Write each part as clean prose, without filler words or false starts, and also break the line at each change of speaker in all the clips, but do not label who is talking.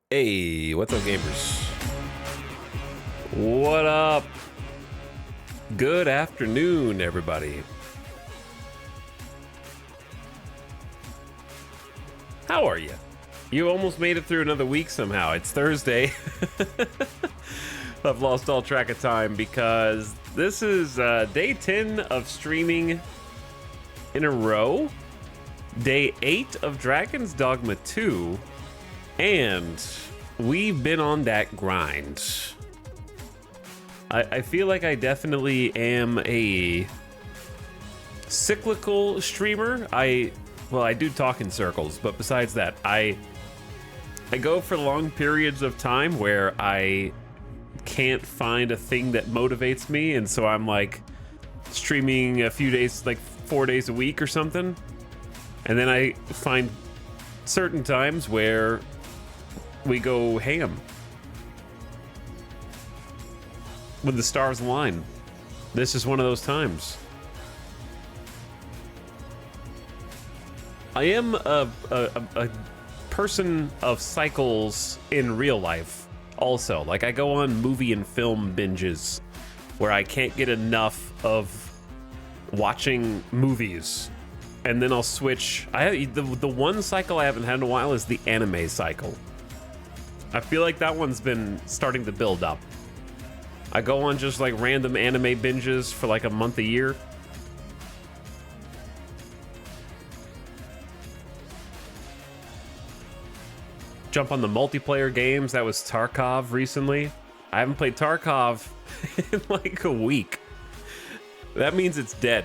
Hey, what's up, gamers? What up? Good afternoon, everybody. How are you? You almost made it through another week somehow. It's Thursday. I've lost all track of time because this is day 10 of streaming in a row. Day 8 of Dragon's Dogma 2. And we've been on that grind. I feel like I definitely am a cyclical streamer. I do talk in circles, but besides that, I go for long periods of time where I can't find a thing that motivates me, and so I'm like streaming a few days, like 4 days a week or something. And then I find certain times where we go ham when the stars align. This is one of those times. I am a person of cycles in real life also. Like, I go on movie and film binges where I can't get enough of watching movies, and then I'll switch. The one cycle I haven't had in a while is the anime cycle. I feel like that one's been starting to build up. I go on just like random anime binges for like a month a year. Jump on the multiplayer games. That was Tarkov recently. I haven't played Tarkov in like a week. That means it's dead.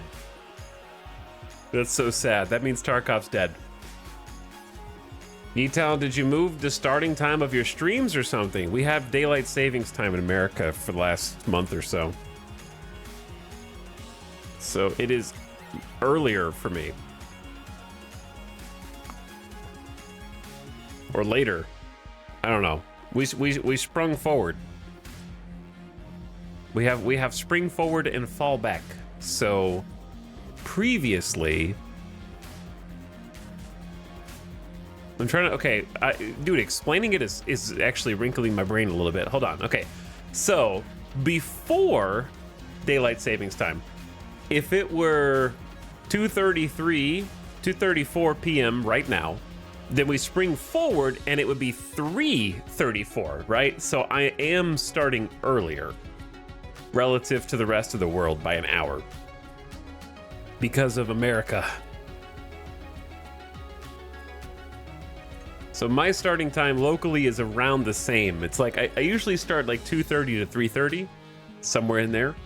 That's so sad. That means Tarkov's dead. Netown, did you move the starting time of your streams or something? We have daylight savings time in America for the last month or so. So it is earlier for me. Or later. I don't know. We sprung forward. We have spring forward and fall back. So previously, I'm trying to, okay, dude, explaining it is actually wrinkling my brain a little bit. Hold on, okay. So, before daylight savings time, if it were 2:34 p.m. right now, then we spring forward and it would be 3:34, right? So I am starting earlier relative to the rest of the world by an hour because of America. So my starting time locally is around the same. It's like I usually start like 2:30 to 3:30, somewhere in there.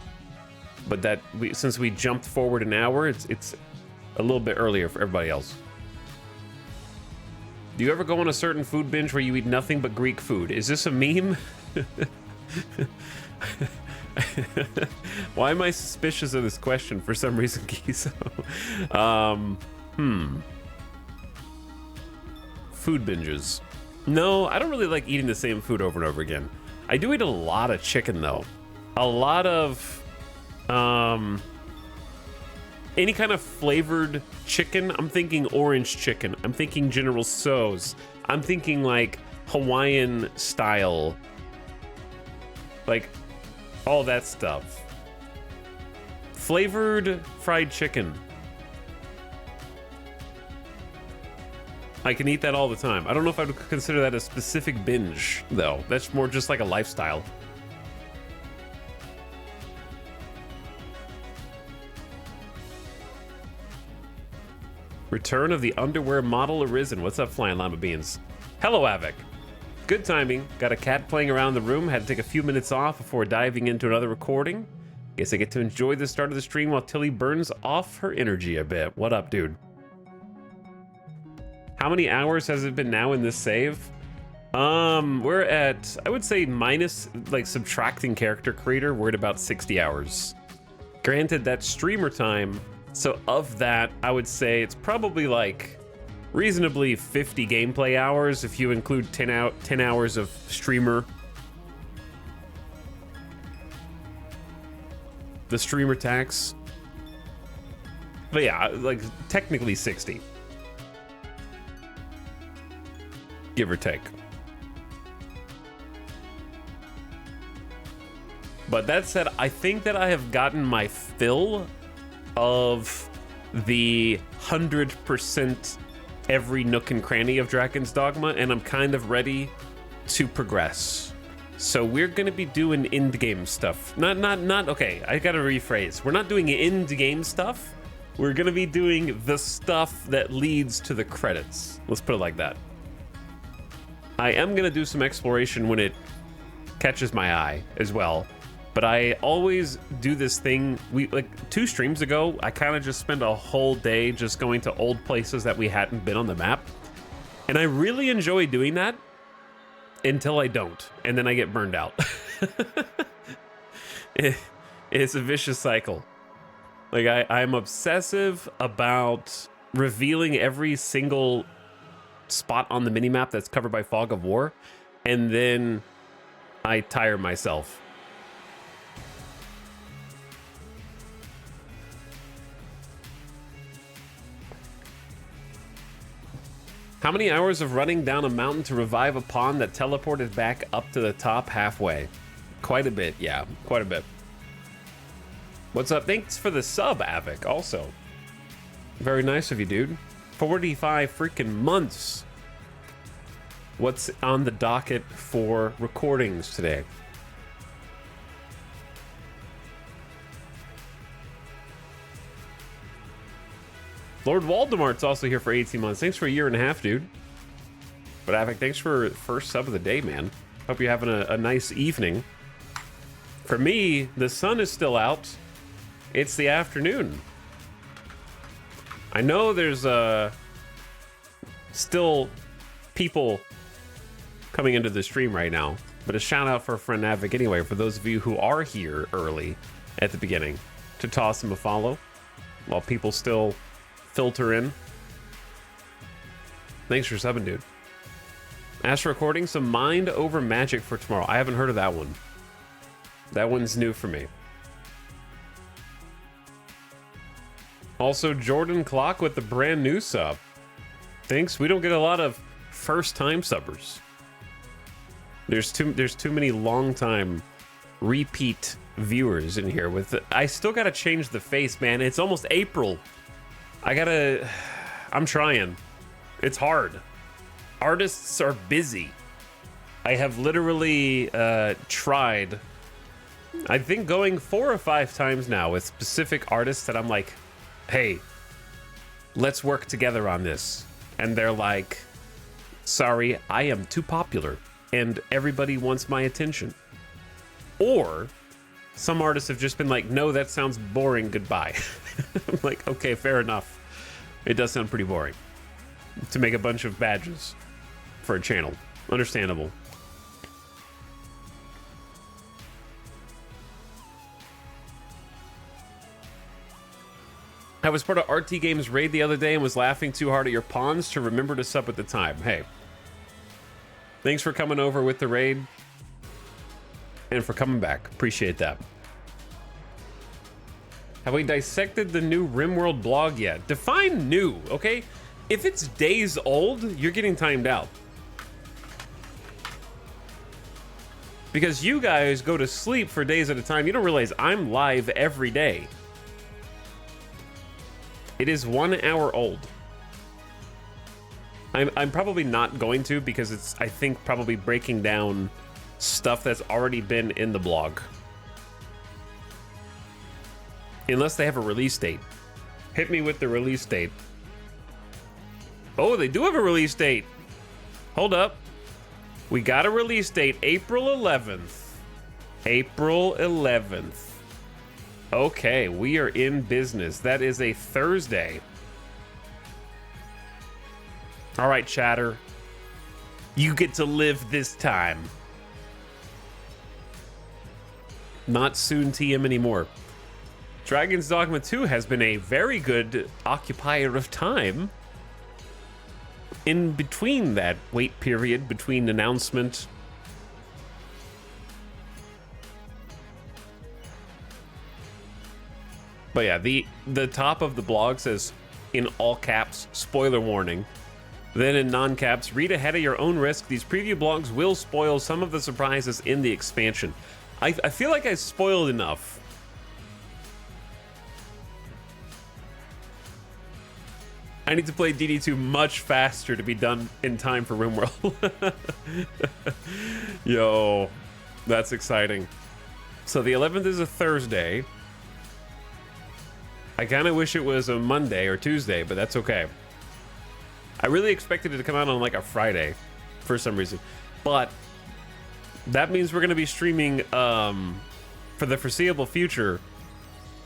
But since we jumped forward an hour, it's a little bit earlier for everybody else. Do you ever go on a certain food binge where you eat nothing but Greek food? Is this a meme? Why am I suspicious of this question for some reason, Kiso? Food binges. No, I don't really like eating the same food over and over again. I do eat a lot of chicken though. A lot of any kind of flavored chicken. I'm thinking orange chicken. I'm thinking General Tso's. I'm thinking like Hawaiian style. Like all that stuff. Flavored fried chicken. I can eat that all the time. I don't know if I would consider that a specific binge, though. That's more just like a lifestyle. Return of the underwear model arisen. What's up, Flying Llama Beans? Hello, Avik. Good timing. Got a cat playing around the room. Had to take a few minutes off before diving into another recording. Guess I get to enjoy the start of the stream while Tilly burns off her energy a bit. What up, dude? How many hours has it been now in this save? We're at, I would say minus, like subtracting character creator, we're at about 60 hours. Granted, that's streamer time, so of that, I would say it's probably like reasonably 50 gameplay hours if you include 10 hours of streamer. The streamer tax. But yeah, like technically 60. Give or take. But that said, I think that I have gotten my fill of the 100% every nook and cranny of Dragon's Dogma, and I'm kind of ready to progress. So we're gonna be doing end game stuff. Okay, I gotta rephrase. We're not doing end game stuff. We're gonna be doing the stuff that leads to the credits. Let's put it like that. I am gonna do some exploration when it catches my eye as well. But I always do this thing. Like 2 streams ago, I kind of just spent a whole day just going to old places that we hadn't been on the map. And I really enjoy doing that until I don't. And then I get burned out. It's a vicious cycle. Like I'm obsessive about revealing every single spot on the minimap that's covered by Fog of War. And then I tire myself. How many hours of running down a mountain to revive a pond that teleported back up to the top halfway? Quite a bit, yeah, quite a bit. What's up? Thanks for the sub, Avic, also. Very nice of you, dude. 45 freaking months. What's on the docket for recordings today? Lord Waldemart's also here for 18 months. Thanks for a year and a half, dude. But Avic, thanks for first sub of the day, man. Hope you're having a nice evening. For me, the sun is still out. It's the afternoon. I know there's still people coming into the stream right now, but a shout out for a friend Avic anyway, for those of you who are here early at the beginning, to toss him a follow while people still filter in. Thanks for subbing, dude. Ask for recording some Mind Over Magic for tomorrow. I haven't heard of that one. That one's new for me. Also, Jordan Clock with the brand new sub. Thanks. We don't get a lot of first-time subbers. There's too many long-time repeat viewers in here. I still gotta change the face, man. It's almost April. I'm trying. It's hard. Artists are busy. I have literally tried, I think, going 4 or 5 times now with specific artists that I'm like, hey, let's work together on this. And they're like, sorry, I am too popular and everybody wants my attention. Or some artists have just been like, no, that sounds boring, goodbye. I'm like, okay, fair enough. It does sound pretty boring to make a bunch of badges for a channel. Understandable. I was part of RT Games raid the other day and was laughing too hard at your pawns to remember to sub at the time. Hey, thanks for coming over with the raid and for coming back. Appreciate that. Have we dissected the new RimWorld blog yet? Define new, okay? If it's days old, you're getting timed out. Because you guys go to sleep for days at a time. You don't realize I'm live every day. It is 1 hour old. I'm probably not going to, because it's, I think, probably breaking down stuff that's already been in the blog. Unless they have a release date. Hit me with the release date. Oh, they do have a release date. Hold up. We got a release date, April 11th. April 11th. Okay, we are in business. That is a Thursday. All right, chatter. You get to live this time. Not soon TM anymore. Dragon's Dogma 2 has been a very good occupier of time. In between that wait period, between announcement. But yeah, the top of the blog says, in all caps, spoiler warning. Then in non-caps, read ahead of your own risk. These preview blogs will spoil some of the surprises in the expansion. I feel like I spoiled enough. I need to play DD2 much faster to be done in time for RimWorld. Yo, that's exciting. So the 11th is a Thursday. I kind of wish it was a Monday or Tuesday, but that's okay. I really expected it to come out on like a Friday for some reason. But that means we're going to be streaming for the foreseeable future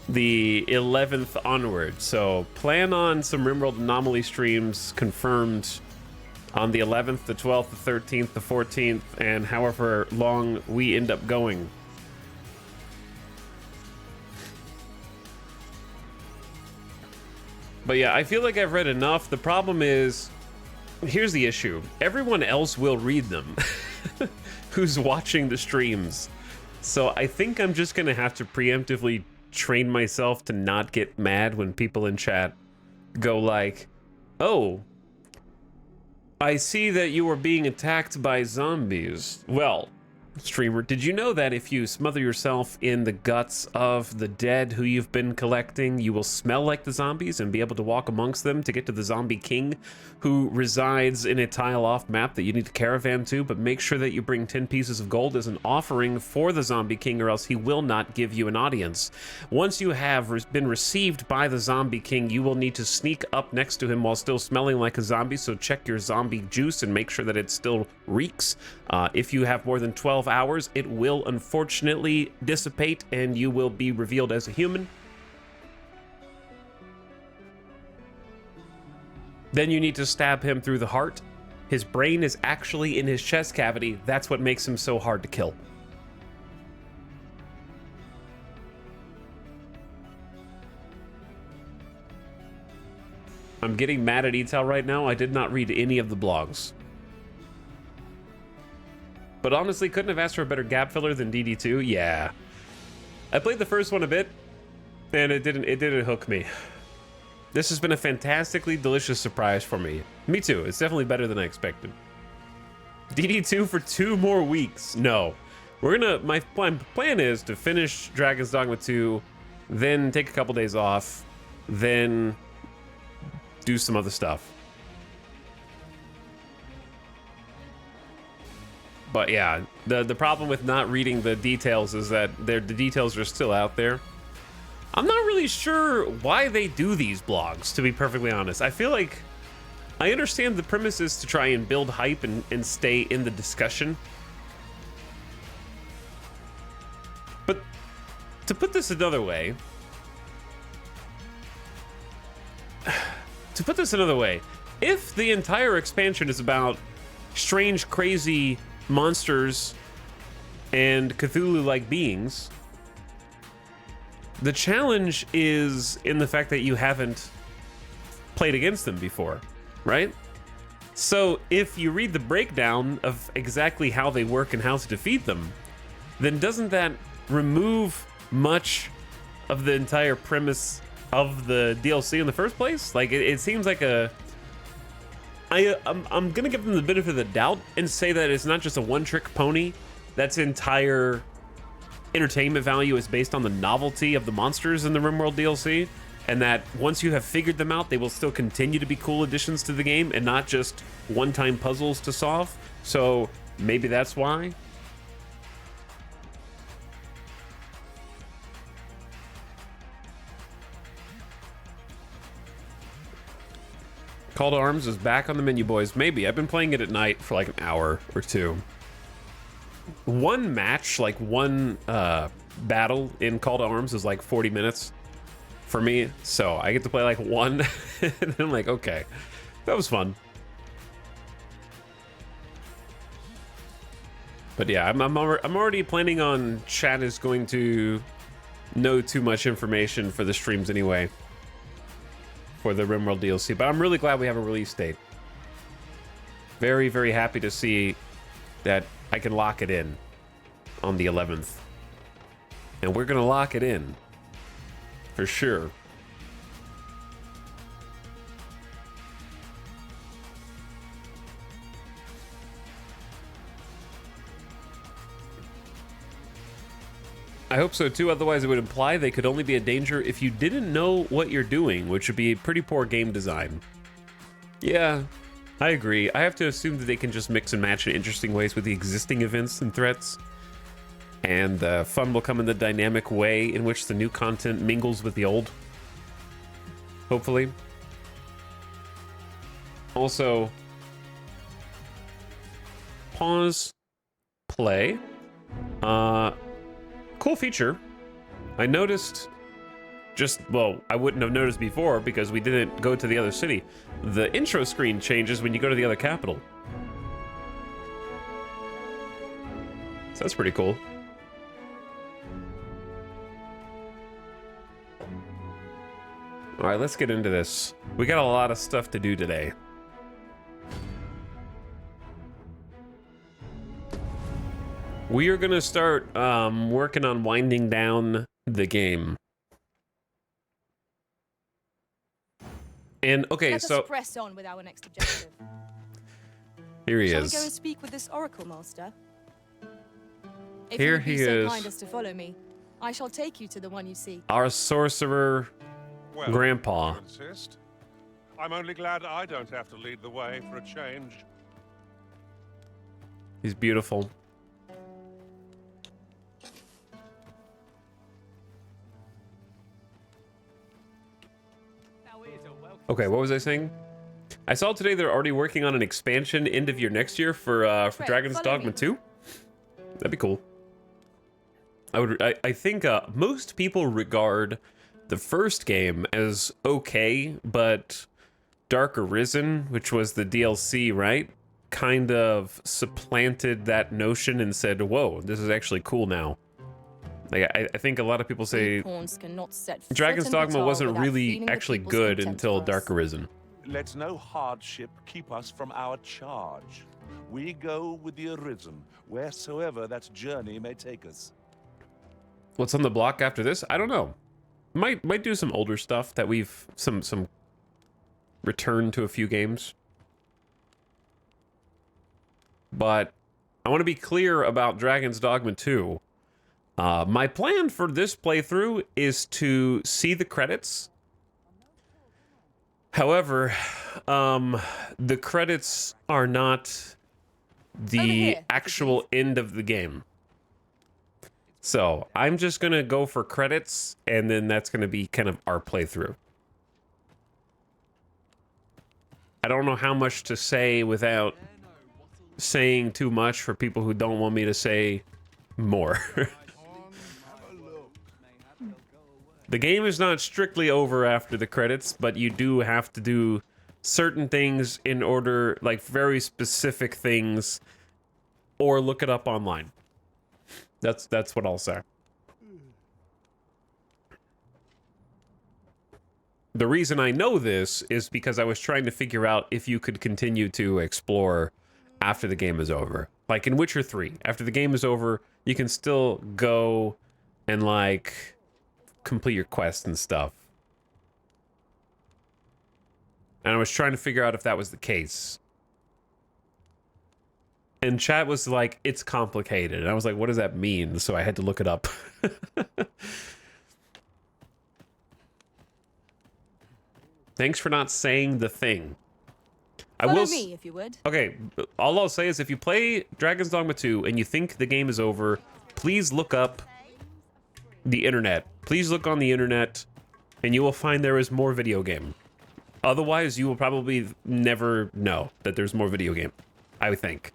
the 11th onward. So plan on some RimWorld Anomaly streams confirmed on the 11th, the 12th, the 13th, the 14th, and however long we end up going. But yeah, I feel like I've read enough. The problem is, here's the issue. Everyone else will read them who's watching the streams. So I think I'm just gonna have to preemptively train myself to not get mad when people in chat go like, oh, I see that you are being attacked by zombies. Well, streamer, did you know that if you smother yourself in the guts of the dead who you've been collecting, you will smell like the zombies and be able to walk amongst them to get to the zombie king who resides in a tile-off map that you need to caravan to, but make sure that you bring 10 pieces of gold as an offering for the zombie king or else he will not give you an audience. Once you have been received by the zombie king, you will need to sneak up next to him while still smelling like a zombie, so check your zombie juice and make sure that it still reeks. If you have more than 12 hours, it will unfortunately dissipate and you will be revealed as a human. Then you need to stab him through the heart. His brain is actually in his chest cavity. That's what makes him so hard to kill. I'm getting mad at Etel right now. I did not read any of the blogs. But honestly, couldn't have asked for a better gap filler than DD2. Yeah. I played the first one a bit, and it didn't hook me. This has been a fantastically delicious surprise for me. Me too. It's definitely better than I expected. DD2 for 2 more weeks. No. We're gonna, my plan is to finish Dragon's Dogma 2, then take a couple days off, then do some other stuff. But yeah, the problem with not reading the details is that the details are still out there. I'm not really sure why they do these blogs, to be perfectly honest. I feel like I understand the premise is to try and build hype and stay in the discussion. But to put this another way, if the entire expansion is about strange, crazy monsters and Cthulhu-like beings, the challenge is in the fact that you haven't played against them before, right? So if you read the breakdown of exactly how they work and how to defeat them, then doesn't that remove much of the entire premise of the DLC in the first place? Like, it seems like I'm gonna give them the benefit of the doubt and say that it's not just a one-trick pony. That's entire entertainment value is based on the novelty of the monsters in the RimWorld DLC, and that once you have figured them out, they will still continue to be cool additions to the game and not just one-time puzzles to solve. So maybe that's why. Call to Arms is back on the menu, boys. Maybe. I've been playing it at night for like an hour or two. One match, like one battle in Call to Arms is like 40 minutes for me. So I get to play like one and then I'm like, okay, that was fun. But yeah, I'm already planning on chat is going to know too much information for the streams anyway for the RimWorld DLC. But I'm really glad we have a release date. Very, very happy to see that I can lock it in on the 11th. And we're gonna lock it in for sure. I hope so too, otherwise it would imply they could only be a danger if you didn't know what you're doing, which would be pretty poor game design. Yeah, I agree. I have to assume that they can just mix and match in interesting ways with the existing events and threats. And fun will come in the dynamic way in which the new content mingles with the old. Hopefully. Also, pause, play. Cool feature. I noticed well, I wouldn't have noticed before because we didn't go to the other city. The intro screen changes when you go to the other capital. So that's pretty cool. All right, let's get into this. We got a lot of stuff to do today. We are gonna start working on winding down the game. And okay,
Let
so
us press on with our next objective.
here he
Shall
is.
we go and speak with this Oracle Master? If
Here
you would be
he
so
is.
kind as to follow me, I shall take you to the one you seek.
Our sorcerer
Well,
grandpa.
if you insist. I'm only glad I don't have to lead the way for a change.
He's beautiful. Okay, what was I saying? I saw today they're already working on an expansion end of year next year for
Right,
Dragon's
follow
Dogma
me.
2. That'd be cool. I think most people regard the first game as okay, but Dark Arisen, which was the DLC, right? Kind of supplanted that notion and said, whoa, this is actually cool now. Like, I think a lot of people say
Pawns cannot set foot
Dragon's
in
Dogma
Batar
wasn't
without
really
feeling the
actually
people's
good
contempt
until
for us.
Dark Arisen.
Let no hardship keep us from our charge. We go with the Arisen, wheresoever that journey may take us.
What's on the block after this? I don't know. Might do some older stuff that we've some return to a few games. But I want to be clear about Dragon's Dogma 2. My plan for this playthrough is to see the credits. However, the credits are not
Over
the
here, if you
actual end of the game. So I'm just going to go for credits, and then that's going to be kind of our playthrough. I don't know how much to say without saying too much for people who don't want me to say more. The game is not strictly over after the credits, but you do have to do certain things in order, like very specific things, or look it up online. That's what I'll say. The reason I know this is because I was trying to figure out if you could continue to explore after the game is over. Like in Witcher 3, after the game is over, you can still go and like complete your quests and stuff. And I was trying to figure out if that was the case. And chat was like, it's complicated. And I was like, what does that mean? So I had to look it up. Thanks for not saying the thing.
Follow me, if you would.
Okay, all I'll say is if you play Dragon's Dogma 2 and you think the game is over, please look up the internet. Please look on the internet and you will find there is more video game. Otherwise, you will probably never know that there's more video game, I would think.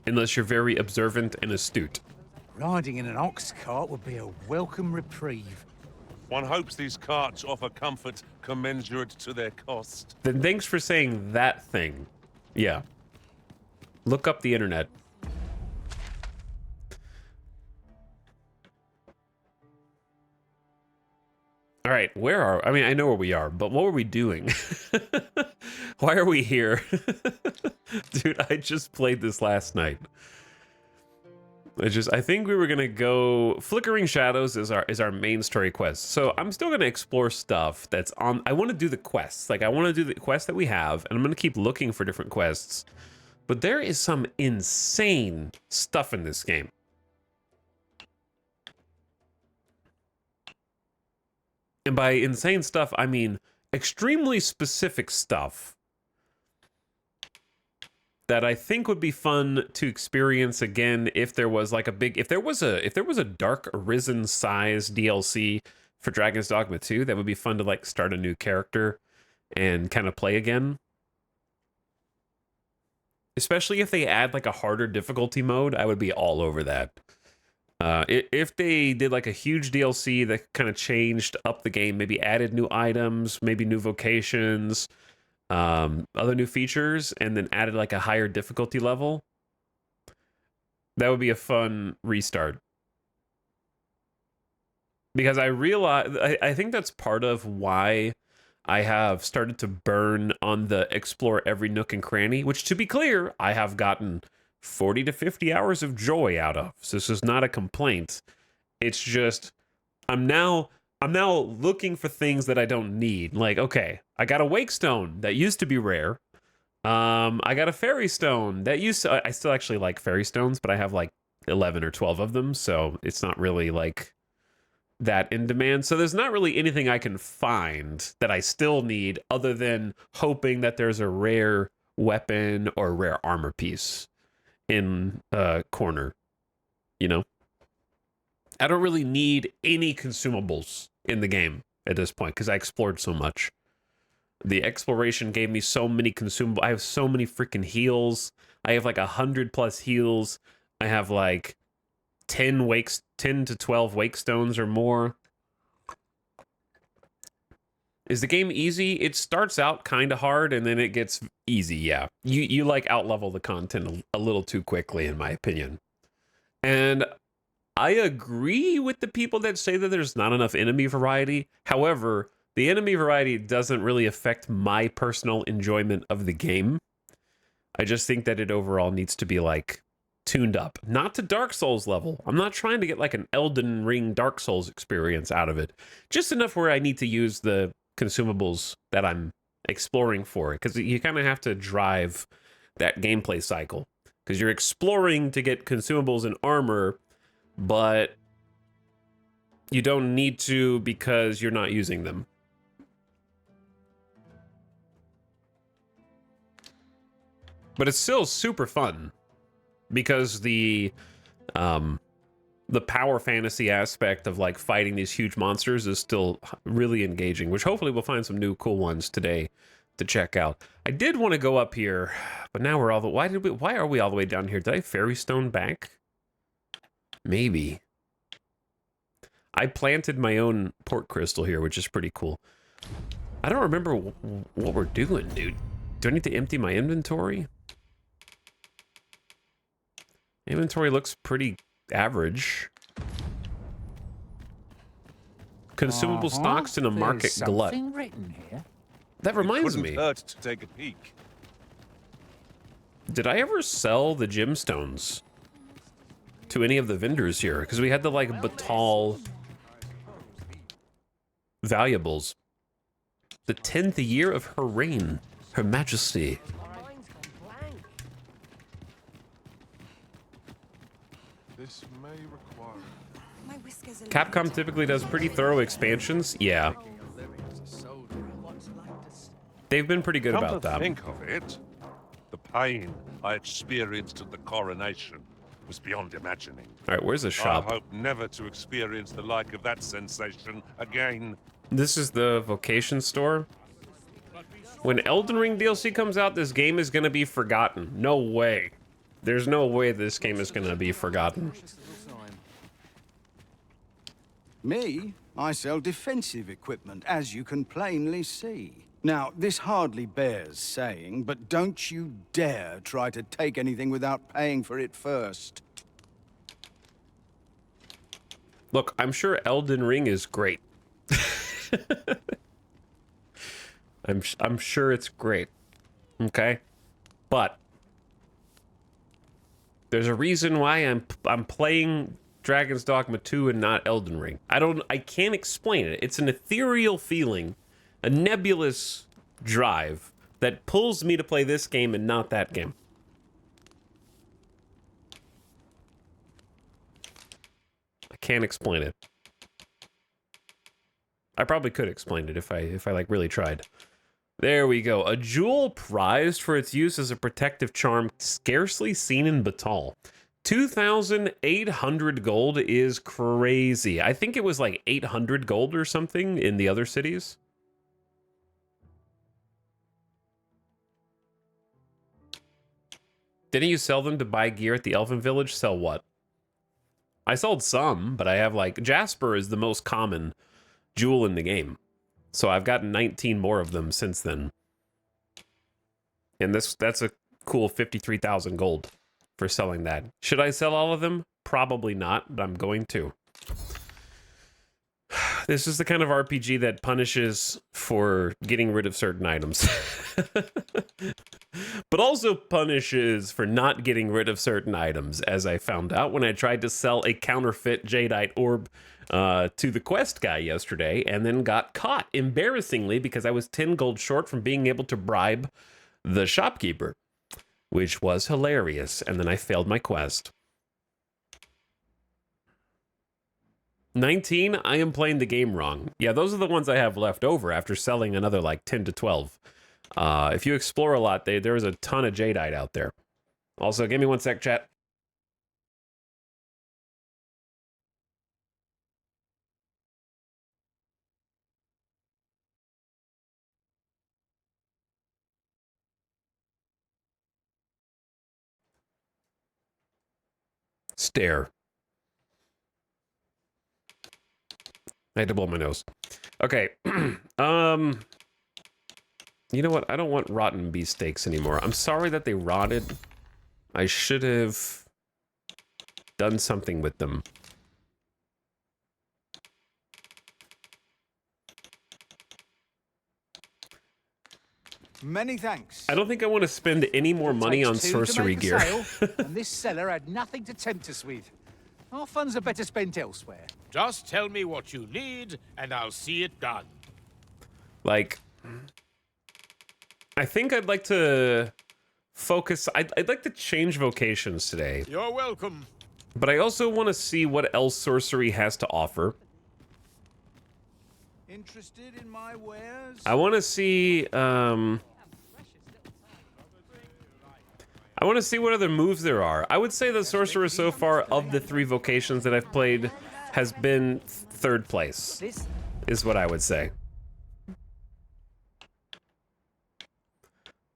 Unless you're very observant and astute.
Riding in an ox cart would be a welcome reprieve.
One hopes these carts offer comfort commensurate to their cost.
Then thanks for saying that thing. Yeah. Look up the internet. All right, where are... I mean, I know where we are, but what were we doing? Why are we here? Dude, I just played this last night. I think we were gonna go... Flickering Shadows is our main story quest. So I'm still gonna explore stuff that's on... I want to do the quests. Like, I want to do the quests that we have, and I'm gonna keep looking for different quests. But there is some insane stuff in this game. And by insane stuff, I mean extremely specific stuff that I think would be fun to experience again if there was like a big, if there was a Dark Arisen size DLC for Dragon's Dogma 2, that would be fun to like start a new character and kind of play again. Especially if they add like a harder difficulty mode, I would be all over that. If they did like a huge DLC that kind of changed up the game, maybe added new items, maybe new vocations, other new features, and then added like a higher difficulty level, that would be a fun restart. Because I realize, I think that's part of why I have started to burn on the explore every nook and cranny, which, to be clear, I have gotten 40 to 50 hours of joy out of. So this is not a complaint. It's just I'm now looking for things that I don't need. Like, okay, I got a wake stone that used to be rare. I got a fairy stone that used to, I still actually like fairy stones, but I have like 11 or 12 of them, so it's not really like that in demand. So there's not really anything I can find that I still need other than hoping that there's a rare weapon or rare armor piece in a corner, you know? I don't really need any consumables in the game at this point because I explored so much. The exploration gave me so many consumables. I have so many freaking heals. I have like 100+ heals. I have like 10 to 12 wake stones or more. Is the game easy? It starts out kind of hard and then it gets easy, yeah. You like outlevel the content a little too quickly, in my opinion. And I agree with the people that say that there's not enough enemy variety. However, the enemy variety doesn't really affect my personal enjoyment of the game. I just think that it overall needs to be like tuned up. Not to Dark Souls level. I'm not trying to get like an Elden Ring Dark Souls experience out of it. Just enough where I need to use the consumables that I'm exploring for it, because you kind of have to drive that gameplay cycle, because you're exploring to get consumables and armor, but you don't need to because you're not using them. But it's still super fun because the power fantasy aspect of like fighting these huge monsters is still really engaging, which hopefully we'll find some new cool ones today to check out. I did want to go up here, but now we're all the why are we all the way down here? Did I fairy stone back? Maybe. I planted my own port crystal here, which is pretty cool. I don't remember what we're doing, dude. Do I need to empty my inventory? Inventory looks pretty average. Consumable stocks in a market glut.
Written here.
That reminds
Couldn't
me.
hurt to take a peek.
Did I ever sell the gemstones to any of the vendors here? Because we had the like Batal valuables. The 10th year of her reign, Her Majesty.
This may require
My whiskers are
Capcom typically does pretty thorough expansions. Yeah. They've been pretty good
Come
about
to
that.
think of it, the pain I experienced at the coronation was beyond imagining.
All right, where's the
I
shop?
hope never to experience the like of that sensation again.
This is the vocation store. When Elden Ring DLC comes out, this game is going to be forgotten. No way. There's no way this game is going to be forgotten.
Me? I sell defensive equipment, as you can plainly see. Now, this hardly bears saying, but don't you dare try to take anything without paying for it first.
Look, I'm sure Elden Ring is great. I'm sure it's great. Okay? But there's a reason why I'm playing Dragon's Dogma 2 and not Elden Ring. I can't explain it. It's an ethereal feeling, a nebulous drive that pulls me to play this game and not that game. can't explain it. I probably could explain it if I like really tried. There we go. A jewel prized for its use as a protective charm, scarcely seen in Batal. 2,800 gold is crazy. I think it was like 800 gold or something in the other cities. Didn't you sell them to buy gear at the Elven Village? Sell what? I sold some, but I have like... Jasper is the most common jewel in the game. So I've gotten 19 more of them since then. And that's a cool 53,000 gold for selling that. Should I sell all of them? Probably not, but I'm going to. This is the kind of RPG that punishes for getting rid of certain items. But also punishes for not getting rid of certain items, as I found out when I tried to sell a counterfeit Jadeite orb to the quest guy yesterday, and then got caught, embarrassingly, because I was 10 gold short from being able to bribe the shopkeeper, which was hilarious, and then I failed my quest. 19, I am playing the game wrong. Yeah, those are the ones I have left over after selling another like 10 to 12. If you explore a lot, there is a ton of Jadeite out there. Also, give me one sec, chat. Stare. I had to blow my nose. Okay. You know what? I don't want rotten beefsteaks anymore. I'm sorry that they rotted. I should have done something with them.
Many thanks.
I don't think I want to spend any more money on sorcery gear.
And this seller had nothing to tempt us with. Our funds are better spent elsewhere.
Just tell me what you need, and I'll see it done.
Like, I think I'd like to focus... I'd like to change vocations today.
You're welcome.
But I also want to see what else sorcery has to offer.
Interested in my wares?
I want to see... I want to see what other moves there are. I would say the sorcerer so far of the 3 vocations that I've played has been third place, is what I would say.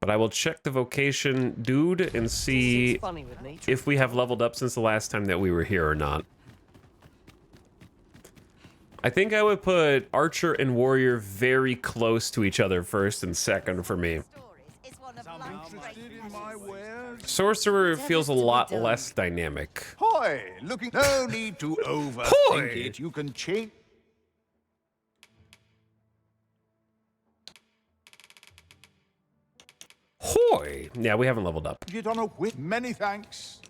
But I will check the vocation dude and see if we have leveled up since the last time that we were here or not. I think I would put Archer and Warrior very close to each other first and second for me. Sorcerer feels a lot less dynamic.
Hoy! Looking... No need to overthink it. You can change...
Hoy! Yeah, we haven't leveled up.
Get on a whip. Many thanks.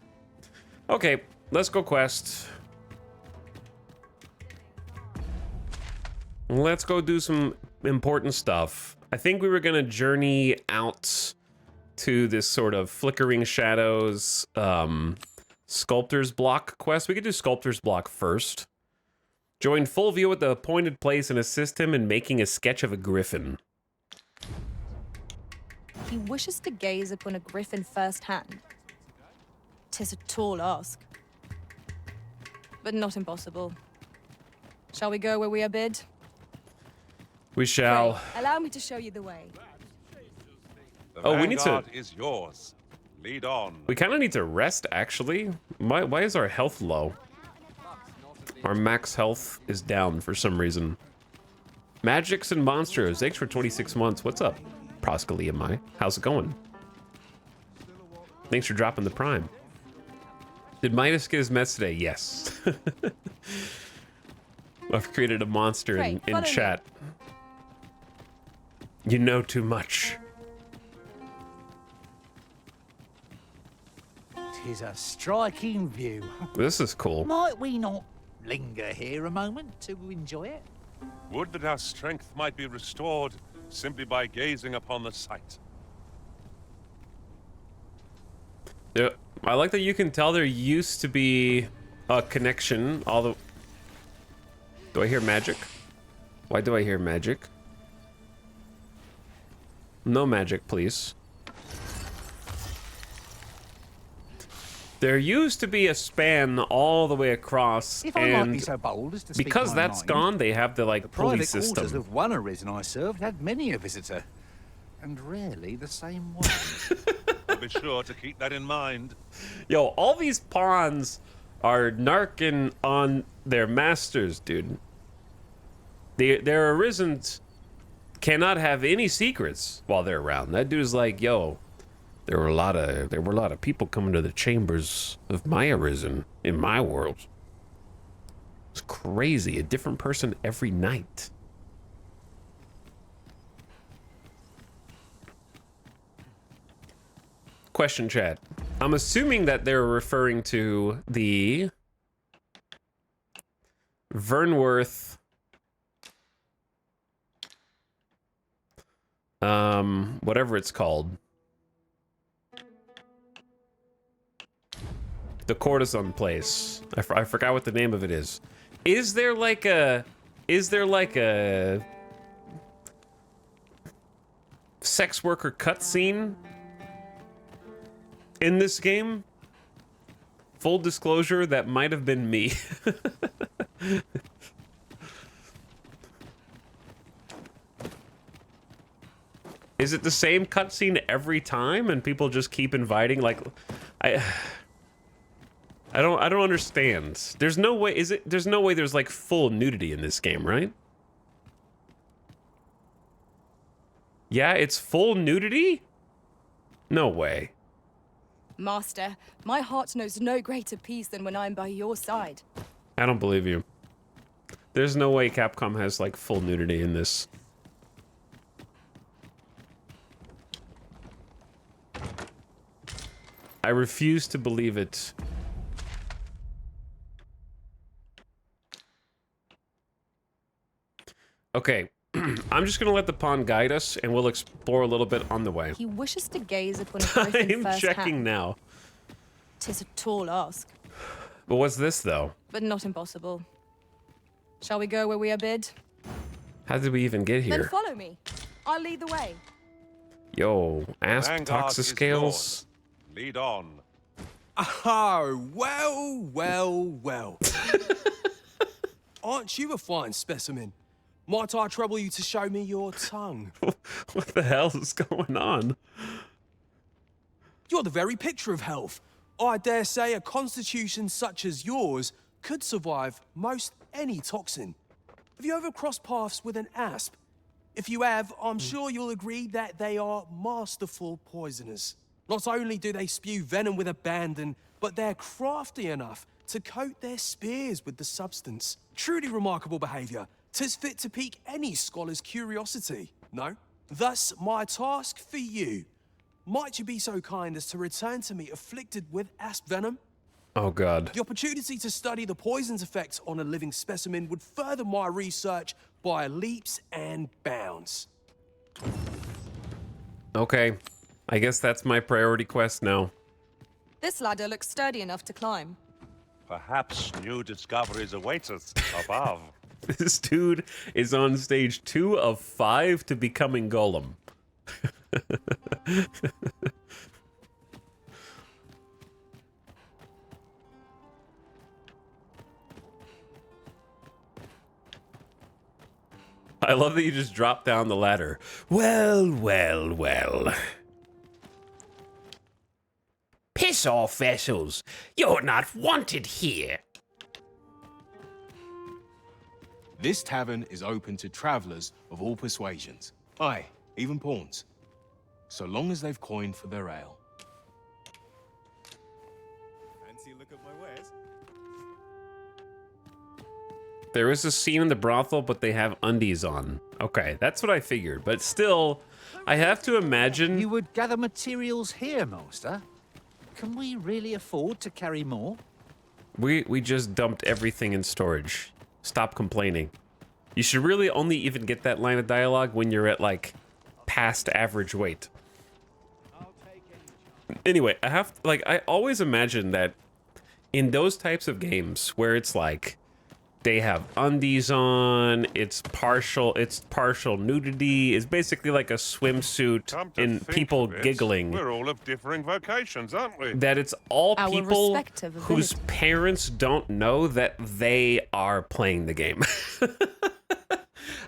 Okay, let's go quest. Let's go do some important stuff. I think we were gonna journey out to this sort of flickering shadows sculptor's block quest. We could do sculptor's block first. Join full view at the appointed place and assist him in making a sketch of a griffin.
He wishes to gaze upon a griffin firsthand. 'Tis a tall ask, but not impossible. Shall we go where we are bid?
We shall.
Pray, allow me to show you the way.
The
Oh, we need to...
vanguard is yours. Lead on.
We kind of need to rest, actually. Why is our health low? Our max health is down for some reason. Magics and Monsters, thanks for 26 months. What's up, Proskali and I? How's it going? Thanks for dropping the prime. Did Midas get his meds today? Yes. I've created a monster in chat. You know too much.
'Tis a striking view.
This is cool.
Might we not linger here a moment to enjoy it?
Would that our strength might be restored simply by gazing upon the sight.
Yeah, I like that you can tell there used to be a connection Do I hear magic? Why do I hear magic? No magic, please. There used to be a span all the way across,
If I might be
and
so bold as to speak
because
my
that's
mind,
gone, they have the like
the
pulley
private quarters
system.
of one arisen I served had many a visitor, and rarely the same one.
I'll be sure to keep that in mind.
Yo, all these pawns are narking on their masters, dude. Their arisens cannot have any secrets while they're around. That dude's like, yo, there were a lot of people coming to the chambers of my arisen in my world. It's crazy. A different person every night. Question, chat. I'm assuming that they're referring to the Vernworth whatever it's called. The courtesan place. I forgot what the name of it is. Is there like a sex worker cutscene in this game? Full disclosure, that might have been me. Is it the same cutscene every time and people just keep inviting? Like, I don't understand. There's no way, there's no way there's like full nudity in this game, right? Yeah, it's full nudity? No way.
Master, my heart knows no greater peace than when I'm by your side.
I don't believe you. There's no way Capcom has like full nudity in this. I refuse to believe it. Okay, I'm just gonna let the pawn guide us, and we'll explore a little bit on the way.
He wishes to gaze upon a griffin
I'm
first
checking
hand.
now.
'Tis a tall ask,
But what's this though?
but not impossible. Shall we go where we are bid?
How did we even get
Then
here?
follow me. I'll lead the way.
Yo, asp
Vanguard is
toxiscales.
yours. Lead on.
Oh, well. Aren't you a fine specimen? Might I trouble you to show me your tongue?
What the hell is going on?
You're the very picture of health. I dare say a constitution such as yours could survive most any toxin. Have you ever crossed paths with an asp? If you have, I'm sure you'll agree that they are masterful poisoners. Not only do they spew venom with abandon, but they're crafty enough to coat their spears with the substance. Truly remarkable behavior. 'Tis fit to pique any scholar's curiosity. No? Thus, my task for you. Might you be so kind as to return to me afflicted with asp venom?
Oh god.
The opportunity to study the poison's effects on a living specimen would further my research by leaps and bounds.
Okay. I guess that's my priority quest now.
This ladder looks sturdy enough to climb.
Perhaps new discoveries await us above.
This dude is on stage 2 of 5 to becoming Golem. I love that you just dropped down the ladder. Well.
Piss off, vessels. You're not wanted here.
This tavern is open to travelers of all persuasions. Aye, even pawns. So long as they've coined for their ale.
Fancy a look at my wares?
There is a scene in the brothel, but they have undies on. Okay, that's what I figured. But still, I have to imagine...
You would gather materials here, Master. Can we really afford to carry more?
We just dumped everything in storage. Stop complaining. You should really only even get that line of dialogue when you're at, like, past average weight. Anyway, I always imagine that in those types of games where it's like, They have undies on. It's partial nudity. It's basically like a swimsuit
Come to
and
think
people
of it,
giggling.
We're all of differing vocations, aren't we?
That it's all
Our
people
respective
whose
abilities.
parents don't know that they are playing the game.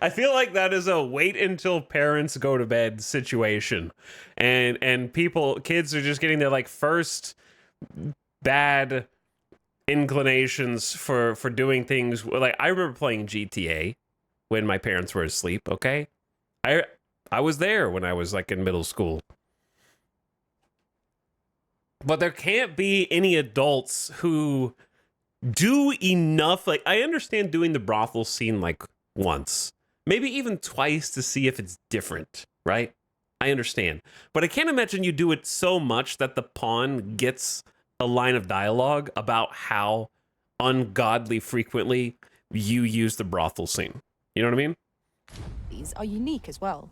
I feel like that is a wait until parents go to bed situation. And kids are just getting their like first bad inclinations for doing things. Like I remember playing GTA when my parents were asleep, okay? I was there when I was like in middle school. But there can't be any adults who do enough. Like, I understand doing the brothel scene like once, maybe even twice to see if it's different, right? I understand. But I can't imagine you do it so much that the pawn gets a line of dialogue about how ungodly frequently you use the brothel scene. You know what I mean?
These are unique as well.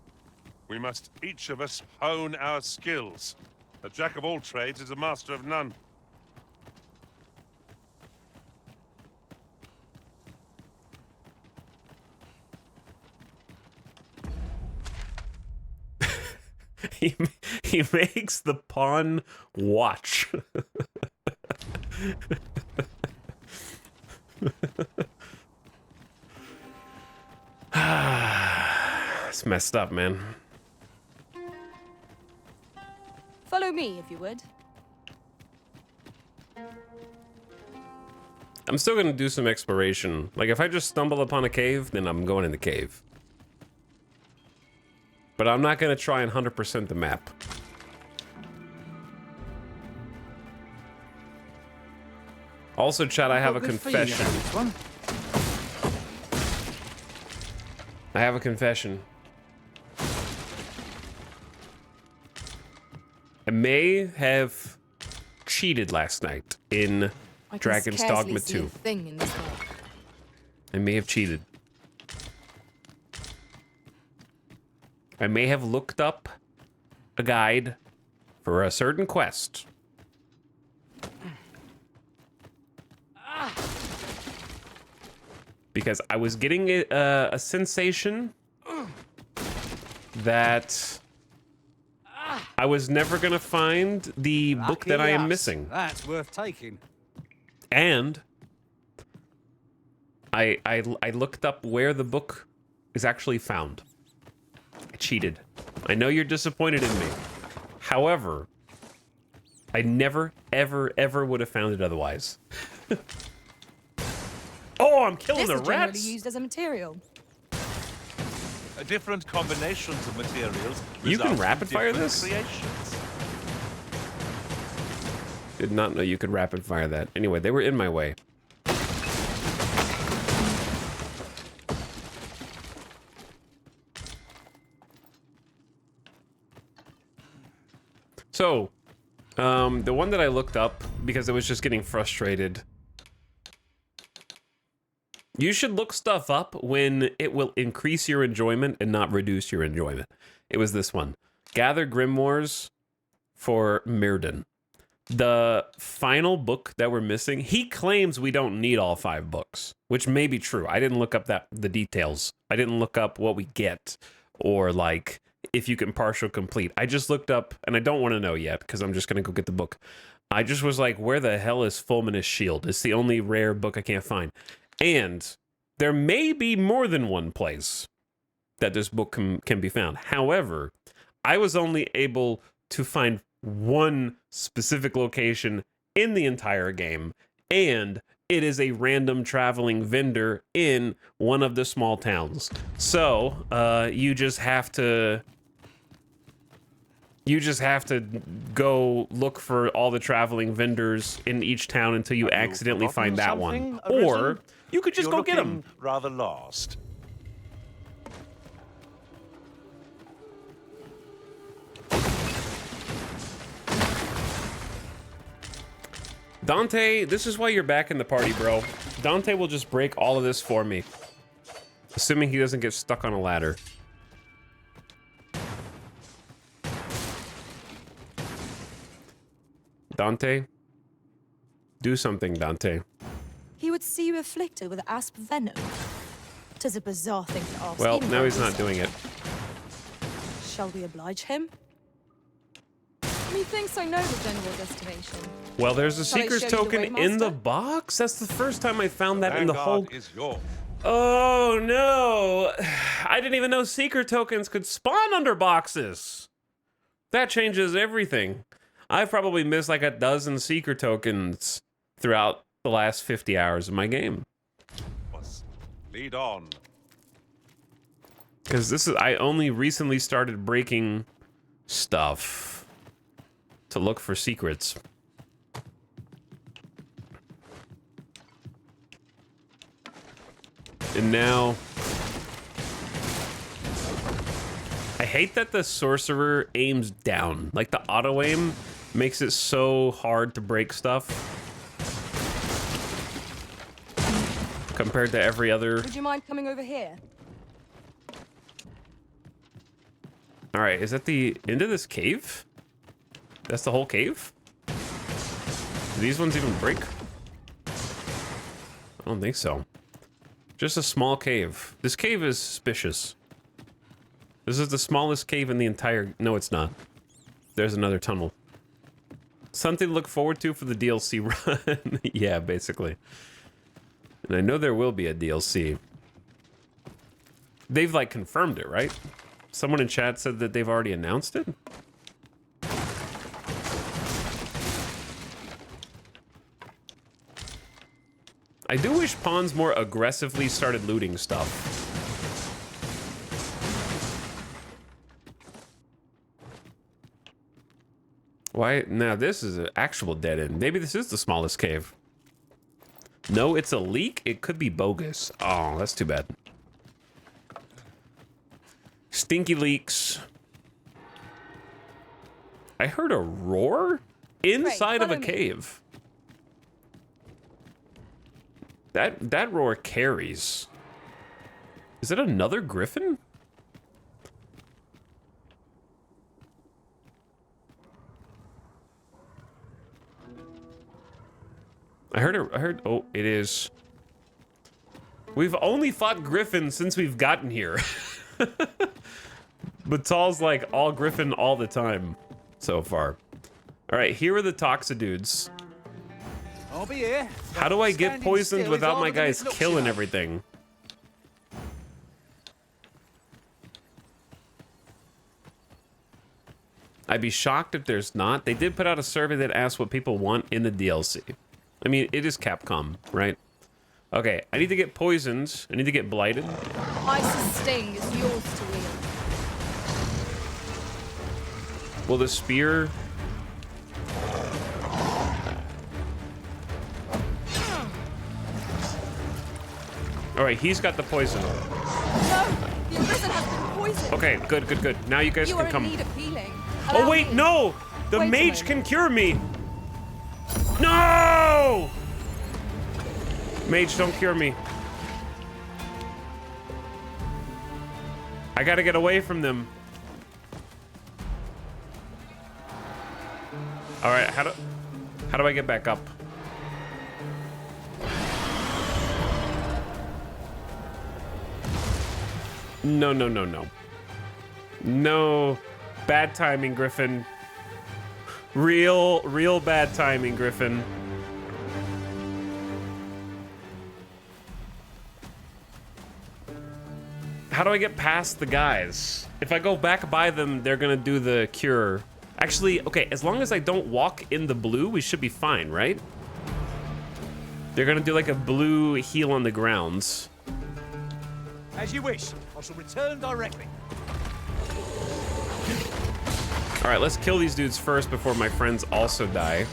We must each of us hone our skills. A jack of all trades is a master of none.
He makes the pawn watch. It's messed up, man.
Follow me, if you would.
I'm still gonna do some exploration. Like, if I just stumble upon a cave, then I'm going in the cave. But I'm not gonna try and 100% the map. Also, chat, I have a confession. I have a confession. I may have cheated last night in Dragon's Dogma 2.
Thing in this world.
I may have cheated. I may have looked up a guide for a certain quest. Because I was getting a sensation that I was never gonna find the book that I am missing.
That's worth taking.
And I looked up where the book is actually found. I cheated. I know you're disappointed in me. However, I never, ever, ever would have found it otherwise. Oh, I'm killing
This
the
is generally
rats.
used as a material.
Different combinations of materials.
You can
result in
rapid fire
different
this?
Creations.
Did not know you could rapid fire that. Anyway, they were in my way. So, the one that I looked up because I was just getting frustrated. You should look stuff up when it will increase your enjoyment and not reduce your enjoyment. It was this one. Gather Grimoires for Mirrodin. The final book that we're missing, he claims we don't need all 5 books, which may be true. I didn't look up the details. I didn't look up what we get or like if you can partial complete. I just looked up, and I don't want to know yet because I'm just going to go get the book. I just was like, where the hell is Fulminous Shield? It's the only rare book I can't find. And there may be more than one place that this book can be found. However, I was only able to find one specific location in the entire game, and it is a random traveling vendor in one of the small towns. So, you just have to go look for all the traveling vendors in each town until you accidentally find that one. Or you could just go get them.
Rather lost.
Dante, this is why you're back in the party, bro. Dante will just break all of this for me. Assuming he doesn't get stuck on a ladder. Dante? Do something, Dante.
He would see you afflicted with asp venom. 'Tis a bizarre thing to ask.
Well,
even
now
for
he's
a
not doing it.
Shall we oblige him? Methinks I know the general destination.
Well, there's a
Shall I
Seeker's
show you the
token
way,
in the
Master?
box? That's the first time I found that in the whole...
Vanguard is yours.
Oh, no. I didn't even know Seeker tokens could spawn under boxes. That changes everything. I've probably missed like a dozen Seeker tokens throughout the last 50 hours of my game.
Lead on.
Because this is... I only recently started breaking stuff to look for secrets. And now... I hate that the sorcerer aims down. Like, the auto-aim makes it so hard to break stuff. Compared to every other...
Would you mind coming over here?
Alright, is that the end of this cave? That's the whole cave? Do these ones even break? I don't think so. Just a small cave. This cave is suspicious. This is the smallest cave in the entire... No, it's not. There's another tunnel. Something to look forward to for the DLC run. Yeah, basically. And I know there will be a DLC. They've, like, confirmed it, right? Someone in chat said that they've already announced it? I do wish pawns more aggressively started looting stuff. Why? Now this is an actual dead end. Maybe this is the smallest cave. No, it's a leak? It could be bogus. Oh, that's too bad. Stinky leaks. I heard a roar inside of a cave. That roar carries. Is it another griffin? I heard, oh, it is. We've only fought griffins since we've gotten here. Batal's like all griffin all the time so far. All right, here are the Toxidudes.
I'll be here.
How do I get
Standing
poisoned
still is
without my
harder than
guys
it looks,
killing
you know.
everything? I'd be shocked if there's not. They did put out a survey that asked what people want in the DLC. I mean, it is Capcom, right? Okay, I need to get poisoned. I need to get blighted.
Ice's sting is yours to wield.
Will the spear... All right, he's got the poison.
No, the prison has been poisoned.
Okay, good, good, good. Now you guys
You
can
are
come.
in need of healing.
Oh
Allow
wait,
me.
no! The
Wait a
mage
moment.
can cure me. No! Mage, don't cure me. I gotta get away from them. All right, how do I get back up? No, no, no, no. No. Bad timing, Griffin. Real bad timing, Griffin. How do I get past the guys? If I go back by them, they're gonna do the cure. Actually, okay, as long as I don't walk in the blue, we should be fine, right? They're gonna do like a blue heal on the grounds.
As you wish. I shall return directly.
All right, let's kill these dudes first before my friends also die.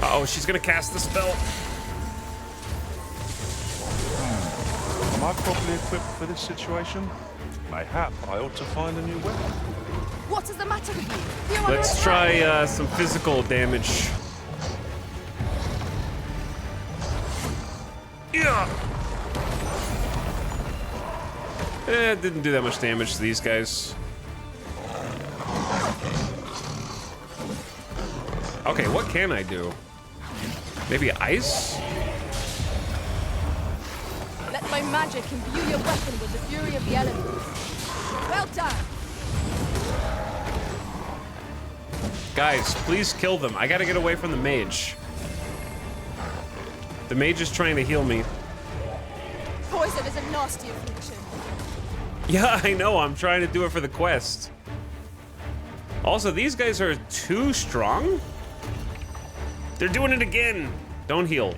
Uh-oh, she's gonna cast the spell.
Am I properly equipped for this situation? Mayhap I ought to find a new weapon.
What is the matter with you? You're under
Let's
attack.
try some physical damage. Yeah. It didn't do that much damage to these guys. Okay, what can I do? Maybe ice?
Let my magic imbue your weapon with the fury of the elements. Well done.
Guys, please kill them. I gotta get away from the mage. The mage is trying to heal me.
Poison is a nasty affliction.
Yeah, I know. I'm trying to do it for the quest. Also, these guys are too strong? They're doing it again. Don't heal.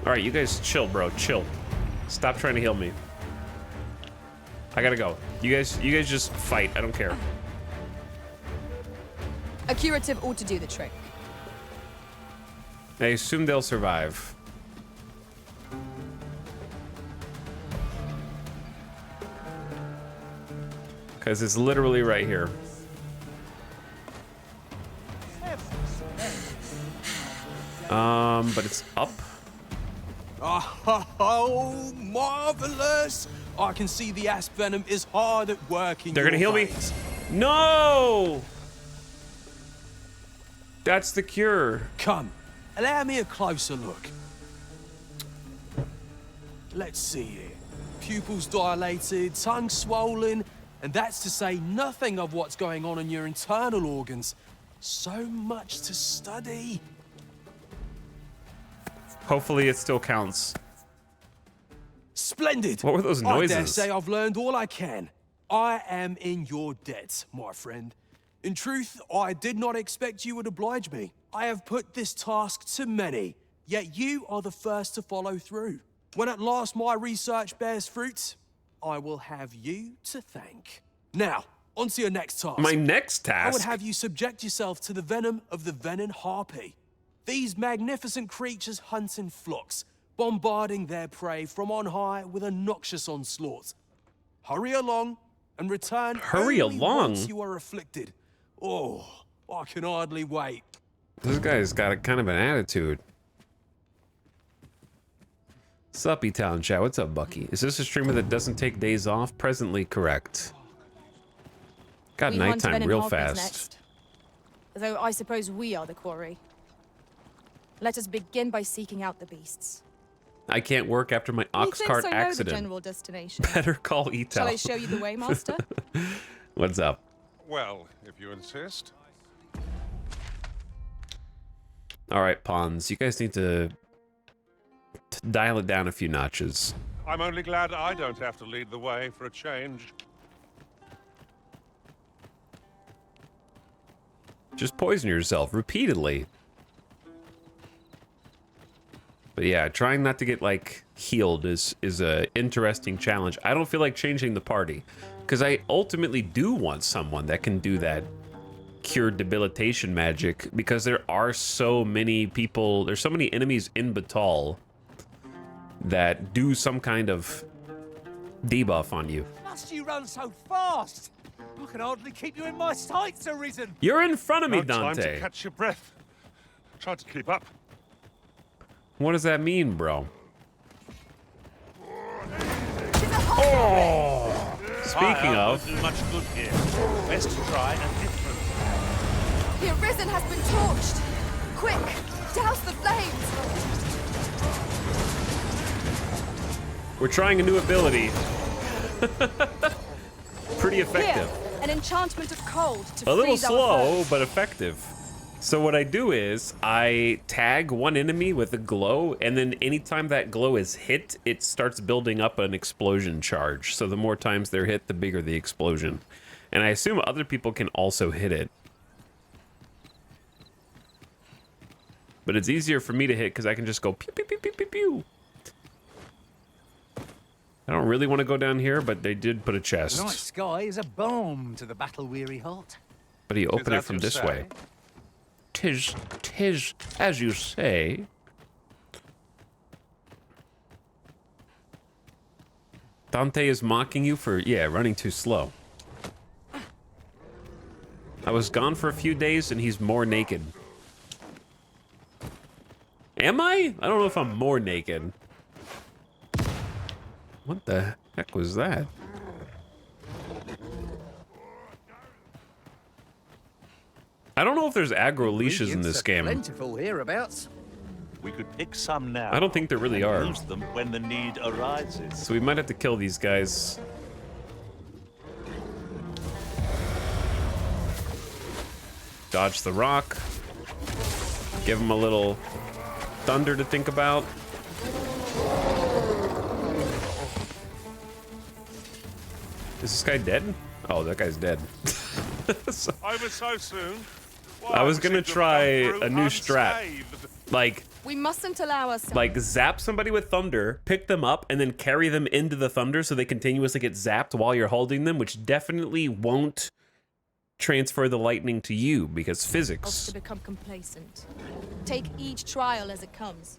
All right, you guys chill, bro. Chill. Stop trying to heal me. I gotta go. You guys just fight. I don't care.
A curative ought to do the trick.
I assume they'll survive. Because it's literally right here. But it's up.
Oh, marvelous! I can see the asp venom is hard at work in
They're gonna heal me.
veins.
No! That's the cure.
Come, allow me a closer look. Let's see here. Pupils dilated, tongue swollen, and that's to say nothing of what's going on in your internal organs. So much to study.
Hopefully it still counts.
Splendid.
What were those
I dare
noises?
say I've learned all I can. I am in your debt, my friend. In truth, I did not expect you would oblige me. I have put this task to many, yet you are the first to follow through. When at last my research bears fruit, I will have you to thank. Now, on to your next task.
My next
I would
task?
have you subject yourself to the venom of the venin harpy. These magnificent creatures hunt in flocks, bombarding their prey from on high with a noxious onslaught. Hurry along and return
Hurry
only
along?
once you are afflicted. Oh, I can hardly wait.
This guy's got a kind of an attitude. Suppy Town chat. What's up, Bucky? Is this a streamer that doesn't take days off? Presently correct. Got
We hunt
nighttime
venom
real
harpies
fast.
next. Though I suppose we are the quarry. Let us begin by seeking out the beasts.
I can't work after my ox
Methinks
cart
I know
accident.
the general destination.
Better call Etal.
Shall I show you the way, master?
What's up?
Well, if you insist.
All right, pawns. You guys need to dial it down a few notches.
I'm only glad I don't have to lead the way for a change.
Just poison yourself repeatedly. But yeah, trying not to get like healed is a interesting challenge. I don't feel like changing the party because I ultimately do want someone that can do that cure debilitation magic because there are so many people, there's so many enemies in Batal that do some kind of debuff on you.
Must you run so fast? I can hardly keep you in my sights, Arisen.
You're in front of me,
No time
Dante.
to catch your breath. Try to keep up.
What does that mean, bro? Oh! Speaking of,
do much good here. Best try a different.
The Arisen has been torched. Quick, douse the flames.
we're trying a new ability. Pretty effective.
Here, an enchantment of cold to
A little
freeze our
slow,
foes.
but effective. So what I do is I tag one enemy with a glow, and then anytime that glow is hit, it starts building up an explosion charge. So the more times they're hit, the bigger the explosion. And I assume other people can also hit it. But it's easier for me to hit because I can just go pew, pew, pew, pew, pew, pew. I don't really want to go down here, but they did put a
The
chest.
night sky is a balm to the battle-weary heart.
But he opened it
that
from
you
this
say?
way. Tis, as you say. Dante is mocking you for, yeah, running too slow. I was gone for a few days and he's more naked. Am I? I don't know if I'm more naked. What the heck was that? I don't know if there's aggro leashes in this
Ingredients are
game.
Plentiful hereabouts.
We could pick some now.
I don't think there really
and
are.
use them when the need arises.
So we might have to kill these guys. Dodge the rock. Give him a little thunder to think about. Is this guy dead? Oh, that guy's dead.
Over so soon.
I was gonna try a new strat. Like,
We mustn't allow ourselves.
like zap somebody with thunder, pick them up, and then carry them into the thunder so they continuously get zapped while you're holding them, which definitely won't transfer the lightning to you because
Else
physics.
to become complacent. Take each trial as it comes.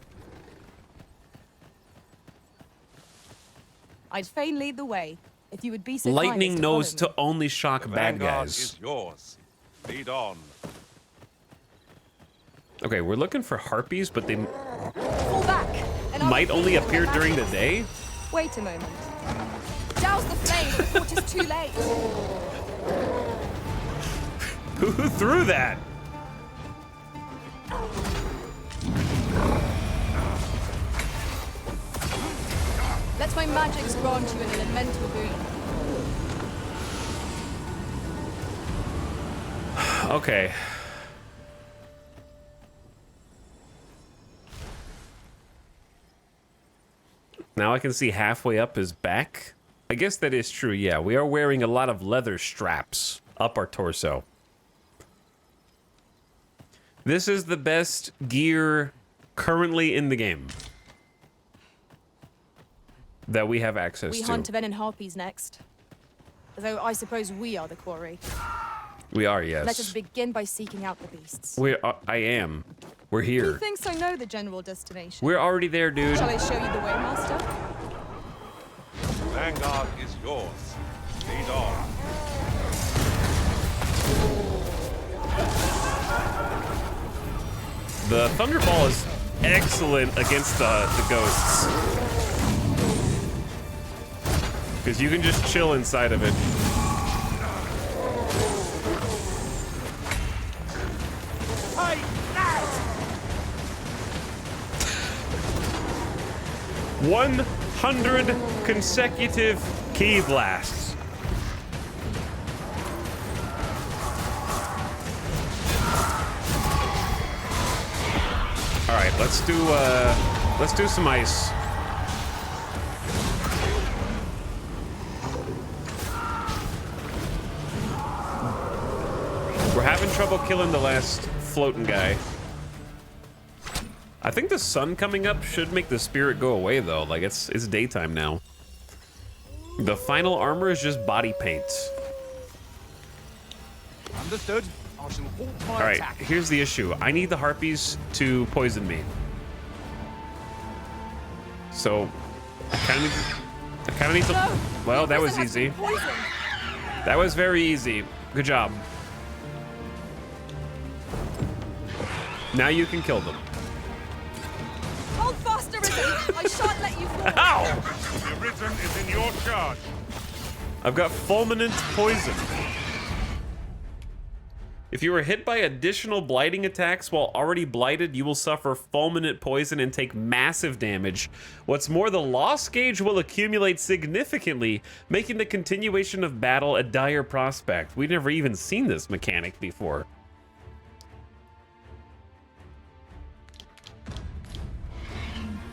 I'd fain lead the way, if you would be so kind as
Lightning
to
knows
follow
to only shock
The
bad
vanguard
guys.
is yours. Lead on.
Okay, we're looking for harpies, but they
me. Fall back, and I will
might
feed
only
you on
appear
their
during the
magic.
day.
Wait a moment. Douse the flame before 'tis too late.
Who threw that?
Let my magics grant you an elemental boon.
Okay. Now I can see halfway up his back. I guess that is true, yeah. We are wearing a lot of leather straps up our torso. This is the best gear currently in the game that we have access
We
to.
hunt venom harpies next. Though I suppose we are the quarry.
We are, yes.
Let us begin by seeking out the beasts.
I am. We're here.
Methinks I know the general destination.
We're already there, dude.
Shall I show you the way, Master?
Vanguard is yours. Lead on.
The Thunderball is excellent against the ghosts. Because you can just chill inside of it.
Hey, lads!
100 consecutive key blasts. All right, let's do some ice. We're having trouble killing the last floating guy. I think the sun coming up should make the spirit go away though. Like it's daytime now. The final armor is just body paint.
Understood. I shall halt my
All right,
attack.
here's the issue. I need the harpies to poison me. So I kind of need to.
No!
Well, that was
Prison has been
easy.
poisoned.
That was very easy. Good job. Now you can kill them.
Hold fast, Arisen! I shan't let you fall.
Ow!
The Arisen is in your charge.
I've got fulminant poison. If you are hit by additional blighting attacks while already blighted, you will suffer fulminant poison and take massive damage. What's more, the loss gauge will accumulate significantly, making the continuation of battle a dire prospect. We've never even seen this mechanic before.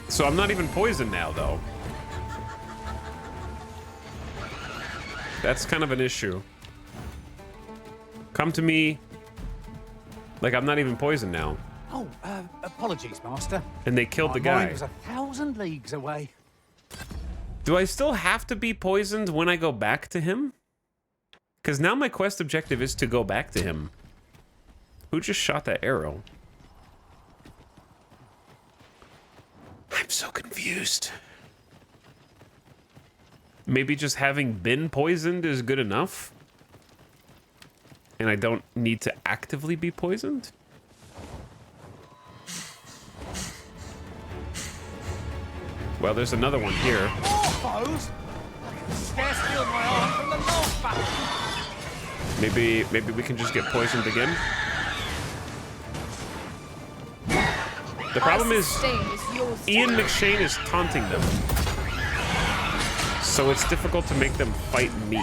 So I'm not even poisoned now, though. That's kind of an issue. Come to me. Like, I'm not even poisoned now.
Oh, apologies, Master.
And they killed the
My
guy.
mind was 1,000 leagues away.
Do I still have to be poisoned when I go back to him? Because now my quest objective is to go back to him. Who just shot that arrow? I'm so confused. Maybe just having been poisoned is good enough? And I don't need to actively be poisoned? Well, there's another one here.
More foes? I can scarce feel my arm from the last battle.
Maybe we can just get poisoned again. The problem is
yours.
Ian McShane is taunting them. So it's difficult to make them fight me.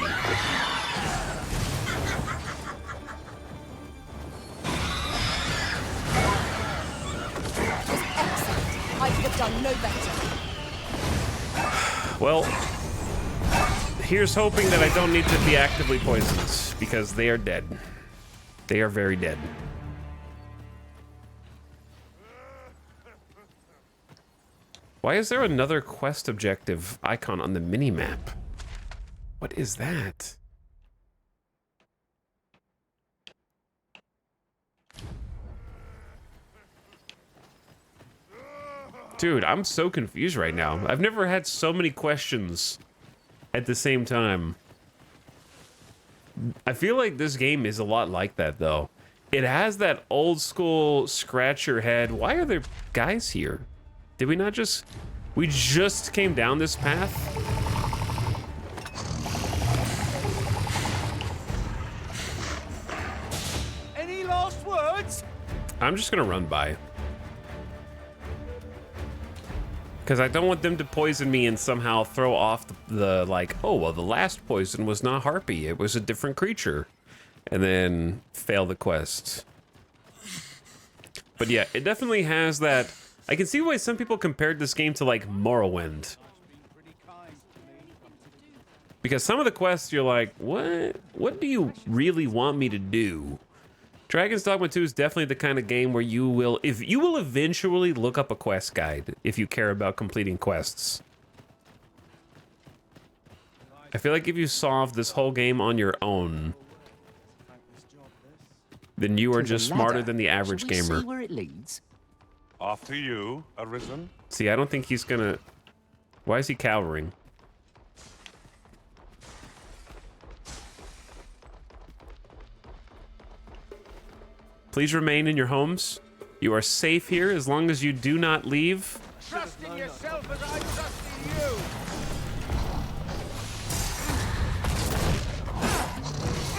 I could have done no better.
Well, here's hoping that I don't need to be actively poisoned, because they are dead. They are very dead. Why is there another quest objective icon on the mini-map? What is that? Dude, I'm so confused right now. I've never had so many questions at the same time. I feel like this game is a lot like that, though. It has that old school scratch your head. Why are there guys here? Did we not just... We just came down this path?
Any last words?
I'm just gonna run by. Because I don't want them to poison me and somehow throw off the like, oh, well, the last poison was not Harpy. It was a different creature. And then fail the quest. But yeah, it definitely has that... I can see why some people compared this game to, like, Morrowind. Because some of the quests, you're like, what do you really want me to do? Dragon's Dogma 2 is definitely the kind of game where you will eventually look up a quest guide if you care about completing quests. I feel like if you solve this whole game on your own, then you are just smarter than the average gamer.
See where it leads?
After you, Arisen.
See, I don't think he's gonna... Why is he cowering? Please remain in your homes. You are safe here as long as you do not leave.
Trust in yourself as I trust in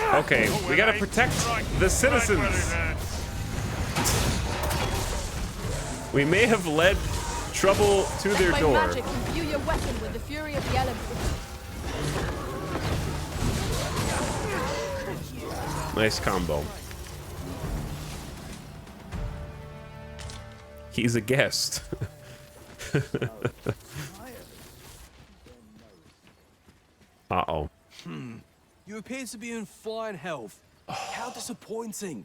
you.
Okay, we gotta protect the citizens. We may have led trouble to their
By
door.
magic, imbue your weapon with the fury of the elements.
Nice combo. He's a guest. Uh-oh.
You appear to be in fine health. How disappointing.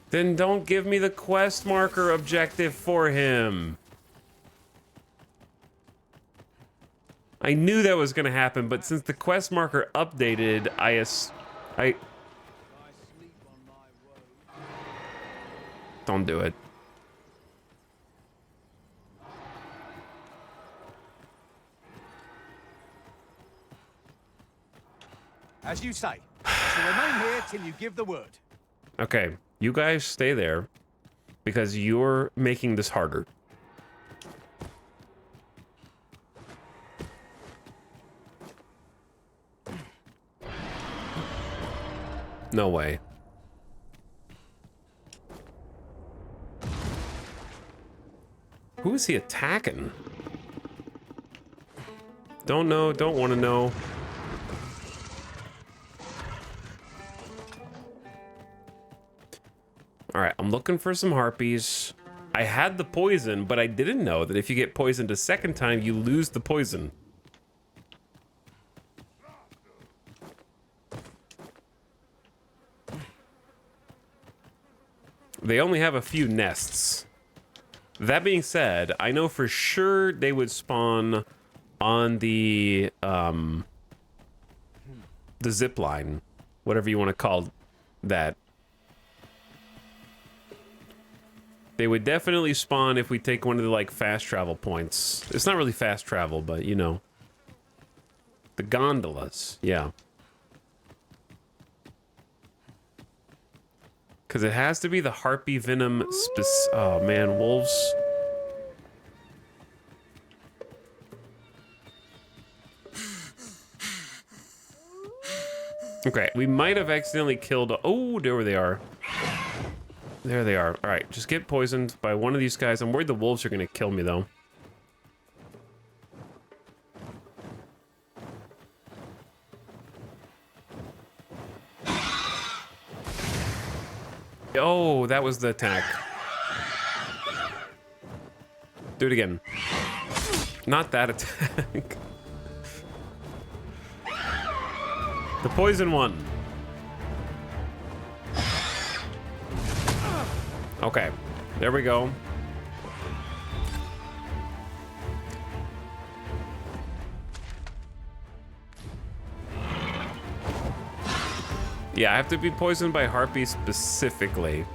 Then don't give me the quest marker objective for him. I knew that was gonna happen, but since the quest marker updated, I don't do it.
As you say, so remain here till you give the word.
Okay, you guys stay there because you're making this harder. No way. Who is he attacking? Don't know, don't want to know. All right, I'm looking for some harpies. I had the poison, but I didn't know that if you get poisoned a second time, you lose the poison. They only have a few nests. That being said, I know for sure they would spawn on the zip line, whatever you want to call that. They would definitely spawn if we take one of the, like, fast travel points. It's not really fast travel, but, you know. The gondolas, yeah. Because it has to be the Harpy Venom oh, man, wolves. Okay, we might have accidentally killed... Oh, there they are. There they are. All right, just get poisoned by one of these guys. I'm worried the wolves are going to kill me, though. Oh, that was the attack. Do it again. Not that attack. The poison one. Okay, there we go. Yeah, I have to be poisoned by harpies specifically.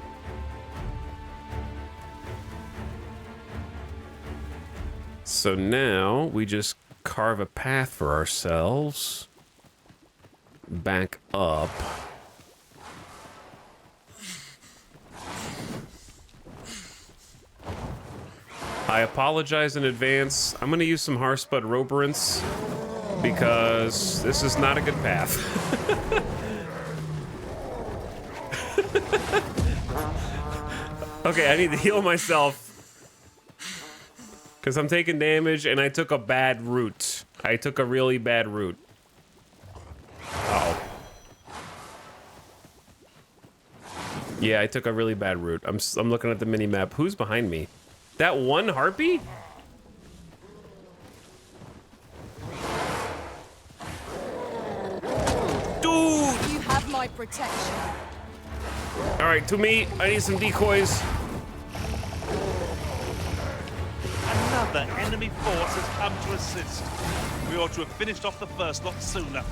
So now we just carve a path for ourselves. Back up. I apologize in advance. I'm gonna use some Harspud Roborants because this is not a good path. Okay, I need to heal myself because I'm taking damage and I took a bad route. I took a really bad route. Oh. Yeah, I took a really bad route. I'm looking at the mini map. Who's behind me? That one harpy? Dude!
You have my protection.
All right, to me, I need some decoys.
Another enemy force has come to assist. We ought to have finished off the first lot sooner.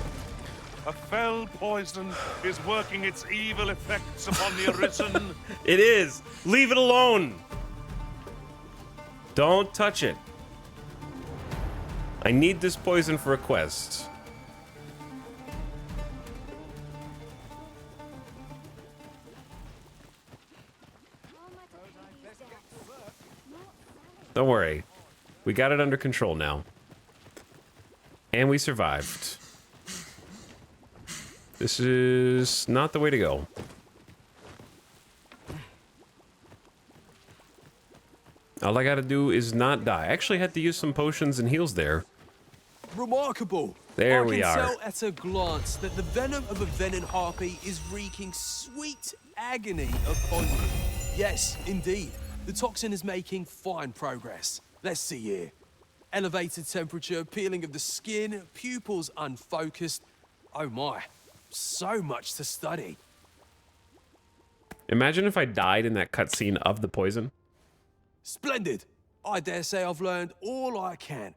A fell poison is working its evil effects upon the Arisen.
It is. Leave it alone. Don't touch it. I need this poison for a quest. Don't worry. We got it under control now. And we survived. This is not the way to go. All I gotta do is not die. I actually had to use some potions and heals there.
Remarkable.
There we
I
are.
can tell at a glance that the venom of a venom harpy is wreaking sweet agony upon you. Yes, indeed. The toxin is making fine progress. Let's see here. Elevated temperature, peeling of the skin, pupils unfocused. Oh my, so much to study.
Imagine if I died in that cutscene of the poison.
Splendid. I dare say I've learned all I can.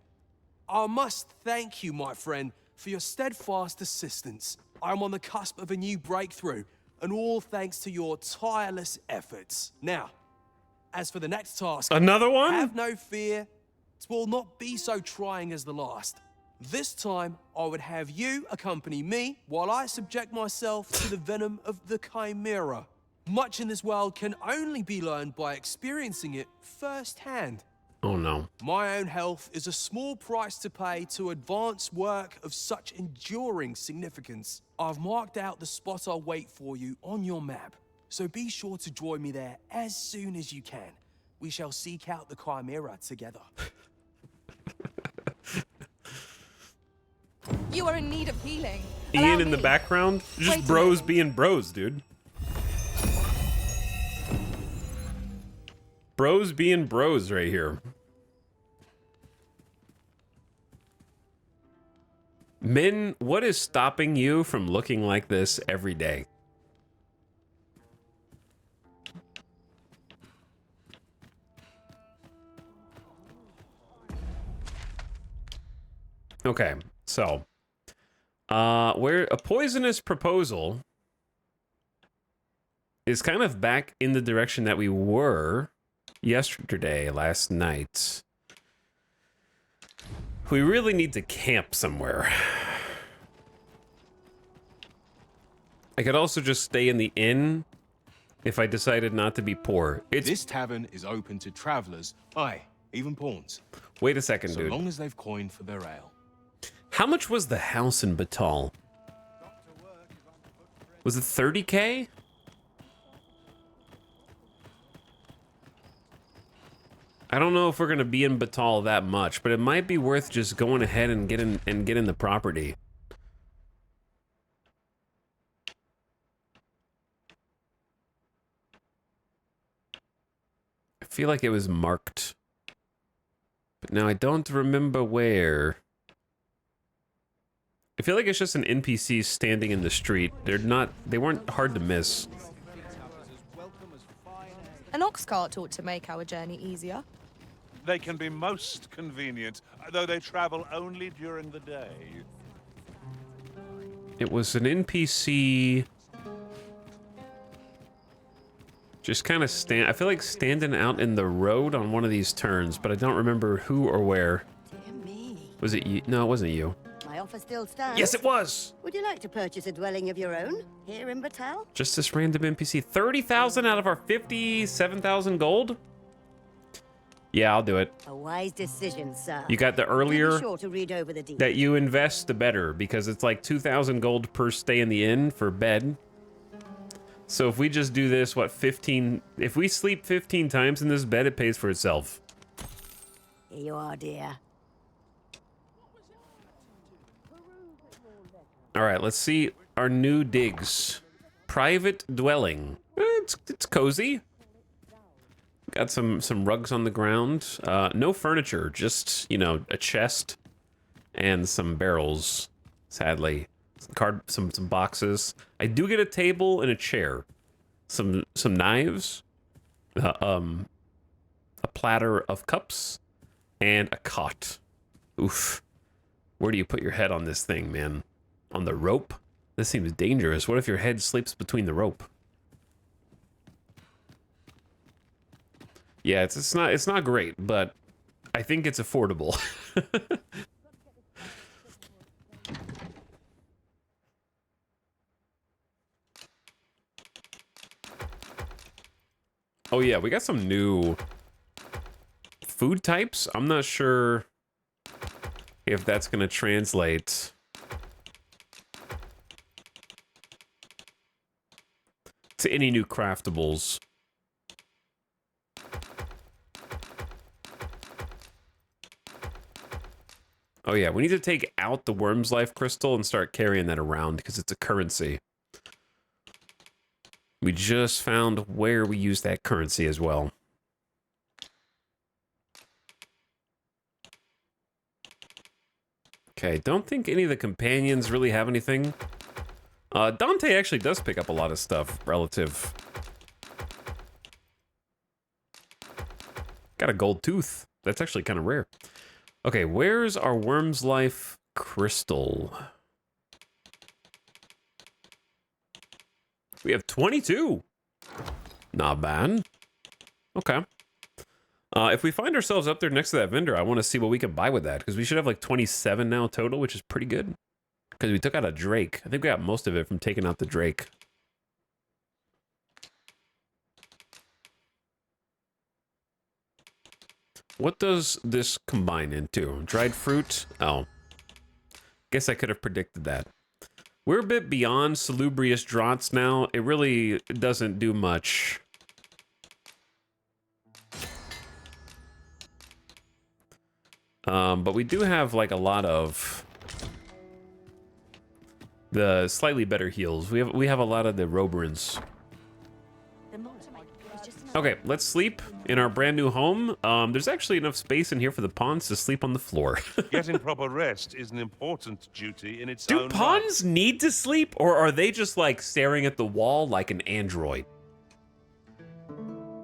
I must thank you, my friend, for your steadfast assistance. I'm on the cusp of a new breakthrough, and all thanks to your tireless efforts. Now, as for the next task,
Another one?
have no fear. It will not be so trying as the last. This time, I would have you accompany me while I subject myself to the venom of the Chimera. Much in this world can only be learned by experiencing it firsthand.
Oh no.
My own health is a small price to pay to advance work of such enduring significance. I've marked out the spot I'll wait for you on your map, so be sure to join me there as soon as you can. We shall seek out the Chimera together.
You are in need of healing.
Ian
Allow
in the
me.
background?
Wait
Just
a
bros
moment.
being bros, dude. Bros being bros right here. Min, what is stopping you from looking like this every day? Okay, so where a poisonous proposal is kind of back in the direction that we were yesterday, last night. We really need to camp somewhere. I could also just stay in the inn if I decided not to be poor.
This tavern is open to travelers, aye, even pawns.
Wait a second,
So
dude.
long as they've coined for their ale.
How much was the house in Batal? Was it 30K? I don't know if we're gonna be in Batal that much, but it might be worth just going ahead and getting the property. I feel like it was marked, but now I don't remember where. I feel like it's just an NPC standing in the street. They weren't hard to miss.
An ox cart ought to make our journey easier.
They can be most convenient, though they travel only during the day.
It was an NPC. Just kind of I feel like standing out in the road on one of these turns, but I don't remember who or where.
Dear me.
Was it you? No, it wasn't you.
My offer still stands.
Yes, it was!
Would you like to purchase a dwelling of your own here in Batal?
Just this random NPC. 30,000 out of our 57,000 gold? Yeah, I'll do it.
A wise decision, sir.
You got the
Be
earlier
sure to read over the deed.
that you invest, the better, because it's like 2,000 gold per stay in the inn for bed. So if we just do this, what, 15... If we sleep 15 times in this bed, it pays for itself.
Here you are, dear.
All right, let's see our new digs. Private dwelling. It's cozy. Got some rugs on the ground. No furniture, just, you know, a chest and some barrels, sadly. Some boxes. I do get a table and a chair. Some knives. A platter of cups and a cot. Oof. Where do you put your head on this thing, man? On the rope? This seems dangerous. What if your head slips between the rope? Yeah, it's not great, but I think it's affordable. Oh yeah, we got some new food types. I'm not sure if that's gonna translate. To any new craftables. Oh yeah, we need to take out the Worm's Life Crystal and start carrying that around because it's a currency. We just found where we use that currency as well. Okay, don't think any of the companions really have anything. Dante actually does pick up a lot of stuff relative. Got a gold tooth. That's actually kind of rare. Okay, where's our Worm's Life Crystal? We have 22. Not bad. Okay. If we find ourselves up there next to that vendor, I want to see what we can buy with that, because we should have like 27 now total, which is pretty good. Because we took out a Drake. I think we got most of it from taking out the Drake. What does this combine into? Dried fruit? Oh. Guess I could have predicted that. We're a bit beyond salubrious draughts now. It really doesn't do much. But we do have like a lot of the slightly better heals. We have a lot of the Roberins. Okay, let's sleep in our brand new home. There's actually enough space in here for the pawns to sleep on the floor.
Getting proper rest is an important duty in its
Do
own
pawns
right.
need to sleep, or are they just like staring at the wall like an android?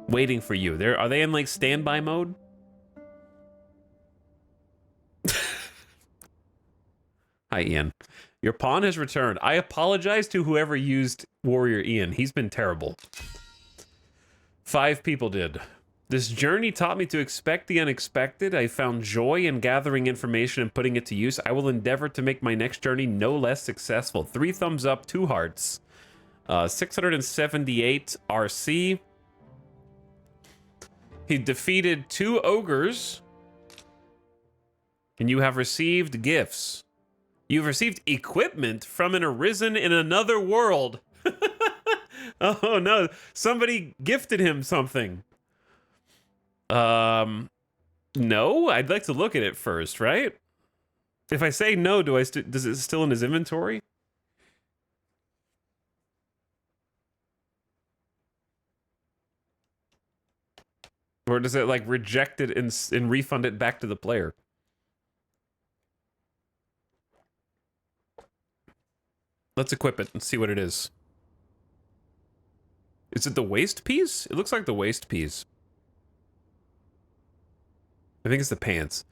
Waiting for you. Are they in like standby mode? Hi, Ian. Your pawn has returned. I apologize to whoever used Warrior Ian. He's been terrible. 5 people did. This journey taught me to expect the unexpected. I found joy in gathering information and putting it to use. I will endeavor to make my next journey no less successful. 3 thumbs up, 2 hearts. 678 RC. He defeated 2 ogres. And you have received gifts. You've received equipment from an arisen in another world. Oh no, somebody gifted him something. No, I'd like to look at it first, right? If I say no, does it still in his inventory? Or does it like reject it and refund it back to the player? Let's equip it and see what it is. Is it the waist piece? It looks like the waist piece. I think it's the pants.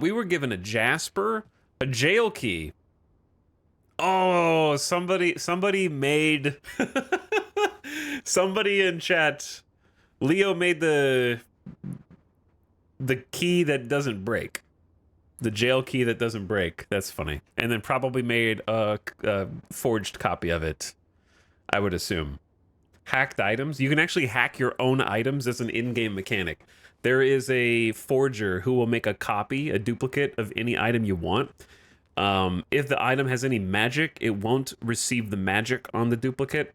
We were given a Jasper, a jail key. Oh, somebody made somebody in chat. Leo made the key that doesn't break. The jail key that doesn't break. That's funny. And then probably made a forged copy of it, I would assume. Hacked items. You can actually hack your own items as an in-game mechanic. There is a forger who will make a copy, a duplicate of any item you want. If the item has any magic, it won't receive the magic on the duplicate.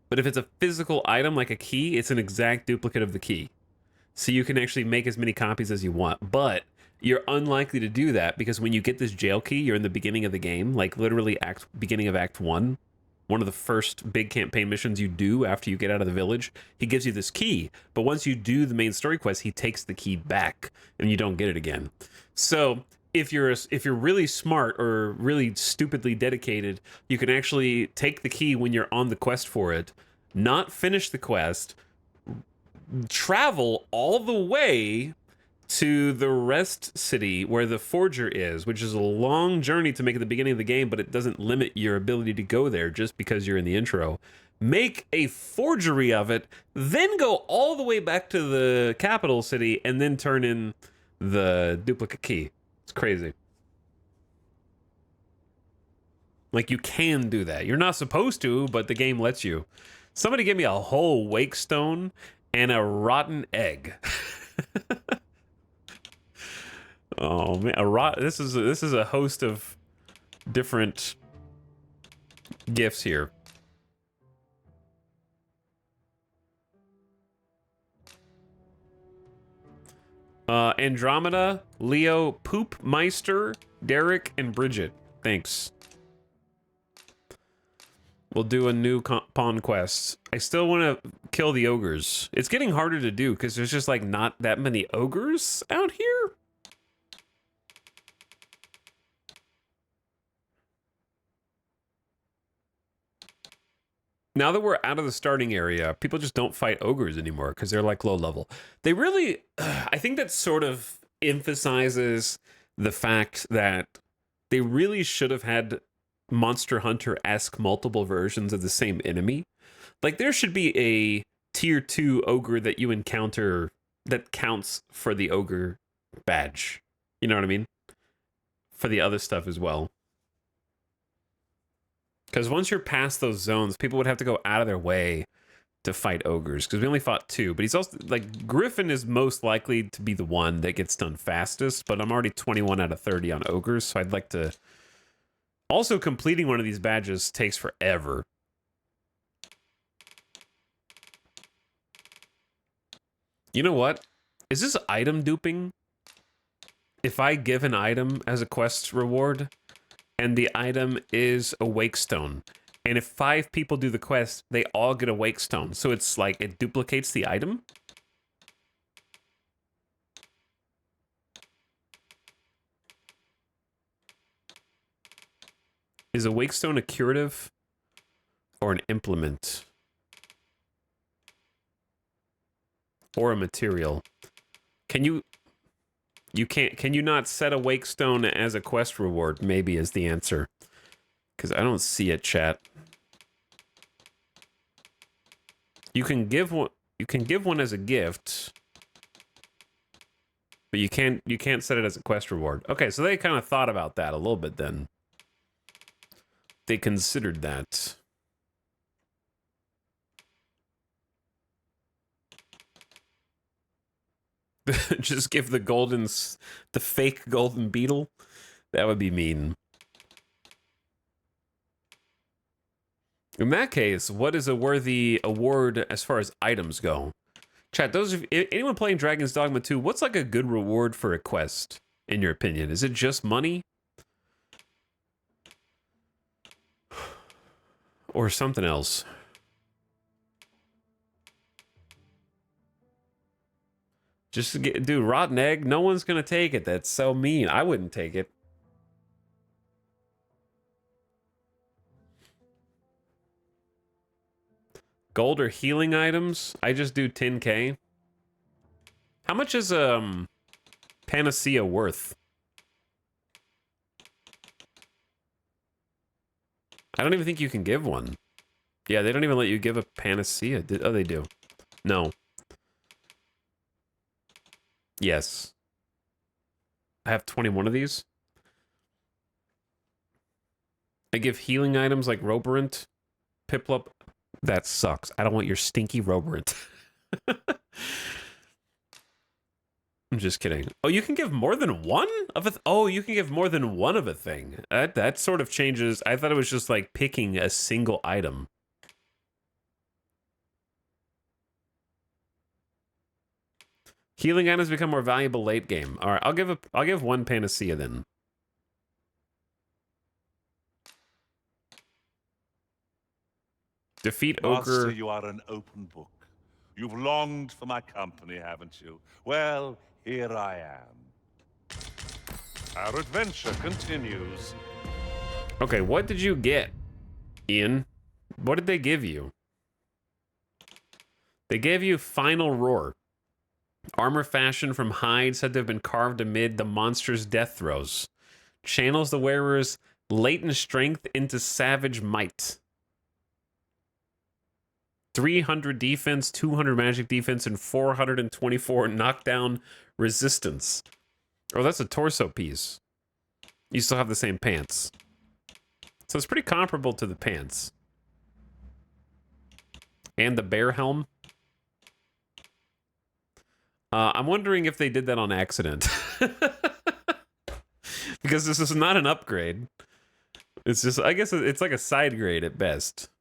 But if it's a physical item like a key, it's an exact duplicate of the key. So you can actually make as many copies as you want. But you're unlikely to do that because when you get this jail key, you're in the beginning of the game, like literally beginning of Act 1. One of the first big campaign missions you do after you get out of the village, he gives you this key. But once you do the main story quest, he takes the key back and you don't get it again. So if you're really smart or really stupidly dedicated, you can actually take the key when you're on the quest for it, not finish the quest, travel all the way to the rest city where the forger is, which is a long journey to make at the beginning of the game, but it doesn't limit your ability to go there just because you're in the intro. Make a forgery of it, then go all the way back to the capital city and then turn in the duplicate key. It's crazy. Like, you can do that. You're not supposed to, but the game lets you. Somebody give me a whole wake stone and a rotten egg. Oh man, this is a host of different gifts here. Andromeda, Leo, Poop Meister, Derek, and Bridget. Thanks. We'll do a new pawn quest. I still want to kill the ogres. It's getting harder to do because there's just like not that many ogres out here. Now that we're out of the starting area, people just don't fight ogres anymore because they're like low level. They really, I think that sort of emphasizes the fact that they really should have had Monster Hunter-esque multiple versions of the same enemy. Like there should be a tier 2 ogre that you encounter that counts for the ogre badge. You know what I mean? For the other stuff as well. Because once you're past those zones, people would have to go out of their way to fight ogres. Because we only fought 2. But he's also, like, Griffin is most likely to be the one that gets done fastest. But I'm already 21 out of 30 on ogres. So I'd like to... Also, completing one of these badges takes forever. You know what? Is this item duping? If I give an item as a quest reward... and the item is a wake stone. And if 5 people do the quest, they all get a wake stone. So it's like it duplicates the item. Is a wake stone a curative or an implement? Or a material? Can you... Can you not set a wake stone as a quest reward? Maybe is the answer. Because I don't see it, chat. You can give one as a gift. But you can't set it as a quest reward. Okay, so they kind of thought about that a little bit then. They considered that. Just give the fake golden beetle? That would be mean. In that case, what is a worthy award as far as items go? Chat, anyone playing Dragon's Dogma 2, what's like a good reward for a quest, in your opinion? Is it just money? Or something else? Just to get, dude, rotten egg, no one's gonna take it. That's so mean. I wouldn't take it. Gold or healing items? I just do 10k. How much is Panacea worth? I don't even think you can give one. Yeah, they don't even let you give a Panacea. Oh, they do. No. Yes. I have 21 of these. I give healing items like Roborant, Piplup. That sucks. I don't want your stinky Roborant. I'm just kidding. Oh, you can give more than one of a... Oh, you can give more than one of a thing. That sort of changes. I thought it was just like picking a single item. Healing items become more valuable late game. All right, I'll give one Panacea then. Defeat
Master,
Ogre.
you are an open book. You've longed for my company, haven't you? Well, here I am. Our adventure continues.
Okay, what did you get, Ian? What did they give you? They gave you Final Roar. Armor fashioned from hides said to have been carved amid the monster's death throes. Channels the wearer's latent strength into savage might. 300 defense, 200 magic defense, and 424 knockdown resistance. Oh, that's a torso piece. You still have the same pants. So it's pretty comparable to the pants. And the bear helm. I'm wondering if they did that on accident. Because this is not an upgrade. It's just, I guess it's like a side grade at best.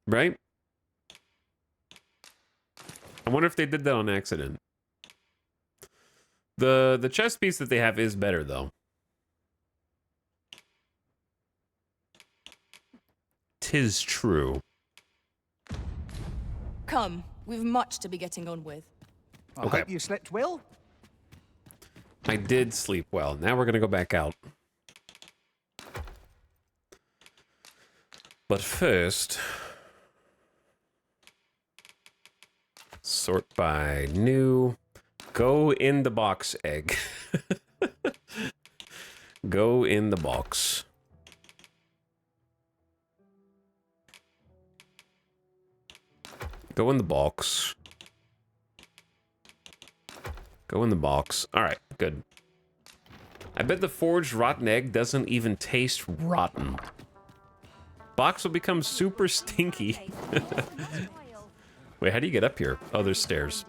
Right? I wonder if they did that on accident. The chest piece that they have is better, though. 'Tis true.
Come, we've much to be getting on with.
I hope you slept well.
I did sleep well. Now we're gonna go back out. But first, sort by new. Go in the box, egg. Go in the box. Go in the box. Go in the box. All right, good. I bet the forged rotten egg doesn't even taste rotten. Box will become super stinky. Wait, how do you get up here? Oh, there's stairs.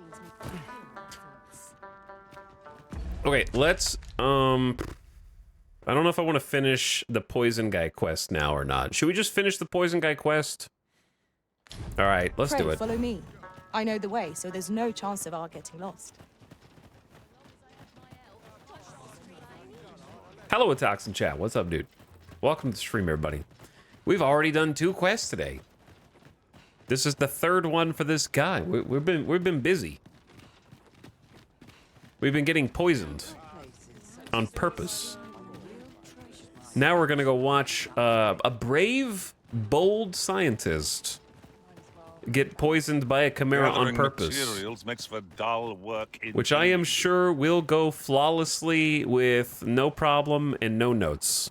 Okay, let's, I don't know if I want to finish the poison guy quest now or not. Should we just finish the poison guy quest? All right, let's do it.
Follow me. I know the way, so there's no chance of our getting lost.
Hello, Attacks in chat. What's up, dude? Welcome to the stream, everybody. We've already done 2 quests today. This is the 3rd one for this guy. We've been busy. We've been getting poisoned on purpose. Now we're gonna go watch a brave, bold scientist get poisoned by a chimera on purpose,
materials makes for dull work
which I am sure will go flawlessly with no problem and no notes.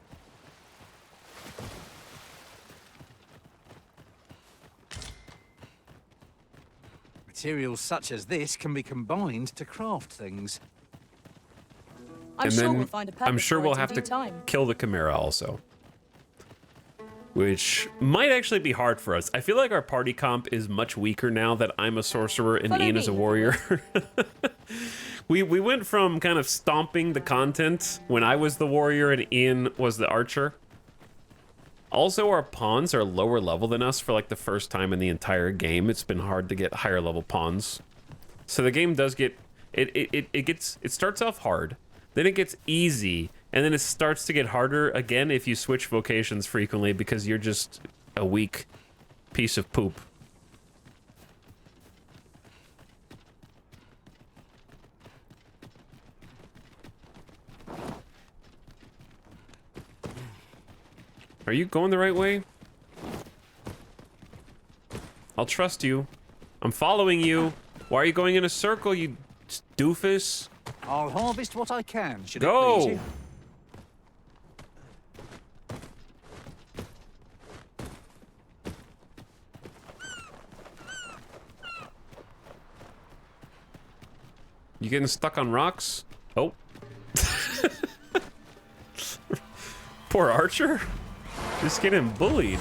Materials such as this can be combined to craft things.
I'm sure we'll find a purpose
I'm sure
for
we'll
it in
have
due
to
time.
kill the chimera also. Which might actually be hard for us. I feel like our party comp is much weaker now that I'm a sorcerer and
Follow
Ian is a
me.
warrior. We went from kind of stomping the content when I was the warrior and Ian was the archer. Also, our pawns are lower level than us for like the first time in the entire game. It's been hard to get higher level pawns. So the game does get, it starts off hard, then it gets easy, and then it starts to get harder again if you switch vocations frequently because you're just a weak piece of poop. Are you going the right way? I'll trust you. I'm following you. Why are you going in a circle, you doofus?
I'll harvest what I can, should it
Go!
please you.
You getting stuck on rocks? Oh. Poor Archer. Just getting bullied.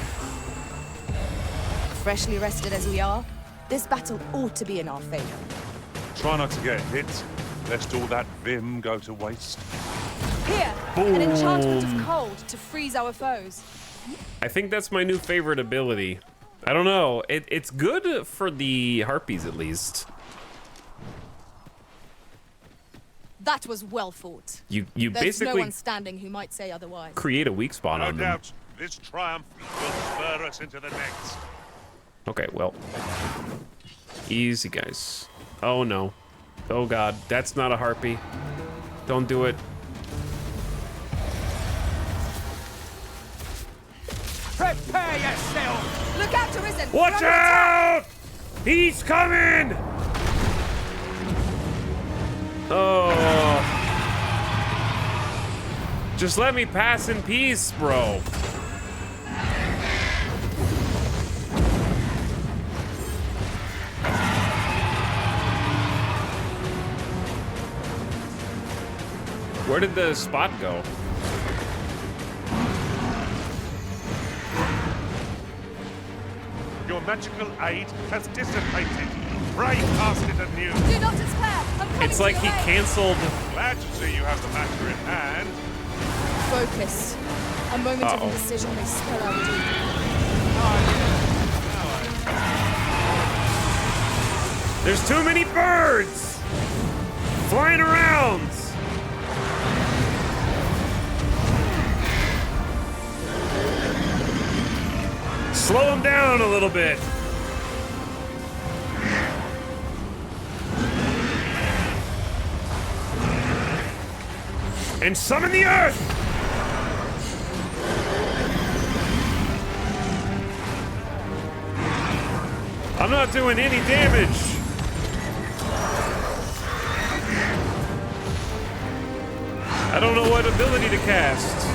Freshly rested as we are, this battle ought to be in our favor.
Try not to get hit, lest all that vim go to waste.
Here, an enchantment of cold to freeze our foes.
I think that's my new favorite ability. I don't know. It's good for the harpies, at least.
That was well fought.
You
There's
basically
no one standing who might say otherwise.
create a weak spot
No
on them.
doubt, this triumph will spur us into the next.
Okay, well. Easy, guys. Oh, no. Oh, God. That's not a harpy. Don't do it.
Prepare yourself!
Look out, Arisen!
Watch out! He's coming! Oh. Just let me pass in peace, bro. Where did the spot go?
Your magical aid has dissipated. Pray cast it anew.
Do not despair! I'm coming
It's
to
like
your
he
aid.
canceled.
Glad to see you have the matter in hand.
Focus. A moment of indecision may spell our doom.
There's too many birds flying around. Slow him down a little bit. And summon the earth! I'm not doing any damage. I don't know what ability to cast.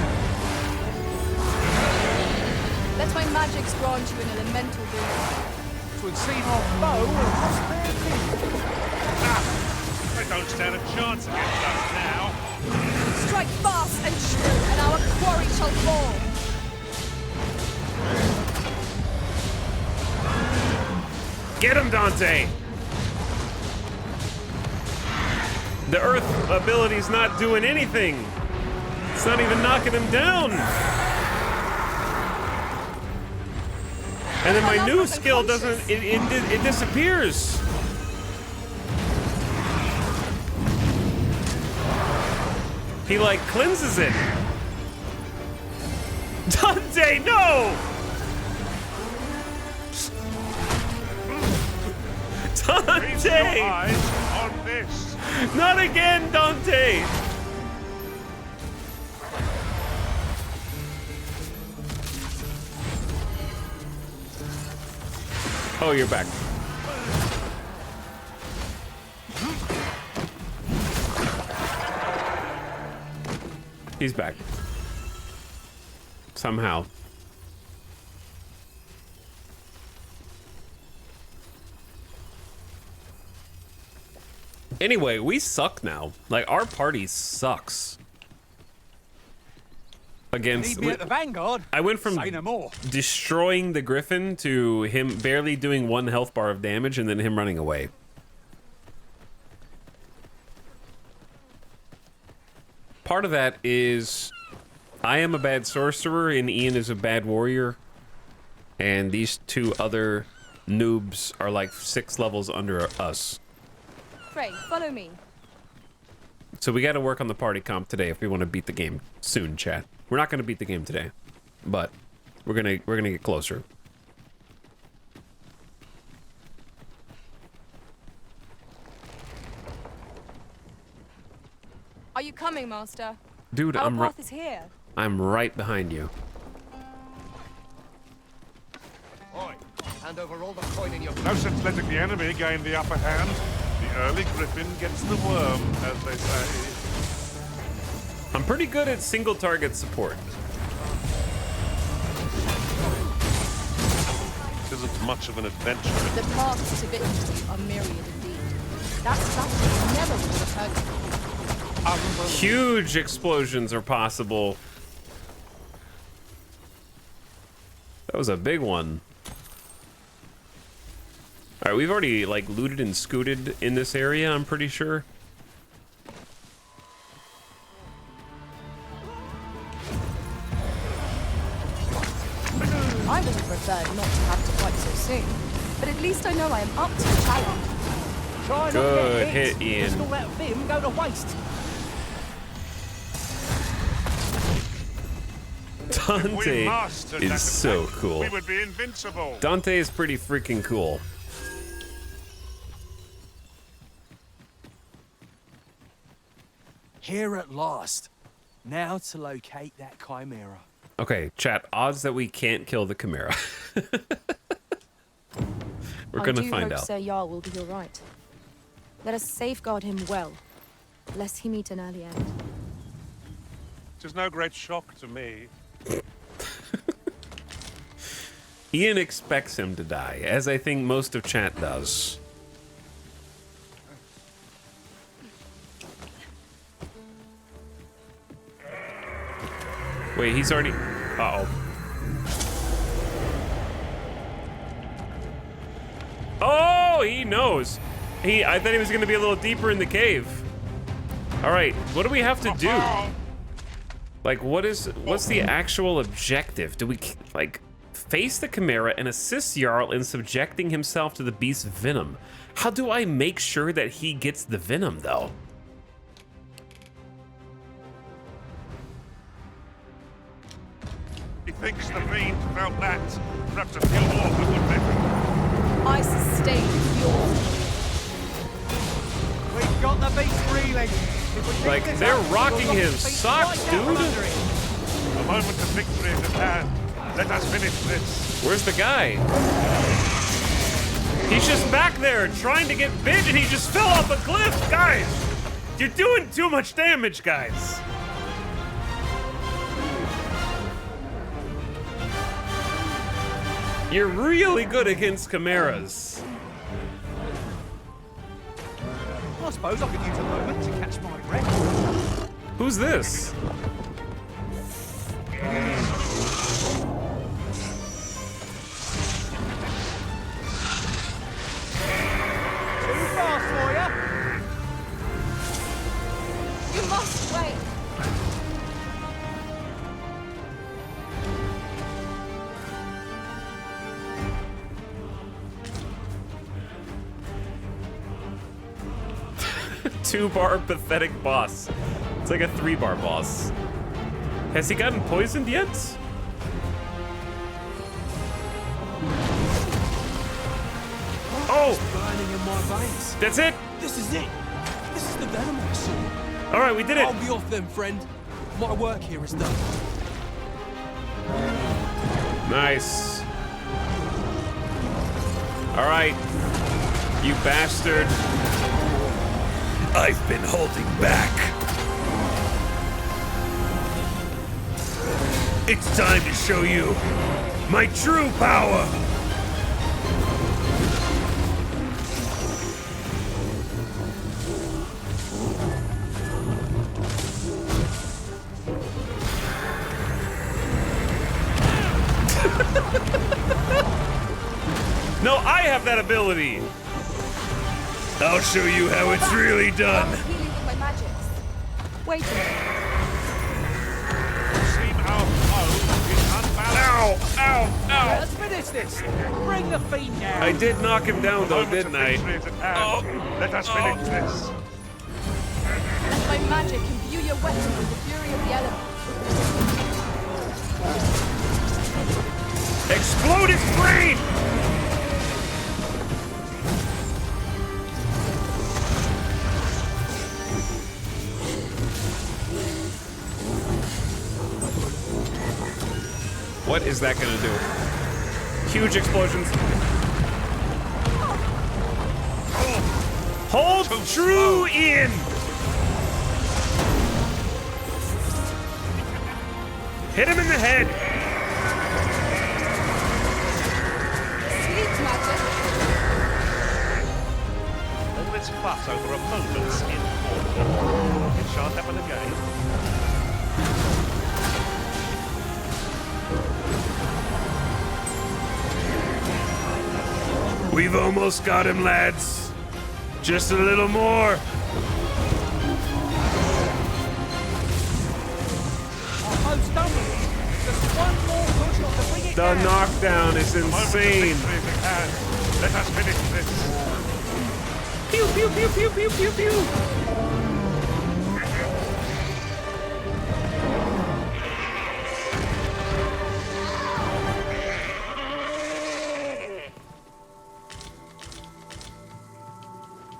Let my magics grant you an elemental boon.
Twould seem our foe will cross their feet.
They don't stand a chance against us now.
Strike fast and true, and our quarry shall fall.
Get him, Dante! The earth ability's not doing anything. It's not even knocking him down. And then my new skill doesn't, it disappears. He like cleanses it. Dante, no!
Feast your
Dante!
eyes on this.
Not again, Dante! Oh, you're back. He's back. Somehow. Anyway, we suck now. Like, our party sucks. Against...
Need me at the vanguard?
I went from
Say no more.
destroying the griffin to him barely doing 1 health bar of damage and then him running away. part of that is I am a bad sorcerer and Ian is a bad warrior. And these two other noobs are like 6 levels under us.
Frey, follow me.
So we got to work on the party comp today if we want to beat the game soon, chat. We're not going to beat the game today, but we're gonna get closer.
Are you coming, Master?
Dude,
Our path is here.
I'm right behind you.
Oi, hand over all the coin in your...
No sense letting the enemy gain the upper hand. The early griffin gets the worm, as they say.
I'm pretty good at single target support.
Isn't much of an adventure.
The paths to victory are myriad indeed. That strategy never would have occurred to me.
Huge explosions are possible. That was a big one. All right, we've already like looted and scooted in this area, I'm pretty sure.
I would have preferred not to have to fight so soon, but at least I know I am up to the challenge.
Try not
Good
to get
hit, Ian.
Just all that vim go to waste.
Dante is so cool.
We would be invincible.
Dante is pretty freaking cool.
Here at last. Now to locate that chimera.
Okay, chat, odds that we can't kill the Chimera. We're gonna find
I do hope
out.
Sir Jarl will be all right. Let us safeguard him well, lest he meet an early end.
Tis no great shock to me.
Ian expects him to die, as I think most of chat does. Wait, he's already... Uh-oh. Oh, he knows. I thought he was gonna be a little deeper in the cave. All right, what do we have to do? Like, what's the actual objective? Do we, like, face the Chimera and assist Jarl in subjecting himself to the beast's venom? How do I make sure that he gets the venom, though?
He thinks the fiend felt that. Perhaps a few more would be better.
I sustain yours.
We've got the beast reeling. If we keep
Like,
this
they're
up,
rocking
we'll knock
his
the beast
socks,
right down
dude.
from under it.
The moment of victory is at hand. Let us finish this.
Where's the guy? He's just back there trying to get big and he just fell off a cliff. Guys, you're doing too much damage, guys. You're really good against chimeras.
I suppose I could use a moment to catch my breath.
Who's this?
Too fast for you.
You must wait.
Two-bar pathetic boss. It's like a 3-bar boss. Has he gotten poisoned yet? Oh!
Burning in my veins.
That's it?
This is it. This is the venom I saw.
All right, we did it.
I'll be off then, friend. My work here is done.
Nice. All right, you bastard.
I've been holding back. It's time to show you my true power.
No, I have that ability.
I'll show you how it's really
I
done.
was healing with my magics. Wait a minute.
Ow! Ow! Ow!
Let's finish this. Bring the fiend down.
I did knock him down though, didn't I?
Let us finish this.
Let my magic imbue your weapon with the fury of the elements.
Explode his brain! What is that gonna do? Huge explosions. Hold true in! Hit him in the head!
Sleep magic.
All this fuss over a moment's informal. It shan't happen again.
We've almost got him, lads. Just a little more.
Almost done with it. Just one more push on to bring it
The
down.
knockdown is insane.
Let us finish this.
Pew, pew, pew, pew, pew, pew, pew.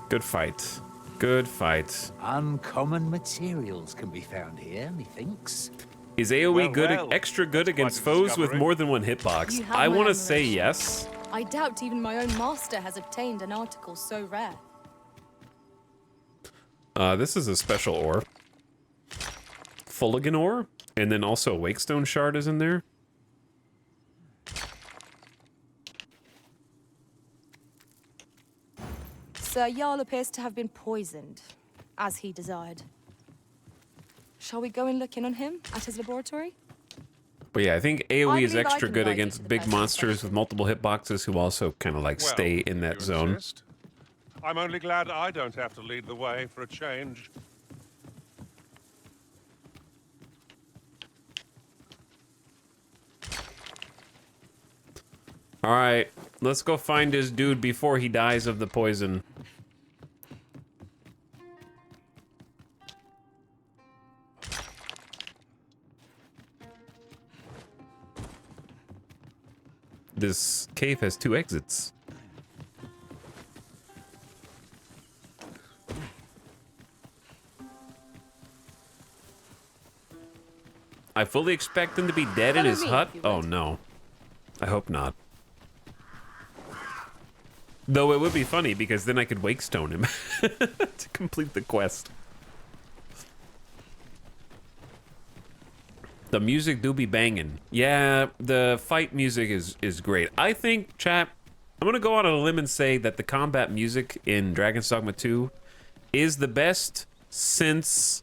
Good fight. Good fight.
Uncommon materials can be found here, methinks.
Is AoE
Well,
extra good
that's quite
against
a
foes with
discovery.
more than one hitbox?
You have
I
my
want to say
admiration.
yes.
I doubt even my own master has obtained an article so rare.
This is a special ore. Fulligan ore? And then also a Wakestone shard is in there.
Sir Jarl appears to have been poisoned, as he desired. Shall we go and look in on him at his laboratory?
But yeah, I think AoE is
believe I
extra
can
good
guide you
against
to the
big
personal
monsters with
specialist.
multiple hitboxes who also kind of like
Well,
stay in that
you
zone.
insist. I'm only glad I don't have to lead the way for a change.
All right, let's go find this dude before he dies of the poison. This cave has 2 exits. I fully expect him to be dead in
Follow
his
me,
hut.
if you
Oh
would.
no. I hope not. Though it would be funny because then I could wakestone him to complete the quest. The music do be banging. Yeah, the fight music is great. I think, chat, I'm gonna go out on a limb and say that the combat music in Dragon's Dogma 2 is the best since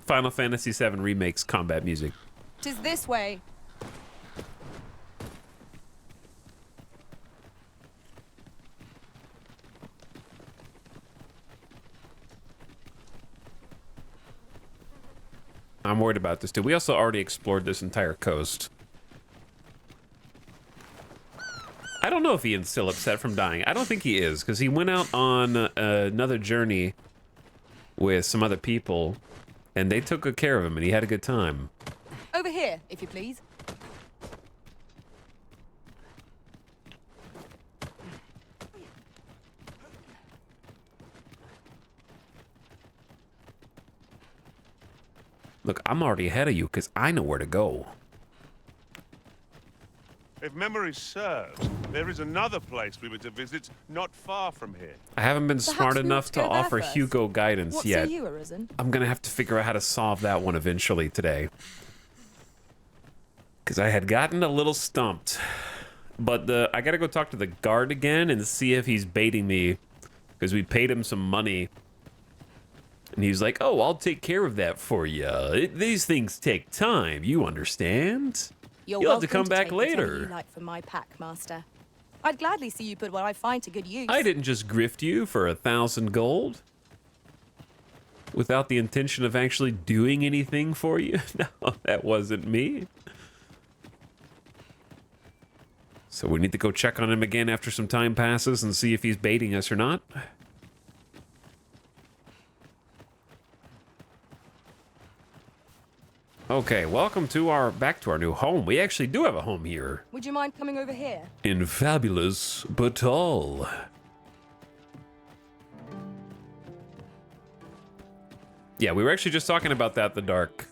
Final Fantasy VII Remake's combat music.
'Tis this way.
I'm worried about this too. We also already explored this entire coast. I don't know if Ian's still upset from dying. I don't think he is, because he went out on another journey with some other people, and they took good care of him, and he had a good time.
Over here, if you please.
Look, I'm already ahead of you, because I know where to go.
If memory serves, there is another place we were to visit not far from here.
I haven't been
Perhaps
smart
we
enough
ought
to
to go there
offer
first.
Hugo guidance
What
yet.
say you, Arisen?
I'm gonna have to figure out how to solve that one eventually today. Because I had gotten a little stumped. But I gotta go talk to the guard again and see if he's baiting me. Because we paid him some money. And he's like, oh, I'll take care of that for you. These things take time, you understand?
You're
You'll have to
welcome
come back
take whatever
later.
you like from my pack, Master. I'd gladly see you put what I find to good use.
I didn't just grift you for 1,000 gold. Without the intention of actually doing anything for you. No, that wasn't me. So we need to go check on him again after some time passes and see if he's baiting us or not. Okay, welcome to back to our new home. We actually do have a home here.
Would you mind coming over here?
In fabulous Batal. Yeah, we were actually just talking about that in the dark.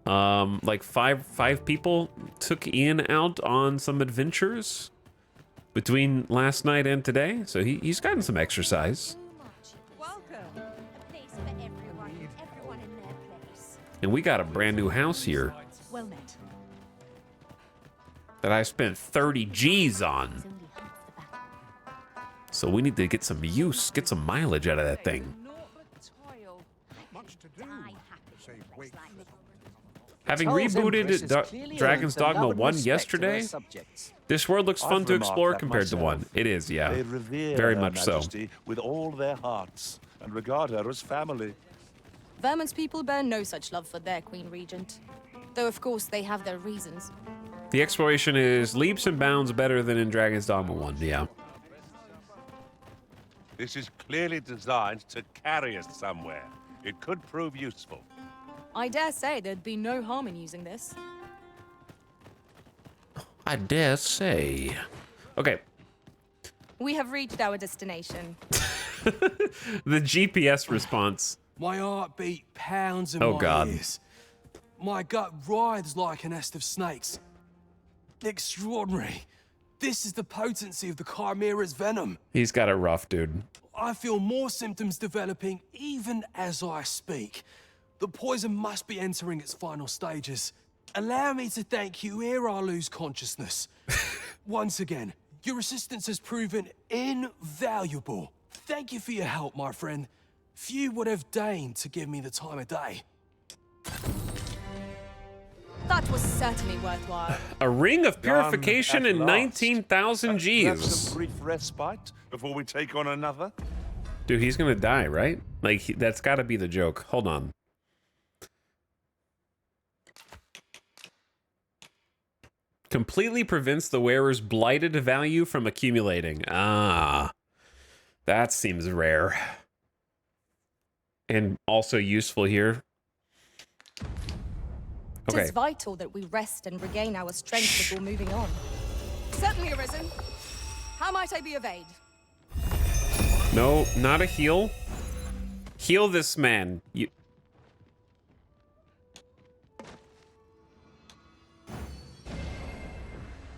Like five people took Ian out on some adventures between last night and today, so he's gotten some exercise.
Welcome.
A place for everyone in their place.
And we got a brand new house here
Well met.
that I spent 30 G's on. So we need to get some mileage out of that thing. Having rebooted Dragon's Dogma 1 yesterday, this world looks fun to explore compared to 1. It is, yeah.
They revere
Very
Her
much so.
Majesty with all their hearts and regard her as family.
Vermont's people bear no such love for their Queen Regent. Though, of course, they have their reasons.
The exploration is leaps and bounds better than in Dragon's Dogma 1, yeah.
This is clearly designed to carry us somewhere. It could prove useful.
I dare say there'd be no harm in using this.
I dare say. Okay.
We have reached our destination.
The GPS response.
My heart beat pounds in
Oh,
my
God.
ears. My gut writhes like a nest of snakes. Extraordinary. This is the potency of the Chimera's venom.
He's got it rough, dude.
I feel more symptoms developing even as I speak. The poison must be entering its final stages. Allow me to thank you ere I lose consciousness. Once again, your assistance has proven invaluable. Thank you for your help, my friend. Few would have deigned to give me the time of day.
That was certainly worthwhile.
A ring of purification
Done at
and
last.
19,000
Perhaps
G's.
some brief respite before we take on another.
Dude, he's gonna die, right? Like, that's gotta be the joke. Hold on. Completely prevents the wearer's blighted value from accumulating. Ah. That seems rare. And also useful here.
It
Okay.
is vital that we rest and regain our strength before moving on. Certainly, Arisen. How might I be of aid?
No, not a heal. Heal this man. You...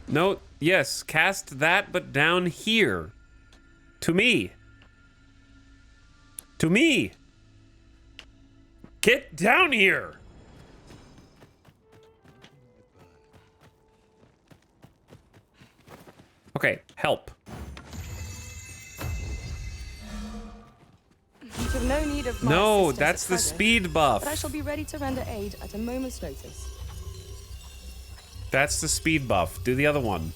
No, yes, cast that, but down here. To me. To me. Get down here. Okay, help.
You have no need of my
No,
assistance
that's
at
the
present,
speed buff.
but I shall be ready to render aid at a moment's notice.
That's the speed buff. Do the other one.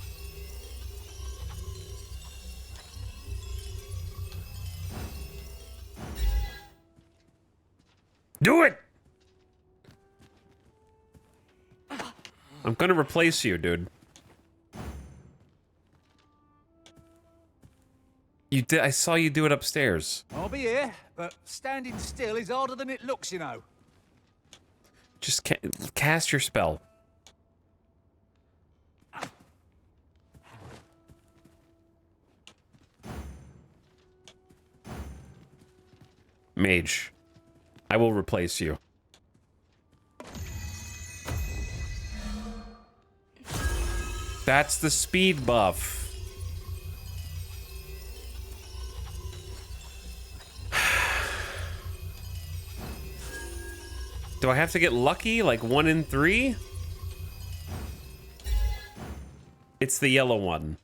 Do it! I'm gonna replace you, dude. You did. I saw you do it upstairs.
I'll be here, but standing still is harder than it looks, you know.
Just cast your spell. Mage, I will replace you. That's the speed buff. Do I have to get lucky, like 1 in 3? It's the yellow one.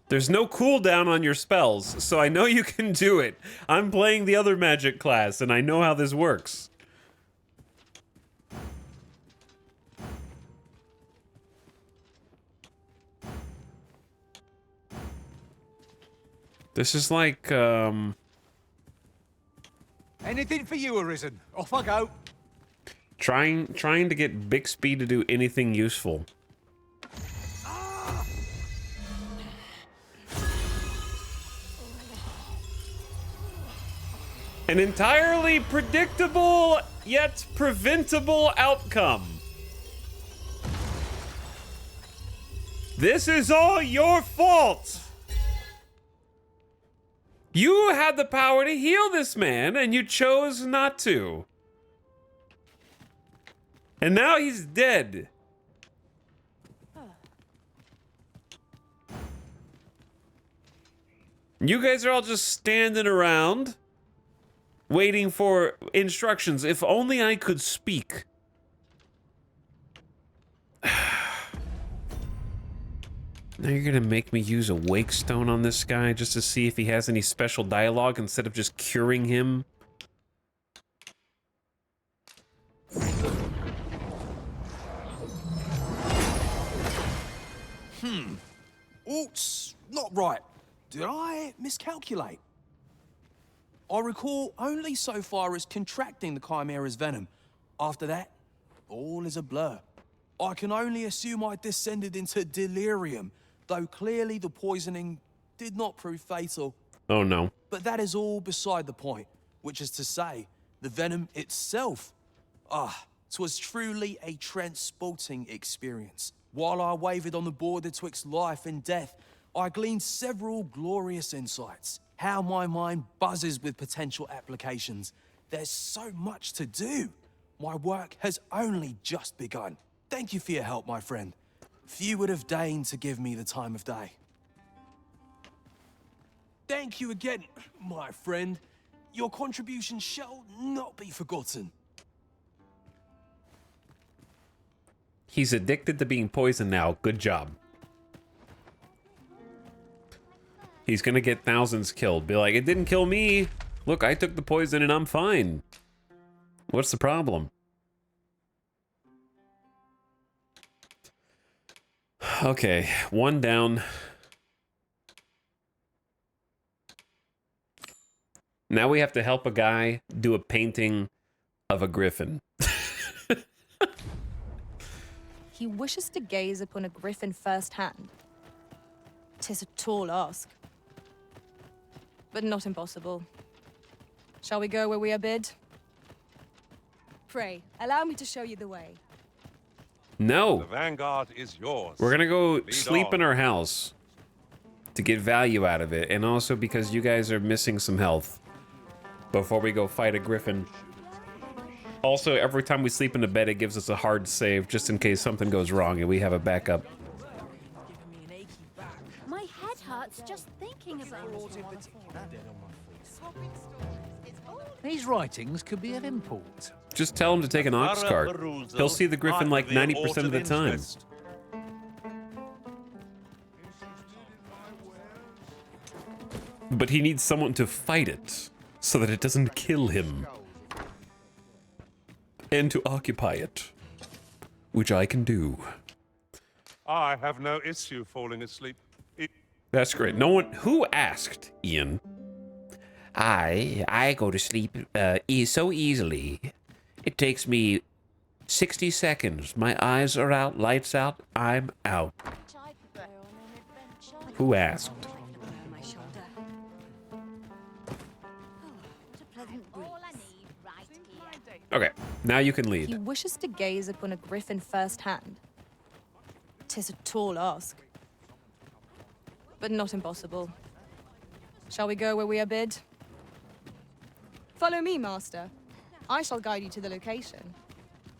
There's no cooldown on your spells, so I know you can do it. I'm playing the other magic class, and I know how this works. This is like,
Anything for you, Arisen. Off I go.
Trying to get Bixby to do anything useful. An entirely predictable yet preventable outcome. This is all your fault. You had the power to heal this man, and you chose not to. And now he's dead. You guys are all just standing around, waiting for instructions. If only I could speak. Now you're gonna make me use a wake stone on this guy just to see if he has any special dialogue instead of just curing him?
Oops, not right. Did I miscalculate? I recall only so far as contracting the Chimera's venom. After that, all is a blur. I can only assume I descended into delirium, though clearly the poisoning did not prove fatal.
Oh no.
But that is all beside the point, which is to say, the venom itself. Ah, 'twas truly a transporting experience. While I wavered on the border twixt life and death, I gleaned several glorious insights. How my mind buzzes with potential applications. There's so much to do. My work has only just begun. Thank you for your help, my friend. Few would have deigned to give me the time of day. Thank you again, my friend. Your contribution shall not be forgotten.
He's addicted to being poisoned now. Good job. He's gonna get thousands killed. Be like, it didn't kill me. Look, I took the poison and I'm fine. What's the problem? Okay, one down. Now we have to help a guy do a painting of a griffin.
He wishes to gaze upon a griffin firsthand. 'Tis a tall ask, but not impossible. Shall we go where we are bid? Pray, allow me to show you the way.
No.
The Vanguard is yours.
We're gonna go
Lead
sleep
on.
in our house to get value out of it, and also because you guys are missing some health before we go fight a griffin. Also, every time we sleep in the bed, it gives us a hard save just in case something goes wrong and we have a backup.
My head hurts just thinking about it.
These writings could be of import.
Just tell him to take an ox cart. He'll see the griffin like 90% of the time. But he needs someone to fight it so that it doesn't kill him. And to occupy it, which I can do.
I have no issue falling asleep.
That's great. No one who asked, Ian.
I go to sleep so easily. It takes me 60 seconds. My eyes are out, lights out, I'm out.
Who asked? Okay, now you can
He
lead.
wishes to gaze upon a griffin firsthand. 'Tis a tall ask, but not impossible. Shall we go where we are bid? Follow me, master. I shall guide you to the location.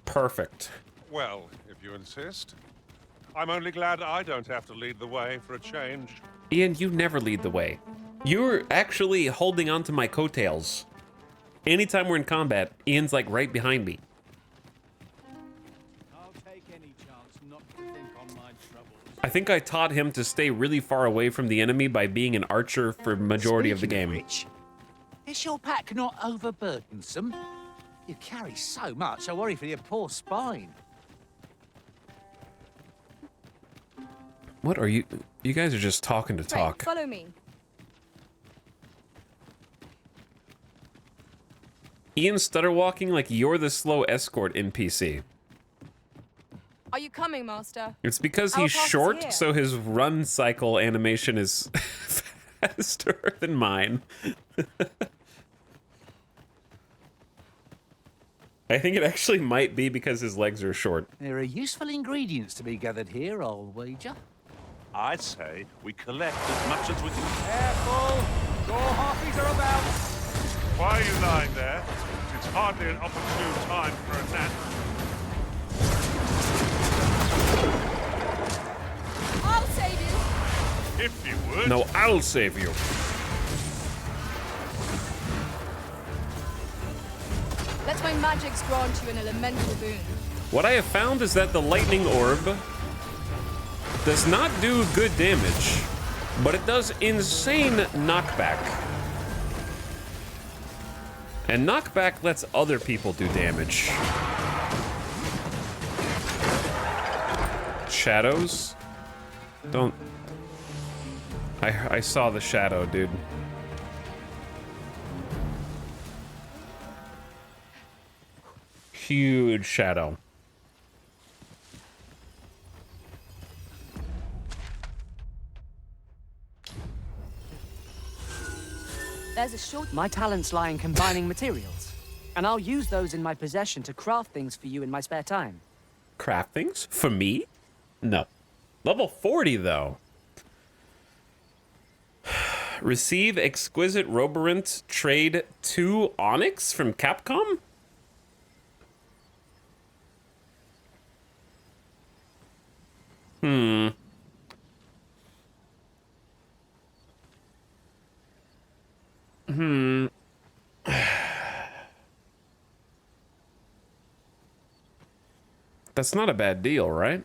Perfect.
Well, if you insist. I'm only glad I don't have to lead the way for a change.
Ian, you never lead the way. You're actually holding on to my coattails. Anytime we're in combat, Ian's like right behind me.
I'll take any chance not to think on my troubles.
I think I taught him to stay really far away from the enemy by being an archer for majority of the
Speaking
game.
which, is your pack not overburdensome? You carry so much, I worry for your poor spine.
What are you? You guys are just talking to
Pray,
talk.
follow me.
Ian stutter walking like you're the slow escort NPC.
Are you coming, Master?
It's because
Our
he's
pass is
short,
here.
so his run cycle animation is faster than mine. I think it actually might be because his legs are short.
There are useful ingredients to be gathered here, I'll wager.
I'd say we collect as much as we can.
Careful! Your harpies are about!
Why are you lying there? It's hardly an opportune time for a nap.
I'll save you.
If you would.
No, I'll save you.
Let my magics grant you an elemental boon.
What I have found is that the lightning orb does not do good damage, but it does insane knockback. And knockback lets other people do damage. Shadows? Don't... I saw the shadow, dude. Huge shadow.
There's a short...
My talents lie in combining materials, and I'll use those in my possession to craft things for you in my spare time.
Craft things? For me? No. Level 40, though. Receive exquisite roborant trade 2 onyx from Capcom? That's not a bad deal, right?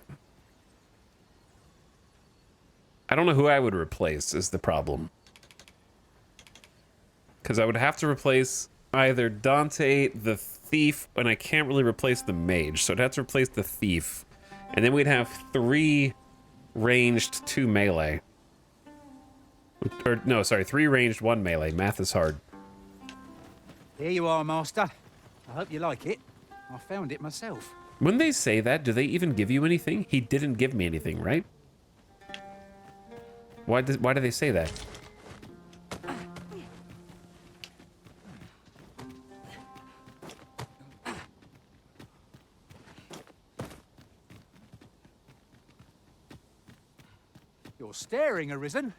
I don't know who I would replace is the problem. Because I would have to replace either Dante, the thief, and I can't really replace the mage, so I'd have to replace the thief. And then we'd have 3 ranged, 2 melee. Or, no, sorry, 3 ranged, 1 melee. Math is hard.
Here you are, Master. I hope you like it. I found it myself.
When they say that, do they even give you anything? He didn't give me anything, right? Why do they say that?
You're staring, Arisen.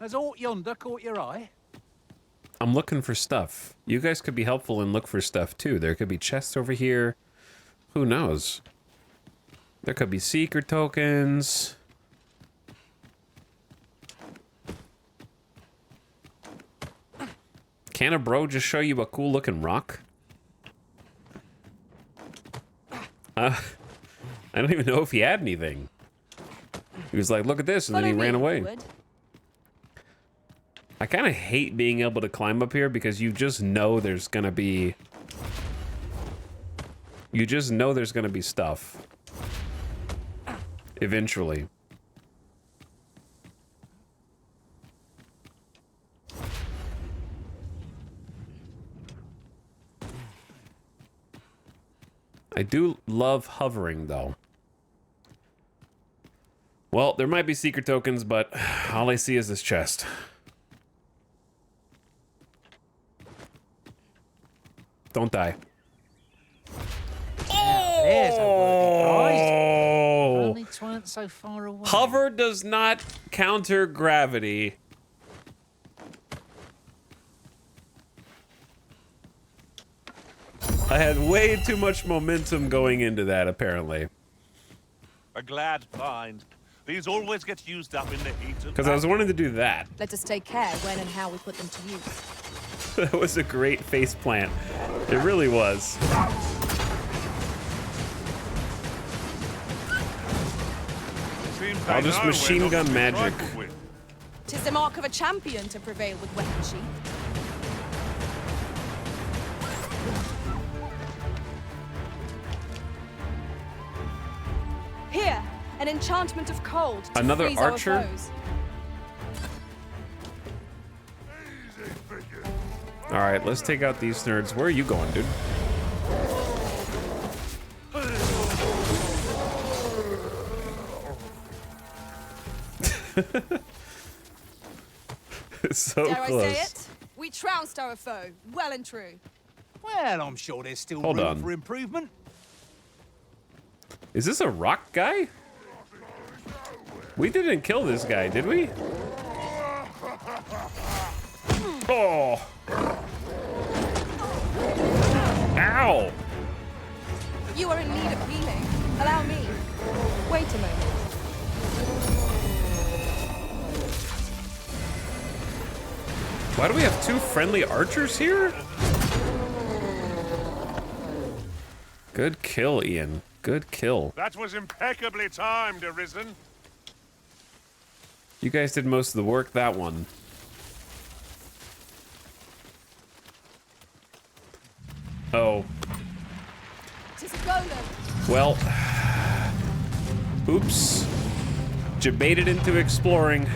Has aught yonder caught your eye?
I'm looking for stuff. You guys could be helpful and look for stuff too. There could be chests over here. Who knows? There could be seeker tokens. Can a bro just show you a cool looking rock? I don't even know if he had anything. He was like, look at this, and then he ran away. I kind of hate being able to climb up here because you just know there's gonna be... You just know there's gonna be stuff. Eventually. I do love hovering, though. Well, there might be secret tokens, but all I see is this chest. Don't die.
There's a worthy prize. Only 'twan't so far away.
Hover does not counter gravity. I had way too much momentum going into that, apparently.
A glad find. These always get used up in the heat of
Because I was wanting to do that.
Let us take care when and how we put them to use.
That was a great face plant. It really was. I'll just machine gun magic.
Tis the mark of a champion to prevail with weapon sheath. Here, an enchantment of cold to
Another
freeze our
archer?
foes.
All right, let's take out these nerds. Where are you going, dude? It's so
Dare
close.
I say it? We trounced our foe, well and true.
Well, I'm sure there's still
Hold
room
on.
for improvement.
Is this a rock guy? We didn't kill this guy, did we? Oh! Ow!
You are in need of healing. Allow me. Wait a moment.
Why do we have two friendly archers here? Good kill, Ian. Good kill.
That was impeccably timed, Arisen.
You guys did most of the work, that one. Oh.
Tis a golem.
Well. Oops. Jebaited into exploring.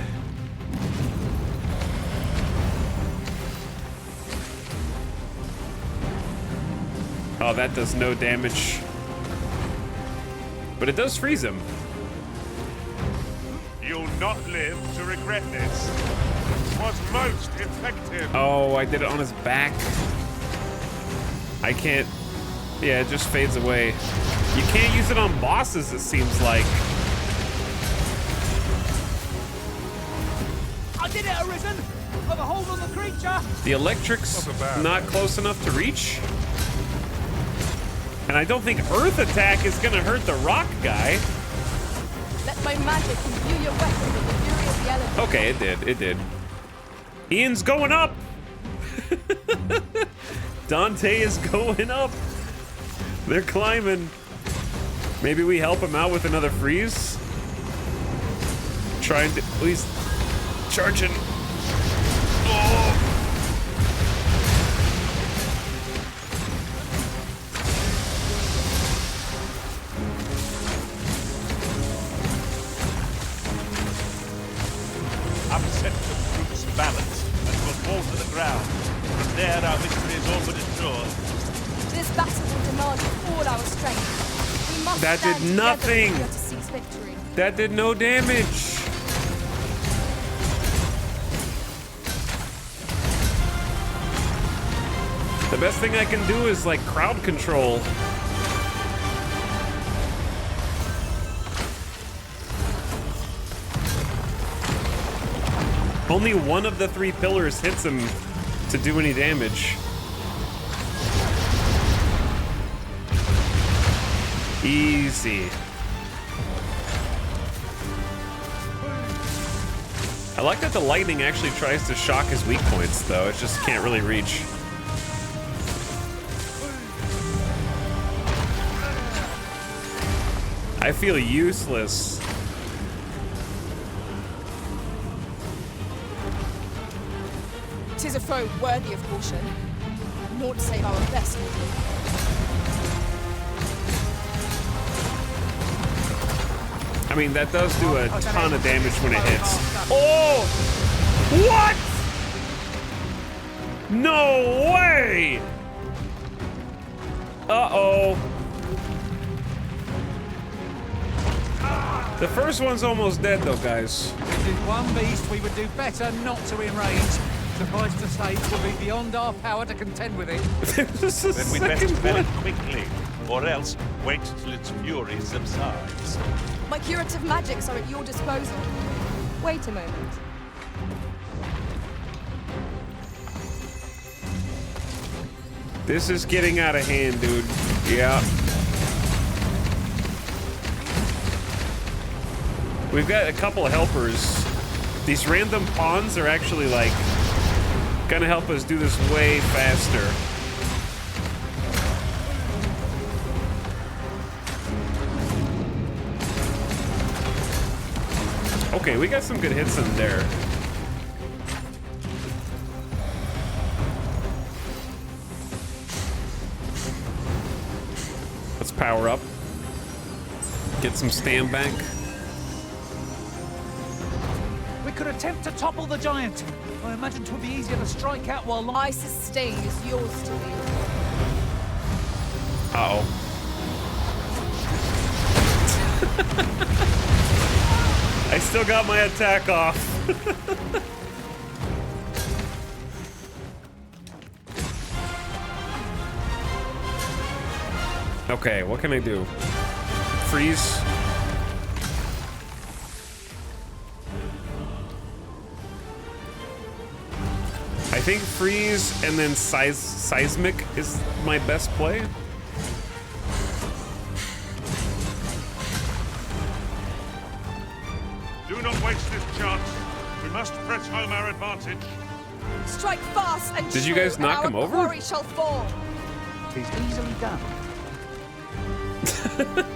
Oh, that does no damage. But it does freeze him.
You'll not live to regret this. Was most effective.
Oh, I did it on his back. I can't. Yeah, it just fades away. You can't use it on bosses, it seems like.
I did it, Arisen! Got a hold on the creature!
The electric's not close enough to reach. And I don't think Earth Attack is gonna hurt the rock guy.
Let my magic imbue your weapon with the fury of the elements.
Okay, it did. It did. Ian's going up. Dante is going up. They're climbing. Maybe we help him out with another freeze. Trying to. Oh, he's charging. Oh.
Upset the group's balance and will fall to the ground. From there, our victory is all but assured.
This battle will demand all our strength. We must
That did
stand
nothing.
together to seize victory.
That did no damage. The best thing I can do is like crowd control. Only one of the three pillars hits him to do any damage. Easy. I like that the lightning actually tries to shock his weak points, though. It just can't really reach. I feel useless.
Tis a foe worthy of caution. Naught save our best.
I mean, that does do a ton of damage when it hits. Oh! What? No way! Uh-oh. The first one's almost dead, though, guys.
This is one beast we would do better not to in range. Suffice to say, it will be beyond our power to contend with it.
This is
Then we best fell it quickly, or else wait till its fury subsides.
My curative magics are at your disposal. Wait a moment.
This is getting out of hand, dude. Yeah. We've got a couple of helpers. These random pawns are actually, like, gonna help us do this way faster. Okay, we got some good hits in there. Let's power up. Get some stand bank.
We're could attempt to topple the giant. I imagine 'twould be easier to strike out while
My sustain is yours to wield.
Uh-oh. I still got my attack off. Okay, what can I do? Freeze. I think freeze and then seismic is my best play.
Do not waste this chance. We must press home our advantage.
Strike fast and
Did you guys
true,
knock
and
him
our
over?
quarry shall fall.
Tis easily done.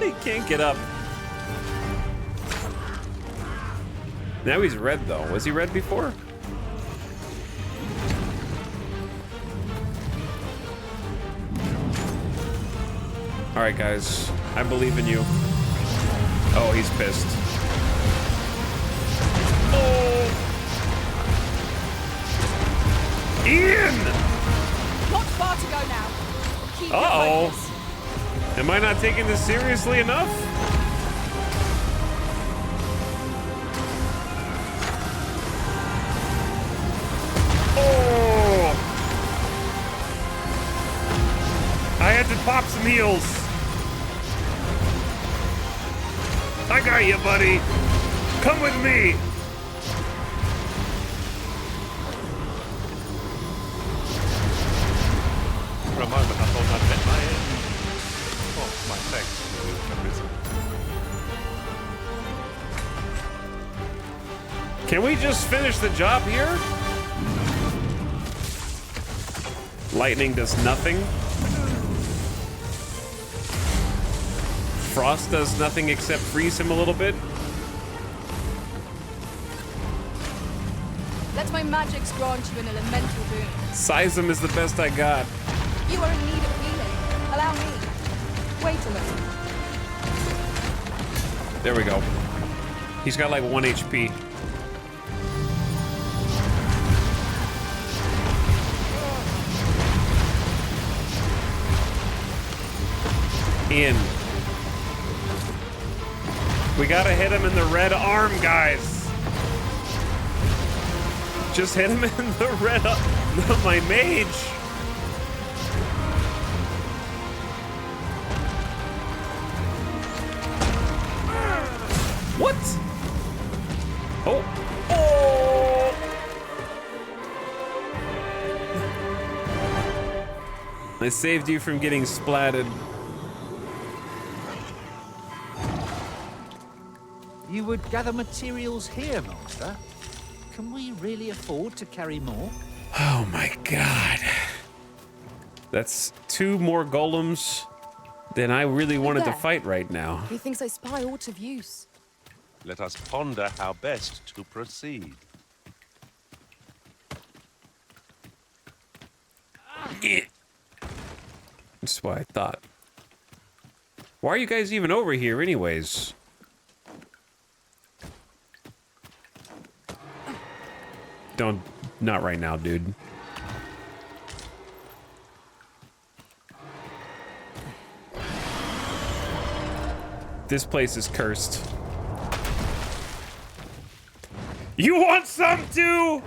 He can't get up. Now he's red though. Was he red before? All right, guys. I believe in you. Oh, he's pissed. Oh! Ian!
Not far to go now. Keep your
Uh-oh.
focus.
Am I not taking this seriously enough? Oh! I had to pop some heals. I got you, buddy. Come with me.
For a moment, I thought I'd met my end. Oh, my thanks for this.
Can we just finish the job here? Lightning does nothing. Frost does nothing except freeze him a little bit.
Let my magics grant you an elemental boon.
Seism is the best I got.
You are in need of healing. Allow me. Wait a moment.
There we go. He's got like 1 HP. In. We gotta hit him in the red arm, guys. Just hit him in the red arm. No, my mage. What? Oh. Oh. I saved you from getting splatted.
You would gather materials here, Master. Can we really afford to carry more?
Oh my god. That's 2 more golems than I really wanted to
There.
fight right now.
He thinks I spy aught of use.
Let us ponder how best to proceed.
That's what I thought. Why are you guys even over here anyways? Don't, not right now, dude. This place is cursed. You want some too?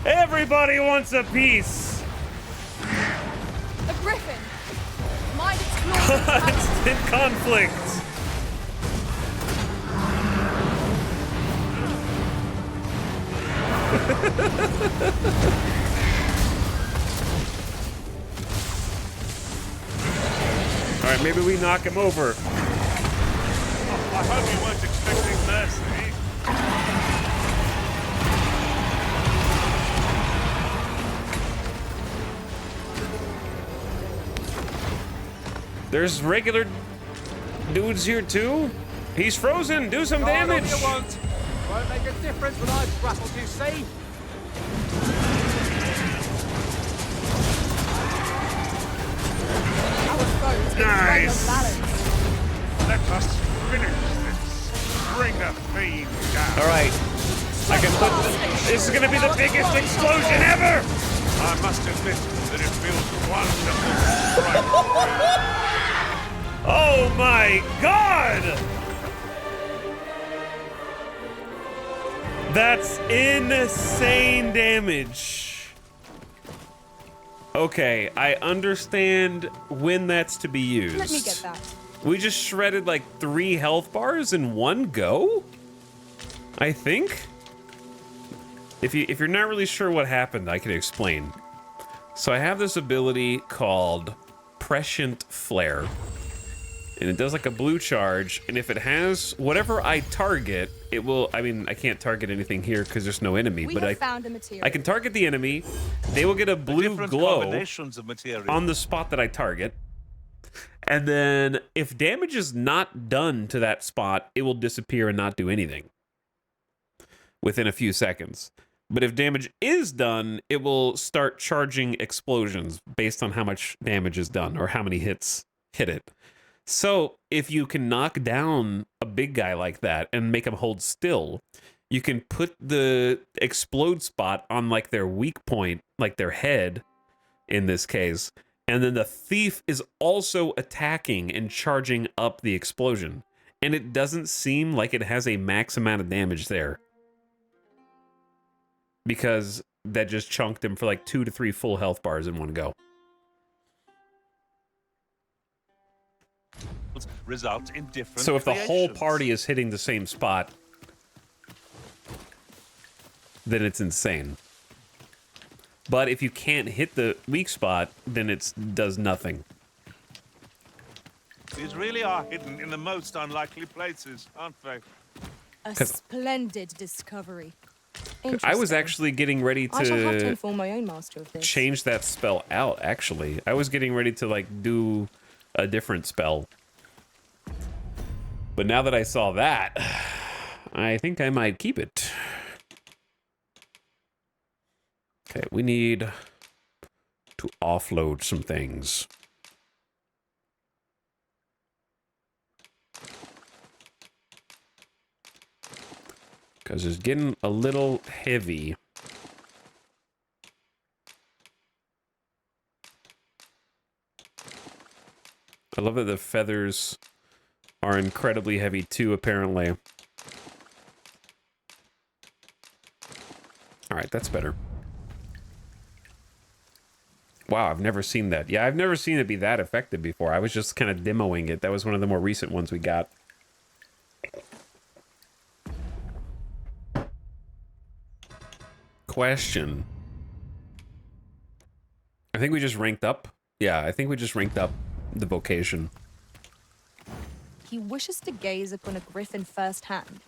Everybody wants a piece.
A griffin. Mind its claws.
Constant conflict. All right, maybe we knock him over.
I hope you weren't expecting mercy.
There's regular dudes here too. He's frozen. Do some damage.
You won't. Won't make a difference when I've rattled you, see?
Our foes can
Nice.
balance.
Let us finish this. Bring the green gas.
All right. I can put. This is gonna be the biggest explosion ever.
I must admit that it feels wonderful.
Oh my God! That's insane damage. Okay, I understand when that's to be used.
Let me get that.
We just shredded like 3 health bars in one go? I think? If you're not really sure what happened, I can explain. So I have this ability called Prescient Flare. And it does like a blue charge, and if it has whatever I target, it will. I mean, I can't target anything here because there's no enemy, but I can target the enemy. They will get a blue glow on the spot that I target, and then if damage is not done to that spot, it will disappear and not do anything within a few seconds. But if damage is done, it will start charging explosions based on how much damage is done or how many hits hit it. So if you can knock down a big guy like that and make him hold still, you can put the explode spot on like their weak point, like their head in this case, and then the thief is also attacking and charging up the explosion. And it doesn't seem like it has a max amount of damage there, because that just chunked him for like 2 to 3 full health bars in one go.
Result in different
So if the whole
creations.
party is hitting the same spot, then it's insane. But if you can't hit the weak spot, then it does nothing.
These really are hidden in the most unlikely places, aren't they?
A splendid discovery.
I was actually getting ready
I shall have to
to
inform my own master of this.
change that spell out, actually. I was getting ready to, like, do a different spell. But now that I saw that, I think I might keep it. Okay, we need to offload some things. Because it's getting a little heavy. I love that the feathers are incredibly heavy too, apparently. All right, that's better. Wow, I've never seen that. Yeah, I've never seen it be that effective before. I was just kind of demoing it. That was one of the more recent ones we got. Question. I think we just ranked up. Yeah, I think we just ranked up the vocation.
He wishes to gaze upon a griffin firsthand.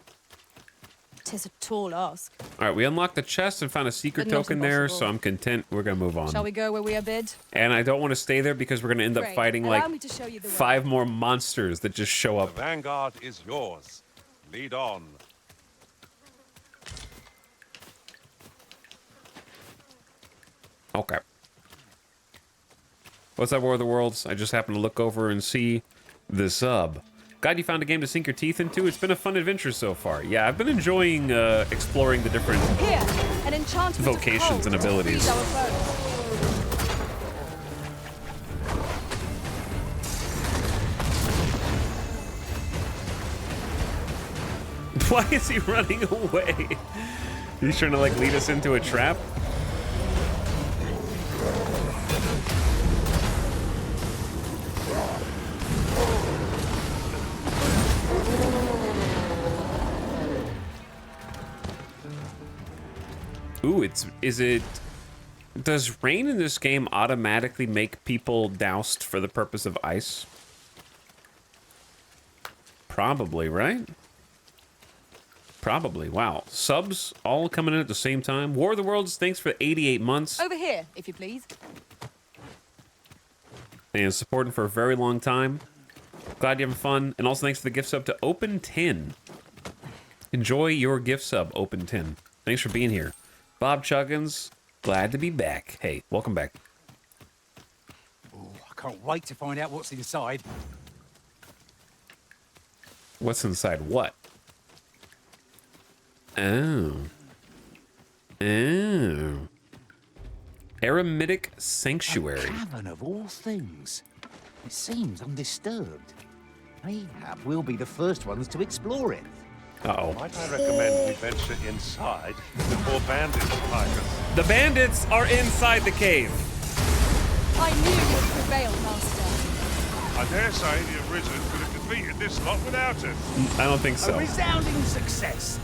'Tis a tall ask.
All right, we unlocked the chest and found a secret
But not
token there,
impossible.
so I'm content. We're gonna move on.
Shall we go where we are bid?
And I don't want to stay there because we're gonna end up
Great.
fighting
Allow
like
me to show you the way.
5 more monsters that just show
The
up.
vanguard is yours. Lead on.
Okay. What's up, War of the Worlds? I just happened to look over and see the sub. Glad you found a game to sink your teeth into. It's been a fun adventure so far. Yeah, I've been enjoying exploring the different
Here, an enchantment
vocations
of
and
cold to
abilities.
freeze our foes.
Why is he running away? He's trying to like lead us into a trap. Ooh, does rain in this game automatically make people doused for the purpose of ice? Probably, right? Probably. Wow. Subs all coming in at the same time. War of the Worlds, thanks for 88 months.
Over here, if you please.
And supporting for a very long time. Glad you're having fun. And also thanks for the gift sub to Open 10. Enjoy your gift sub, Open 10. Thanks for being here. Bob Chuggins, glad to be back. Hey, welcome back.
Oh, I can't wait to find out what's inside.
What's inside what? Oh. Oh. Eremitic Sanctuary.
A cavern of all things. It seems undisturbed. Mayhap we'll be the first ones to explore it.
Uh-oh.
Might I recommend we venture inside before bandits attack us?
The bandits are inside the cave.
I knew you'd prevail, Master.
I dare say the Arisen could have defeated this lot without us.
I don't think
A
so.
resounding success.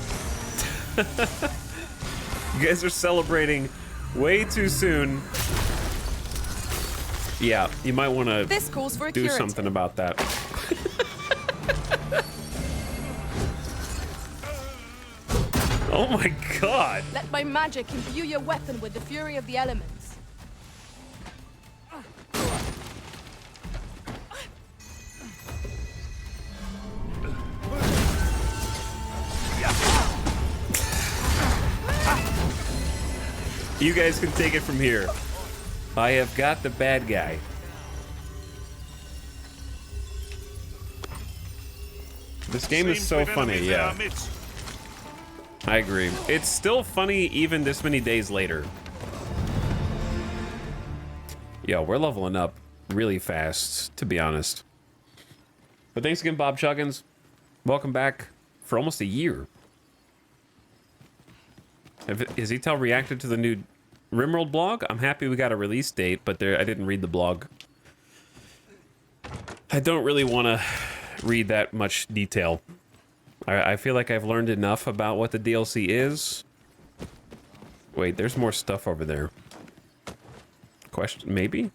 You guys are celebrating way too soon. Yeah, you might want to
This calls for a
do
curative.
something about that. Oh my god.
Let my magic imbue your weapon with the fury of the elements.
You guys can take it from here. I have got the bad guy. This game is so funny, yeah. I agree. It's still funny even this many days later. Yeah, we're leveling up really fast, to be honest. But thanks again, Bob Chuggins. Welcome back for almost a year. Has Etel reacted to the new Rimworld blog? I'm happy we got a release date, but I didn't read the blog. I don't really want to read that much detail. I feel like I've learned enough about what the DLC is. Wait, there's more stuff over there. Question, maybe?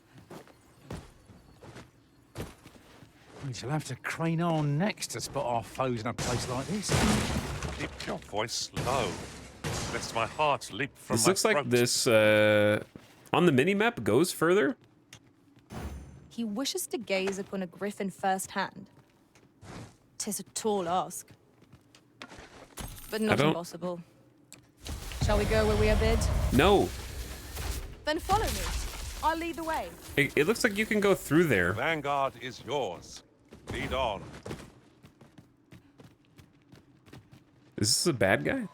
We shall have to crane on next to spot our foes in a place like this.
Keep your voice low, lest my heart leap from
This
my
looks like
throat.
this, on the minimap, goes further.
He wishes to gaze upon a griffin firsthand. 'Tis a tall ask, but not impossible. Shall we go where we are bid?
No.
Then follow me. I'll lead the way.
It looks like you can go through there.
Vanguard is yours. Lead on.
Is this a bad guy?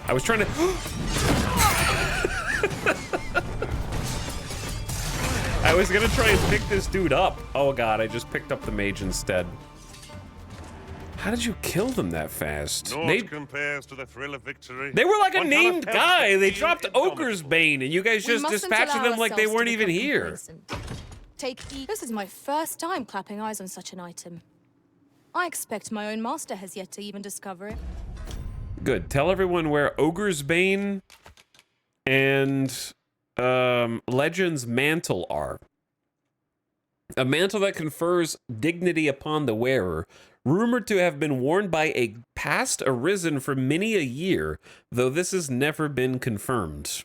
I was trying to... I was gonna try and pick this dude up. Oh god, I just picked up the mage instead. How did you kill them that fast?
Naught compares to the thrill of victory.
They were like a
One
named
cannot help
guy.
but
They
feel
dropped
indomitable.
Ogre's Bane, and you guys
We
just
mustn't
dispatched
allow
them like they
ourselves
weren't
to
even
become
here.
complacent. This is my first time clapping eyes on such an item. I expect my own master has yet to even discover it.
Good. Tell everyone where Ogre's Bane and Legend's Mantle are. A mantle that confers dignity upon the wearer, rumored to have been worn by a past Arisen for many a year, though this has never been confirmed.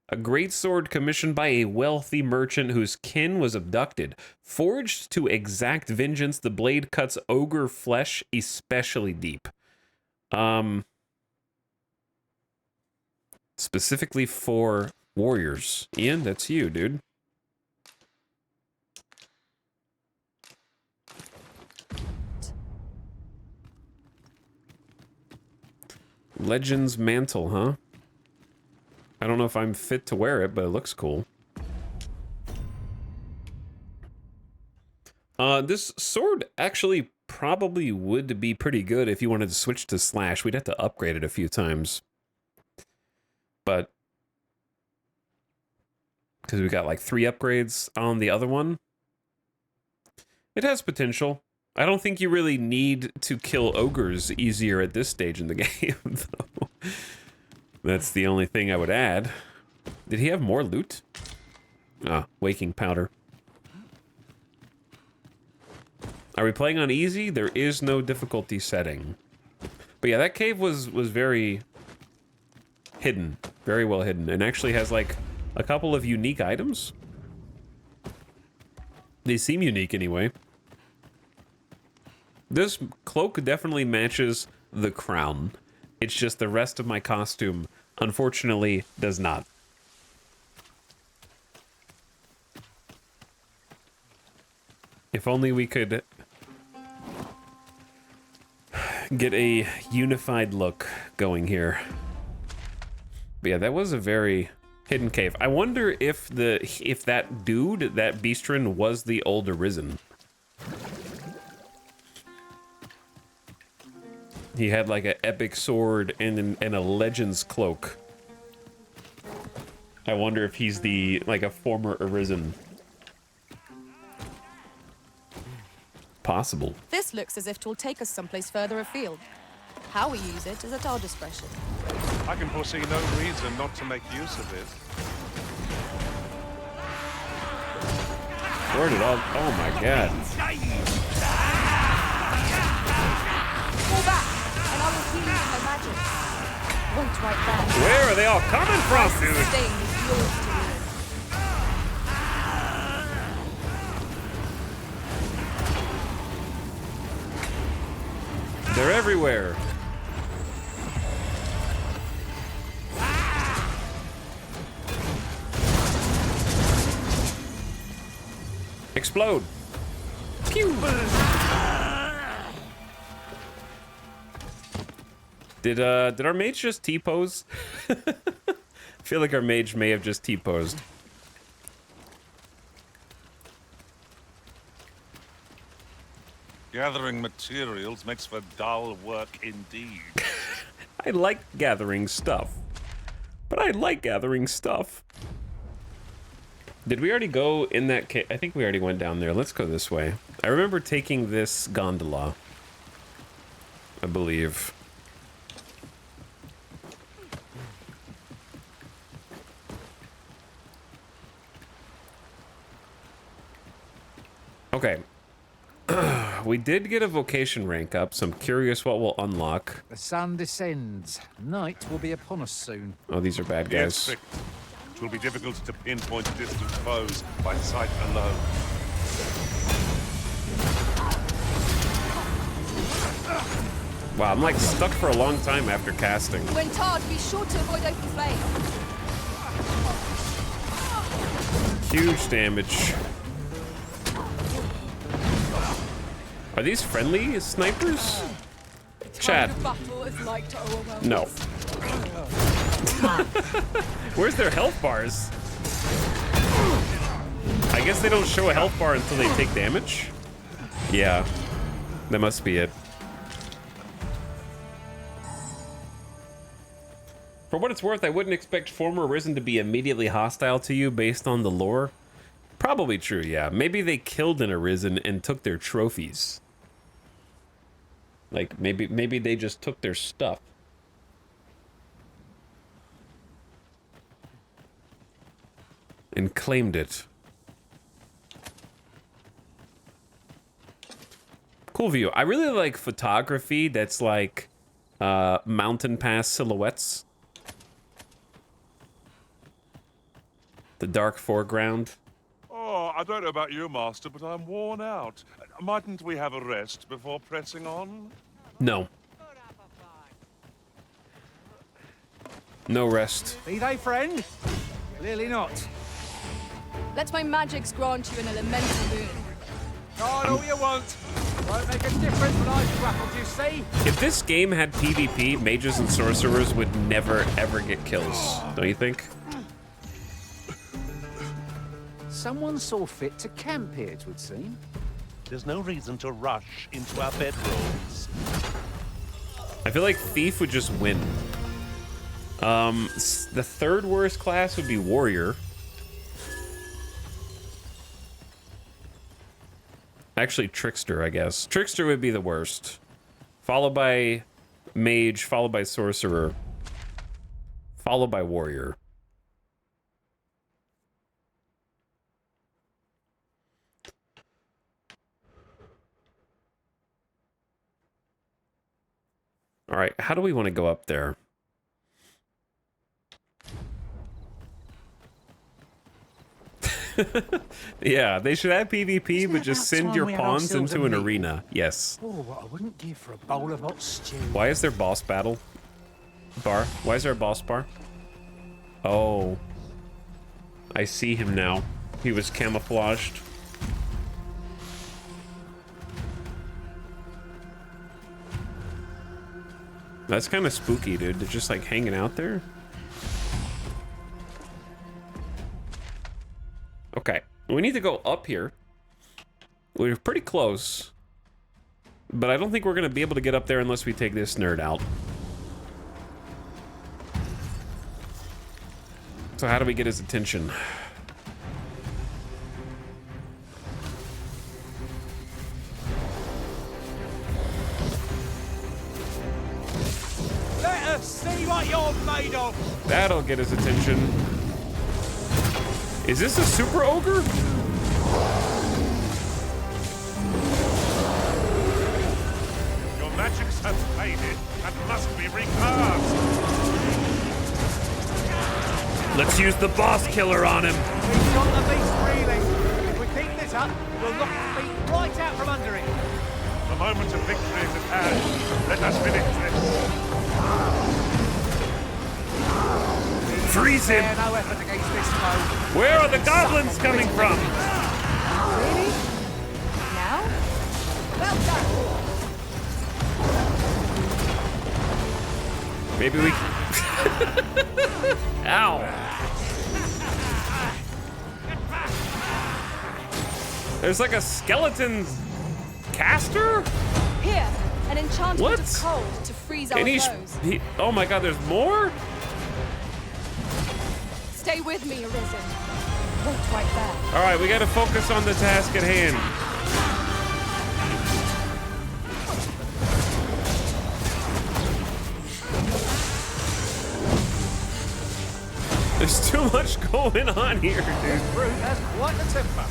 A great sword commissioned by a wealthy merchant whose kin was abducted. Forged to exact vengeance, the blade cuts ogre flesh especially deep. Specifically for warriors. Ian, that's you, dude. Legend's Mantle, huh? I don't know if I'm fit to wear it, but it looks cool. This sword actually probably would be pretty good if you wanted to switch to Slash. We'd have to upgrade it a few times. But because we got like 3 upgrades on the other one. It has potential. I don't think you really need to kill ogres easier at this stage in the game, though. That's the only thing I would add. Did he have more loot? Ah, waking powder. Are we playing on easy? There is no difficulty setting. But yeah, that cave was very hidden. Very well hidden. And actually has like a couple of unique items. They seem unique anyway. This cloak definitely matches the crown. It's just the rest of my costume, unfortunately, does not. If only we could get a unified look going here. But yeah, that was a very hidden cave. I wonder if that dude, that Beastrin, was the old Arisen. He had like an epic sword and a Legends cloak. I wonder if he's like a former Arisen. Possible.
This looks as if it will take us someplace further afield. How we use it is at our discretion.
I can foresee no reason not to make use of it.
Where did all... Oh my god.
Fall back, and I will heal you with my magic. Wait right there.
Where are they all coming from, dude?
Sting is yours to wield.
They're everywhere. Explode. Pew. Did our mage just T-pose? I feel like our mage may have just T-posed.
Gathering materials makes for dull work indeed.
I like gathering stuff. But I like gathering stuff. Did we already go in that cave? I think we already went down there. Let's go this way. I remember taking this gondola, I believe. Okay. We did get a vocation rank up, so I'm curious what we'll unlock.
The sun descends. Night will be upon us soon.
Oh, these are bad guys.
Yes, it will be difficult to pinpoint distant foes by sight alone.
Wow, I'm like stuck for a long time after casting.
When tarred, be sure to avoid open flame.
Huge damage. Are these friendly snipers? Chad.
Battle is like to overwhelm
No.
us.
Where's their health bars? I guess they don't show a health bar until they take damage? Yeah. That must be it. For what it's worth, I wouldn't expect former Arisen to be immediately hostile to you based on the lore. Probably true, yeah. Maybe they killed an Arisen and took their trophies. Like, maybe they just took their stuff. And claimed it. Cool view. I really like photography that's like mountain pass silhouettes. The dark foreground.
Oh, I don't know about you, Master, but I'm worn out. Mightn't we have a rest before pressing on?
No. No rest.
Be they friend? Clearly not.
Let my magics grant you an elemental boon.
God, all you want. Won't make a difference when I've grappled, you see?
If this game had PvP, mages and sorcerers would never ever get kills. Don't you think?
Someone saw fit to camp here, it would seem.
There's no reason to rush into our bedrolls.
I feel like Thief would just win. The third worst class would be Warrior. Actually, Trickster, I guess. Trickster would be the worst. Followed by Mage, followed by Sorcerer. Followed by Warrior. All right, how do we want to go up there? Yeah, they should have PvP, but just send your pawns into an arena. Yes.
Oh, what I wouldn't give for a bowl of hot stew.
Why is there boss battle bar? Why is there a boss bar? Oh. I see him now. He was camouflaged. That's kind of spooky, dude. They're just like hanging out there. Okay, we need to go up here. We're pretty close, but I don't think we're gonna be able to get up there unless we take this nerd out. So how do we get his attention?
Let us see what you're made of.
That'll get his attention. Is this a super ogre?
Your magics have faded and must be recast.
Let's use the boss killer on him.
We've got the beast reeling. If we keep this up, we'll knock the beast right out from under it.
The moment of victory is at hand. Let us finish this.
Freeze him!
Spare no effort against this foe.
Where are the goblins coming from?
Really? Now? Well done.
Maybe we... Ow! There's like a skeleton caster?
Here, an enchantment
What?
of cold to freeze our
And
foes.
oh my god, there's more?
Stay with me, Arisen. Wait right there.
Alright, we gotta focus on the task at hand. There's too much going on here, dude.
Brute has quite the temper.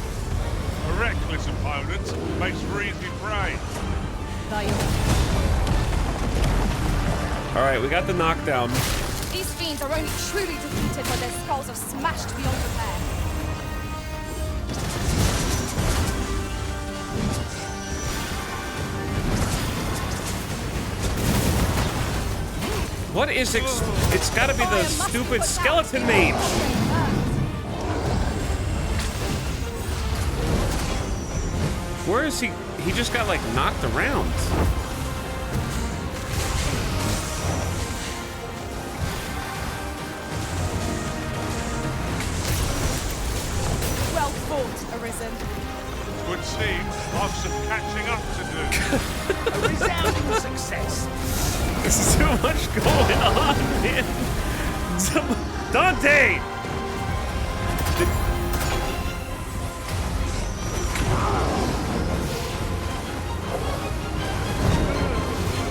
A reckless opponent makes for easy prey.
Alright, we got the knockdown.
These fiends are only truly defeated when their skulls are smashed beyond repair.
What is it's gotta be the stupid skeleton mage. Where is he? He just got like knocked around.
Well fought, Arisen.
Would seem I've some catching up to do.
A resounding success.
There's too much going on, man. Dante!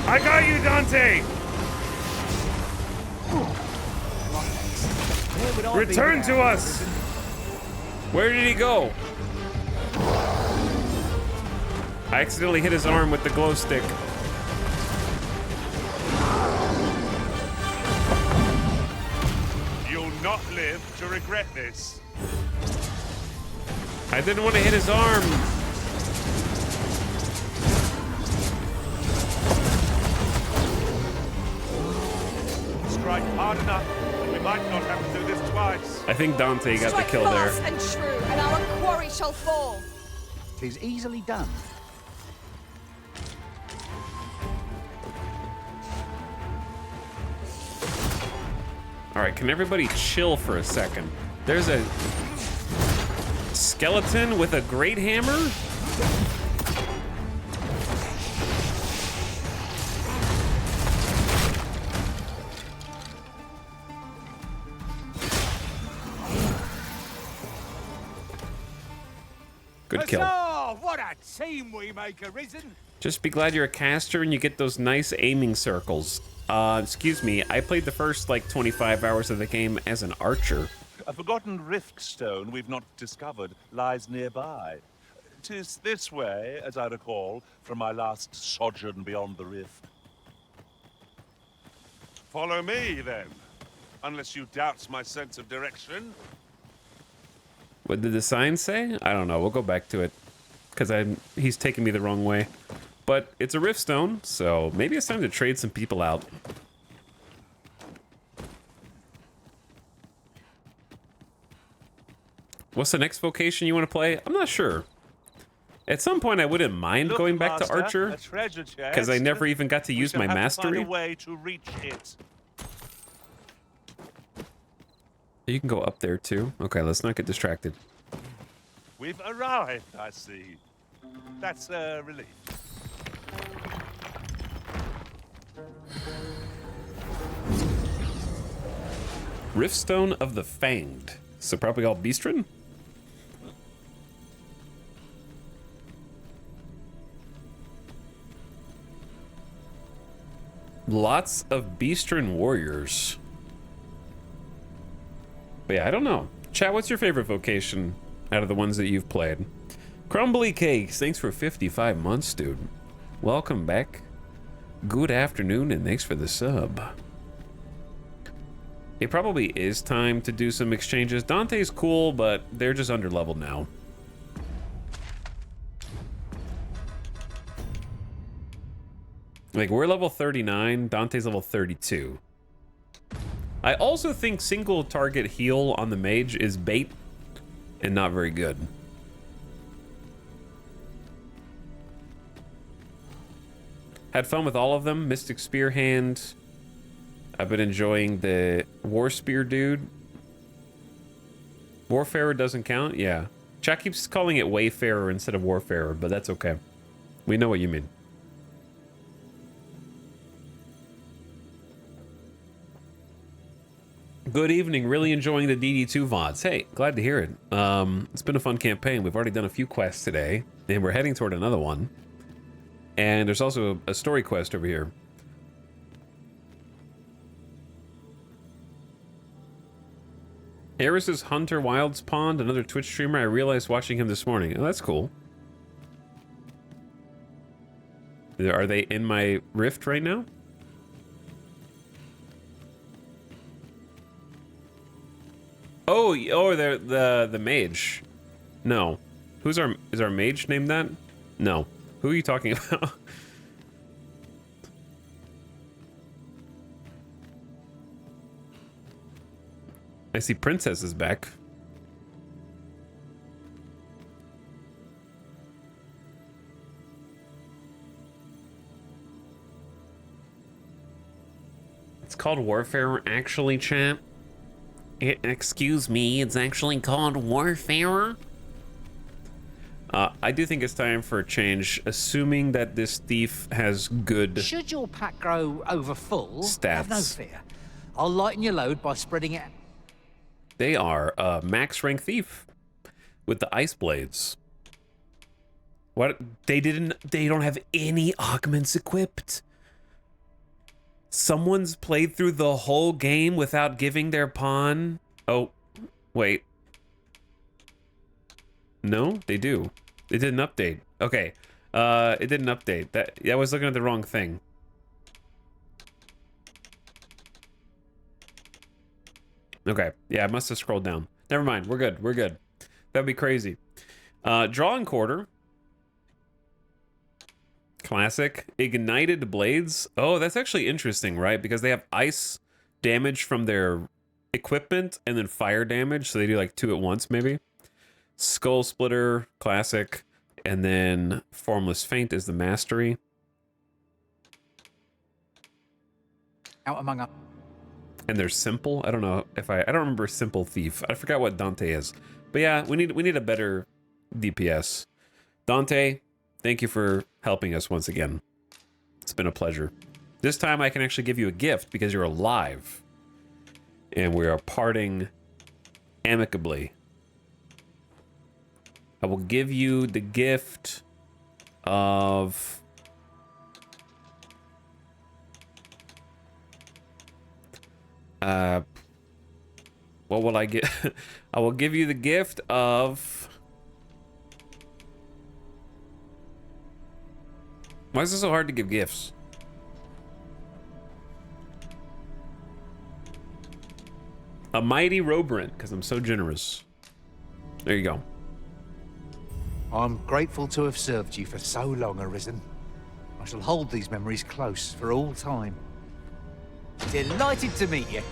I got you, Dante! Return to us! Where did he go? I accidentally hit his arm with the glow stick.
You'll not live to regret this.
I didn't want to hit his arm.
Strike hard enough, and we might not have to do this twice.
I think Dante got the kill there.
Strike fast and true, and our quarry shall fall.
'Tis easily done.
All right, can everybody chill for a second? There's a skeleton with a great hammer? Good kill.
Huzzah! What a team we make, Arisen.
Just be glad you're a caster and you get those nice aiming circles. Excuse me, I played the first like 25 hours of the game as an archer.
A forgotten rift stone we've not discovered lies nearby. 'Tis this way, as I recall, from my last sojourn beyond the rift. Follow me, then. Unless you doubt my sense of direction.
What did the sign say? I don't know. We'll go back to it because he's taking me the wrong way. But it's a rift stone, so maybe it's time to trade some people out. What's the next vocation you want to play? I'm not sure. At some point, I wouldn't mind
Look,
going back to
Master,
Archer,
a treasure chest.
because I never even got to
We
use
shall
my
have to find
mastery.
a way to reach it.
You can go up there too. Okay, let's not get distracted.
We've arrived, I see. That's a relief.
Riftstone of the Fanged. So probably all Beastren? Lots of Beastren warriors. But yeah, I don't know. Chat, what's your favorite vocation out of the ones that you've played? Crumbly Cakes, thanks for 55 months, dude. Welcome back. Good afternoon, and thanks for the sub. It probably is time to do some exchanges. Dante's cool, but they're just underleveled now. Like, we're level 39, Dante's level 32. I also think single target heal on the mage is bait and not very good. Had fun with all of them. Mystic Spear Hand. I've been enjoying the War Spear dude. Warfarer doesn't count? Yeah. Chat keeps calling it Wayfarer instead of Warfarer, but that's okay. We know what you mean. Good evening. Really enjoying the DD2 VODs. Hey, glad to hear it. It's been a fun campaign. We've already done a few quests today, and we're heading toward another one. And there's also a story quest over here. Eris is Hunter Wilds Pond, another Twitch streamer. I realized watching him this morning. Oh, that's cool. Are they in my rift right now? Oh, they're the mage. No. Is our mage named that? No. Who are you talking about? I see Princess is back. It's called Warfare, actually, chat. Excuse me, it's actually called Warfare. I do think it's time for a change, assuming that this thief has good
Should your pack grow over full,
stats.
have no fear. I'll lighten your load by spreading it.
They are max rank thief with the ice blades. What? They don't have any augments equipped. Someone's played through the whole game without giving their pawn. Oh, wait. No, they do. It didn't update. Okay. It didn't update. I was looking at the wrong thing. Okay. Yeah, I must have scrolled down. Never mind. We're good. We're good. That'd be crazy. Drawing quarter. Classic. Ignited blades. Oh, that's actually interesting, right? Because they have ice damage from their equipment and then fire damage. So they do like 2 at once, maybe. Skull splitter. Classic. And then formless feint is the mastery.
Out among us.
And there's simple. I don't know if I don't remember simple thief. I forgot what Dante is. But yeah, we need a better DPS. Dante, thank you for helping us once again. It's been a pleasure. This time I can actually give you a gift because you're alive. And we are parting amicably. I will give you the gift of what will I get? I will give you the gift of... Why is it so hard to give gifts? A mighty Robrant, because I'm so generous. There you go.
I'm grateful to have served you for so long, Arisen. I shall hold these memories close for all time. Delighted to meet you.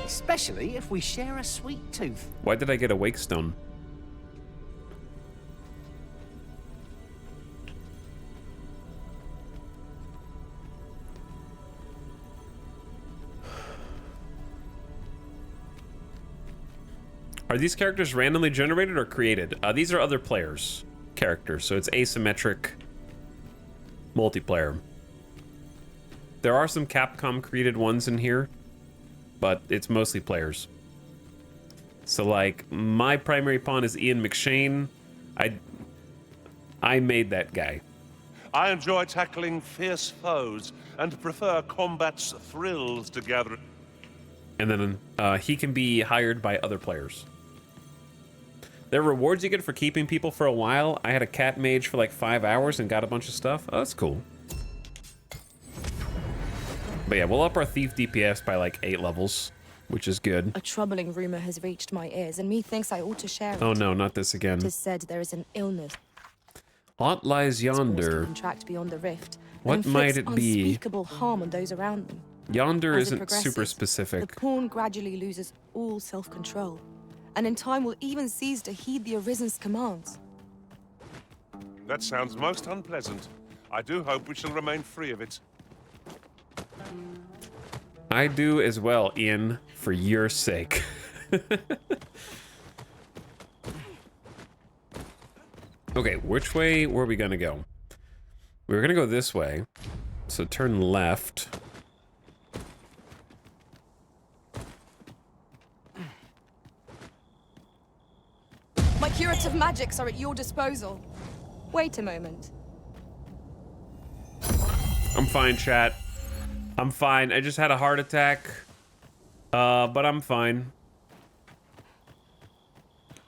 Especially if we share a sweet tooth.
Why did I get a wake stone? Are these characters randomly generated or created? These are other players' characters, so it's asymmetric multiplayer. There are some Capcom created ones in here, but it's mostly players. So like, my primary pawn is Ian McShane. I made that guy.
I enjoy tackling fierce foes and prefer combat's thrills to gather.
And then he can be hired by other players. There are rewards you get for keeping people for a while. I had a cat mage for like 5 hours and got a bunch of stuff. Oh, that's cool. But yeah, we'll up our thief DPS by like 8 levels, which is good.
A troubling rumor has reached my ears, and methinks I ought to share it.
Oh no, not this again.
It is said there is an illness.
Aught lies yonder.
Contract beyond the rift.
What might it be?
Unspeakable harm on those around them.
Yonder
As it
isn't super
progresses,
specific.
The pawn gradually loses all self-control, and in time will even cease to heed the Arisen's commands.
That sounds most unpleasant. I do hope we shall remain free of it.
I do as well, Ian, for your sake. Okay, which way were we gonna go? We were gonna go this way, so turn left.
My curative magics are at your disposal. Wait a moment.
I'm fine, chat. I'm fine. I just had a heart attack. But I'm fine.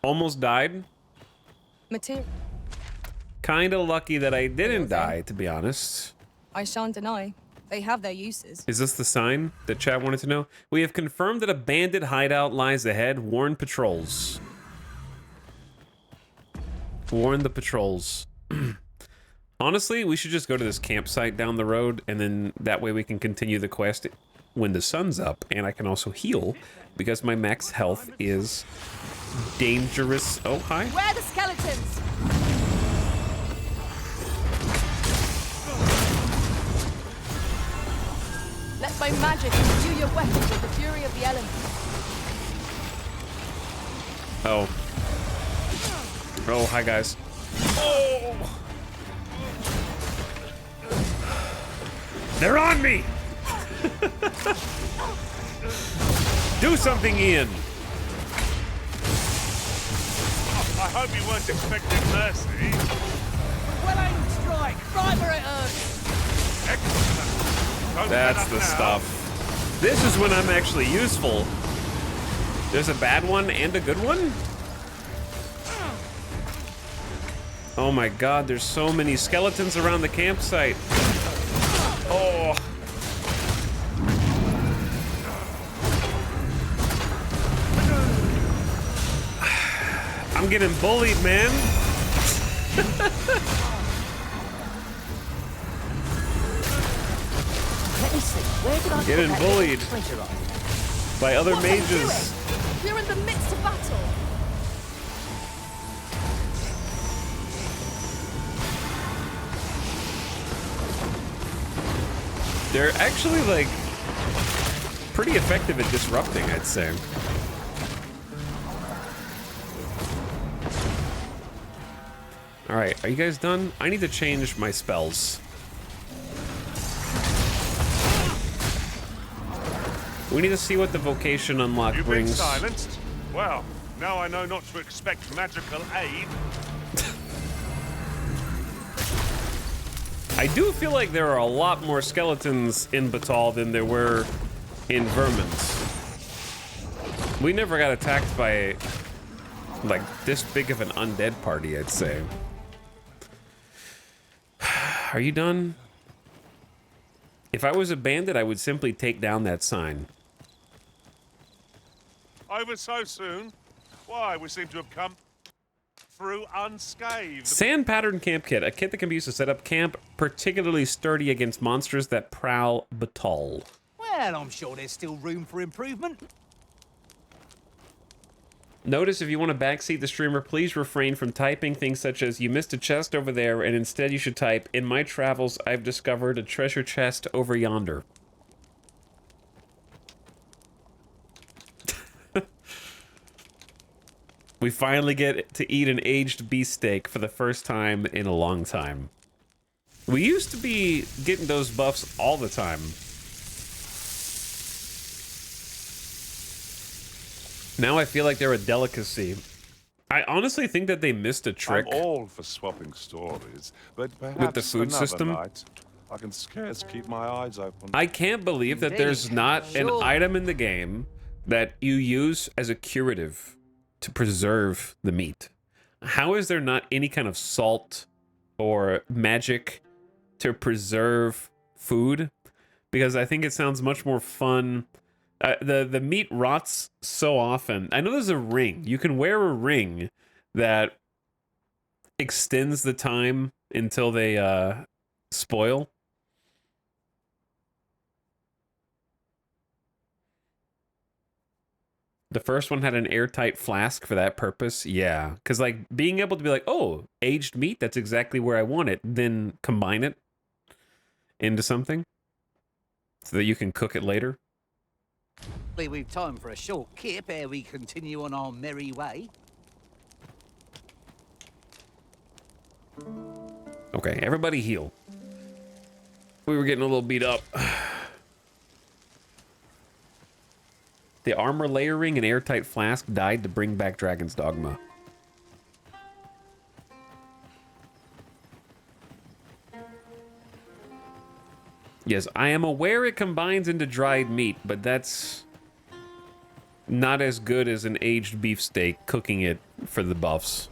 Almost died.
Material.
Kinda lucky that I didn't die, to be honest.
I shan't deny. They have their uses.
Is this the sign that chat wanted to know? We have confirmed that a bandit hideout lies ahead. Warn patrols. Warn the patrols. Honestly, we should just go to this campsite down the road, and then that way we can continue the quest when the sun's up, and I can also heal, because my max health is dangerous. Oh, hi.
Where are the skeletons? Let my magic imbue your weapons with the fury of the elements.
Oh. Oh, hi, guys. Oh! They're on me! Do something, Ian!
I hope you weren't expecting mercy.
Well-aimed strike, right where it hurts.
Excellent. Don't
That's
let up
the
now.
stuff. This is when I'm actually useful. There's a bad one and a good one? Oh my god, there's so many skeletons around the campsite. Oh. I'm getting bullied, man.
Let me see, where did I
Getting
put that
bullied
little treasure on?
by other
What are you
mages.
doing? You're in the midst of battle.
They're actually, like, pretty effective at disrupting, I'd say. Alright, are you guys done? I need to change my spells. We need to see what the vocation unlock
You've been
brings.
silenced? Well, now I know not to expect magical aid.
I do feel like there are a lot more skeletons in Batal than there were in Vermins. We never got attacked by, like, this big of an undead party, I'd say. Are you done? If I was a bandit, I would simply take down that sign.
Over so soon? Why, we seem to have come through unscathed.
Sand Pattern Camp Kit, a kit that can be used to set up camp, particularly sturdy against monsters that prowl Batal.
Well, I'm sure there's still room for improvement.
Notice if you want to backseat the streamer, please refrain from typing things such as, you missed a chest over there, and instead you should type, in my travels, I've discovered a treasure chest over yonder. We finally get to eat an aged beefsteak for the first time in a long time. We used to be getting those buffs all the time. Now I feel like they're a delicacy. I honestly think that they missed a trick.
I'm all for swapping stories, but perhaps
with the food
another
system.
night, I can scarce keep my eyes open.
I can't believe that there's not an item in the game that you use as a curative to preserve the meat. How is there not any kind of salt or magic to preserve food? Because I think it sounds much more fun. The meat rots so often. I know there's a ring. You can wear a ring that extends the time until they spoil. The first one had an airtight flask for that purpose. Yeah, because like being able to be like, oh, aged meat, that's exactly where I want it. Then combine it into something so that you can cook it later.
We've time for a short kip ere we continue on our merry way.
Okay, everybody heal. We were getting a little beat up. The armor layering and airtight flask died to bring back Dragon's Dogma. Yes, I am aware it combines into dried meat, but that's not as good as an aged beefsteak cooking it for the buffs.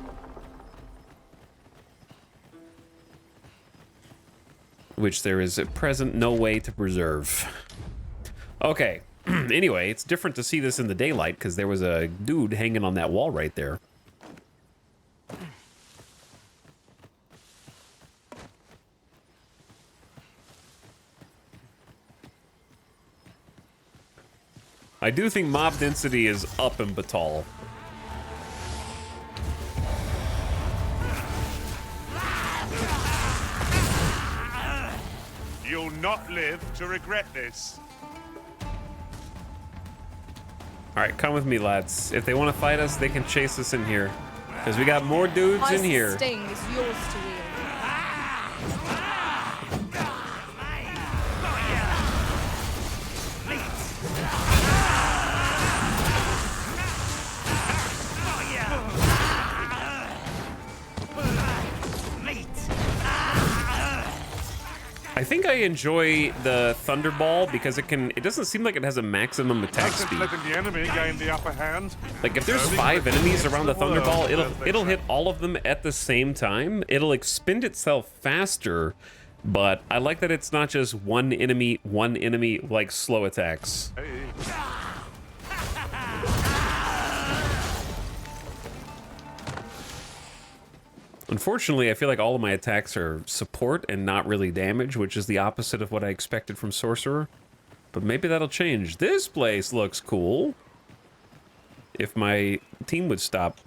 Which there is at present no way to preserve. Okay. Anyway, it's different to see this in the daylight because there was a dude hanging on that wall right there. I do think mob density is up in Batal.
You'll not live to regret this.
Alright, come with me, lads. If they want to fight us, they can chase us in here. Because we got more dudes in here.
Sting is yours to wield.
I think I enjoy the Thunderball because it doesn't seem like it has a maximum attack speed.
Letting the enemy gain the upper hand.
Like if there's 5 enemies around the Thunderball, it'll hit all of them at the same time. It'll expend itself faster, but I like that it's not just one enemy, like slow attacks.
Hey.
Unfortunately, I feel like all of my attacks are support and not really damage, which is the opposite of what I expected from Sorcerer. But maybe that'll change. This place looks cool. If my team would stop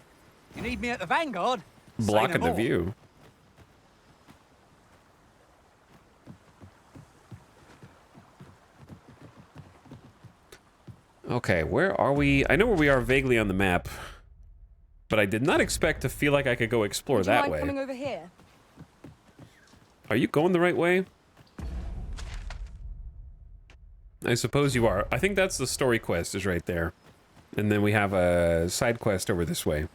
You need me at the Vanguard?
blocking the view. Okay, where are we? I know where we are vaguely on the map. But I did not expect to feel like I could go explore that way.
Coming over here?
Are you going the right way? I suppose you are. I think that's the story quest is right there. And then we have a side quest over this way.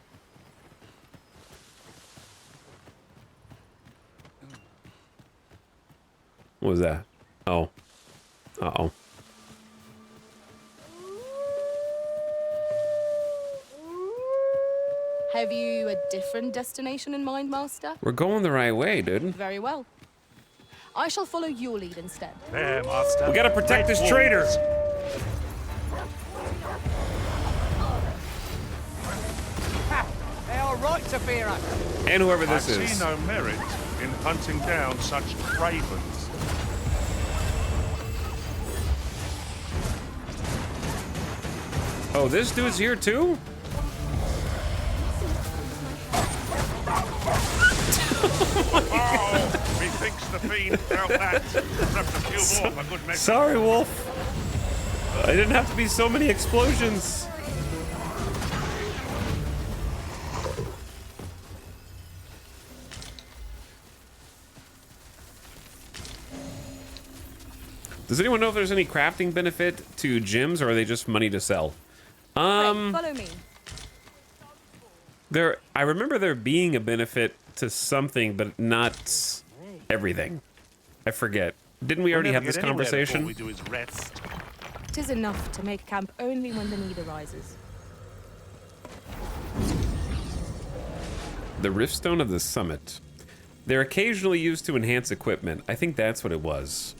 What was that? Oh. Uh-oh.
Have you a different destination in mind, Master?
We're going the right way, dude.
Very well. I shall follow your lead instead.
There, Master.
We gotta protect this traitor.
They are right to fear us.
And whoever this
I
is.
see no merit in hunting down such cravens.
Oh, this dude's here too?
Oh, methinks the fiend felt that. Perhaps a few more for good measure.
Sorry, Wolf. I didn't have to be so many explosions. Does anyone know if there's any crafting benefit to gems, or are they just money to sell?
Follow me.
I remember there being a benefit to something, but not everything. I forget. Didn't we already have this conversation?
All we do is rest.
It is enough to make camp only when the need arises.
The Riftstone of the Summit. They're occasionally used to enhance equipment. I think that's what it was.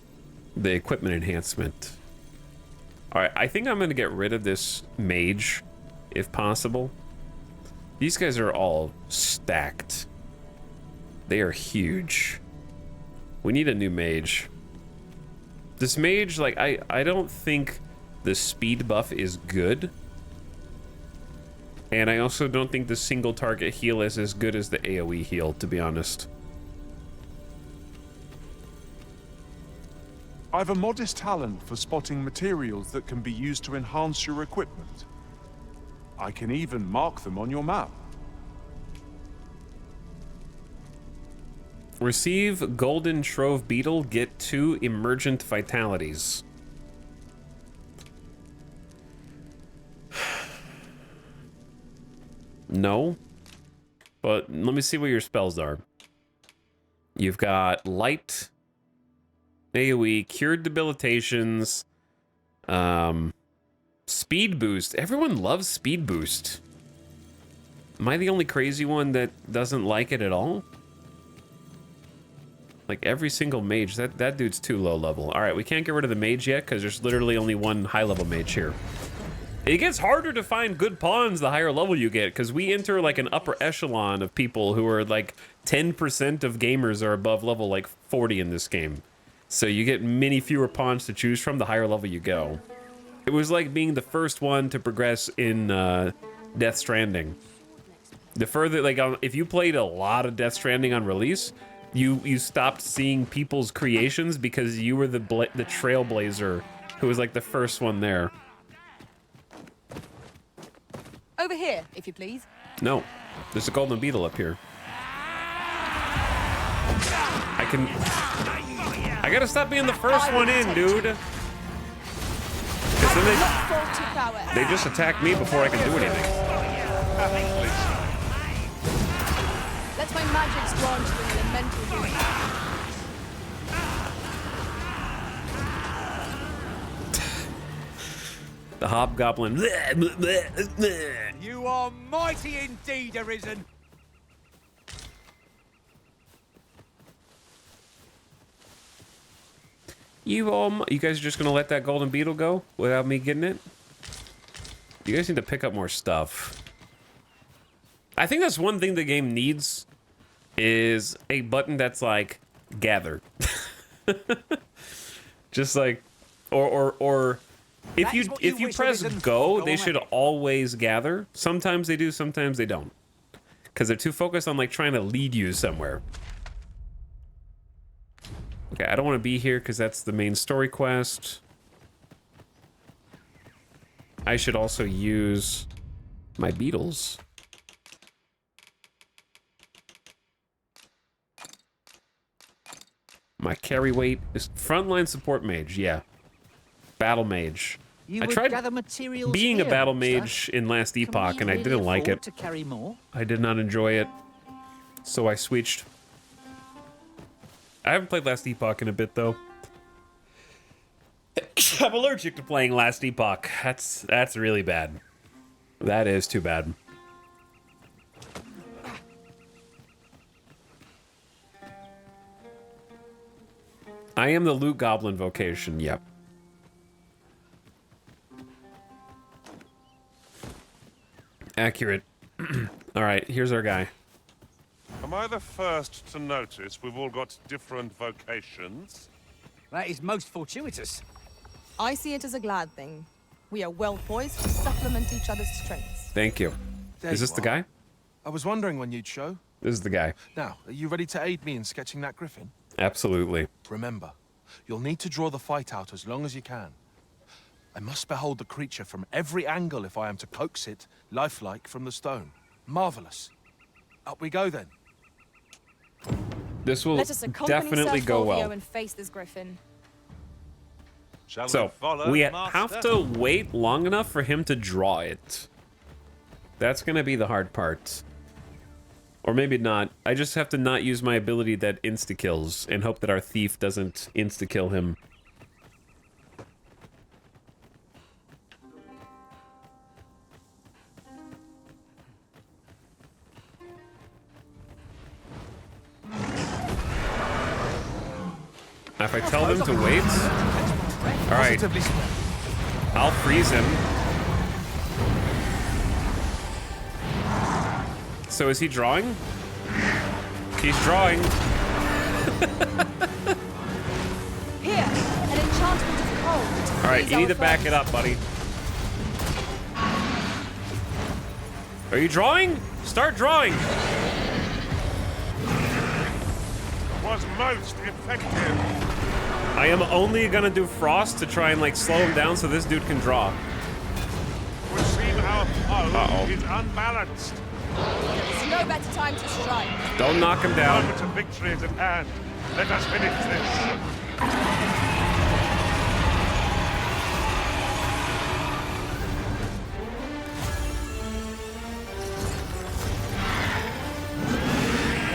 The equipment enhancement. Alright, I think I'm going to get rid of this mage, if possible. These guys are all stacked. They are huge. We need a new mage. This mage, like, I don't think the speed buff is good. And I also don't think the single target heal is as good as the AoE heal, to be honest.
I've a modest talent for spotting materials that can be used to enhance your equipment. I can even mark them on your map.
Receive Golden Trove Beetle, get 2 Emergent Vitalities. No. But let me see what your spells are. You've got Light, AoE, Cured Debilitations, Speed Boost. Everyone loves Speed Boost. Am I the only crazy one that doesn't like it at all? Like every single mage, that dude's too low level. All right, we can't get rid of the mage yet because there's literally only one high level mage here. It gets harder to find good pawns the higher level you get, because we enter like an upper echelon of people who are like 10% of gamers are above level like 40 in this game. So you get many fewer pawns to choose from the higher level you go. It was like being the first one to progress in Death Stranding. The further, like, if you played a lot of Death Stranding on release, you stopped seeing people's creations because you were the trailblazer who was like the first one there.
Over here, if you please.
No, there's a golden beetle up here. I gotta stop being the first one in, dude. Because then they just attack me before I can do anything.
Let my magic grant you an elemental healing.
The hobgoblin.
You are mighty indeed, Arisen.
You guys are just gonna let that golden beetle go without me getting it? You guys need to pick up more stuff. I think that's one thing the game needs is a button that's like gather. Just like or if you press go, they should always gather. Sometimes they do, sometimes they don't. Because they're too focused on like trying to lead you somewhere. Okay, I don't want to be here because that's the main story quest. I should also use my beetles. My carry weight is frontline support mage, yeah. Battle mage. I tried being a battle mage in Last Epoch and I didn't like it.
To carry more?
I did not enjoy it. So I switched. I haven't played Last Epoch in a bit though. I'm allergic to playing Last Epoch. That's really bad. That is too bad. I am the loot goblin vocation, yep. Accurate. Alright, here's our guy.
Am I the first to notice we've all got different vocations?
That is most fortuitous.
I see it as a glad thing. We are well poised to supplement each other's strengths.
Thank you.
There
Is this
you
the
are.
guy?
I was wondering when you'd show.
This is the guy.
Now, are you ready to aid me in sketching that griffin?
Absolutely.
Remember, you'll need to draw the fight out as long as you can. I must behold the creature from every angle if I am to coax it, lifelike, from the stone. Marvelous. Up we go then.
This will
Let us accompany
definitely
Sir
go
Fulvio
well.
and face this griffin.
Shall we
So
follow,
we
Master?
have to wait long enough for him to draw it. That's gonna be the hard part. Or maybe not. I just have to not use my ability that insta-kills and hope that our thief doesn't insta-kill him. If I tell them to wait... Alright. I'll freeze him. So is he drawing? He's drawing.
Here, an enchantment of cold.
Alright, you need to back it up, buddy. Are you drawing? Start drawing!
Was most effective.
I am only gonna do frost to try and like slow him down so this dude can draw.
Would seem our foe is unbalanced.
There's no better time to strike.
Don't knock him down.
Moment of victory is at hand. Let us finish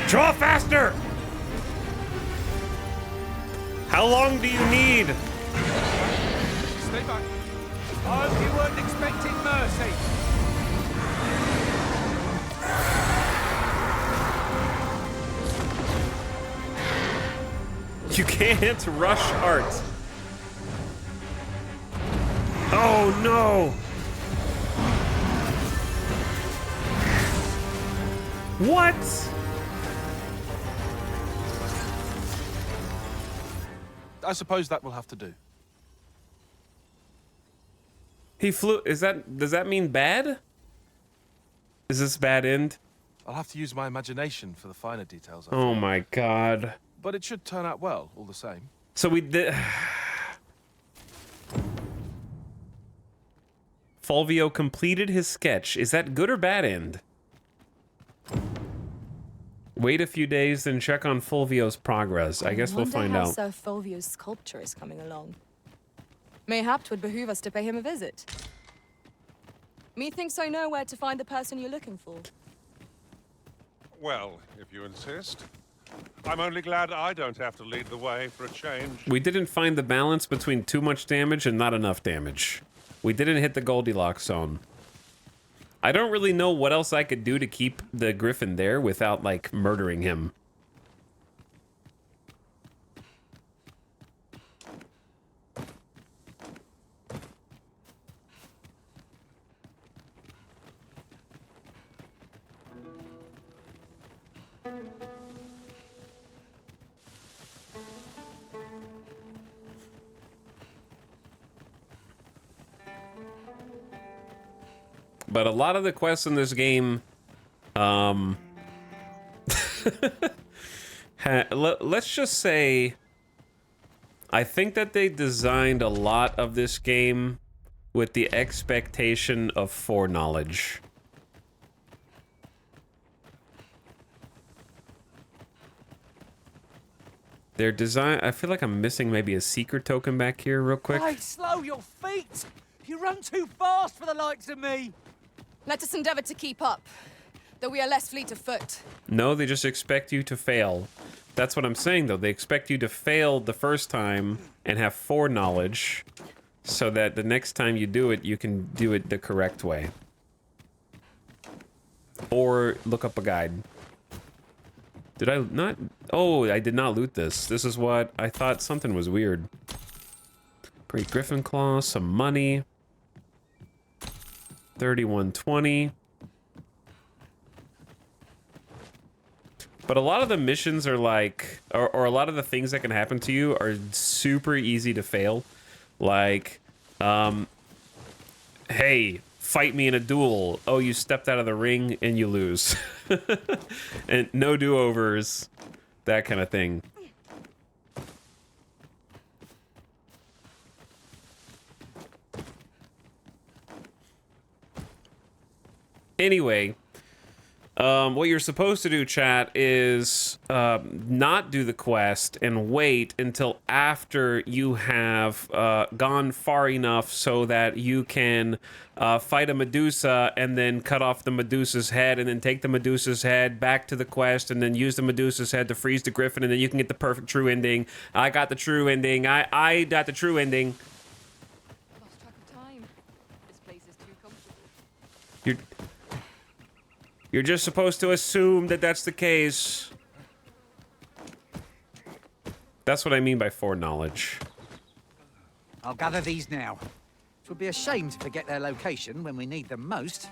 this.
Draw faster! How long do you need?
Stay back. I hope you weren't expecting mercy.
You can't rush art. Oh no! What?
I suppose that will have to do.
He flew. Does that mean bad? Is this bad end?
I'll have to use my imagination for the finer details.
Oh my god.
But it should turn out well, all the same.
So we did. Fulvio completed his sketch. Is that good or bad end? Wait a few days, then check on Fulvio's progress. I guess we'll find
how
out.
Sir Fulvio's sculpture is coming along. Mayhap 'twould behoove us to pay him a visit. Methinks I know where to find the person you're looking for.
Well, if you insist. I'm only glad I don't have to lead the way for a change.
We didn't find the balance between too much damage and not enough damage. We didn't hit the Goldilocks zone. I don't really know what else I could do to keep the Griffin there without, like, murdering him. But a lot of the quests in this game, let's just say, I think that they designed a lot of this game with the expectation of foreknowledge. Their design, I feel like I'm missing maybe a secret token back here real quick.
Hey, slow your feet! You run too fast for the likes of me!
Let us endeavor to keep up, though we are less fleet of foot.
No, they just expect you to fail. That's what I'm saying, though. They expect you to fail the first time and have foreknowledge so that the next time you do it, you can do it the correct way. Or look up a guide. Did I not? Oh, I did not loot this. This is what I thought something was weird. Great Griffin Claw, some money. 3120. But a lot of the missions are like, or a lot of the things that can happen to you are super easy to fail. Like, hey, fight me in a duel. Oh, you stepped out of the ring and you lose. And no do-overs, that kind of thing. Anyway, What you're supposed to do, chat, is not do the quest and wait until after you have gone far enough so that you can fight a Medusa and then cut off the Medusa's head and then take the Medusa's head back to the quest and then use the Medusa's head to freeze the Griffin and then you can get the perfect true ending. I got the true ending. I got the true ending.
Lost track of time. This place is too comfortable.
You're just supposed to assume that that's the case. That's what I mean by foreknowledge.
I'll gather these now. It would be a shame to forget their location when we need them most.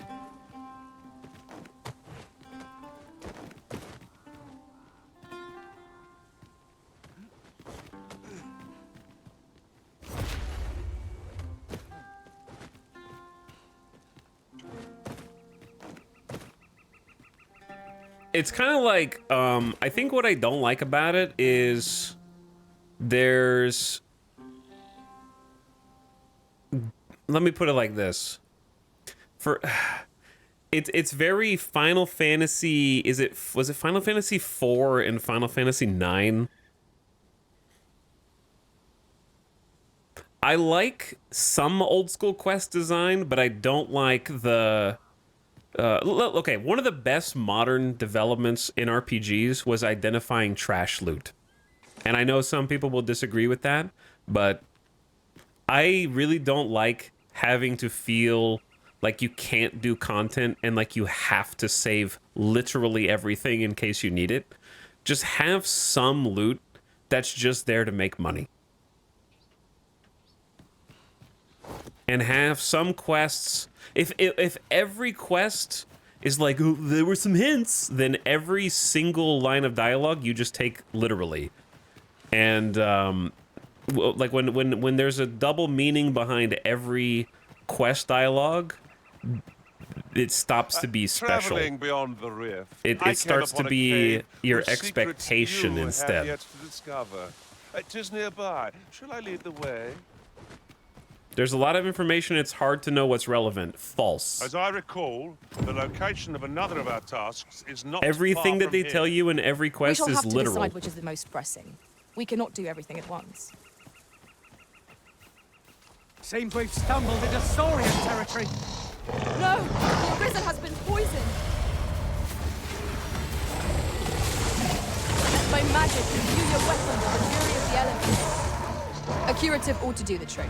It's kind of like, I think what I don't like about it is there's... Let me put it like this. It's very Final Fantasy, was it Final Fantasy 4 and Final Fantasy 9? I like some old school quest design, but I don't like the... okay, one of the best modern developments in RPGs was identifying trash loot. And I know some people will disagree with that, but I really don't like having to feel like you can't do content and like you have to save literally everything in case you need it. Just have some loot that's just there to make money. And have some quests... If every quest is like, oh, there were some hints, then every single line of dialogue you just take literally. And like when there's a double meaning behind every quest dialogue, it stops to be special.
Traveling beyond the rift,
It starts to be your expectation instead.
Yet to discover. It is nearby. Shall I lead the way?
There's a lot of information, it's hard to know what's relevant. False.
As I recall, the location of another of our tasks is not
everything
far
that
from
they
here.
tell you in every quest
We shall
is
have to
literal.
decide which is the most pressing. We cannot do everything at once.
Seems we've stumbled into Saurian territory.
No! The prison has been poisoned! By magic, imbue your weapon with the fury of the elements. A curative ought to do the trick.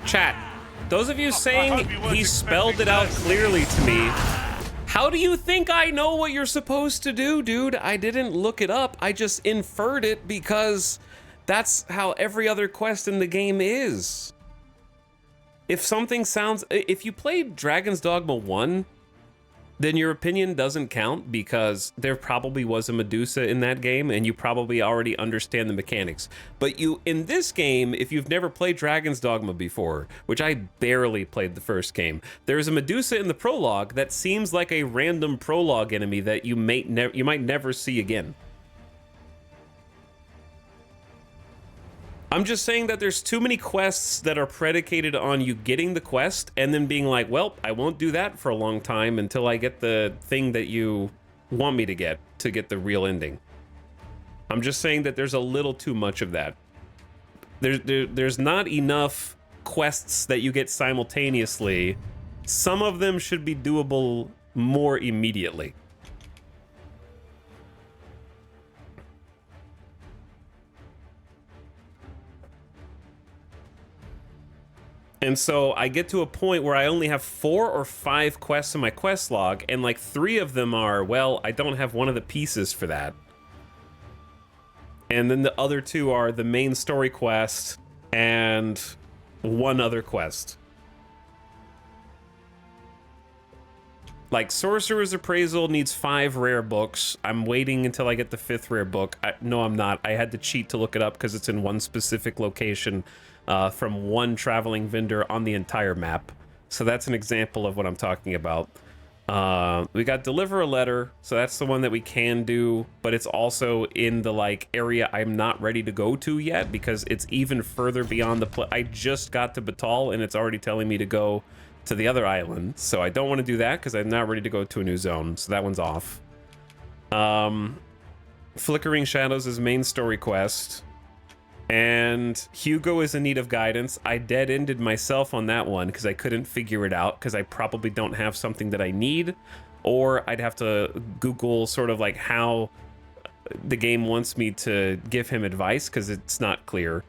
Chat, those of you saying he spelled it out clearly to me, how do you think I know what you're supposed to do, dude? I didn't look it up. I just inferred it because that's how every other quest in the game is. If something sounds... If you played Dragon's Dogma 1, then your opinion doesn't count because there probably was a Medusa in that game and you probably already understand the mechanics. But you, in this game, if you've never played Dragon's Dogma before, which I barely played the first game, there's a Medusa in the prologue that seems like a random prologue enemy that you might never see again. I'm just saying that there's too many quests that are predicated on you getting the quest and then being like, well, I won't do that for a long time until I get the thing that you want me to get the real ending. I'm just saying that there's a little too much of that. There's not enough quests that you get simultaneously. Some of them should be doable more immediately. And so I get to a point where I only have 4 or 5 quests in my quest log, and like 3 of them are, well, I don't have one of the pieces for that. And then the other 2 are the main story quest and one other quest. Like Sorcerer's Appraisal needs 5 rare books. I'm waiting until I get the 5th rare book. No, I'm not. I had to cheat to look it up because it's in one specific location. From one traveling vendor on the entire map. So that's an example of what I'm talking about. We got deliver a letter, so that's the one that we can do, but it's also in the like area I'm not ready to go to yet because it's even further beyond the I just got to Batal and it's already telling me to go to the other island, so I don't want to do that because I'm not ready to go to a new zone, so that one's off. Flickering Shadows is main story quest, and Hugo is in need of guidance. I dead-ended myself on that one because I couldn't figure it out because I probably don't have something that I need, or I'd have to Google sort of like how the game wants me to give him advice because it's not clear.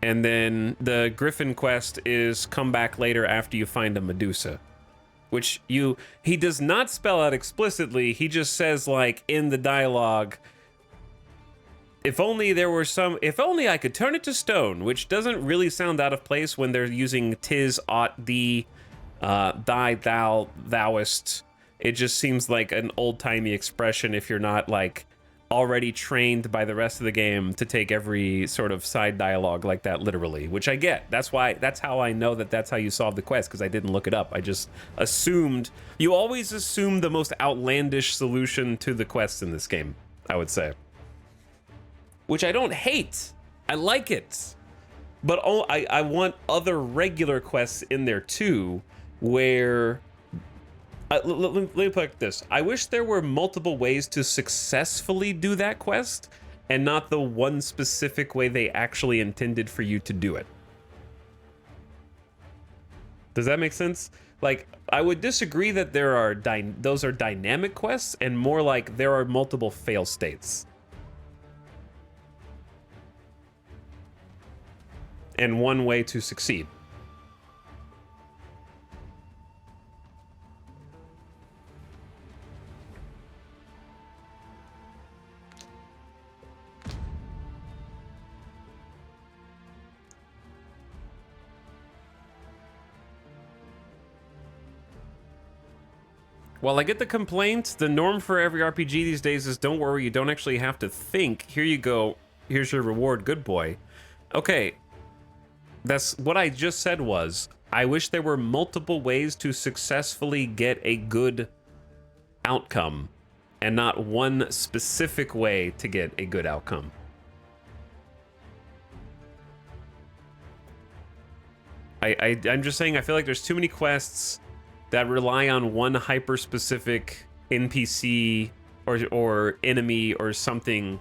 And then the Griffin quest is come back later after you find a Medusa, which he does not spell out explicitly. He just says like in the dialogue, if only I could turn it to stone, which doesn't really sound out of place when they're using tis, ought, thee, thy, thou, thouest. It just seems like an old-timey expression if you're not like already trained by the rest of the game to take every sort of side dialogue like that literally, which I get. That's how I know that that's how you solve the quest, because I didn't look it up. I just assumed. You always assume the most outlandish solution to the quest in this game, I would say. Which I don't hate. I like it. But I want other regular quests in there too, where let me put it this. I wish there were multiple ways to successfully do that quest and not the one specific way they actually intended for you to do it. Does that make sense? Like, I would disagree that there are those are dynamic quests, and more like there are multiple fail states. And one way to succeed. While I get the complaint, the norm for every RPG these days is don't worry, you don't actually have to think. Here you go. Here's your reward, good boy. Okay. That's what I just said was, I wish there were multiple ways to successfully get a good outcome and not one specific way to get a good outcome. I'm just saying I feel like there's too many quests that rely on one hyper-specific NPC or enemy or something,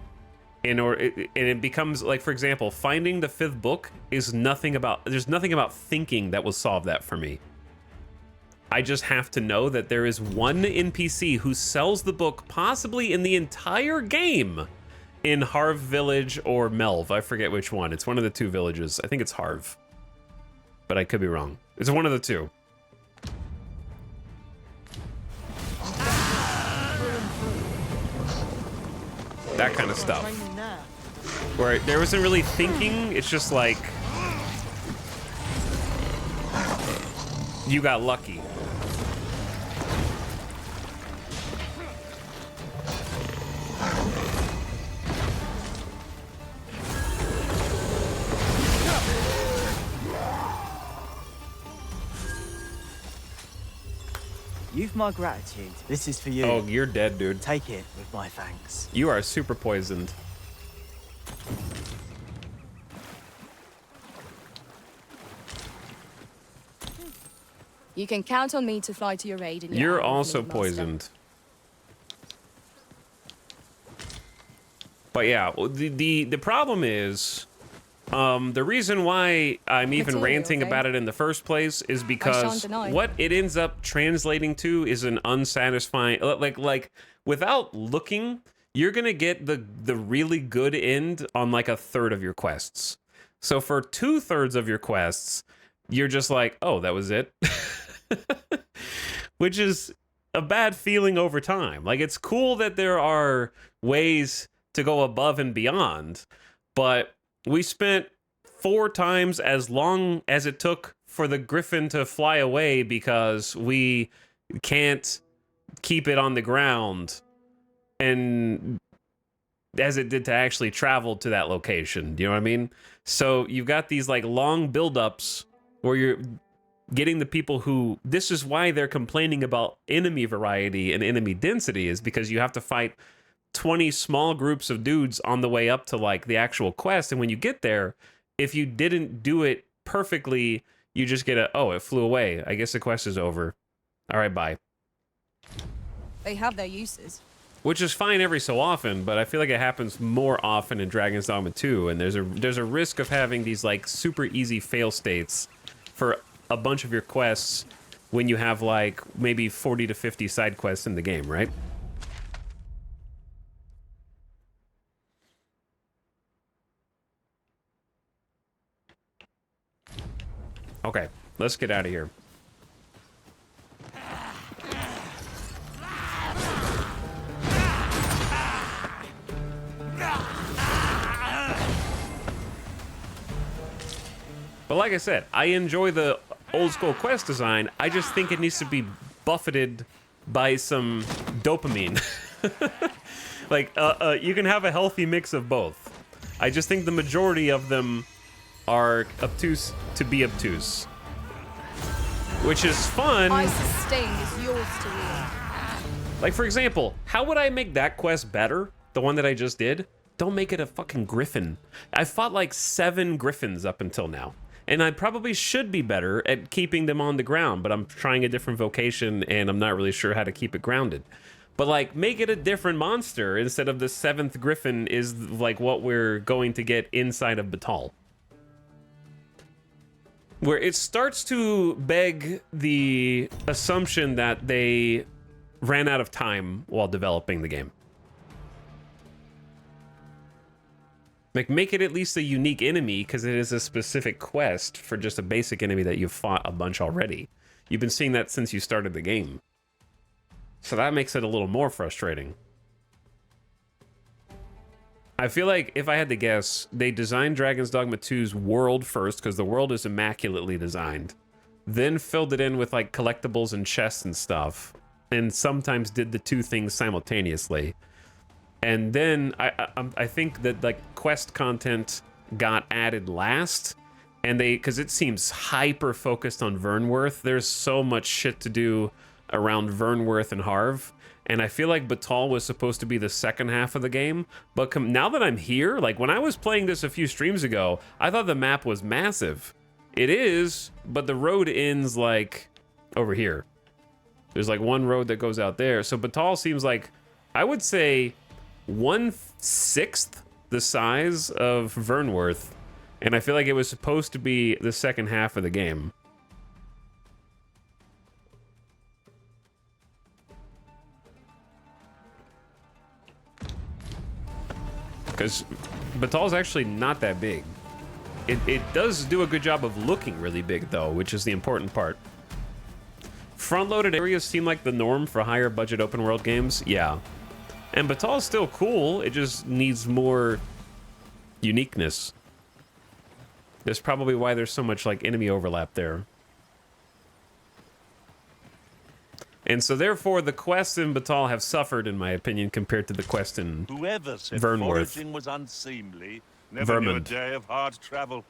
and it becomes like, for example, finding the 5th book is nothing about. There's nothing about thinking that will solve that for me. I just have to know that there is one NPC who sells the book, possibly in the entire game, in Harv Village or Melv. I forget which one. It's one of the two villages. I think it's Harv, but I could be wrong. It's one of the two. That kind of stuff. Where there wasn't really thinking, it's just like you got lucky.
You've my gratitude. This is for you.
Oh, you're dead, dude.
Take it with my thanks.
You are super poisoned.
You can count on me to fly to your aid.
You're also poisoned. But yeah, the problem is, the reason why I'm even ranting about it in the first place is because what it ends up translating to is an unsatisfying, like without looking, you're gonna get the really good end on like 1/3 of your quests. So for 2/3 of your quests, you're just like, oh, that was it. Which is a bad feeling over time. Like, it's cool that there are ways to go above and beyond, but we spent 4 times as long as it took for the griffin to fly away because we can't keep it on the ground, and as it did to actually travel to that location. You know what I mean? So you've got these like long buildups where getting the people who, this is why they're complaining about enemy variety and enemy density, is because you have to fight 20 small groups of dudes on the way up to like the actual quest. And when you get there, if you didn't do it perfectly, you just get oh, it flew away. I guess the quest is over. All right, bye.
They have their uses.
Which is fine every so often, but I feel like it happens more often in Dragon's Dogma 2, and there's a risk of having these like super easy fail states for a bunch of your quests when you have like maybe 40 to 50 side quests in the game, right? Okay, let's get out of here. But like I said, I enjoy the old school quest design. I just think it needs to be buffeted by some dopamine. Like, you can have a healthy mix of both. I just think the majority of them are obtuse to be obtuse. Which is fun.
I sustain is yours to wield.
Like, for example, how would I make that quest better? The one that I just did? Don't make it a fucking griffin. I fought like 7 griffins up until now. And I probably should be better at keeping them on the ground, but I'm trying a different vocation and I'm not really sure how to keep it grounded. But like, make it a different monster instead of the 7th griffin is like what we're going to get inside of Batal. Where it starts to beg the assumption that they ran out of time while developing the game. Like, make it at least a unique enemy, because it is a specific quest for just a basic enemy that you've fought a bunch already. You've been seeing that since you started the game. So that makes it a little more frustrating. I feel like, if I had to guess, they designed Dragon's Dogma 2's world first, because the world is immaculately designed. Then filled it in with, like, collectibles and chests and stuff. And sometimes did the 2 things simultaneously. And then I think that like quest content got added last, and because it seems hyper focused on Vernworth. There's so much shit to do around Vernworth and Harv, and I feel like Batal was supposed to be the second half of the game. But now that I'm here, like when I was playing this a few streams ago, I thought the map was massive. It is, but the road ends like over here. There's like one road that goes out there. So Batal seems like, I would say, 1/6 the size of Vernworth, and I feel like it was supposed to be the second half of the game. Because Batal's actually not that big. It does do a good job of looking really big, though, which is the important part. Front-loaded areas seem like the norm for higher budget open world games. Yeah. And Batal's still cool, it just needs more uniqueness. That's probably why there's so much like enemy overlap there. And so therefore the quests in Batal have suffered, in my opinion, compared to the quest in
Whoever said
Vernworth.
foraging was unseemly never knew a
Vermund.
day of hard travel.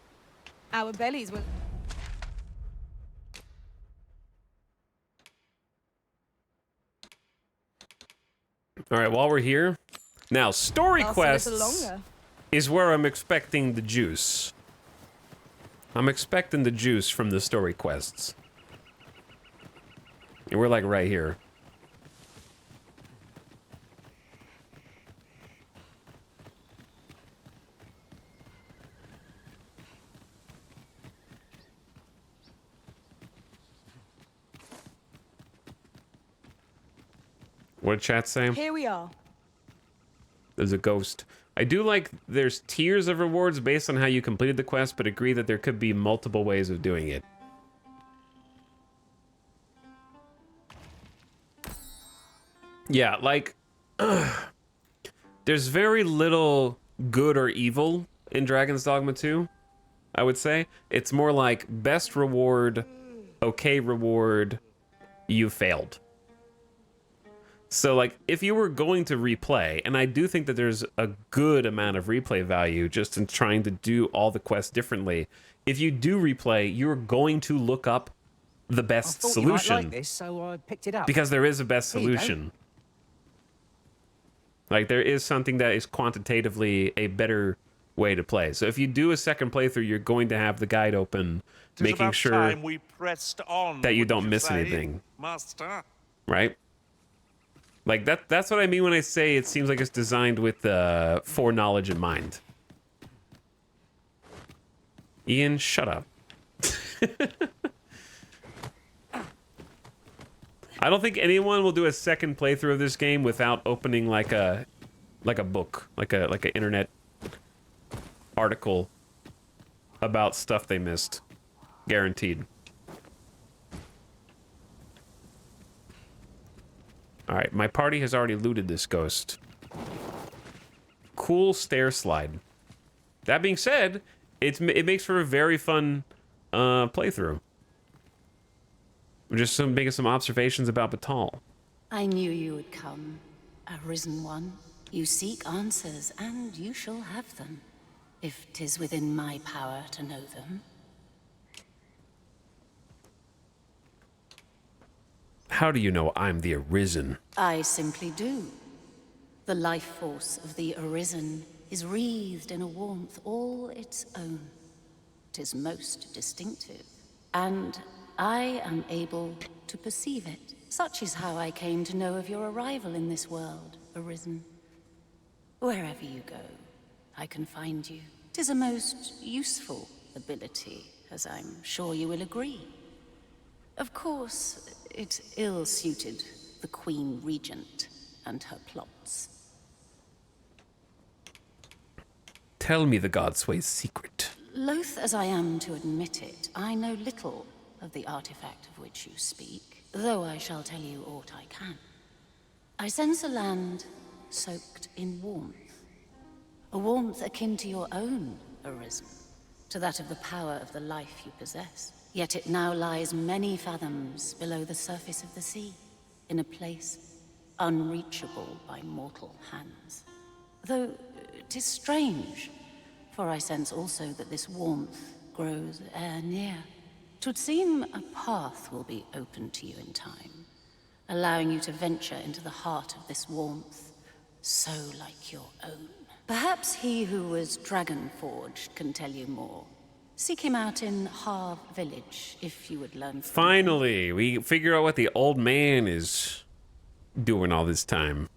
Our bellies will...
All right, while we're here, now story
Lasts a little
quests
longer.
is where I'm expecting the juice. I'm expecting the juice from the story quests. And we're like right here. What did chat say?
Here we are.
There's a ghost. I do like there's tiers of rewards based on how you completed the quest, but agree that there could be multiple ways of doing it. Yeah, like, there's very little good or evil in Dragon's Dogma 2, I would say. It's more like best reward, okay reward, you failed. So, like, if you were going to replay, and I do think that there's a good amount of replay value just in trying to do all the quests differently. If you do replay, you're going to look up the best
I thought
solution.
You might like this, so I picked it up.
Because there is a best
Here you go.
solution. Like, there is something that is quantitatively a better way to play. So if you do a second playthrough, you're going to have the guide open, making sure
time we pressed on,
that you don't
wouldn't
miss
say,
anything.
Master.
Right? Like, that's what I mean when I say it seems like it's designed with foreknowledge in mind. Ian, shut up. I don't think anyone will do a second playthrough of this game without opening like a book, like an internet article about stuff they missed. Guaranteed. All right, my party has already looted this ghost. Cool stair slide. That being said, it makes for a very fun playthrough. I'm just making some observations about Batal.
I knew you would come, Arisen One. You seek answers, and you shall have them, if 'tis within my power to know them.
How do you know I'm the Arisen?
I simply do. The life force of the Arisen is wreathed in a warmth all its own. 'Tis most distinctive, and I am able to perceive it. Such is how I came to know of your arrival in this world, Arisen. Wherever you go, I can find you. 'Tis a most useful ability, as I'm sure you will agree. Of course, it ill-suited the Queen Regent and her plots.
Tell me the Godsway's secret.
Loath as I am to admit it, I know little of the artifact of which you speak, though I shall tell you aught I can. I sense a land soaked in warmth. A warmth akin to your own, Arisen, to that of the power of the life you possess. Yet it now lies many fathoms below the surface of the sea, in a place unreachable by mortal hands. Though 'tis strange, for I sense also that this warmth grows e'er near. 'Twould seem a path will be open to you in time, allowing you to venture into the heart of this warmth, so like your own. Perhaps he who was dragon-forged can tell you more. Seek him out in Harv Village, if you would learn from
Finally, we figure out what the old man is doing all this time.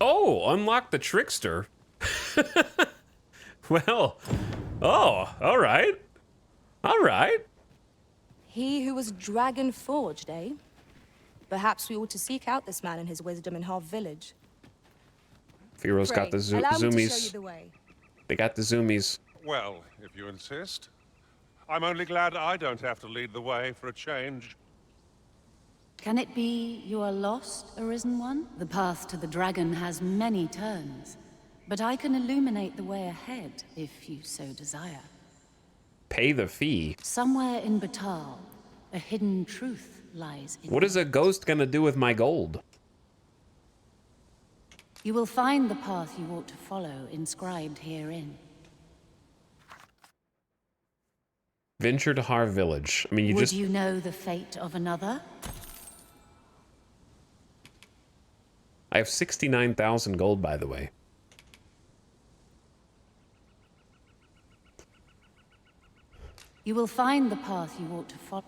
Oh, unlock the trickster. Well, oh, all right. All right.
He who was dragon forged, eh? Perhaps we ought to seek out this man and his wisdom in Harv Village.
Firo's got the
allow me to show you
zoomies.
the way.
They got the zoomies.
Well, if you insist. I'm only glad I don't have to lead the way for a change.
Can it be you are lost, Arisen One? The path to the dragon has many turns, but I can illuminate the way ahead if you so desire.
Pay the fee.
Somewhere in Batal, a hidden truth lies in
What is a ghost gonna do with my gold?
You will find the path you ought to follow inscribed herein.
Venture to Harv Village. I mean,
Would you know the fate of another?
I have 69,000 gold, by the way.
You will find the path you ought to follow.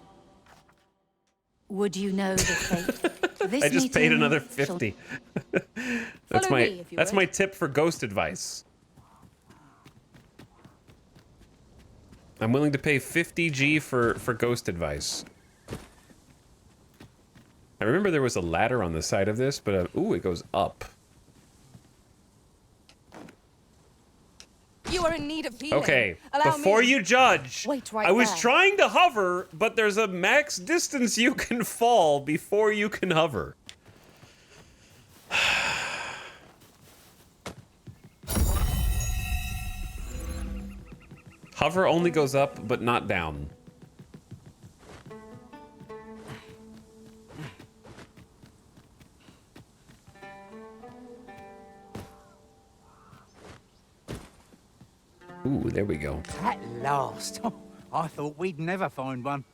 Would you know the fate? This
I just paid
meeting
another
shall-
50. That's
Follow
my
me, if you
that's
would.
my tip for ghost advice. I'm willing to pay 50G for ghost advice. I remember there was a ladder on the side of this, but ooh, it goes up.
You are in need of healing.
Okay,
Allow
before
me.
you judge,
Wait right
I was
there.
trying to hover, but there's a max distance you can fall before you can hover. Hover only goes up, but not down. Ooh, there we go.
At last. I thought we'd never find one.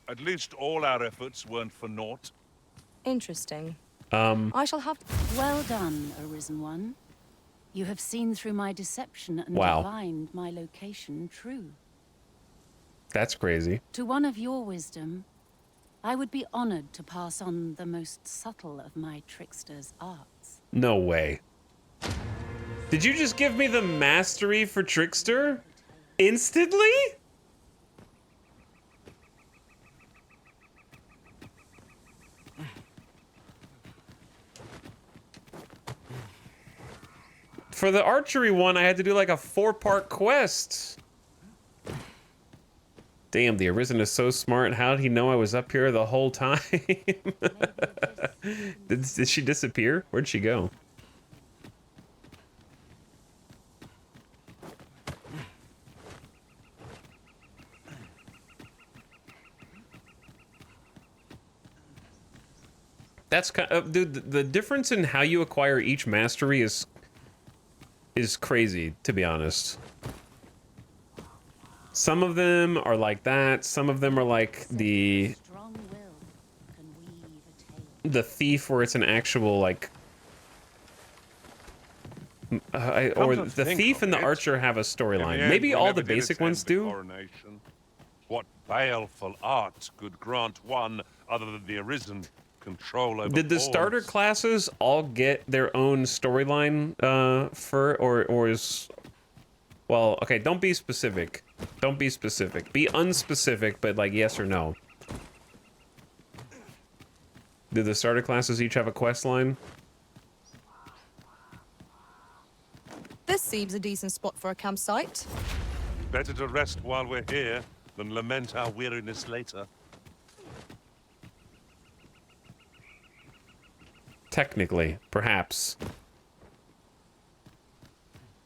At least all our efforts weren't for naught.
Interesting.
Um,
I shall have...
Well done, Arisen One. You have seen through my deception and
Wow.
divined my location true.
That's crazy.
To one of your wisdom, I would be honored to pass on the most subtle of my trickster's arts.
No way. Did you just give me the mastery for Trickster? Instantly? For the archery one, I had to do like a 4-part quest. Damn, the Arisen is so smart. How did he know I was up here the whole time? Did she disappear? Where'd she go? That's kind of, dude, the difference in how you acquire each mastery is crazy, to be honest. Some of them are like that. Some of them are like the thief, where it's an actual like, or the thief and the archer have a storyline. Maybe all the basic ones do.
What baleful art could grant one other than the Arisen control over
Did the starter classes all get their own storyline or is, well, okay, don't be specific. Don't be specific. Be unspecific, but like yes or no. Did the starter classes each have a quest line?
This seems a decent spot for a campsite.
Better to rest while we're here than lament our weariness later.
Technically, perhaps.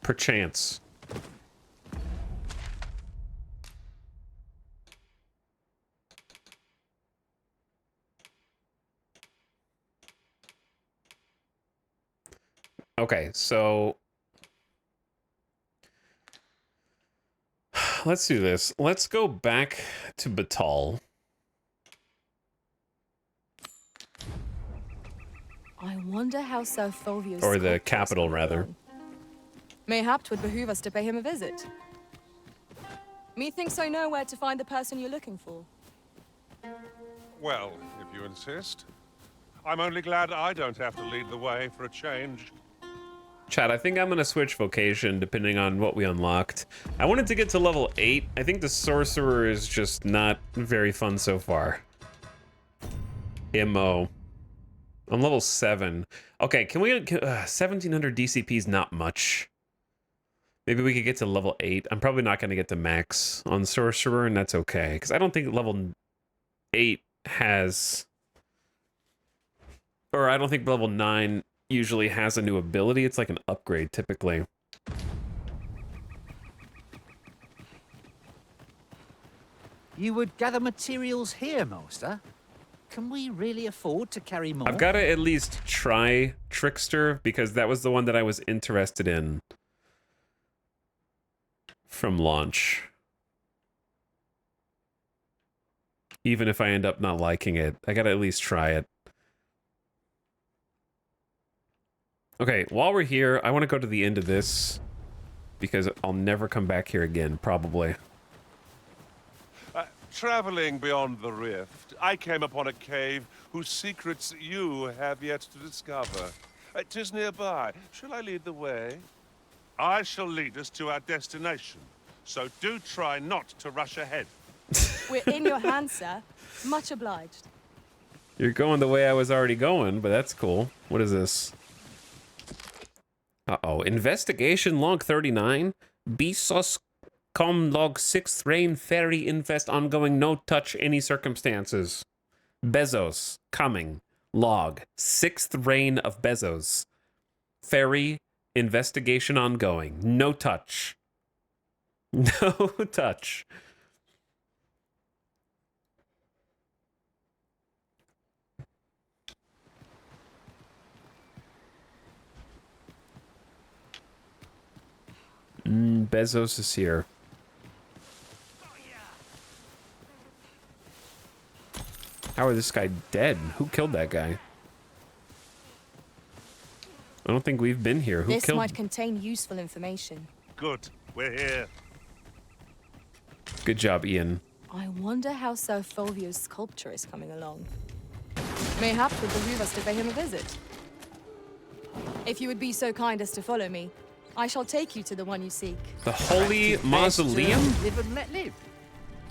Perchance. Okay, so let's do this. Let's go back to Batal.
I wonder how Sir Fulvius...
Or the capital, rather.
Mayhap 'twould behoove us to pay him a visit. Methinks I know where to find the person you're looking for.
Well, if you insist. I'm only glad I don't have to lead the way for a change.
Chat, I think I'm gonna switch vocation depending on what we unlocked. I wanted to get to level 8. I think the sorcerer is just not very fun so far. MO. I'm level 7. Okay, can we... 1700 DCP is not much. Maybe we could get to level 8. I'm probably not going to get to max on sorcerer, and that's okay. Because I don't think level 8 has... Or I don't think level 9 usually has a new ability. It's like an upgrade, typically.
You would gather materials here, Master? Can we really afford to carry more?
I've got to at least try Trickster, because that was the one that I was interested in from launch. Even if I end up not liking it, I got to at least try it. Okay, while we're here, I want to go to the end of this, because I'll never come back here again, probably.
Traveling beyond the rift, I came upon a cave whose secrets you have yet to discover. 'Tis nearby. Shall I lead the way? I shall lead us to our destination, so do try not to rush ahead.
We're in your hands, sir. Much obliged.
You're going the way I was already going, but that's cool. What is this? Uh-oh. Investigation log 39. Besos com log 6th reign ferry infest ongoing, no touch any circumstances. Bezos coming. Log 6th reign of Bezos. Ferry investigation ongoing. No touch. No touch. Bezos is here. How is this guy dead? Who killed that guy? I don't think we've been here. Who
This
killed?
might contain useful information.
Good, we're here.
Good job, Ian.
I wonder how Sir Fulvio's sculpture is coming along. Mayhap it would behoove us to pay him a visit. If you would be so kind as to follow me, I shall take you to the one you seek.
The Holy Mausoleum?
Live and let live.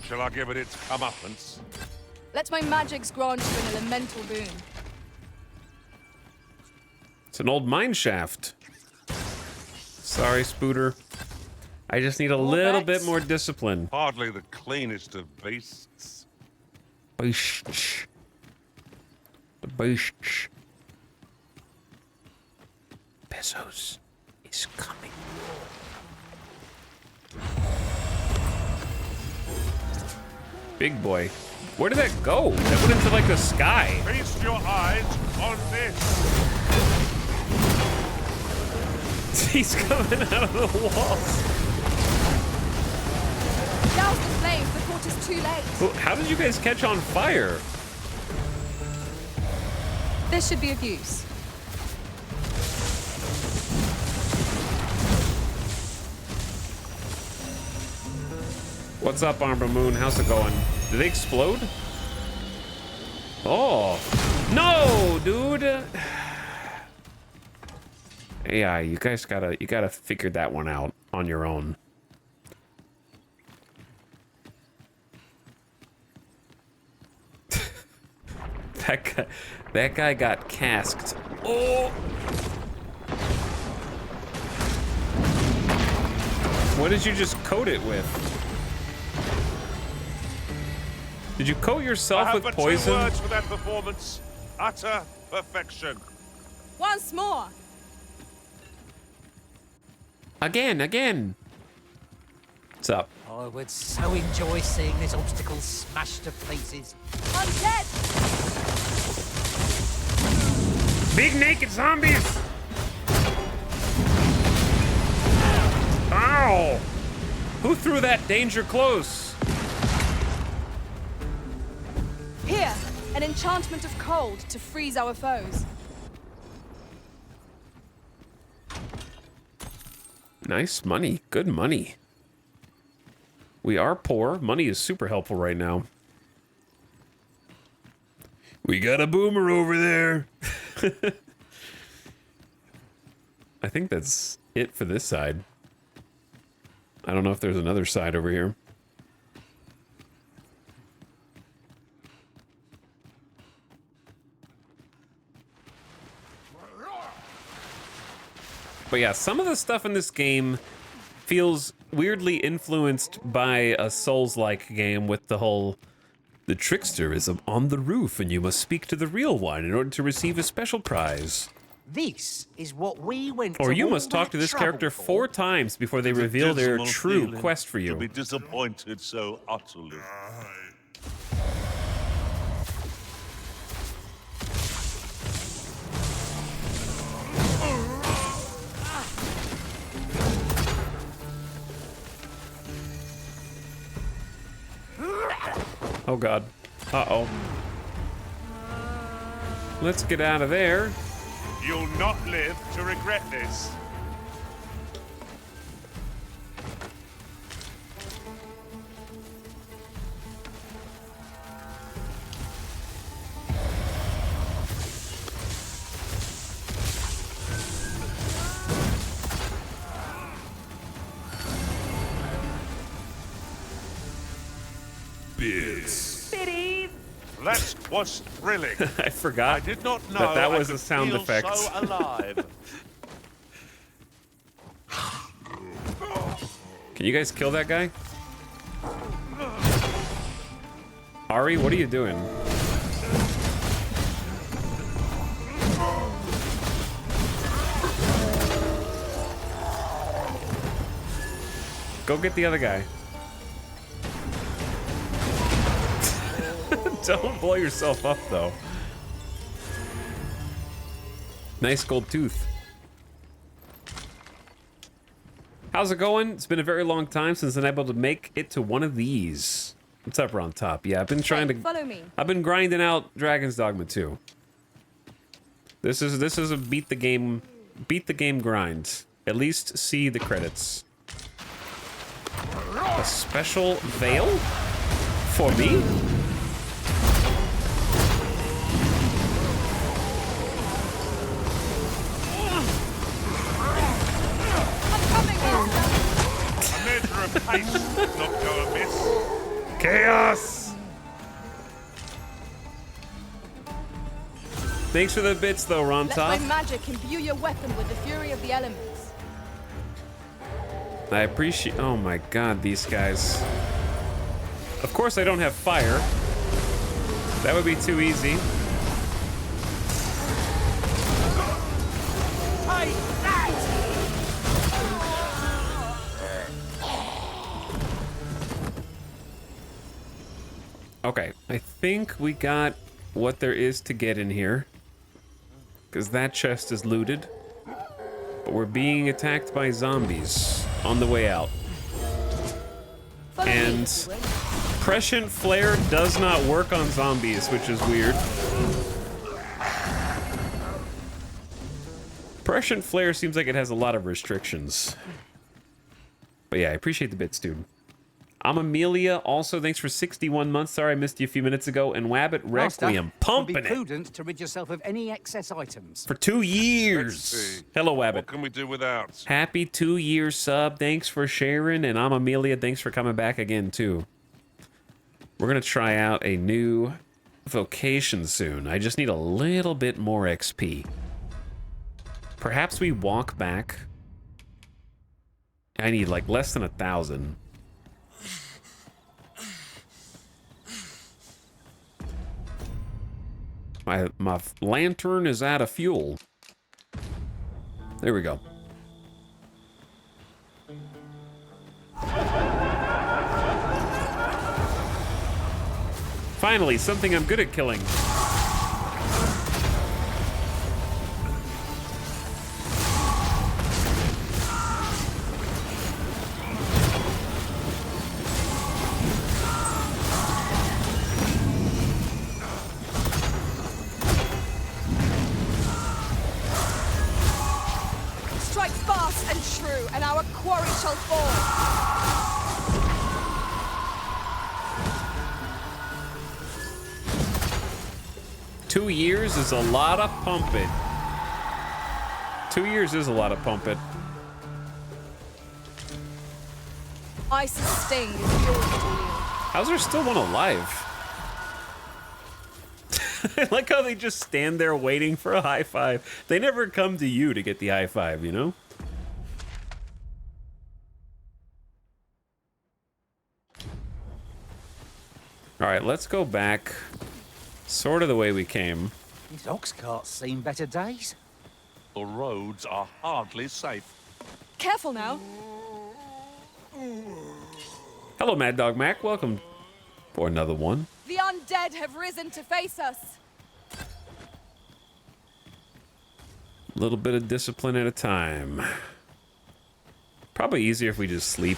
Shall I give it its comeuppance?
Let my magics grant you an elemental boon.
It's an old mine shaft. Sorry, Spooter. I just need a little bit more discipline.
Hardly the cleanest of beasts.
Beasts. The beasts. Bezos is coming. Big boy. Where did that go? That went into like the sky.
Feast your eyes on this.
He's coming out of the walls.
Douse the flames before it is too late.
Well, how did you guys catch on fire?
This should be of use.
What's up, Amber Moon? How's it going? Did they explode? Oh. No, dude. Yeah, you guys gotta figure that one out on your own. That guy got casked. Oh. What did you just coat it with? Did you coat yourself with poison?
I have but 2 words for that performance. Utter perfection.
Once more.
Again. What's up?
I would so enjoy seeing this obstacle smashed to pieces.
Undead!
Big naked zombies! Ow! Who threw that danger close?
Here, an enchantment of cold to freeze our foes.
Nice money. Good money. We are poor. Money is super helpful right now. We got a boomer over there. I think that's it for this side. I don't know if there's another side over here. But yeah, some of the stuff in this game feels weirdly influenced by a Souls-like game with the whole... The trickster is on the roof and you must speak to the real one in order to receive a special prize.
This is what we went
Or
to
you
all
must talk
that
to this
trouble
character
for.
4 times before they
It's a
reveal their
dismal
true
feeling
quest for
To
you.
be disappointed so utterly.
Oh god. Uh-oh. Let's get out of there.
You'll not live to regret this. That was thrilling.
I forgot
I did not know
that
I
was
could
a sound
feel
effect.
so alive.
Can you guys kill that guy? Ari, what are you doing? Go get the other guy. Don't blow yourself up, though. Nice gold tooth. How's it going? It's been a very long time since I've been able to make it to one of these. What's up, on top? Yeah, I've been trying to
follow me.
I've been grinding out Dragon's Dogma 2. This is a beat the game grind. At least see the credits. A special veil for me?
A measure of pace would not go amiss.
Chaos! Thanks for the bits, though, Ron
Let
Top.
my magic imbue your weapon with the fury of the elements.
I appreciate... Oh my god, these guys. Of course I don't have fire. That would be too easy. Okay, I think we got what there is to get in here. Because that chest is looted. But we're being attacked by zombies on the way out. And Prescient Flare does not work on zombies, which is weird. Prescient Flare seems like it has a lot of restrictions. But yeah, I appreciate the bits, dude. I'm Amelia. Also, thanks for 61 months. Sorry I missed you a few minutes ago. And Wabbit Requiem, pumping
it. Be
it.
prudent to rid yourself of any excess items.
For 2 years. Hello, Wabbit.
What can we do without?
Happy 2-year sub. Thanks for sharing. And I'm Amelia. Thanks for coming back again, too. We're going to try out a new vocation soon. I just need a little bit more XP. Perhaps we walk back. I need like less than 1,000. My lantern is out of fuel. There we go. Finally, something I'm good at killing.
Strike fast and true, and our quarry shall fall.
2 years is a lot of pumping. 2 years is a lot of pumping.
Ice's sting is fury to wield.
How's there still one alive? I like how they just stand there waiting for a high five. They never come to you to get the high five, you know? All right, let's go back sort of the way we came.
These ox carts seen better days.
The roads are hardly safe.
Careful now.
Hello, Mad Dog Mac. Welcome for another one.
The undead have risen to face us.
A little bit of discipline at a time. Probably easier if we just sleep.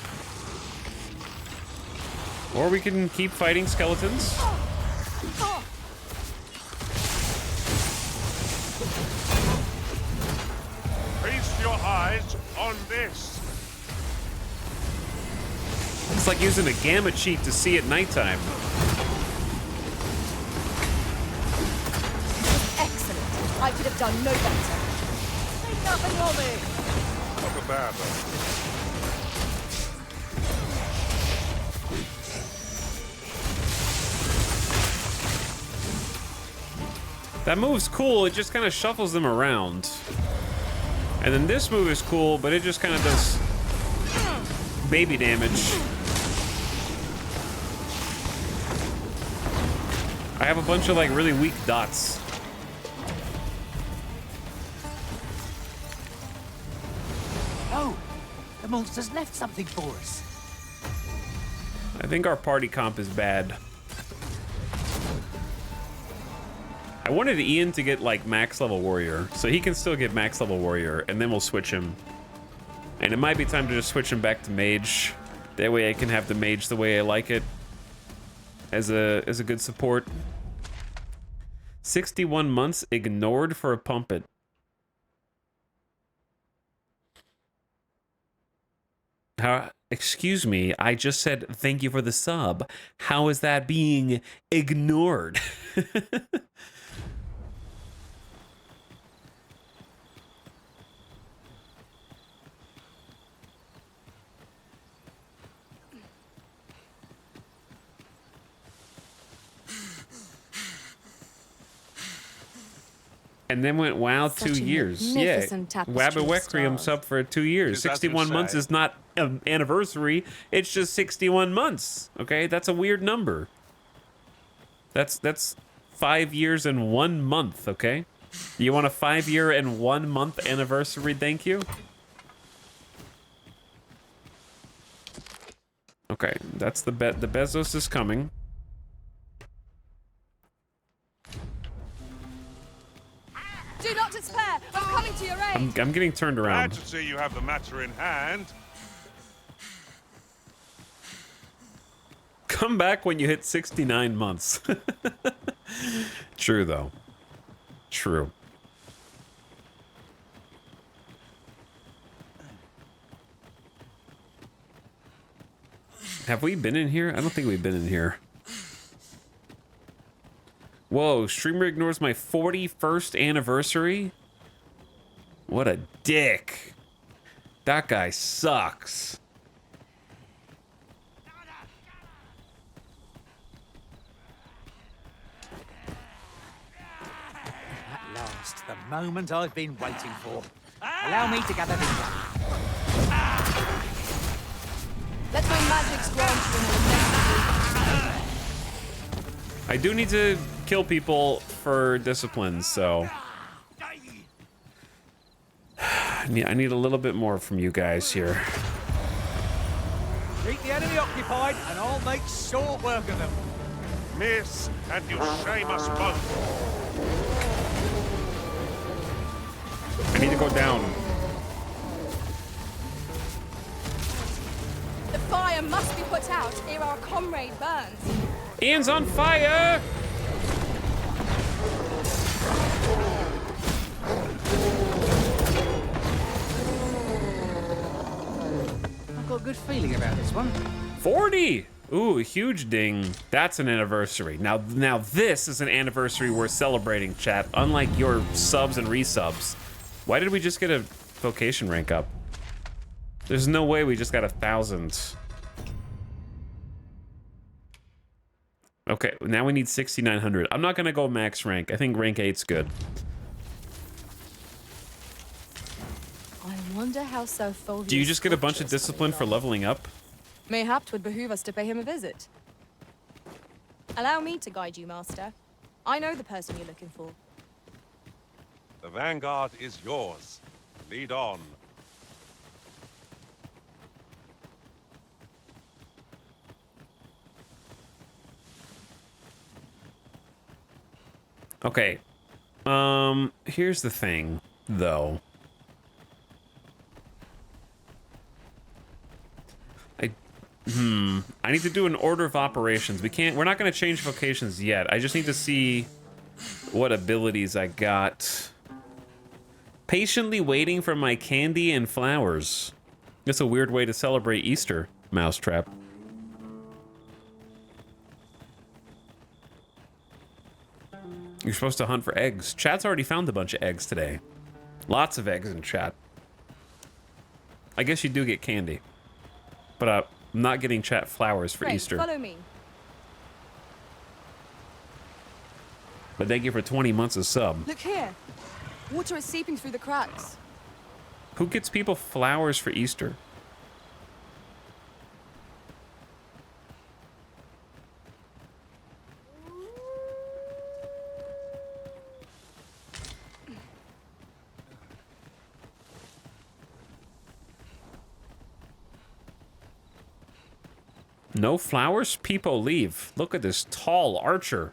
Or we can keep fighting skeletons.
Feast your eyes on this.
It's like using a gamma cheat to see at nighttime.
Excellent. I could have done no better. Ain't nothing on me.
Not a bad one.
That move's cool, it just kind of shuffles them around. And then this move is cool, but it just kind of does baby damage. I have a bunch of like really weak dots.
Oh, the monster's left something for us.
I think our party comp is bad. I wanted Ian to get like max level warrior, so he can still get max level warrior, and then we'll switch him And it might be time to just switch him back to mage. That way I can have the mage the way I like it. As a good support. 61 months ignored for a pump it. How, excuse me, I just said thank you for the sub. How is that being ignored? And then went WoW
Such
2
a
years.
magnificent tapestry of
Wabawecrium
stars.
sub for 2 years.
Is that
61 months
insane?
is not an anniversary. It's just 61 months. Okay, that's a weird number. That's 5 years and 1 month. Okay, you want a 5 year and 1 month anniversary? Thank you. Okay, that's the bet. The Bezos is coming.
Do not despair! I'm coming to your aid!
I'm getting turned
Glad
around.
to see you have the matter in hand.
Come back when you hit 69 months. True, though. True. Have we been in here? I don't think we've been in here. Whoa, streamer ignores my 41st anniversary? What a dick. That guy sucks.
At last, the moment I've been waiting for. Allow me to gather things up.
Let my magic grant you an
I do need to kill people for discipline, so... I need a little bit more from you guys here.
Keep the enemy occupied, and I'll make short work of them.
Miss, and you shame us both.
I need to go down.
The fire must be put out ere our comrade burns.
Ian's on fire!
I've got a good feeling about this one.
40! Ooh, huge ding. That's an anniversary. Now this is an anniversary we're celebrating, chat. Unlike your subs and resubs. Why did we just get a vocation rank up? There's no way we just got 1,000. Okay, now we need 6,900. I'm not gonna go max rank. I think rank 8's good.
I wonder how Sir Fulvius
Do you just get a bunch of
Fortress
discipline for leveling up?
Mayhap 'twould behoove us to pay him a visit. Allow me to guide you, Master. I know the person you're looking for.
The vanguard is yours. Lead on.
Okay. Here's the thing, though. I need to do an order of operations. We're not going to change vocations yet. I just need to see what abilities I got. Patiently waiting for my candy and flowers. That's a weird way to celebrate Easter, Mousetrap. You're supposed to hunt for eggs. Chat's already found a bunch of eggs today. Lots of eggs in chat. I guess you do get candy. But I'm not getting chat flowers for
Great,
Easter.
follow me.
But thank you for 20 months of sub.
Look here. Water is seeping through the cracks.
Who gets people flowers for Easter? No flowers? People leave. Look at this tall archer.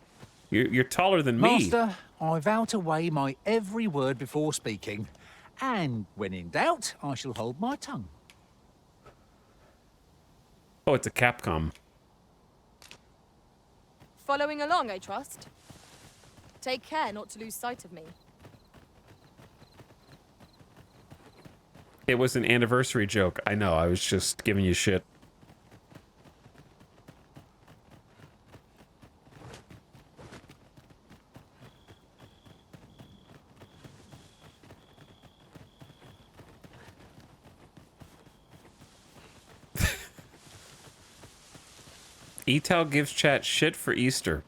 You're taller than me.
Master, I vow to weigh my every word before speaking. And when in doubt, I shall hold my tongue.
Oh, it's a Capcom.
Following along, I trust. Take care not to lose sight of me.
It was an anniversary joke. I know, I was just giving you shit. Etal gives chat shit for Easter.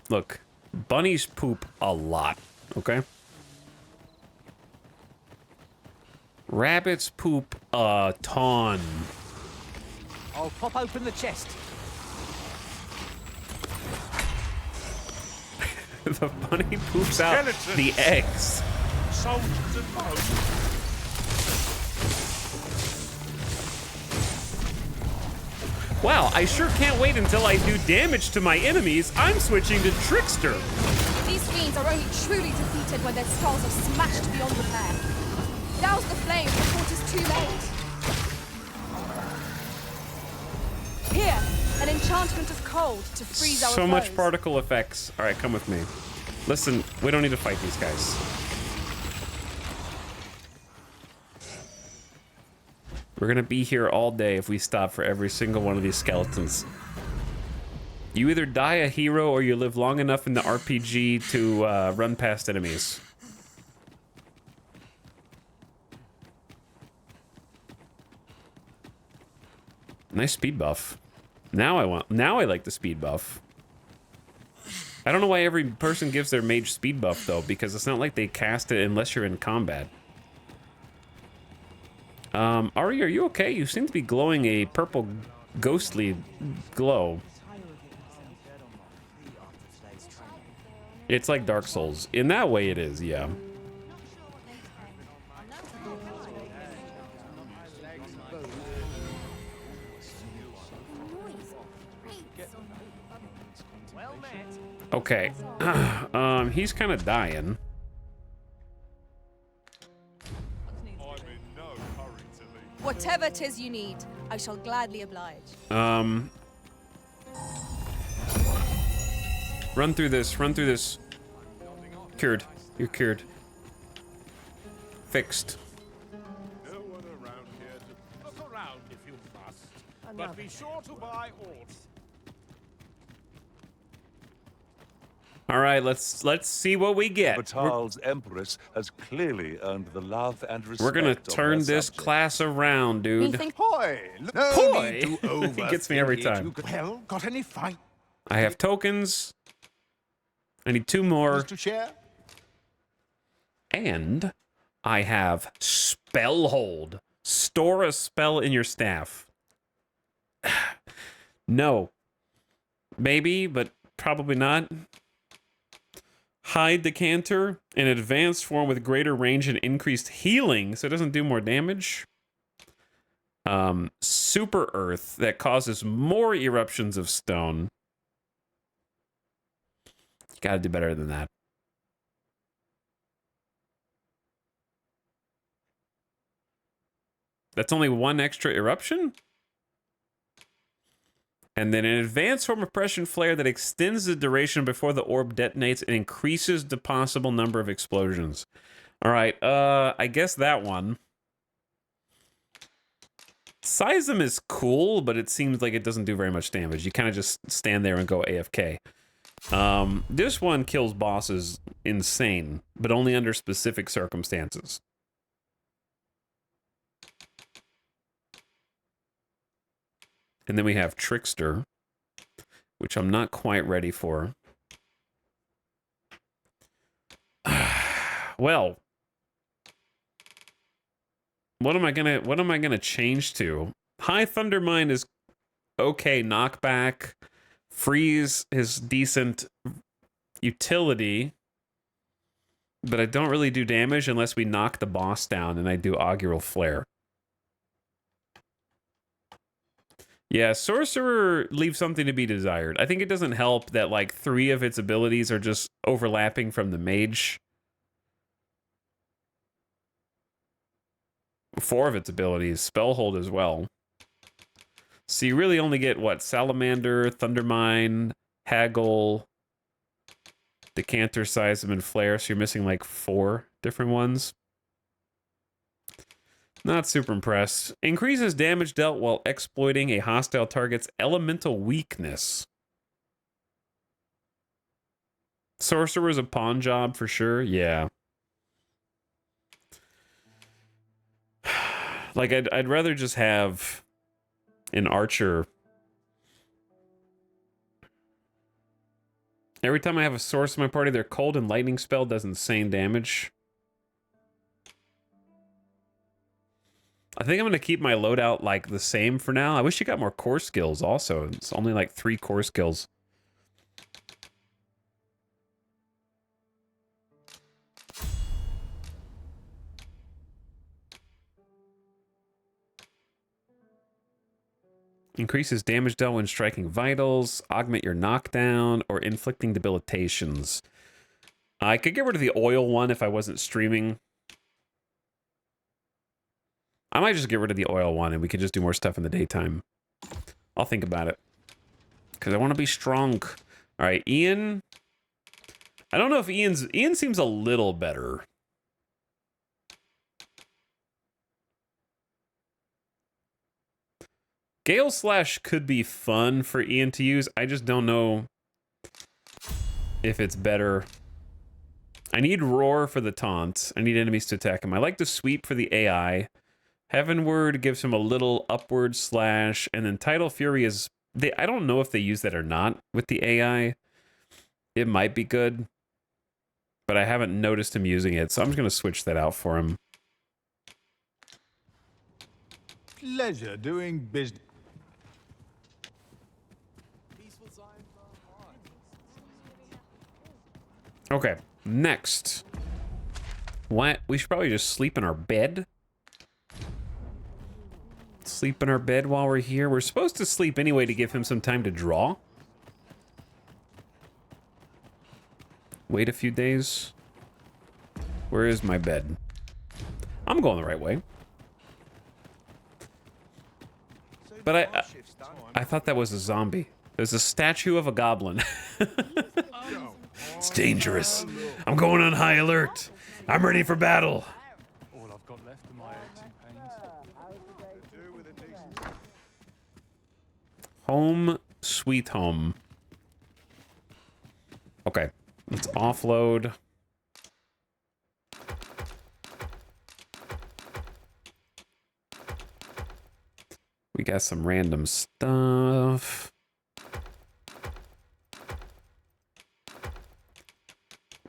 Look, bunnies poop a lot, okay? Rabbits poop a ton.
I'll pop open the chest.
The bunny poops out the eggs.
Soldiers and boats.
Wow, I sure can't wait until I do damage to my enemies. I'm switching to Trickster.
These fiends are only truly defeated when their skulls are smashed beyond repair. Douse the flames before it is too late. Here, an enchantment of cold to freeze our
So much
foes.
particle effects. All right, come with me. Listen, we don't need to fight these guys. We're gonna be here all day if we stop for every single one of these skeletons. You either die a hero or you live long enough in the RPG to run past enemies. Nice speed buff. Now I like the speed buff. I don't know why every person gives their mage speed buff though, because it's not like they cast it unless you're in combat. Ari, are you okay? You seem to be glowing a purple ghostly glow. It's like Dark Souls. In that way it is, yeah. Okay. He's kind of dying.
Whatever 'tis you need, I shall gladly oblige.
Run through this, run through this. Cured. You're cured. Fixed.
No one around here to look around if you must. But be sure to buy aught.
All right, let's see what we get.
Batal's empress has clearly earned the love and respect.
We're gonna
of
turn
her
this
subjects.
class around, dude.
Hoy! No
Hoy!
need to
He gets me every
overthink it.
time.
Well, got any fight
I have tokens. I need 2 more.
to share?
And I have spell hold. Store a spell in your staff. No. Maybe, but probably not. Hide Decanter, an advanced form with greater range and increased healing, so it doesn't do more damage. Super Earth, that causes more eruptions of stone. You gotta do better than that. That's only 1 extra eruption? And then an advanced form of Pression Flare that extends the duration before the orb detonates and increases the possible number of explosions. All right, I guess that one. Seism is cool, but it seems like it doesn't do very much damage. You kind of just stand there and go AFK. This one kills bosses insane, but only under specific circumstances. And then we have Trickster, which I'm not quite ready for. Well, what am I gonna change to? High Thundermind is okay, knockback. Freeze is decent utility, but I don't really do damage unless we knock the boss down and I do Augural Flare. Yeah, Sorcerer leaves something to be desired. I think it doesn't help that, like, 3 of its abilities are just overlapping from the Mage. 4 of its abilities, Spellhold as well. So you really only get, what, Salamander, Thundermine, Haggle, Decanter, Seism, and Flare, so you're missing like 4 different ones. Not super impressed. Increases damage dealt while exploiting a hostile target's elemental weakness. Sorcerer's a pawn job for sure, yeah. Like, I'd rather just have an archer. Every time I have a source in my party, their cold and lightning spell does insane damage. I think I'm going to keep my loadout, like, the same for now. I wish you got more core skills also. It's only, like, 3 core skills. Increases damage dealt when striking vitals, augment your knockdown, or inflicting debilitations. I could get rid of the oil one if I wasn't streaming. I might just get rid of the oil one and we could just do more stuff in the daytime. I'll think about it. Because I want to be strong. All right, Ian. I don't know if Ian seems a little better. Gale Slash could be fun for Ian to use. I just don't know if it's better. I need Roar for the taunt. I need enemies to attack him. I like the Sweep for the AI. Heavenward gives him a little upward slash. And then Tidal Fury is... I don't know if they use that or not with the AI. It might be good. But I haven't noticed him using it. So I'm just going to switch that out for him.
Pleasure doing business.
Okay, next. What? We should probably just sleep in our bed. Sleep in our bed while we're here. We're supposed to sleep anyway to give him some time to draw. Wait a few days. Where is my bed? I'm going the right way. But I thought that was a zombie. There's a statue of a goblin. It's dangerous. I'm going on high alert. I'm ready for battle.
All I've got left are my aches and pains.
Home sweet home. Okay, let's offload. We got some random stuff.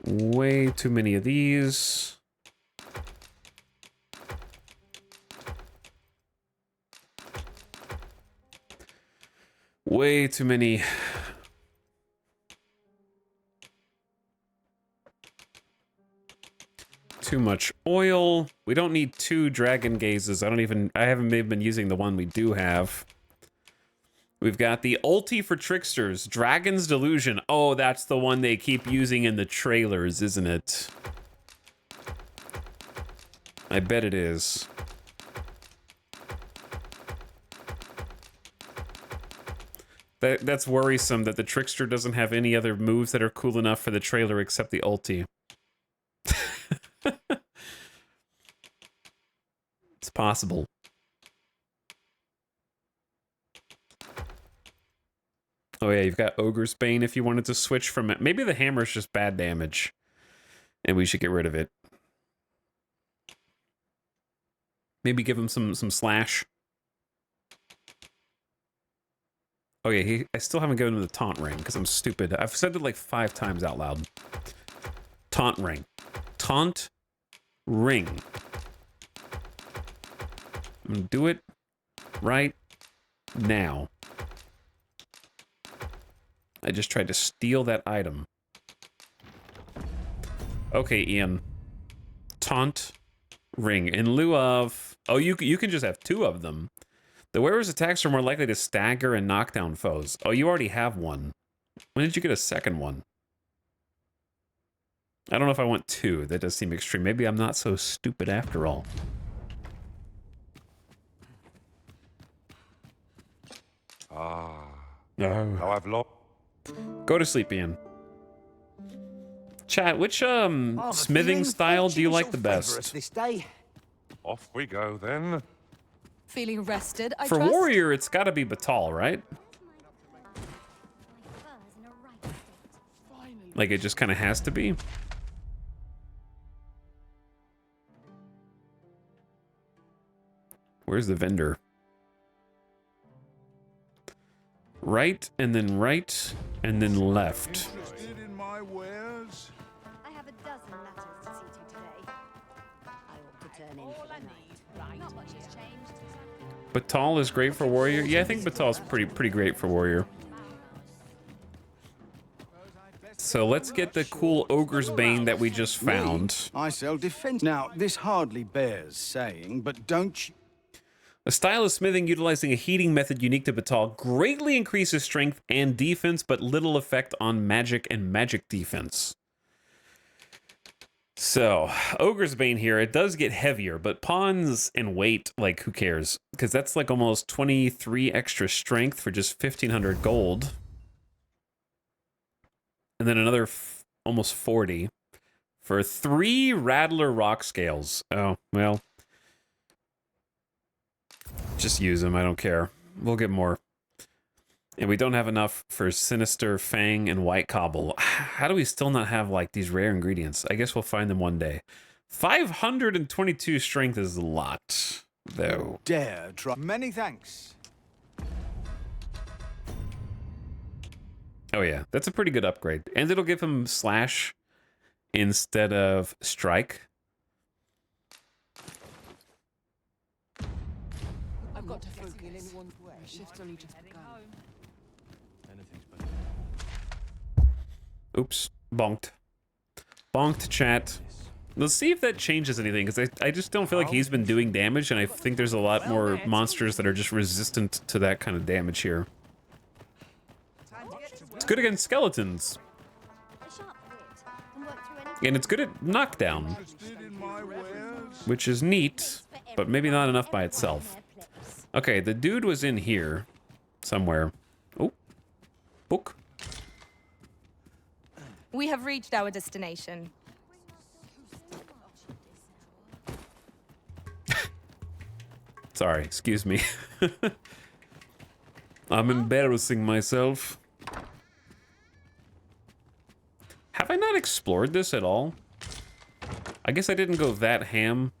Way too many of these. Way too many. Too much oil. We don't need 2 dragon gazes. I haven't been using the one we do have. We've got the ulti for tricksters, Dragon's Delusion. Oh, that's the one they keep using in the trailers, isn't it? I bet it is. That's worrisome that the trickster doesn't have any other moves that are cool enough for the trailer except the ulti. It's possible. Oh yeah, you've got Ogre's Bane if you wanted to switch from it. Maybe the hammer's just bad damage. And we should get rid of it. Maybe give him some slash. Oh yeah, I still haven't given him the taunt ring because I'm stupid. I've said it like 5 times out loud. Taunt ring. Taunt ring. I'm gonna do it right now. I just tried to steal that item. Okay, Ian. Taunt ring. In lieu of... Oh, you can just have 2 of them. The wearer's attacks are more likely to stagger and knock down foes. Oh, you already have one. When did you get a second one? I don't know if I want 2. That does seem extreme. Maybe I'm not so stupid after all.
Ah.
No.
Now I've lost.
Go to sleep, Ian. Chat, which smithing style do you like the best?
This day.
Off we go then.
Feeling rested, I
For
trust?
warrior, it's got to be Batal, right? Like it just kind of has to be. Where's the vendor? Right, and then right, and then left.
Interested in my wares?
I have a dozen matters to see to today. I ought to turn in for the night. Not much has changed.
Batal is great for warrior. Yeah, I think Batal's pretty great for warrior. So let's get the cool ogre's bane that we just found.
I sell defense. Now, this hardly bears saying, but don't you...
A style of smithing utilizing a heating method unique to Batal greatly increases strength and defense, but little effect on magic and magic defense. So, Ogre's Bane here, it does get heavier, but pawns and weight, like, who cares? Because that's like almost 23 extra strength for just 1,500 gold. And then another almost 40 for 3 Rattler rock scales. Oh, well. Just use them, I don't care. We'll get more. And we don't have enough for Sinister, Fang, and White Cobble. How do we still not have, like, these rare ingredients? I guess we'll find them one day. 522 strength is a lot, though.
Dare try. Many thanks.
Oh, yeah. That's a pretty good upgrade. And it'll give him Slash instead of Strike.
I've got to focus in one way. Shift's only just begun.
Oops. Bonked. Bonked, chat. Let's see if that changes anything, because I just don't feel like he's been doing damage, and I think there's a lot more monsters that are just resistant to that kind of damage here. It's good against skeletons. And it's good at knockdown, which is neat, but maybe not enough by itself. Okay, the dude was in here somewhere. Oh, book.
We have reached our destination.
Sorry, excuse me. I'm embarrassing myself. Have I not explored this at all? I guess I didn't go that ham.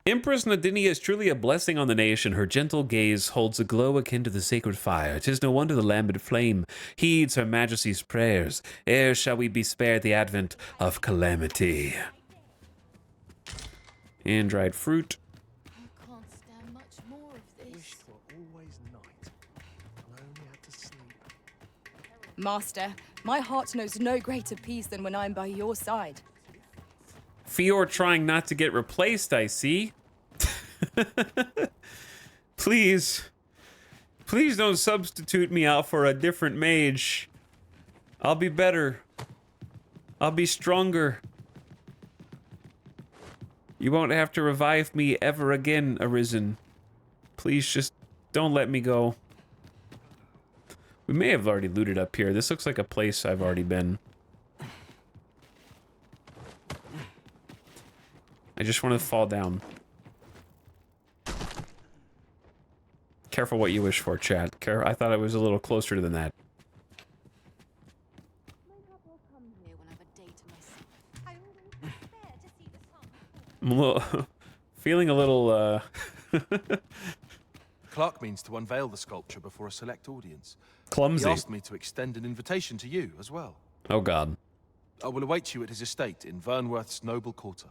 Empress Nadinia is truly a blessing on the nation. Her gentle gaze holds a glow akin to the sacred fire. 'Tis no wonder the lambent flame heeds her majesty's prayers. Ere shall we be spared the advent of calamity. And dried fruit.
Master, my heart knows no greater peace than when I'm by your side.
Fior trying not to get replaced, I see. Please. Please don't substitute me out for a different mage. I'll be better. I'll be stronger. You won't have to revive me ever again, Arisen. Please just don't let me go. We may have already looted up here. This looks like a place I've already been. I just want to fall down. Careful what you wish for, chat. I thought I was a little closer than that. I'm a little, feeling a little,
Clark means to unveil the sculpture before a select audience.
Clumsy.
He asked me to extend an invitation to you as well.
Oh, God.
I will await you at his estate in Vernworth's noble quarter.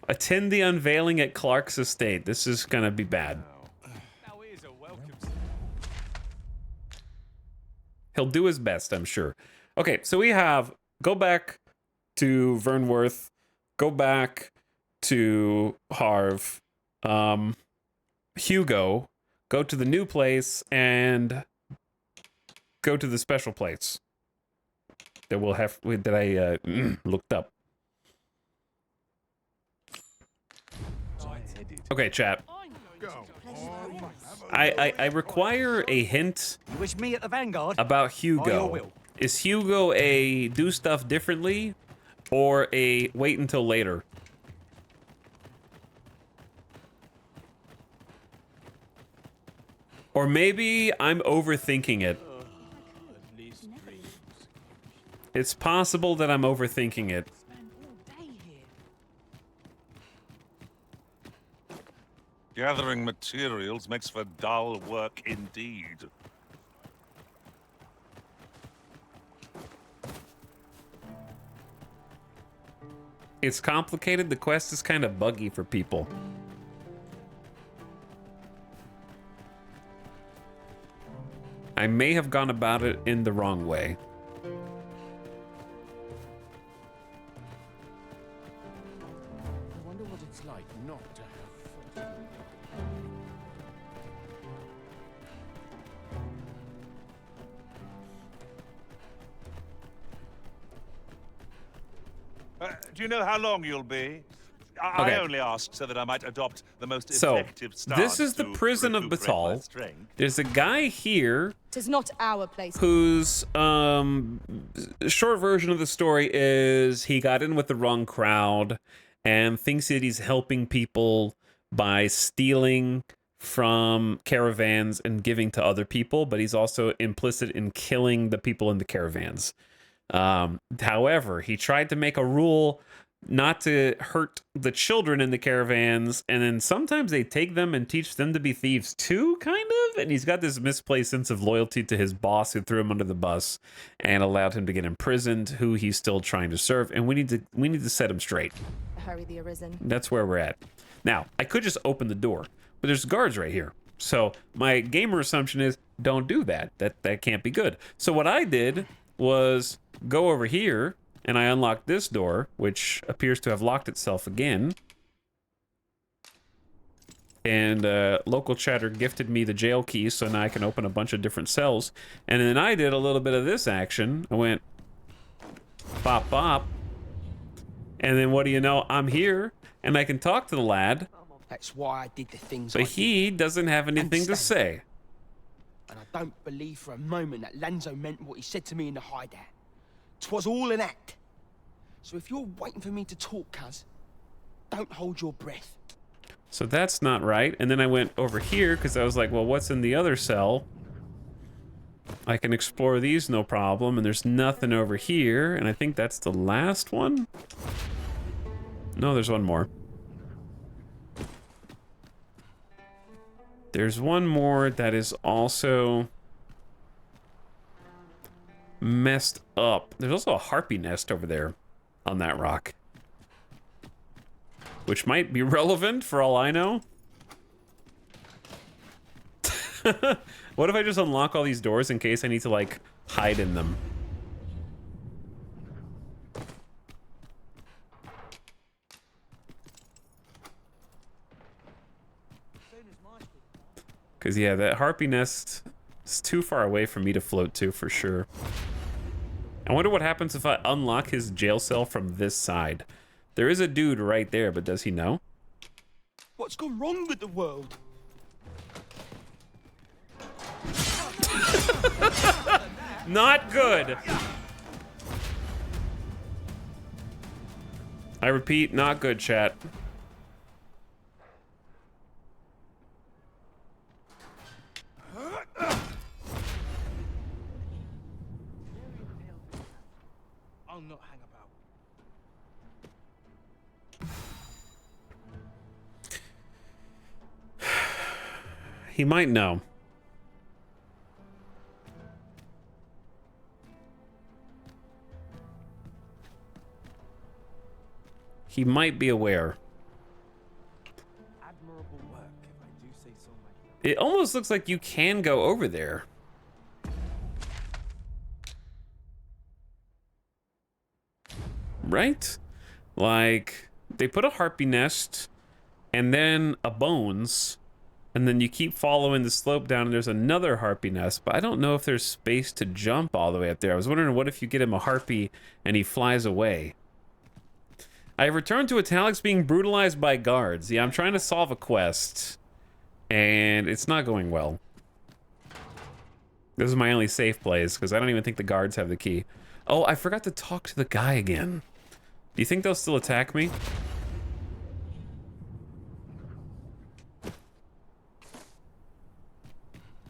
Attend the unveiling at Clark's estate. This is gonna be bad. He'll do his best, I'm sure. Okay, so we have go back to Vernworth, go back to Harv, Hugo, go to the new place, and go to the special place that we'll have that I looked up. Okay, chat. I require a hint
You wish me at the Vanguard?
about
By your
Hugo.
will.
Is Hugo a do stuff differently or a wait until later? Or maybe I'm overthinking it. It's possible that I'm overthinking it.
Gathering materials makes for dull work indeed.
It's complicated. The quest is kind of buggy for people. I may have gone about it in the wrong way.
I wonder what it's like not to have fun.
Do you know how long you'll be?
Okay.
I only asked so that I might adopt the most
So,
effective stance
this is the
to
prison of
recuperate my
Batal.
strength.
There's a guy here
Tis not our place.
whose short version of the story is he got in with the wrong crowd and thinks that he's helping people by stealing from caravans and giving to other people, but he's also implicit in killing the people in the caravans. However, he tried to make a rule not to hurt the children in the caravans, and then sometimes they take them and teach them to be thieves too, kind of. And he's got this misplaced sense of loyalty to his boss who threw him under the bus and allowed him to get imprisoned, who he's still trying to serve, and we need to set him straight.
Hurry the Arisen.
That's where we're at. Now, I could just open the door, but there's guards right here. So my gamer assumption is don't do that. That can't be good. So what I did was go over here and I unlocked this door, which appears to have locked itself again. And local chatter gifted me the jail key, so now I can open a bunch of different cells. And then I did a little bit of this action. I went bop bop. And then what do you know? I'm here and I can talk to the lad.
That's why I did the things
But
I did.
he doesn't have anything to say.
And I don't believe for a moment that Lanzo meant what he said to me in the hideout. 'Twas all an act. So if you're waiting for me to talk, cuz, don't hold your breath.
So that's not right. And then I went over here because I was like, well, what's in the other cell? I can explore these no problem. And there's nothing over here. And I think that's the last one. No, there's one more. There's one more that is also messed up. There's also a harpy nest over there on that rock, which might be relevant for all I know. What if I just unlock all these doors in case I need to, like, hide in them? Because, yeah, that harpy nest is too far away for me to float to, for sure. I wonder what happens if I unlock his jail cell from this side. There is a dude right there, but does he know?
What's gone wrong with the world?
Not good. I repeat, not good, chat.
I'll not hang about.
He might know. He might be aware.
Admirable work, if I do say so myself.
It almost looks like you can go over there. Right? Like, they put a harpy nest and then a bones, and then you keep following the slope down and there's another harpy nest, but I don't know if there's space to jump all the way up there. I was wondering, what if you get him a harpy and he flies away? I returned to Italics being brutalized by guards. Yeah, I'm trying to solve a quest, and it's not going well. This is my only safe place, because I don't even think the guards have the key. Oh, I forgot to talk to the guy again. Do you think they'll still attack me?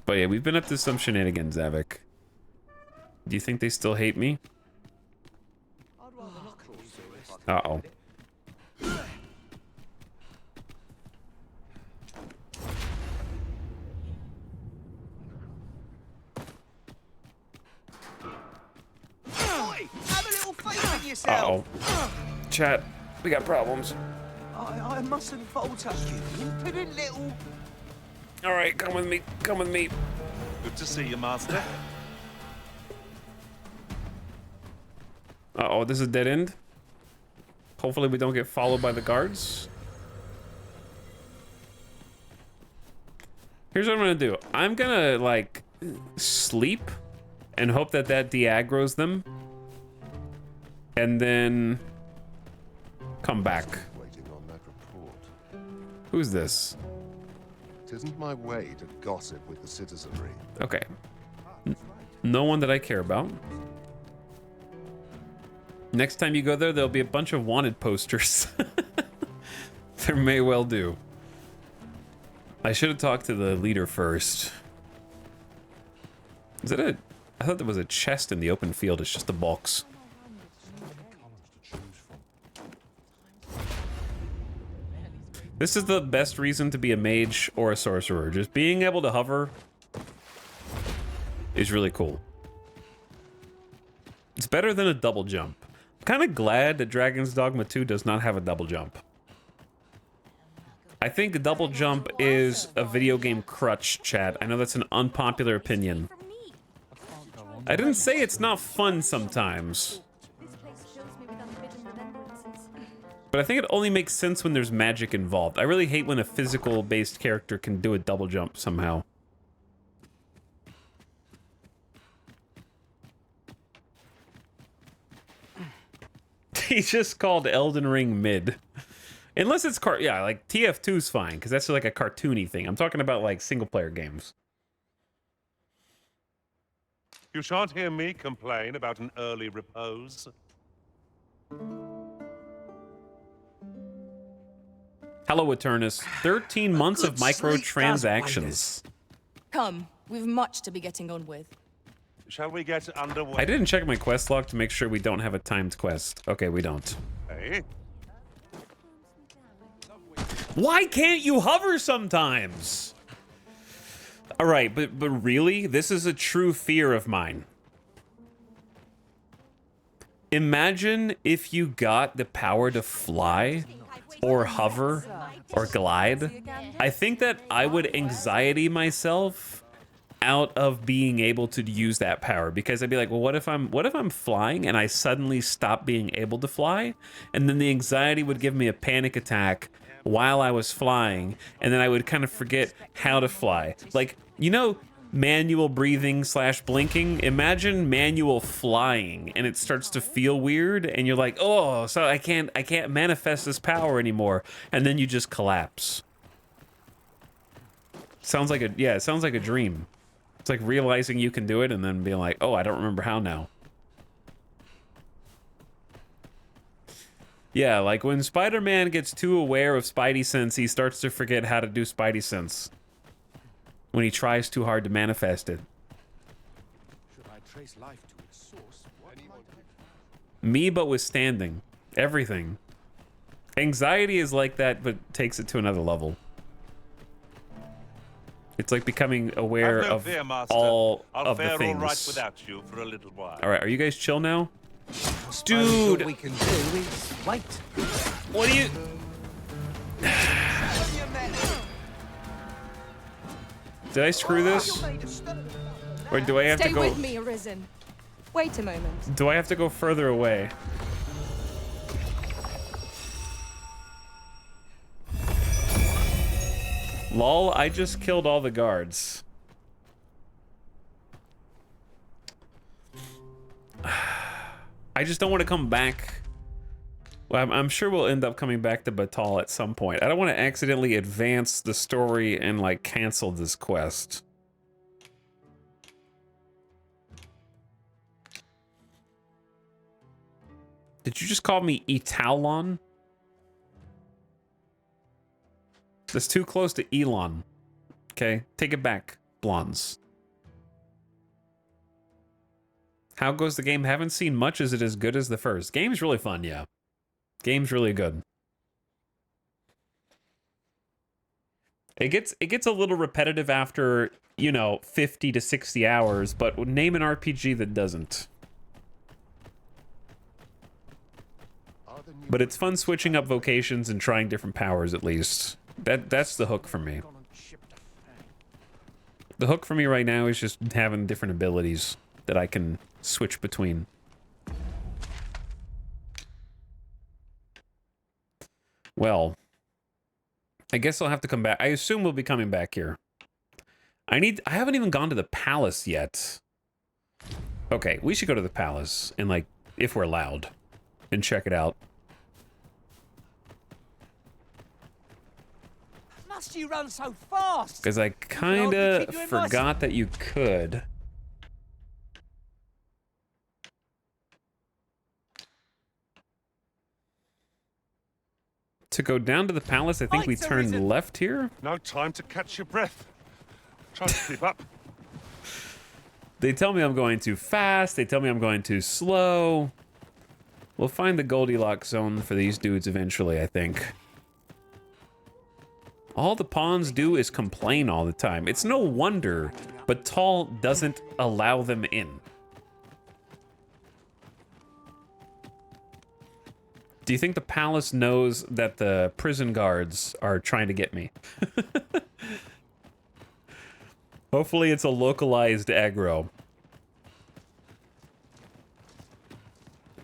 But yeah, we've been up to some shenanigans, Zavik. Do you think they still hate me? Uh-oh.
Have a little faith in yourself.
Uh-oh. Chat, we got problems.
I mustn't falter, you impudent little...
Alright, come with me. Come with me.
Good to see you, Master.
Uh-oh, this is a dead end. Hopefully we don't get followed by the guards. Here's what I'm gonna do. I'm gonna, like, sleep and hope that that de-aggroes them. And then come back.
Waiting on that report.
Who's this?
It isn't my way to gossip with the citizenry.
Okay. No one that I care about. Next time you go there, there'll be a bunch of wanted posters. There may well do. I should have talked to the leader first. Is that a... I thought there was a chest in the open field. It's just a box. This is the best reason to be a mage or a sorcerer. Just being able to hover is really cool. It's better than a double jump. I'm kind of glad that Dragon's Dogma 2 does not have a double jump. I think a double jump is a video game crutch, chat. I know that's an unpopular opinion. I didn't say it's not fun sometimes. But I think it only makes sense when there's magic involved. I really hate when a physical-based character can do a double jump somehow. He just called Elden Ring mid. Unless it's yeah, like TF2's fine, because that's like a cartoony thing. I'm talking about like single-player games.
You shan't hear me complain about an early repose.
Hello, Eternus. 13 months of microtransactions.
Come, we've much to be getting on with.
Shall we get underway?
I didn't check my quest log to make sure we don't have a timed quest. Okay, we don't.
Hey?
Why can't you hover sometimes? All right, but really, this is a true fear of mine. Imagine if you got the power to fly, or hover, or glide. I think that I would anxiety myself out of being able to use that power, because I'd be like, well, what if I'm flying and I suddenly stop being able to fly, and then the anxiety would give me a panic attack while I was flying, and then I would kind of forget how to fly. Like, you know, manual breathing / blinking. Imagine manual flying, and it starts to feel weird, and you're like, oh, so I can't manifest this power anymore, and then you just collapse. Sounds like it sounds like a dream. It's like realizing you can do it and then being like, oh, I don't remember how now. Yeah, like when Spider-Man gets too aware of Spidey sense, he starts to forget how to do Spidey sense. When he tries too hard to manifest it.
Should I trace life to its source?
Me, but withstanding. Everything. Anxiety is like that, but takes it to another level. It's like becoming aware of all of the things.
I'll fare all right without you for a little while.
All right, are you guys chill now?
Dude, what we can do is wait.
What do you? Did I screw this? Or do I have to go?
Stay with me, Arisen. Wait a moment.
Do I have to go further away? Lol, I just killed all the guards. I just don't want to come back Well, I'm sure we'll end up coming back to Batal at some point. I don't want to accidentally advance the story and, like, cancel this quest. Did you just call me Italon? That's too close to Elon. Okay, take it back, blondes. How goes the game? Haven't seen much. Is it as good as the first? Game's really fun, yeah. Game's really good. It gets a little repetitive after, you know, 50 to 60 hours, but name an RPG that doesn't. But it's fun switching up vocations and trying different powers, at least. That's the hook for me. The hook for me right now is just having different abilities that I can switch between. Well, I guess I'll have to come back. I assume we'll be coming back here. I haven't even gone to the palace yet. Okay, we should go to the palace and, like, if we're allowed, and check it out.
Must you run so fast?
Because I kinda forgot that you could. To go down to the palace, I think we turn left here.
No time to catch your breath. Try to keep up.
They tell me I'm going too fast. They tell me I'm going too slow. We'll find the Goldilocks zone for these dudes eventually, I think. All the pawns do is complain all the time. It's no wonder, but Tall doesn't allow them in. Do you think the palace knows that the prison guards are trying to get me? Hopefully it's a localized aggro.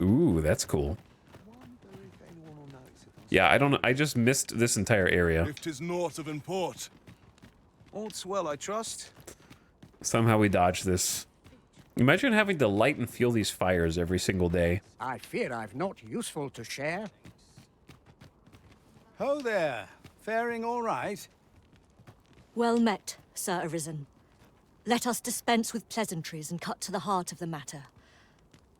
Ooh, that's cool. Yeah, I don't know. I just missed this entire area.
If 'tis naught of import. All's well, I trust.
Somehow we dodged this. Imagine having to light and fuel these fires every single day.
I fear I've not useful to share.
Ho there. Faring all right?
Well met, Sir Arisen. Let us dispense with pleasantries and cut to the heart of the matter.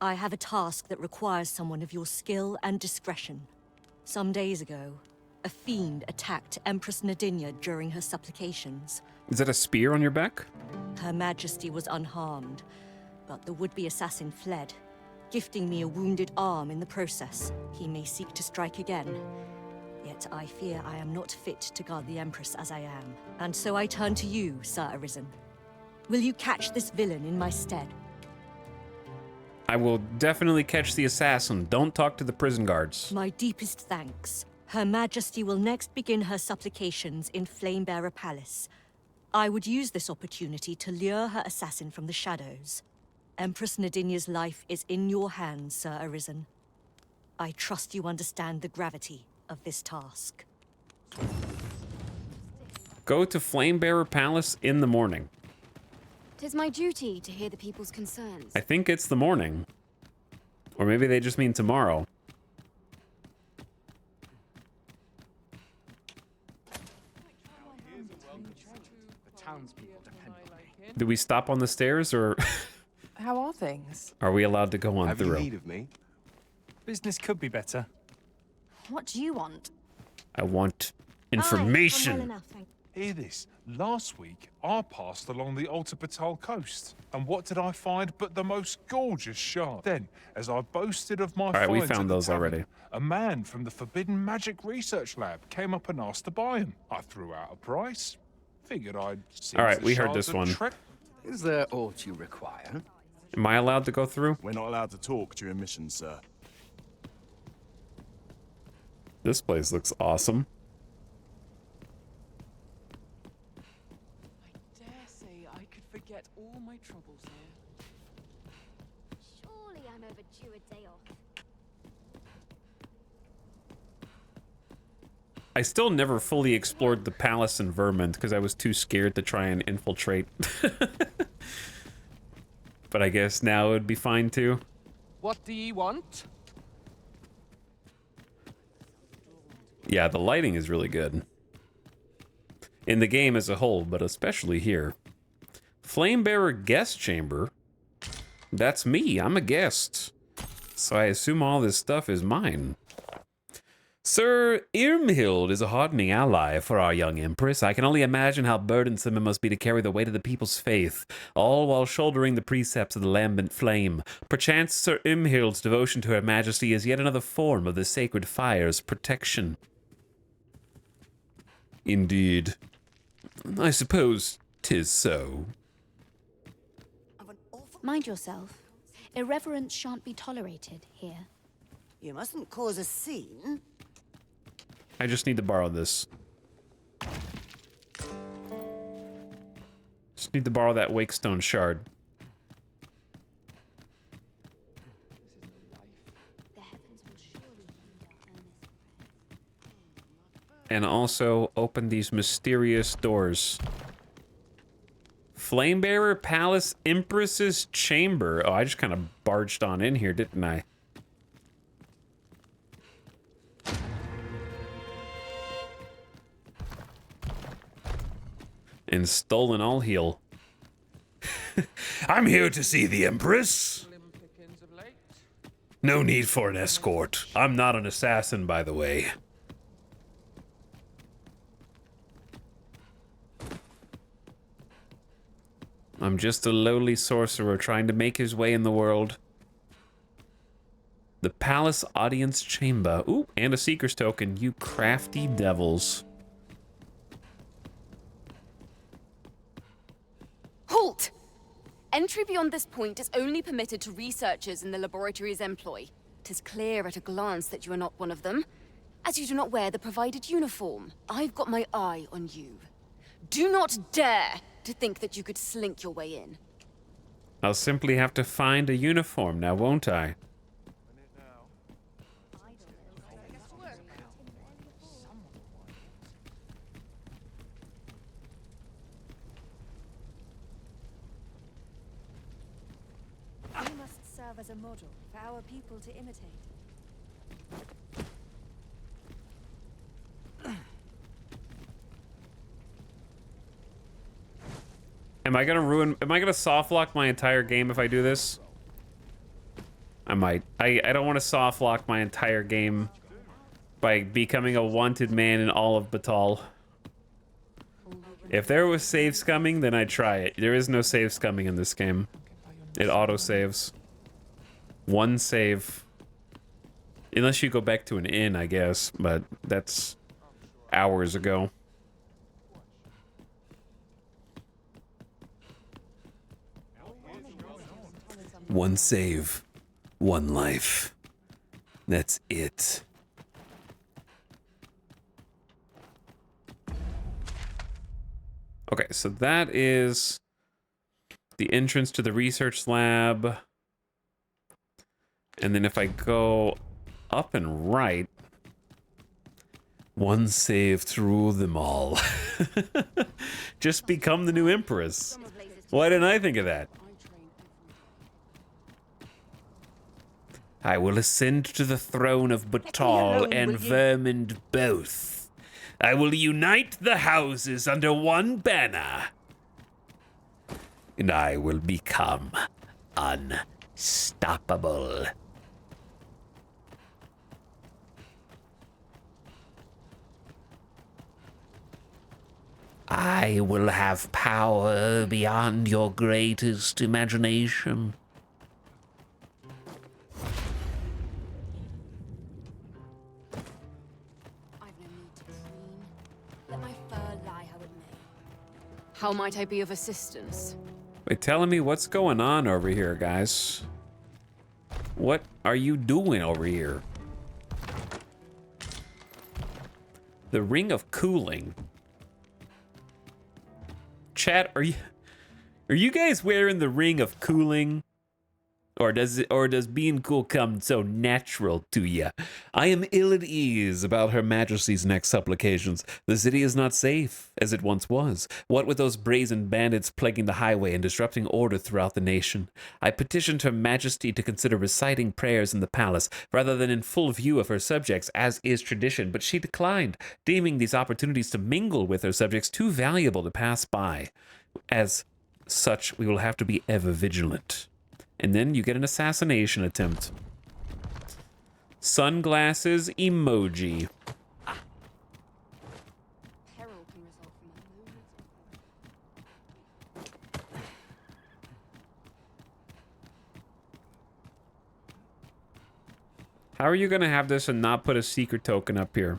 I have a task that requires someone of your skill and discretion. Some days ago, a fiend attacked Empress Nadinia during her supplications.
Is that a spear on your back?
Her Majesty was unharmed, but the would-be assassin fled, gifting me a wounded arm in the process. He may seek to strike again. Yet I fear I am not fit to guard the Empress as I am. And so I turn to you, Sir Arisen. Will you catch this villain in my stead?
I will definitely catch the assassin. Don't talk to the prison guards.
My deepest thanks. Her Majesty will next begin her supplications in Flamebearer Palace. I would use this opportunity to lure her assassin from the shadows. Empress Nadinia's life is in your hands, Sir Arisen. I trust you understand the gravity of this task.
Go to Flamebearer Palace in the morning.
'Tis my duty to hear the people's concerns.
I think it's the morning. Or maybe they just mean tomorrow. Do we stop on the stairs, or
How are things?
are we allowed to go on
Have
through?
you need of me?
Business could be better.
What do you want?
I want information.
Hear this. Last week, I passed along the Alta Batal coast, and what did I find but the most gorgeous shard? Then, as I boasted of my
All right, we
finds at
found
the
those
tavern,
already.
a man from the Forbidden Magic Research Lab came up and asked to buy them. I threw out a price. Figured I'd see.
All right, we heard this one.
Is there aught you require?
Am I allowed to go through?
We're not allowed to talk during missions, sir.
This place looks awesome.
I dare say I could forget all my troubles here.
Surely I'm overdue a day off.
I still never fully explored the palace in Vermont because I was too scared to try and infiltrate. But I guess now it would be fine too.
What do ye want?
Yeah, the lighting is really good. In the game as a whole, but especially here. Flamebearer guest chamber. That's me. I'm a guest. So I assume all this stuff is mine. Sir Irmhild is a hardening ally for our young empress. I can only imagine how burdensome it must be to carry the weight of the people's faith, all while shouldering the precepts of the lambent flame. Perchance Sir Irmhild's devotion to her majesty is yet another form of the sacred fire's protection. Indeed. I suppose 'tis so.
Mind yourself. Irreverence shan't be tolerated here.
You mustn't cause a scene.
I just need to borrow this. Just need to borrow that Wakestone shard. And also open these mysterious doors. Flamebearer Palace Empress's Chamber. Oh, I just kind of barged on in here, didn't I? And stolen all heal. I'm here to see the Empress. No need for an escort. I'm not an assassin, by the way. I'm just a lowly sorcerer trying to make his way in the world. The Palace Audience Chamber. Ooh, and a Seeker's Token, you crafty devils.
Halt! Entry beyond this point is only permitted to researchers in the laboratory's employ. 'Tis clear at a glance that you are not one of them, as you do not wear the provided uniform. I've got my eye on you. Do not dare to think that you could slink your way in.
I'll simply have to find a uniform now, won't I?
We must serve as a model for our people to imitate.
Am I gonna soft lock my entire game if I do this? I might. I don't want to soft lock my entire game by becoming a wanted man in all of Batal. If there was save scumming, then I'd try it. There is no save scumming in this game. It auto saves. One save. Unless you go back to an inn, I guess, but that's hours ago. One save, one life. That's it. Okay, so that is the entrance to the research lab. And then if I go up and right, one save to rule them all. Just become the new empress. Why didn't I think of that? I will ascend to the throne of Batal and Vermund both. I will unite the houses under one banner. And I will become unstoppable. I will have power beyond your greatest imagination.
How might I be of assistance?
Wait, telling me what's going on over here, guys. What are you doing over here? The Ring of Cooling. Chat, are you guys wearing the Ring of Cooling?
Or does being cool come so natural to you? I am ill at ease about Her Majesty's next supplications. The city is not safe, as it once was. What with those brazen bandits plaguing the highway and disrupting order throughout the nation, I petitioned Her Majesty to consider reciting prayers in the palace, rather than in full view of her subjects, as is tradition, but she declined, deeming these opportunities to mingle with her subjects too valuable to pass by. As such, we will have to be ever vigilant. And then you get an assassination attempt. Sunglasses emoji. How are you going to have this and not put a secret token up here?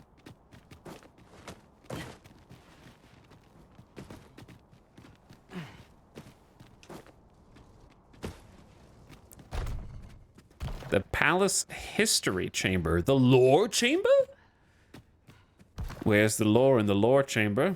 The Palace History Chamber. The Lore Chamber? Where's the lore in the Lore Chamber?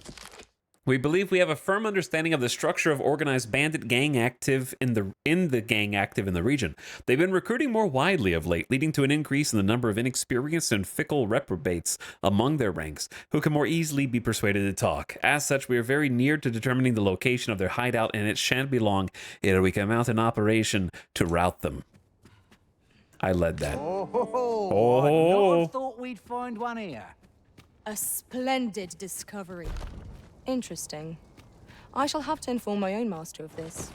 We believe we have a firm understanding of the structure of organized bandit gang active in the region. They've been recruiting more widely of late, leading to an increase in the number of inexperienced and fickle reprobates among their ranks, who can more easily be persuaded to talk. As such, we are very near to determining the location of their hideout, and it shan't be long ere we can mount an operation to rout them. I led that.
Oh, I thought we'd find one here.
A splendid discovery. Interesting. I shall have to inform my own master of this.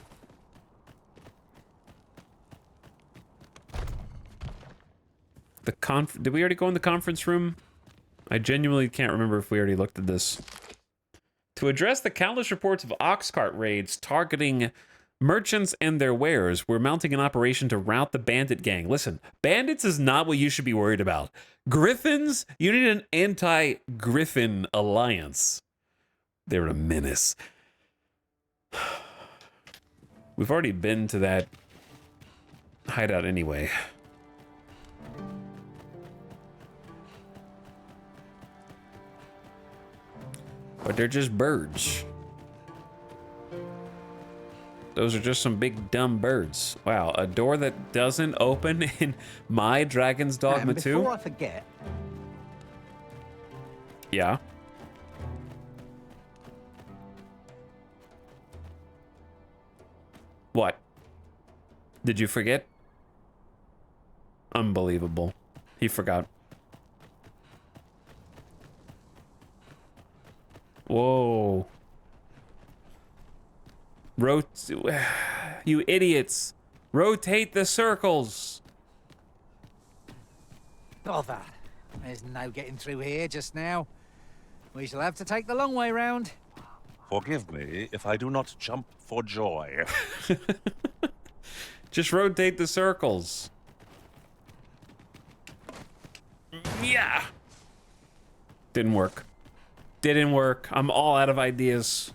Did we already go in the conference room? I genuinely can't remember if we already looked at this. To address the countless reports of oxcart raids targeting merchants and their wares, we're mounting an operation to rout the bandit gang. Listen, bandits is not what you should be worried about. Griffins? You need an anti-Griffin alliance. They're a menace. We've already been to that hideout anyway. But they're just birds. Those are just some big dumb birds. Wow, a door that doesn't open in my Dragon's Dogma 2?
Before I forget.
Yeah. What? Did you forget? Unbelievable. He forgot. Whoa. You idiots. Rotate the circles.
Bother. There's no getting through here just now. We shall have to take the long way round.
Forgive me if I do not jump for joy.
Just rotate the circles. Yeah. Didn't work. Didn't work. I'm all out of ideas.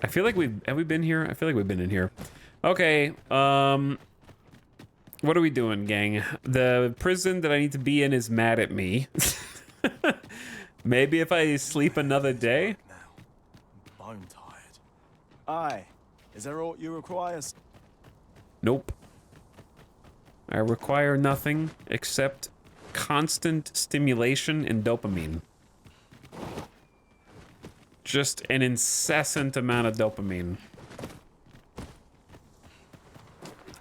I feel like have we been here? I feel like we've been in here. Okay, what are we doing, gang? The prison that I need to be in is mad at me. Maybe if I sleep another day?
Bone tired. Aye. Is there aught you require?
Nope. I require nothing except constant stimulation and dopamine. Just an incessant amount of dopamine.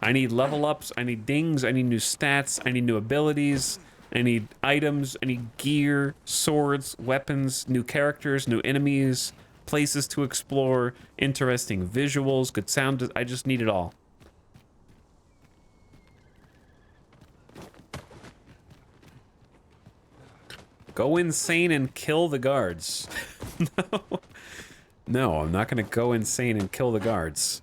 I need level ups, I need dings, I need new stats, I need new abilities, I need items, I need gear, swords, weapons, new characters, new enemies, places to explore, interesting visuals, good sound. I just need it all. Go insane and kill the guards. No. No, I'm not gonna go insane and kill the guards.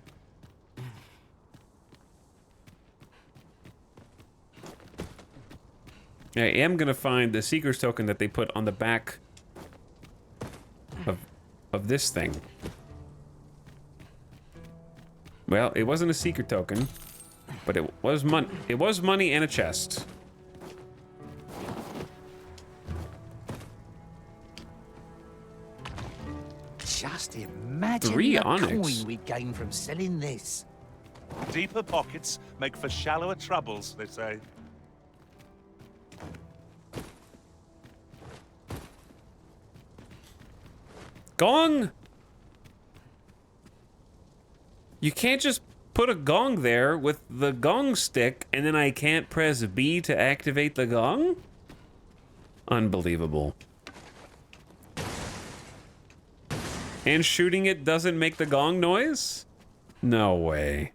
I am gonna find the Seeker's token that they put on the back of this thing. Well, it wasn't a Seeker token, but it was money. It was money and a chest.
Just imagine
3
the
onyx.
coin we gain from selling this.
Deeper pockets make for shallower troubles, they say.
Gong! You can't just put a gong there with the gong stick and then I can't press B to activate the gong? Unbelievable. And shooting it doesn't make the gong noise? No way.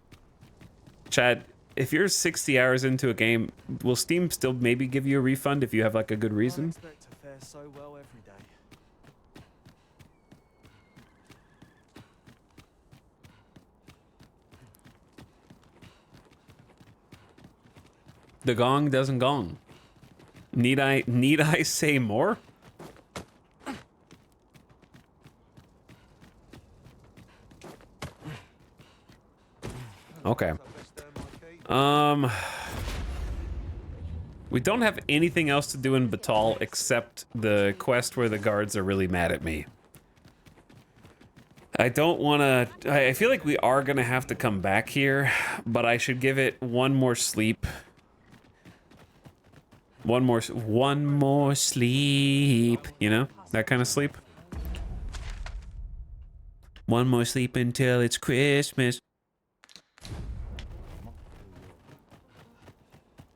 Chad, if you're 60 hours into a game, will Steam still maybe give you a refund if you have like a good reason?
I expect to fare so well every day.
The gong doesn't gong. Need I say more? Okay. We don't have anything else to do in Batal except the quest where the guards are really mad at me. I don't want to... I feel like we are going to have to come back here, but I should give it one more sleep. One more sleep, you know? That kind of sleep. One more sleep until it's Christmas.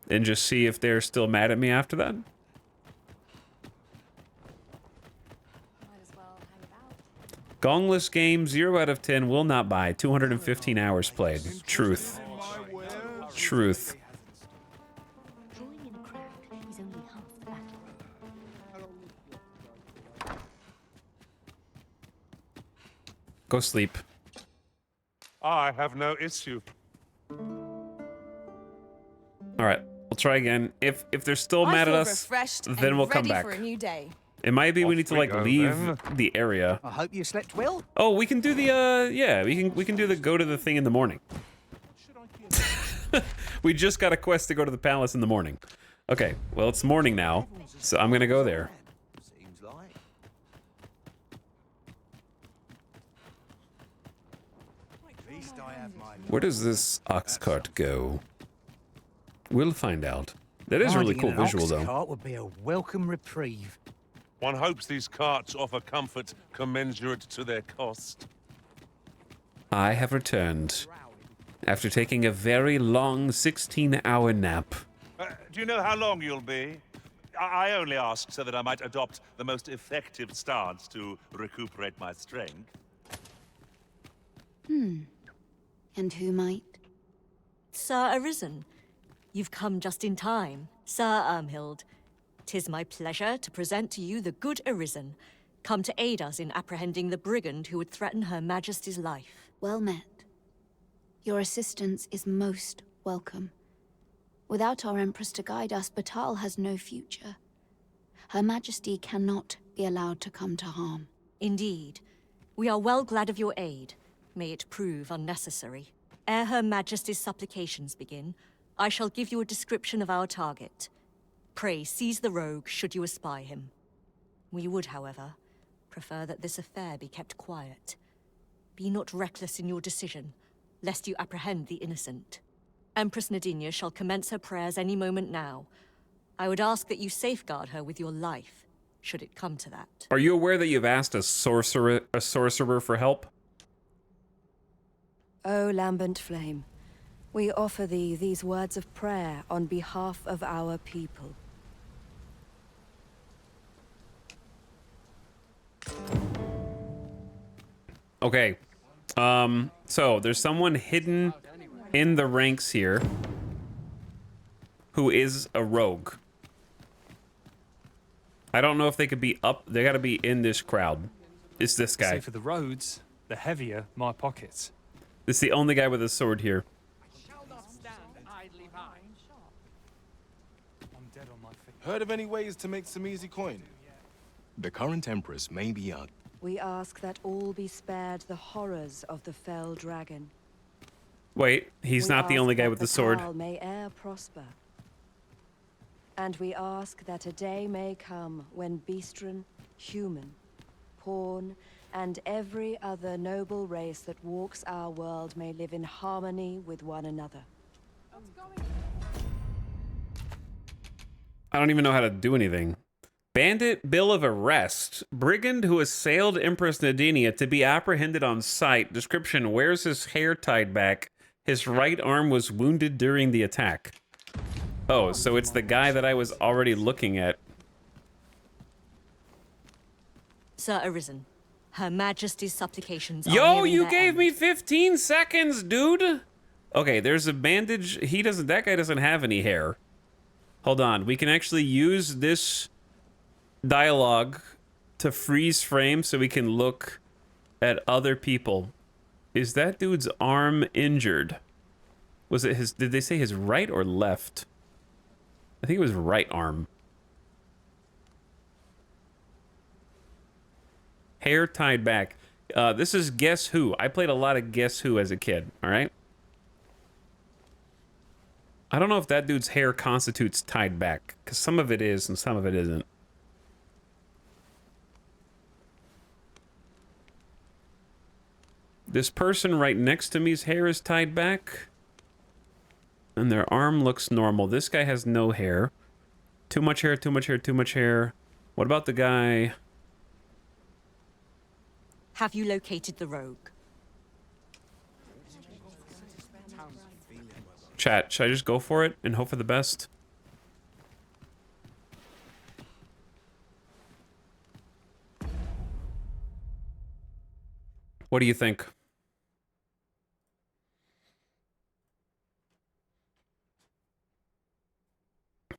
And just see if they're still mad at me after that. Gongless game, 0 out of 10, will not buy. 215 hours played. Truth. Truth. Go sleep.
I have no issue.
All right, we'll try again. If they're still mad at us, then we'll come back.
For a new day.
It might be we need to like leave
then.
the area.
I hope you slept well.
Oh, we can do the yeah, we can do the go to the thing in the morning. We just got a quest to go to the palace in the morning. Okay, well it's morning now, so I'm gonna go there.
Seems like. At least I have my
Where does this ox cart go? We'll find out. That is a really cool visual though.
Cart would be a welcome reprieve.
One hopes these carts offer comfort commensurate to their cost.
I have returned after taking a very long 16-hour nap.
Do you know how long you'll be? I only ask so that I might adopt the most effective stance to recuperate my strength.
And who might?
Sir Arisen, you've come just in time. Sir Ermhild, 'tis my pleasure to present to you the good Arisen, come to aid us in apprehending the brigand who would threaten Her Majesty's life.
Well met. Your assistance is most welcome. Without our Empress to guide us, Batal has no future. Her Majesty cannot be allowed to come to harm.
Indeed. We are well glad of your aid. May it prove unnecessary. Ere Her Majesty's supplications begin, I shall give you a description of our target. Pray seize the rogue should you espy him. We would, however, prefer that this affair be kept quiet. Be not reckless in your decision, lest you apprehend the innocent. Empress Nadinia shall commence her prayers any moment now. I would ask that you safeguard her with your life, should it come to that.
Are you aware that you've asked a sorcerer for help?
O lambent flame, we offer thee these words of prayer on behalf of our people.
Okay. So there's someone hidden in the ranks here who is a rogue. I don't know if they could be up. They gotta be in this crowd. It's this guy.
So for the roads, the heavier my pockets.
This is the only guy with a sword here.
Heard of any ways to make some easy coin?
The current Empress may be young.
We ask that all be spared the horrors of the fell dragon.
Wait, he's not the only guy with the sword.
Batal may e'er prosper. And we ask that a day may come when Beastren, human, pawn, and every other noble race that walks our world may live in harmony with one another.
I don't even know how to do anything. Bandit bill of arrest. Brigand who assailed Empress Nadinia to be apprehended on sight. Description: wears his hair tied back. His right arm was wounded during the attack. Oh, so it's the guy that I was already looking at.
Sir Arisen, Her Majesty's supplications are
Yo,
nearing
you
their
gave
end.
me 15 seconds, dude. Okay, there's a bandage. That guy doesn't have any hair. Hold on. We can actually use this dialogue to freeze frame so we can look at other people. Is that dude's arm injured? Was it his, did they say his right or left? I think it was right arm. Hair tied back. This is Guess Who. I played a lot of Guess Who as a kid, all right? I don't know if that dude's hair constitutes tied back, because some of it is and some of it isn't. This person right next to me's hair is tied back, and their arm looks normal. This guy has no hair. Too much hair, too much hair, too much hair. What about the guy?
Have you located the rogue?
Chat, should I just go for it and hope for the best? What do you think?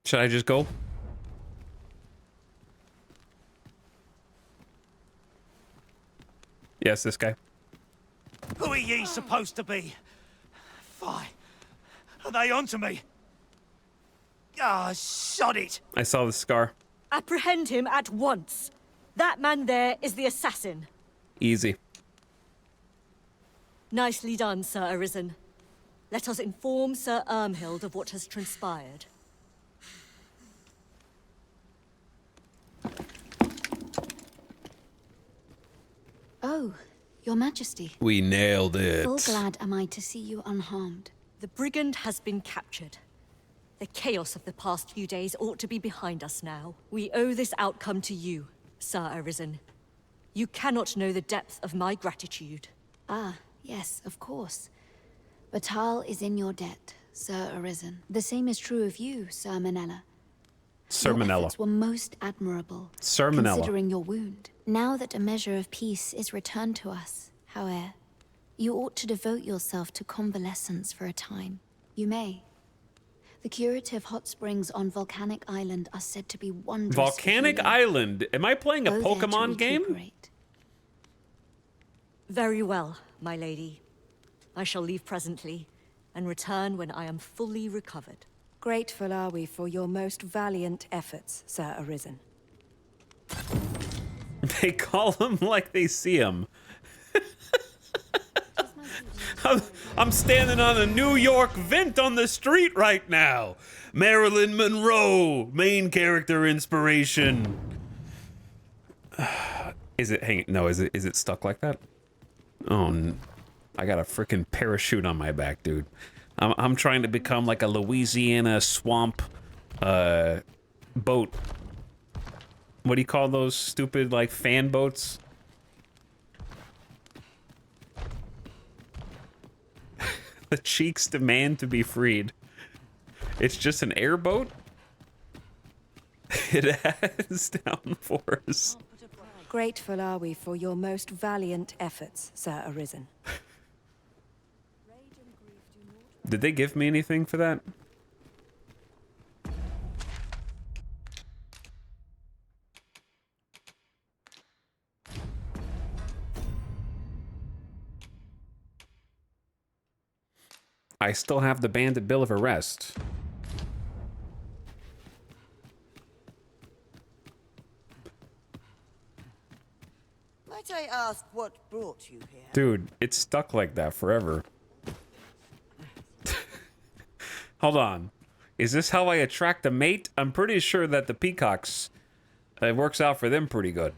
Should I just go? Yes, this guy.
Who are ye supposed to be? Fie. Are they onto me? Ah, sod it.
I saw the scar.
Apprehend him at once. That man there is the assassin.
Easy.
Nicely done, Sir Arisen. Let us inform Sir Ermhild of what has transpired.
Oh, Your Majesty.
We nailed it.
Full glad am I to see you unharmed.
The brigand has been captured. The chaos of the past few days ought to be behind us now. We owe this outcome to you, Sir Arisen. You cannot know the depth of my gratitude.
Ah, yes, of course. Batal is in your debt, Sir Arisen. The same is true of you, Sir Manella.
Sir
Your
Manella.
efforts were most admirable,
Sir Manella.
considering your wound. Now that a measure of peace is returned to us, however, you ought to devote yourself to convalescence for a time. You may. The curative hot springs on Volcanic Island are said to be wondrous.
Volcanic Island? Am I playing a
Go there to
Pokemon game?
recuperate.
Very well, my lady. I shall leave presently, and return when I am fully recovered.
Grateful are we for your most valiant efforts, Sir Arisen.
They call him like they see him. I'm standing on a New York vent on the street right now. Marilyn Monroe, main character inspiration. Is it hanging? No, is it stuck like that? Oh, I got a freaking parachute on my back, dude. I'm trying to become like a Louisiana swamp boat. What do you call those stupid like fan boats? The cheeks demand to be freed. It's just an airboat? It has downforce.
Grateful are we for your most valiant efforts, Sir Arisen.
Did they give me anything for that? I still have the bandit bill of arrest.
Might I ask what brought you here?
Dude, it's stuck like that forever. Hold on. Is this how I attract a mate? I'm pretty sure that the peacocks, it works out for them pretty good.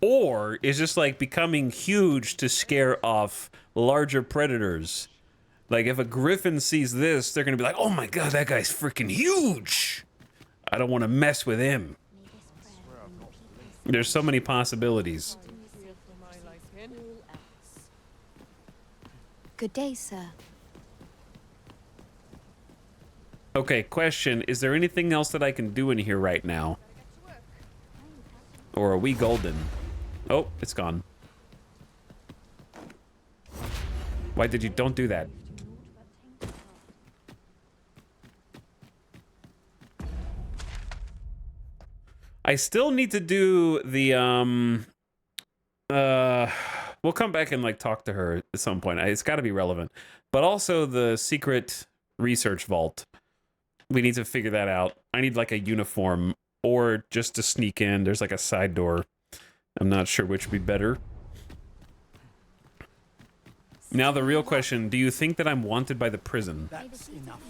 or is just like becoming huge to scare off larger predators. Like if a griffin sees this, they're gonna be like, oh my god, that guy's freaking huge. I don't want to mess with him. There's so many possibilities.
Good day, sir.
Okay, question. Is there anything else that I can do in here right now? Or are we golden? Oh, it's gone. Why did you... Don't do that. I still need to do the, we'll come back and, like, talk to her at some point. It's got to be relevant. But also the secret research vault. We need to figure that out. I need, like, a uniform or just to sneak in. There's, like, a side door. I'm not sure which would be better. Now the real question, do you think that I'm wanted by the prison?
That's enough.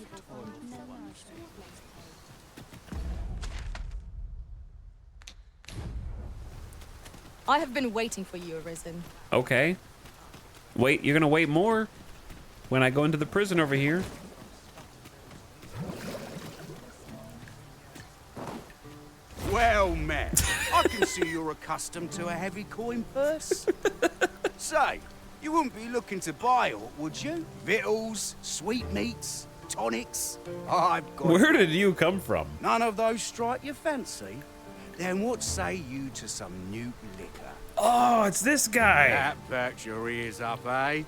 I have been waiting for you, Arisen.
Okay. Wait, you're gonna wait more when I go into the prison over here.
Well met. I can see you're accustomed to a heavy coin purse. Say, you wouldn't be looking to buy aught, would you? Victuals, sweetmeats, tonics. I've got...
Where did you come from?
None of those strike your fancy? Then what say you to some new liquor?
Oh, it's this guy.
That perks your ears up, eh?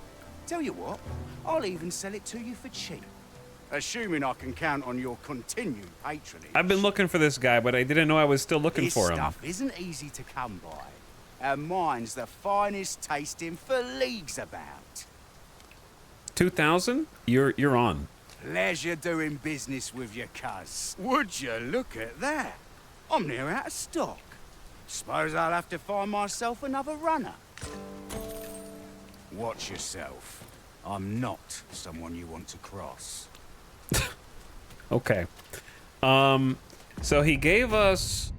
Tell you what, I'll even sell it to you for cheap. Assuming I can count on your continued patronage.
I've been looking for this guy, but I didn't know I was still looking for him.
This stuff isn't easy to come by. And mine's the finest tasting for leagues about.
2,000? You're on.
Pleasure doing business with you, cuz. Would you look at that? I'm near out of stock. Suppose I'll have to find myself another runner. Watch yourself. I'm not someone you want to cross.
Okay. So he gave us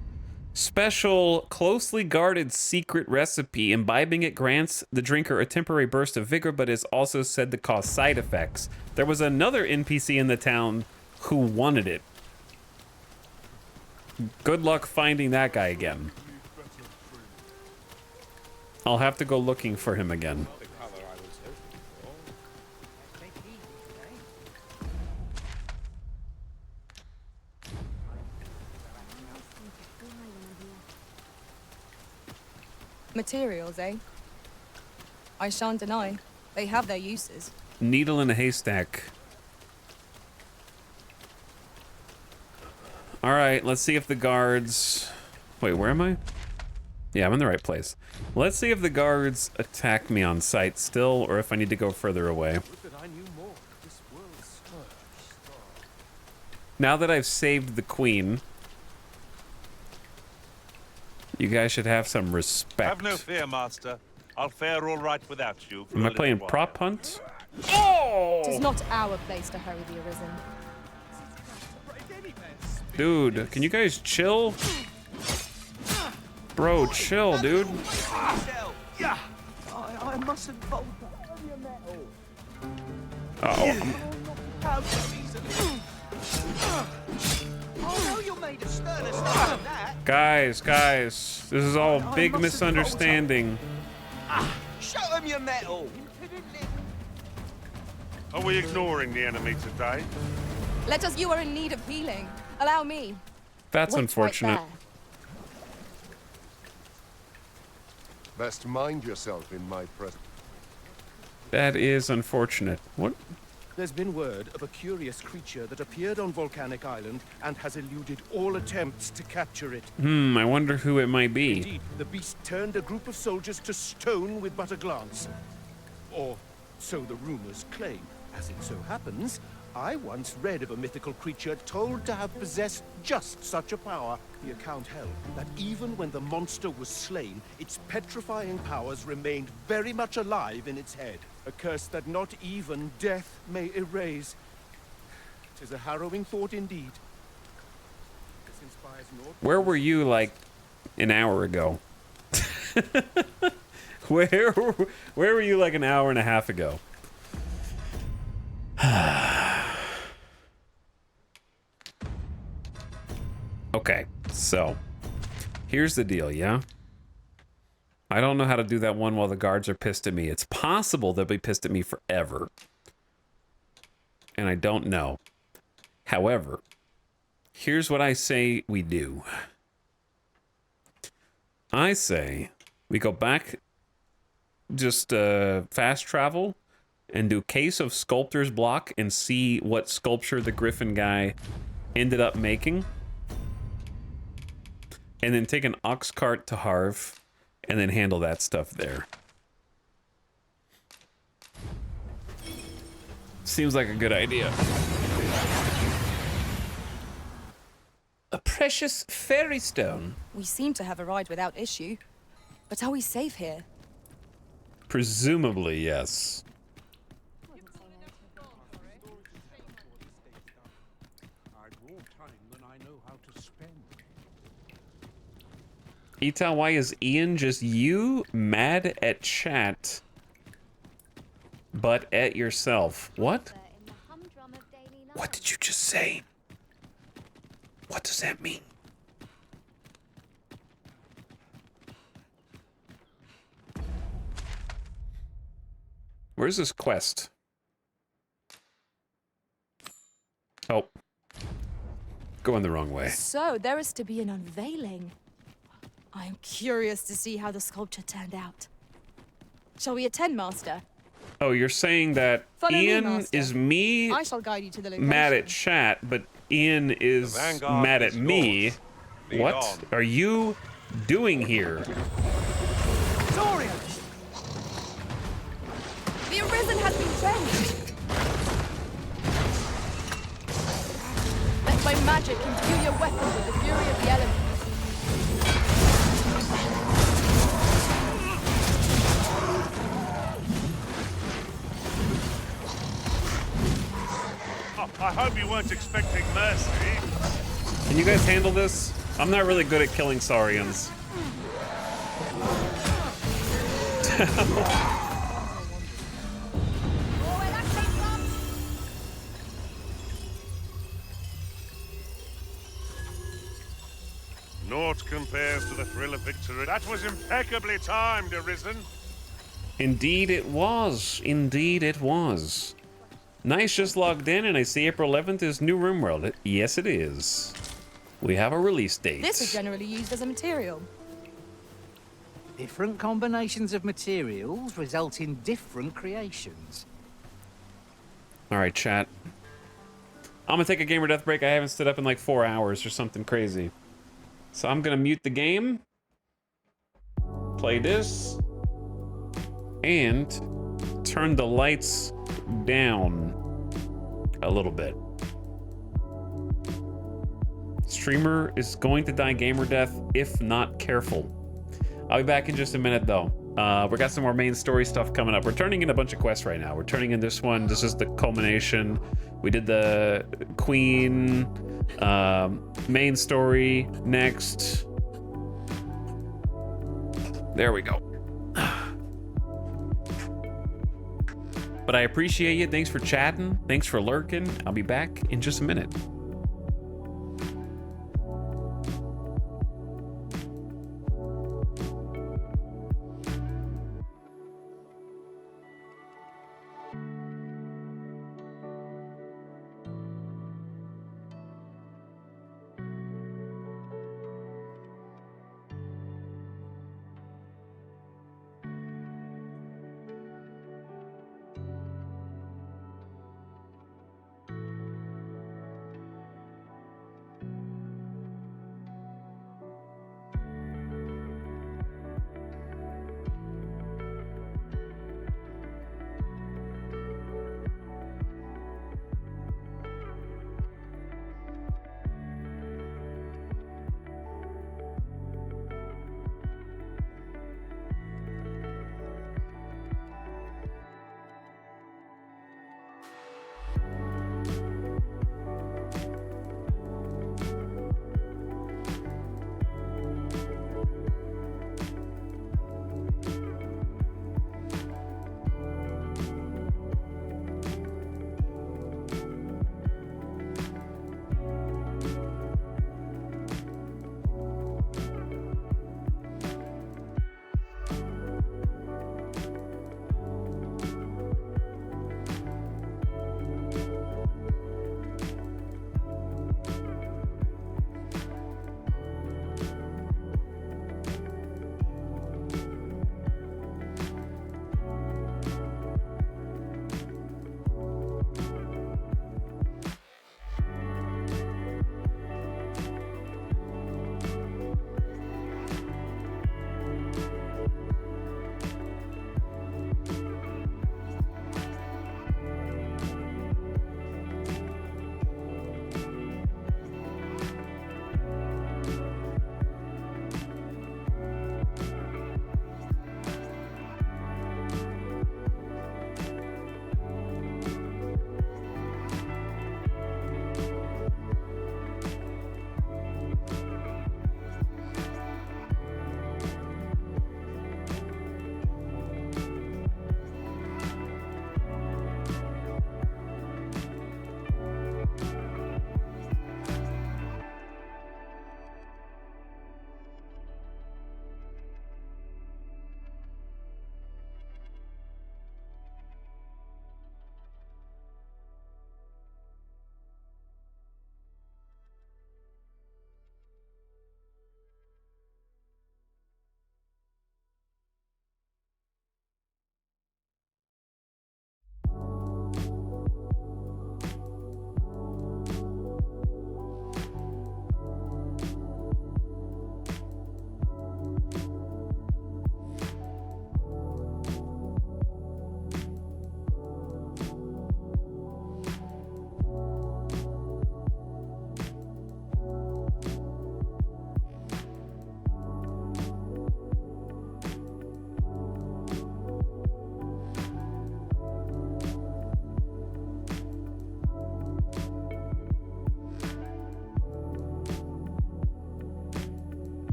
special, closely guarded secret recipe. Imbibing it grants the drinker a temporary burst of vigor, but is also said to cause side effects. There was another NPC in the town who wanted it. Good luck finding that guy again. I'll have to go looking for him again.
Materials, eh? I shan't deny. They have their uses.
Needle in a haystack. All right, let's see if the guards... Wait, where am I? Yeah, I'm in the right place. Let's see if the guards attack me on sight still, or if I need to go further away. Now that I've saved the queen, you guys should have some respect.
Have no fear, master. I'll fare all right without you.
Am I playing prop hunt? Oh!
It is not our place to hurry the Arisen.
Dude, can you guys chill? Bro, chill, dude.
Yeah, I mustn't fold
Uh-oh. Guys, this is all a big misunderstanding.
Show him your metal.
Are we ignoring the enemy today?
Let us. You are in need of healing. Allow me.
That's
Wait
unfortunate.
right
Best mind yourself in my presence.
That is unfortunate. What?
There's been word of a curious creature that appeared on Volcanic Island and has eluded all attempts to capture it.
I wonder who it might be.
Indeed, the beast turned a group of soldiers to stone with but a glance. Or so the rumors claim. As it so happens, I once read of a mythical creature told to have possessed just such a power. The account held that even when the monster was slain, its petrifying powers remained very much alive in its head. A curse that not even death may erase. 'Tis a harrowing thought indeed. This inspires no...
Where were you, like, an hour ago? Where were you like an hour and a half ago? Okay, so here's the deal, yeah? I don't know how to do that one while the guards are pissed at me. It's possible they'll be pissed at me forever. And I don't know. However, here's what I say we do. I say we go back, just fast travel, and do Case of Sculptor's Block and see what sculpture the Griffin guy ended up making. And then take an ox cart to Harv, and then handle that stuff there. Seems like a good idea. A precious fairy stone.
We seem to have arrived without issue. But are we safe here?
Presumably, yes. Ita, why is Ian just you mad at chat, but at yourself? What? What did you just say? What does that mean? Where's this quest? Oh. Going the wrong way.
So, there is to be an unveiling. I am curious to see how the sculpture turned out. Shall we attend, Master?
Oh, you're saying that
Follow me,
Ian
Master.
is me
I shall guide you to the location.
mad at chat, but Ian is
Vanguard
mad at
is
me.
yours. Lead
What
on.
are you doing here?
Dorian! The Arisen has been changed! Let my magic imbue your weapon with the fury of the elements.
Oh, I hope you weren't expecting mercy.
Can you guys handle this? I'm not really good at killing Saurians.
Naught compares to the thrill of victory. That was impeccably timed, Arisen.
Indeed it was. Indeed it was. Nice, just logged in and I see April 11th is New RimWorld. Yes, it is. We have a release date.
This is generally used as a material.
Different combinations of materials result in different creations.
All right, chat. I'm gonna take a gamer death break. I haven't stood up in like 4 hours or something crazy. So I'm gonna mute the game, play this, and turn the lights down a little bit. Streamer is going to die gamer death if not careful. I'll be back in just a minute though. We got some more main story stuff coming up. We're turning in a bunch of quests right now. We're turning in this one. This is the culmination. We did the Queen main story next. There we go. But I appreciate you. Thanks for chatting. Thanks for lurking. I'll be back in just a minute.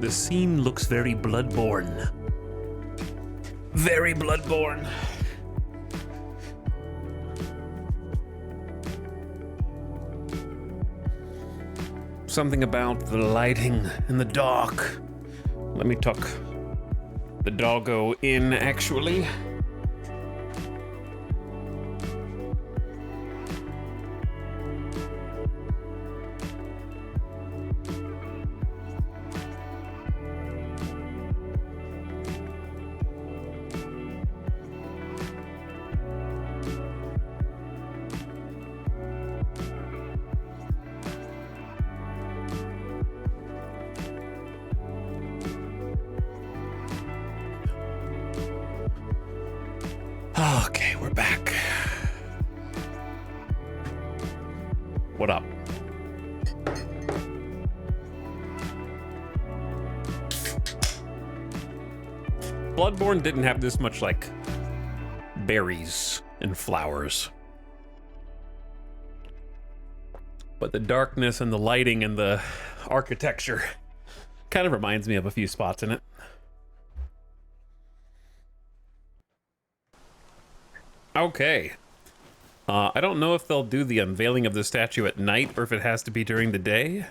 The scene looks very Bloodborne. Very Bloodborne. Something about the lighting in the dark. Let me tuck the doggo in, actually. Okay, we're back. What up? Bloodborne didn't have this much, like, berries and flowers. But the darkness and the lighting and the architecture kind of reminds me of a few spots in it. Okay. I don't know if they'll do the unveiling of the statue at night or if it has to be during the day.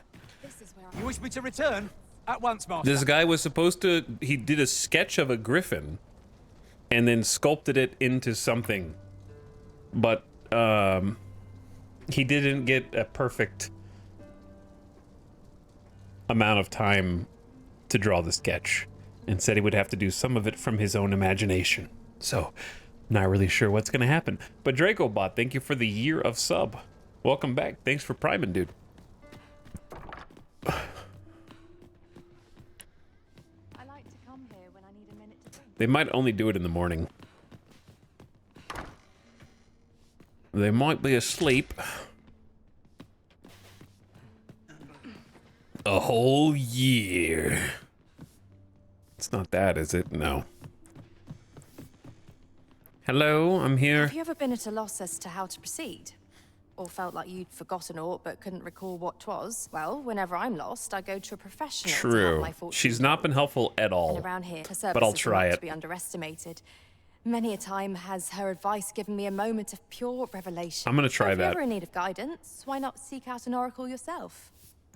You wish me to return? At once, Master.
This guy was supposed to... He did a sketch of a griffin and then sculpted it into something. But, he didn't get a perfect amount of time to draw the sketch and said he would have to do some of it from his own imagination. So... not really sure what's gonna happen. But DracoBot, thank you for the year of sub. Welcome back. Thanks for priming, dude.
I like to come here when I need a minute to think.
They might only do it in the morning. They might be asleep. A whole year. It's not that, is it? No. Hello, I'm here.
Have you ever been at a loss as to how to proceed? Or felt like you'd forgotten aught but couldn't recall what 'twas? Well, whenever I'm lost, I go to a professional to have
True.
my fortune.
She's not been helpful at all.
And around here, her
but I'll
services
try
are not
it.
to be underestimated. Many a time has her advice given me a moment of pure revelation.
I'm gonna try
So if
that.
you're ever in need of guidance, why not seek out an oracle yourself?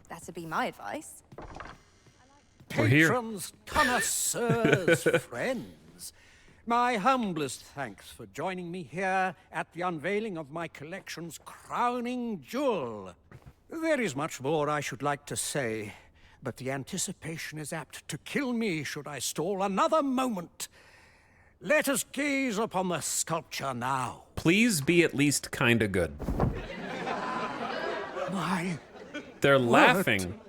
That'd be my advice.
We're here.
Patrons, connoisseurs, friends. My humblest thanks for joining me here at the unveiling of my collection's crowning jewel. There is much more I should like to say, but the anticipation is apt to kill me should I stall another moment. Let us gaze upon the sculpture now.
Please be at least kinda good.
My
They're
word.
laughing.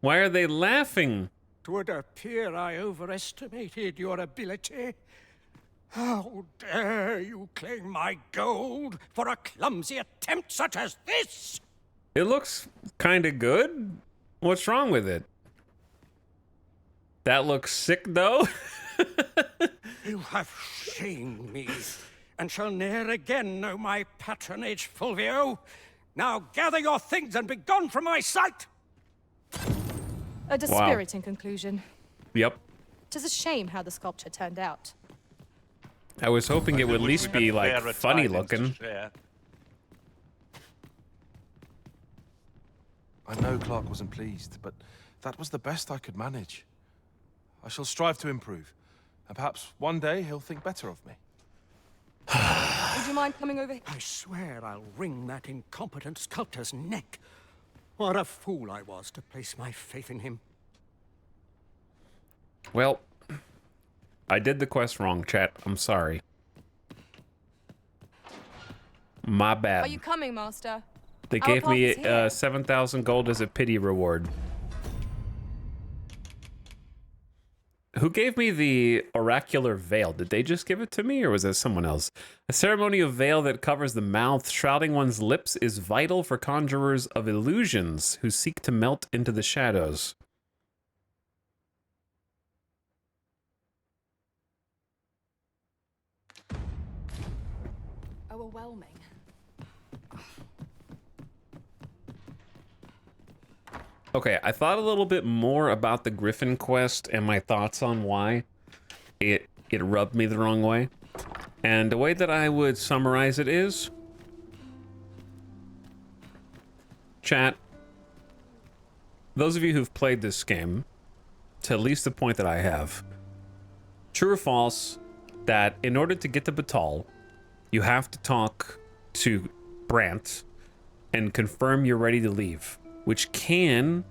Why are they laughing?
It would appear I overestimated your ability. How dare you claim my gold for a clumsy attempt such as this?
It looks kinda good. What's wrong with it? That looks sick, though.
You have shamed me, and shall ne'er again know my patronage, Fulvio. Now gather your things and be gone from my sight!
A dispiriting conclusion.
Yep.
Tis a shame how the sculpture turned out.
I was hoping it would at least be, like, funny looking.
I know Clark wasn't pleased, but that was the best I could manage. I shall strive to improve, and perhaps one day he'll think better of me.
Would you mind coming over?
I swear I'll wring that incompetent sculptor's neck. What a fool I was to place my faith in him.
Well, I did the quest wrong, chat. I'm sorry. My bad.
Are you coming, Master?
They
Our
gave
path
me
is here.
7,000 gold as a pity reward. Who gave me the oracular veil? Did they just give it to me, or was that someone else? A ceremonial veil that covers the mouth, shrouding one's lips, is vital for conjurers of illusions who seek to melt into the shadows.
Overwhelming.
Okay, I thought a little bit more about the Griffin quest and my thoughts on why it rubbed me the wrong way. And the way that I would summarize it is... Chat, those of you who've played this game, to at least the point that I have, true or false, that in order to get to Batal, you have to talk to Brant and confirm you're ready to leave, which can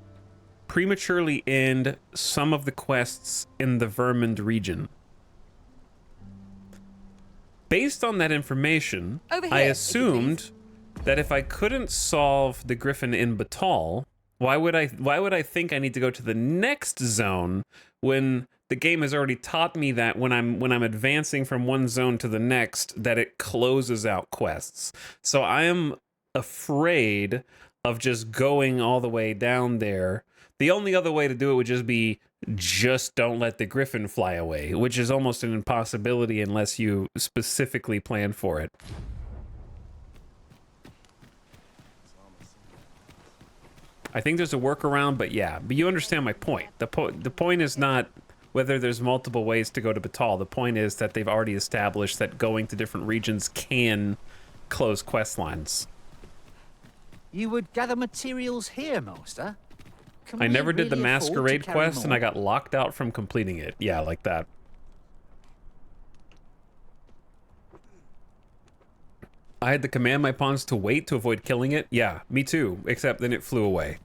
prematurely end some of the quests in the Vermund region. Based on that information,
Over
I
here,
assumed that if I couldn't solve the Griffin in Batal, why would I think I need to go to the next zone when the game has already taught me that when I'm advancing from one zone to the next, that it closes out quests. So I am afraid of just going all the way down there. The only other way to do it would just be just don't let the Griffin fly away, which is almost an impossibility unless you specifically plan for it. I think there's a workaround, but yeah, but you understand my point. The point is not whether there's multiple ways to go to Batal. The point is that they've already established that going to different regions can close quest lines.
You would gather materials here, Master?
I never did the Masquerade quest, and I got locked out from completing it. Yeah, like that. I had to command my pawns to wait to avoid killing it. Yeah, me too, except then it flew away.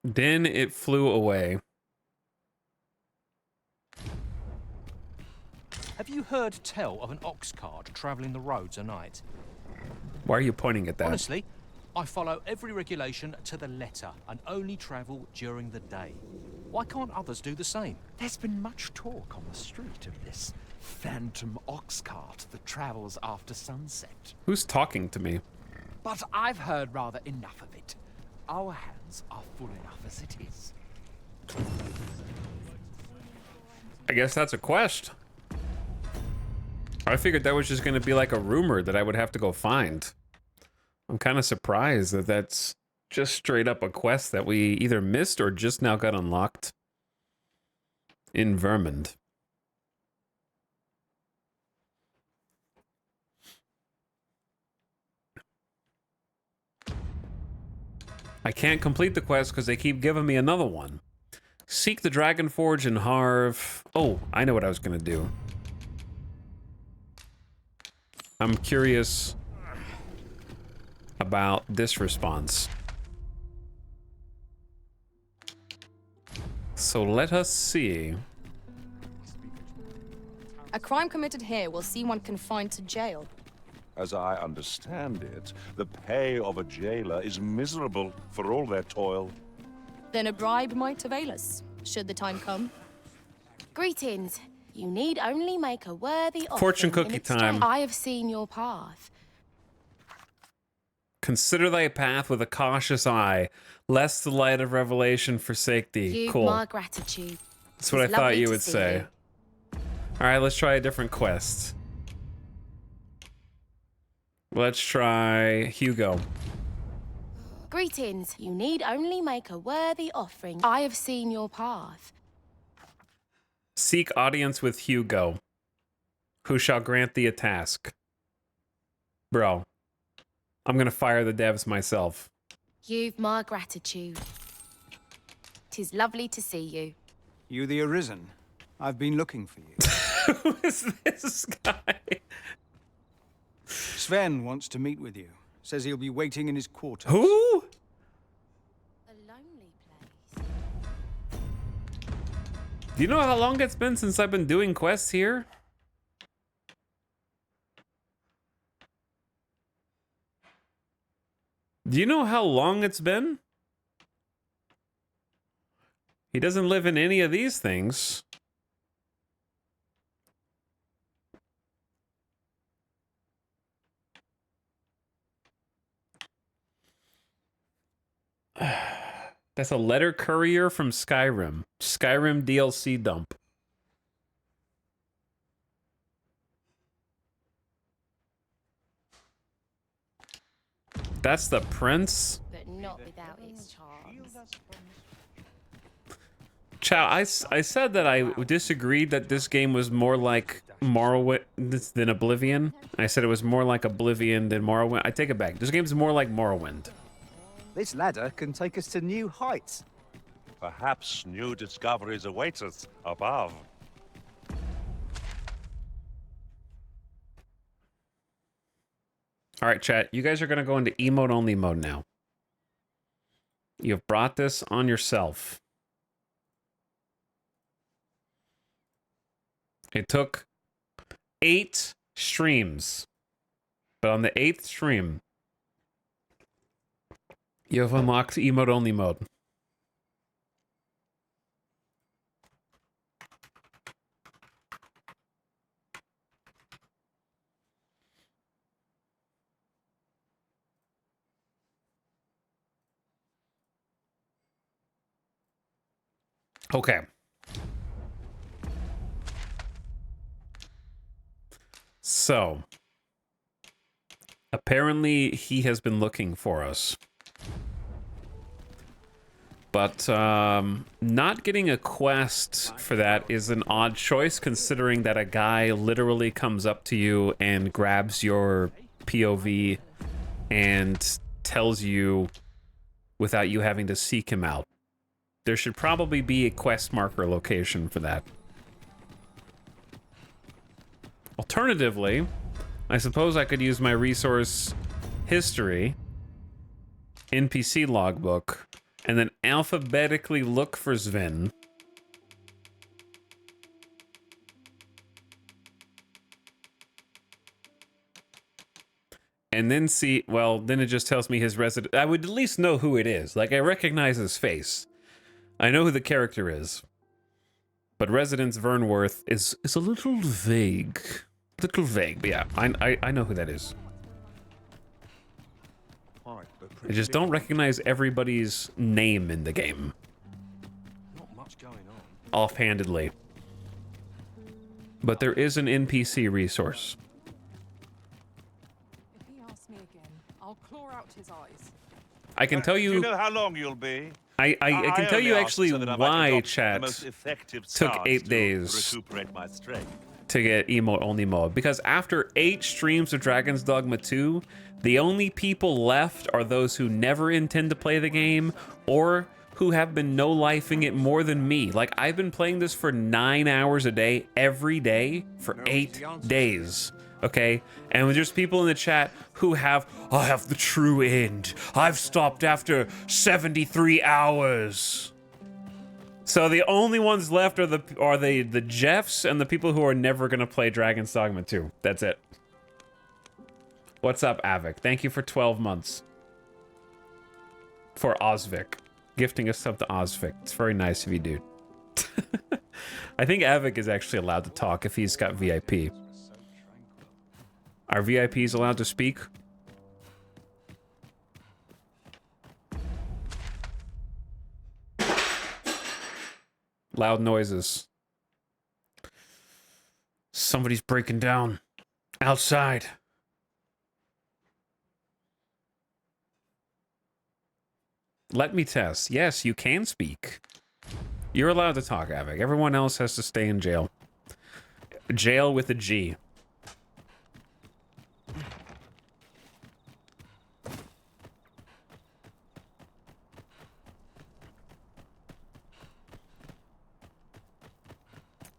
Then it flew away.
Have you heard tell of an ox cart travelling the roads at night?
Why are you pointing at that?
Honestly, I follow every regulation to the letter and only travel during the day. Why can't others do the same?
There's been much talk on the street of this phantom ox cart that travels after sunset.
Who's talking to me?
But I've heard rather enough of it. Our hands are full enough as it is.
I guess that's a quest. I figured that was just going to be like a rumor that I would have to go find. I'm kind of surprised that that's just straight up a quest that we either missed or just now got unlocked in Vermund. I can't complete the quest because they keep giving me another one. Seek the Dragon Forge in Harv. Oh, I know what I was going to do. I'm curious about this response. So let us see.
A crime committed here will see one confined to jail.
As I understand it, the pay of a jailer is miserable for all their toil.
Then a bribe might avail us, should the time come.
Greetings. You need only make a worthy offering.
Fortune cookie time.
I have seen your path.
Consider thy path with a cautious eye, lest the light of revelation forsake thee.
You've
Cool.
my gratitude.
That's what I thought you would say. All right, let's try a different quest. Let's try Hugo.
Greetings. You need only make a worthy offering. I have seen your path.
Seek audience with Hugo, who shall grant thee a task. Bro, I'm gonna fire the devs myself.
You've my gratitude. 'Tis lovely to see you.
You the Arisen? I've been looking for you.
Who is this guy?
Sven wants to meet with you. Says he'll be waiting in his quarters.
Who? Do you know how long it's been since I've been doing quests here? Do you know how long it's been? He doesn't live in any of these things. That's a letter courier from Skyrim. Skyrim DLC dump. That's the prince?
But not without its charms.
Chow, I said that I disagreed that this game was more like Morrowind than Oblivion. I said it was more like Oblivion than Morrowind. I take it back. This game's more like Morrowind.
This ladder can take us to new heights.
Perhaps new discoveries await us above.
All right, chat. You guys are going to go into emote-only mode now. You've brought this on yourself. It took 8 streams. But on the 8th stream, you have unlocked emote-only mode. Okay. So, apparently he has been looking for us. But not getting a quest for that is an odd choice, considering that a guy literally comes up to you and grabs your POV and tells you without you having to seek him out. There should probably be a quest marker location for that. Alternatively, I suppose I could use my resource history, NPC logbook, and then alphabetically look for Sven. And then see, well, then it just tells me his resident. I would at least know who it is. Like, I recognize his face. I know who the character is. But Residence Vernworth is a little vague. But yeah, I know who that is. I just don't recognize everybody's name in the game.
Not much going on.
Offhandedly. But there is an NPC resource.
If he asks me again, I'll claw out his eyes.
I can tell you...
Do you know how long you'll be?
I can tell you
only
actually
asked so that I might
why
adopt
chat
the most effective
took
stance
8
to
days
recuperate my strength.
to get emote-only mode. Because after 8 streams of Dragon's Dogma 2, the only people left are those who never intend to play the game or who have been no-lifing it more than me. Like, I've been playing this for 9 hours a day, every day, for 8 days. Okay? And there's just people in the chat who have, I have the true end. I've stopped after 73 hours. So the only ones left are the Jeffs and the people who are never gonna play Dragon's Dogma 2. That's it. What's up, Avik? Thank you for 12 months. For Osvik. Gifting a sub to Osvik. It's very nice of you, dude. I think Avik is actually allowed to talk if he's got VIP. Are VIPs allowed to speak? Loud noises. Somebody's breaking down. Outside. Let me test. Yes, you can speak. You're allowed to talk, Avik. Everyone else has to stay in jail. Jail with a G.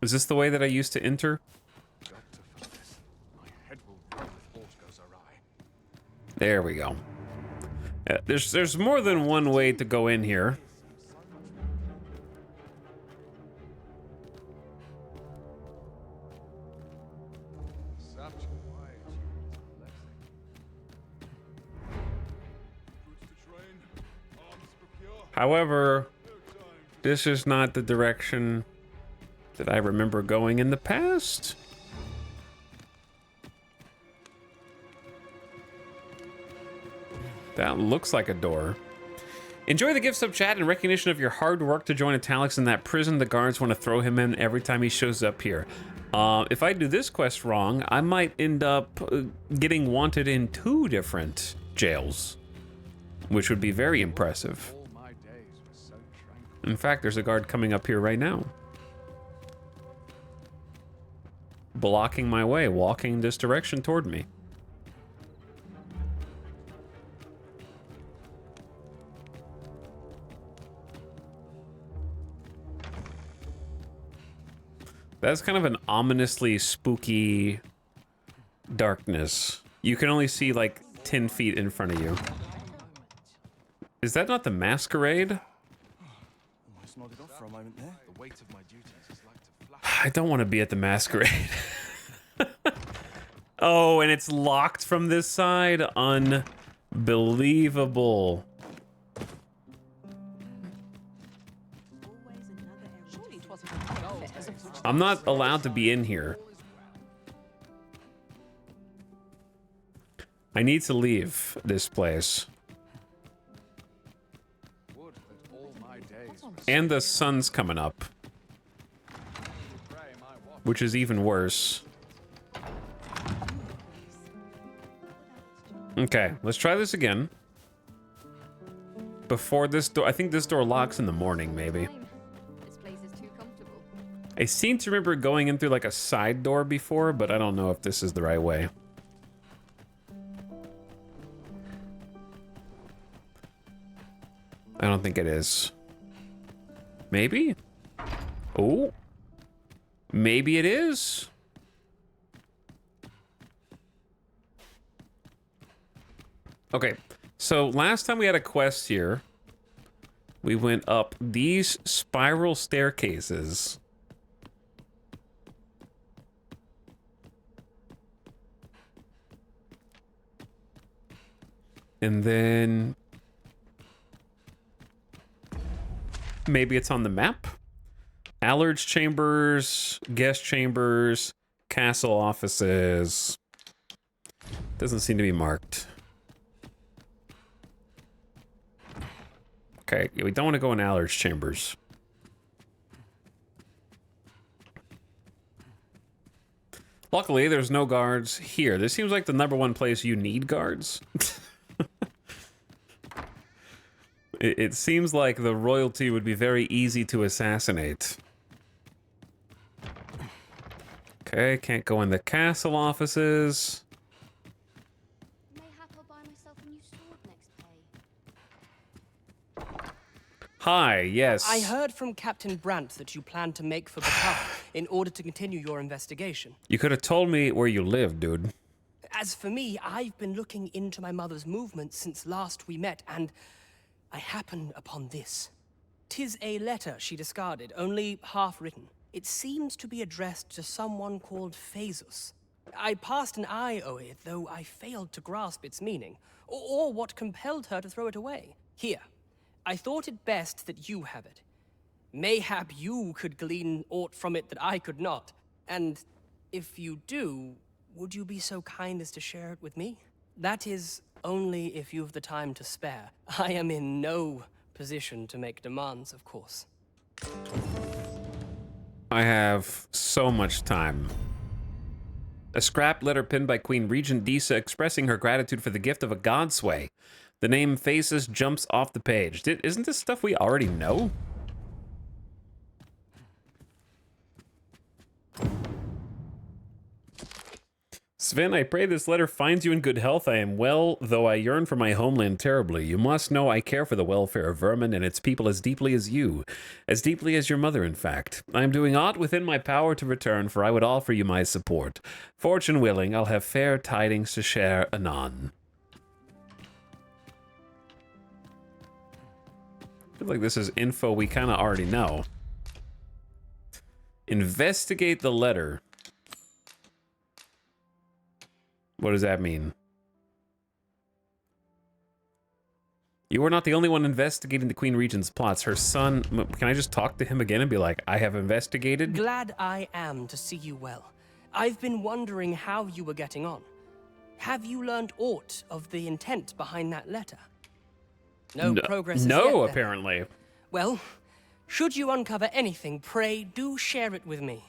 Is this the way that I used to enter? There we go. There's more than one way to go in here. However, this is not the direction that I remember going in the past. That looks like a door. Enjoy the gift sub chat in recognition of your hard work to join Italics in that prison the guards want to throw him in every time he shows up here. If I do this quest wrong, I might end up getting wanted in 2 different jails. which would be very impressive. In fact, there's a guard coming up here right now. Blocking my way, walking this direction toward me. That's kind of an ominously spooky darkness. You can only see like 10 feet in front of you. Is that not the masquerade?
Almost nodded off for a moment there.
The weight of my duties is like to flash.
I don't want to be at the masquerade. Oh, and it's locked from this side? Unbelievable. I'm not allowed to be in here. I need to leave this place. And the sun's coming up, which is even worse. Okay, let's try this again. Before this door, I think this door locks in the morning, maybe. I seem to remember going in through like a side door before, but I don't know if this is the right way. I don't think it is. Maybe? Oh. Maybe it is. Okay, so last time we had a quest here, we went up these spiral staircases. And then maybe it's on the map. Allard's chambers, guest chambers, castle offices. Doesn't seem to be marked. Okay, we don't want to go in Allard's chambers. Luckily, there's no guards here. This seems like the #1 place you need guards. It seems like the royalty would be very easy to assassinate. Okay, can't go in the castle offices. Hi, yes.
I heard from Captain Brandt that you plan to make for Bataf in order to continue your investigation.
You could have told me where you live, dude.
As for me, I've been looking into my mother's movements since last we met, and I happened upon this. 'Tis a letter she discarded, only half written. It seems to be addressed to someone called Phaesus. I passed an eye o'er it, though I failed to grasp its meaning, or what compelled her to throw it away. Here, I thought it best that you have it. Mayhap you could glean aught from it that I could not. And if you do, would you be so kind as to share it with me? That is, only if you've the time to spare. I am in no position to make demands, of course.
I have so much time. A scrap letter penned by Queen Regent Disa expressing her gratitude for the gift of a godsway. The name Phaesus jumps off the page. Isn't this stuff we already know? Sven, I pray this letter finds you in good health. I am well, though I yearn for my homeland terribly. You must know I care for the welfare of Vermin and its people as deeply as you. As deeply as your mother, in fact. I am doing aught within my power to return, for I would offer you my support. Fortune willing, I'll have fair tidings to share anon. I feel like this is info we kind of already know. Investigate the letter. What does that mean? You are not the only one investigating the Queen Regent's plots. Her son... Can I just talk to him again and be like, I have investigated?
Glad I am to see you well. I've been wondering how you were getting on. Have you learned aught of the intent behind that letter? No progress as yet,
No,
then.
apparently.
Well, should you uncover anything, pray do share it with me.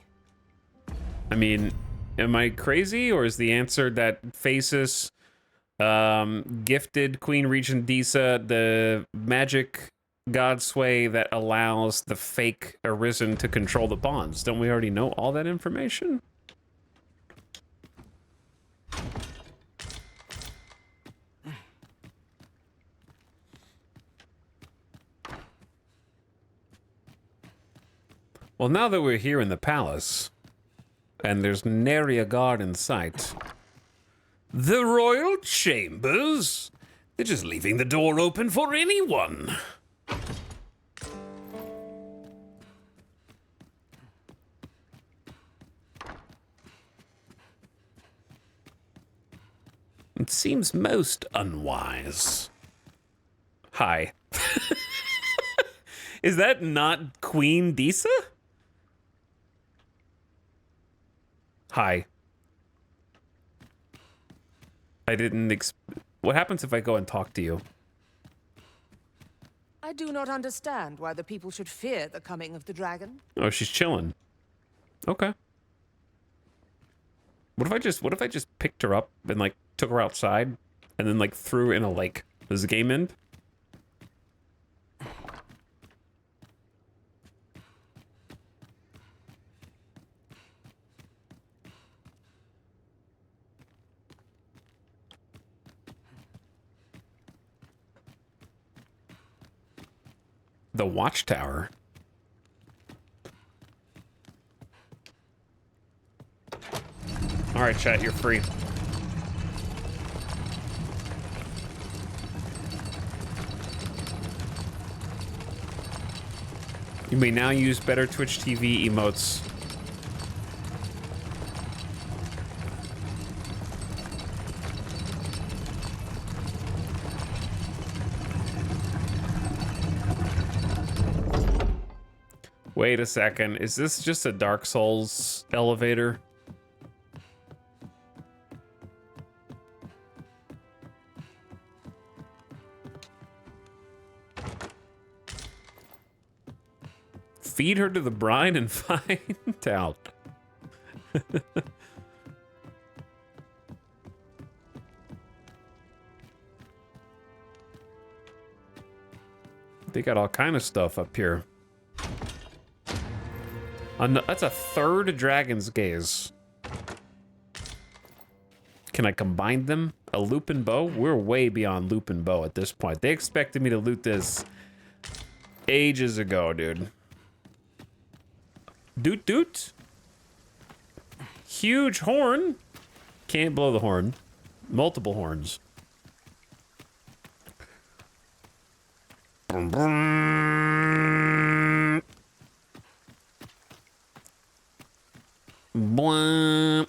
I mean, am I crazy, or is the answer that Phaesus Gifted Queen Regent Disa, the magic god sway that allows the fake Arisen to control the bonds. Don't we already know all that information? Well, now that we're here in the palace, and there's nary a guard in sight, the royal chambers? They're just leaving the door open for anyone. It seems most unwise. Hi. Is that not Queen Disa? Hi. I didn't what happens if I go and talk to you?
I do not understand why the people should fear the coming of the dragon.
Oh, she's chilling. Okay. What if I just picked her up and like took her outside and then like threw her in a lake? Does the game end? The watchtower. All right, chat, you're free. You may now use better Twitch TV emotes. Wait a second, is this just a Dark Souls elevator? Feed her to the brine and find out. They got all kind of stuff up here. That's a third Dragon's Gaze. Can I combine them? A loop and bow? We're way beyond loop and bow at this point. They expected me to loot this ages ago, dude. Doot doot. Huge horn. Can't blow the horn. Multiple horns. Brum, brum. Blah.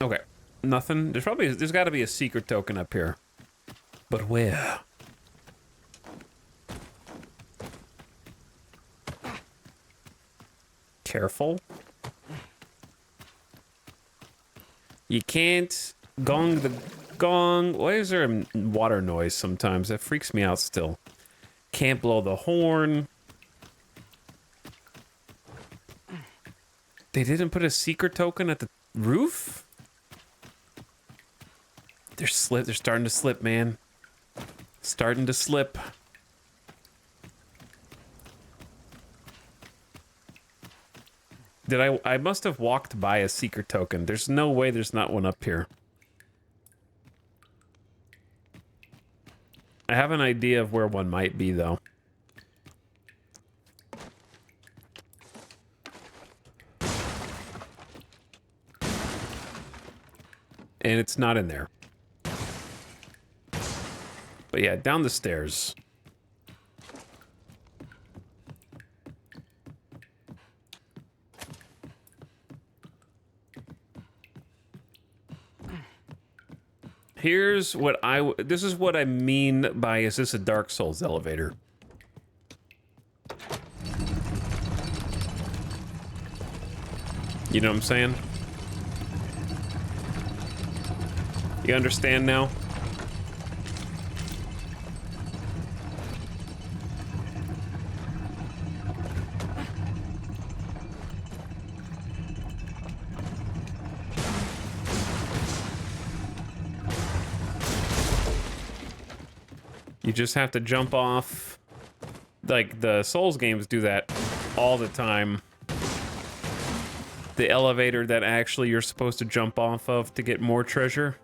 Okay, nothing. There's got to be a secret token up here, but where? Careful. You can't gong the gong. Why is there a water noise sometimes? That freaks me out still. Can't blow the horn. They didn't put a secret token at the roof? They're starting to slip, man. Starting to slip. I must have walked by a secret token. There's no way there's not one up here. I have an idea of where one might be, though. And it's not in there. But yeah, down the stairs. Here's what this is what I mean by, is this a Dark Souls elevator? You know what I'm saying? You understand now? You just have to jump off. Like, the Souls games do that all the time. The elevator that actually you're supposed to jump off of to get more treasure.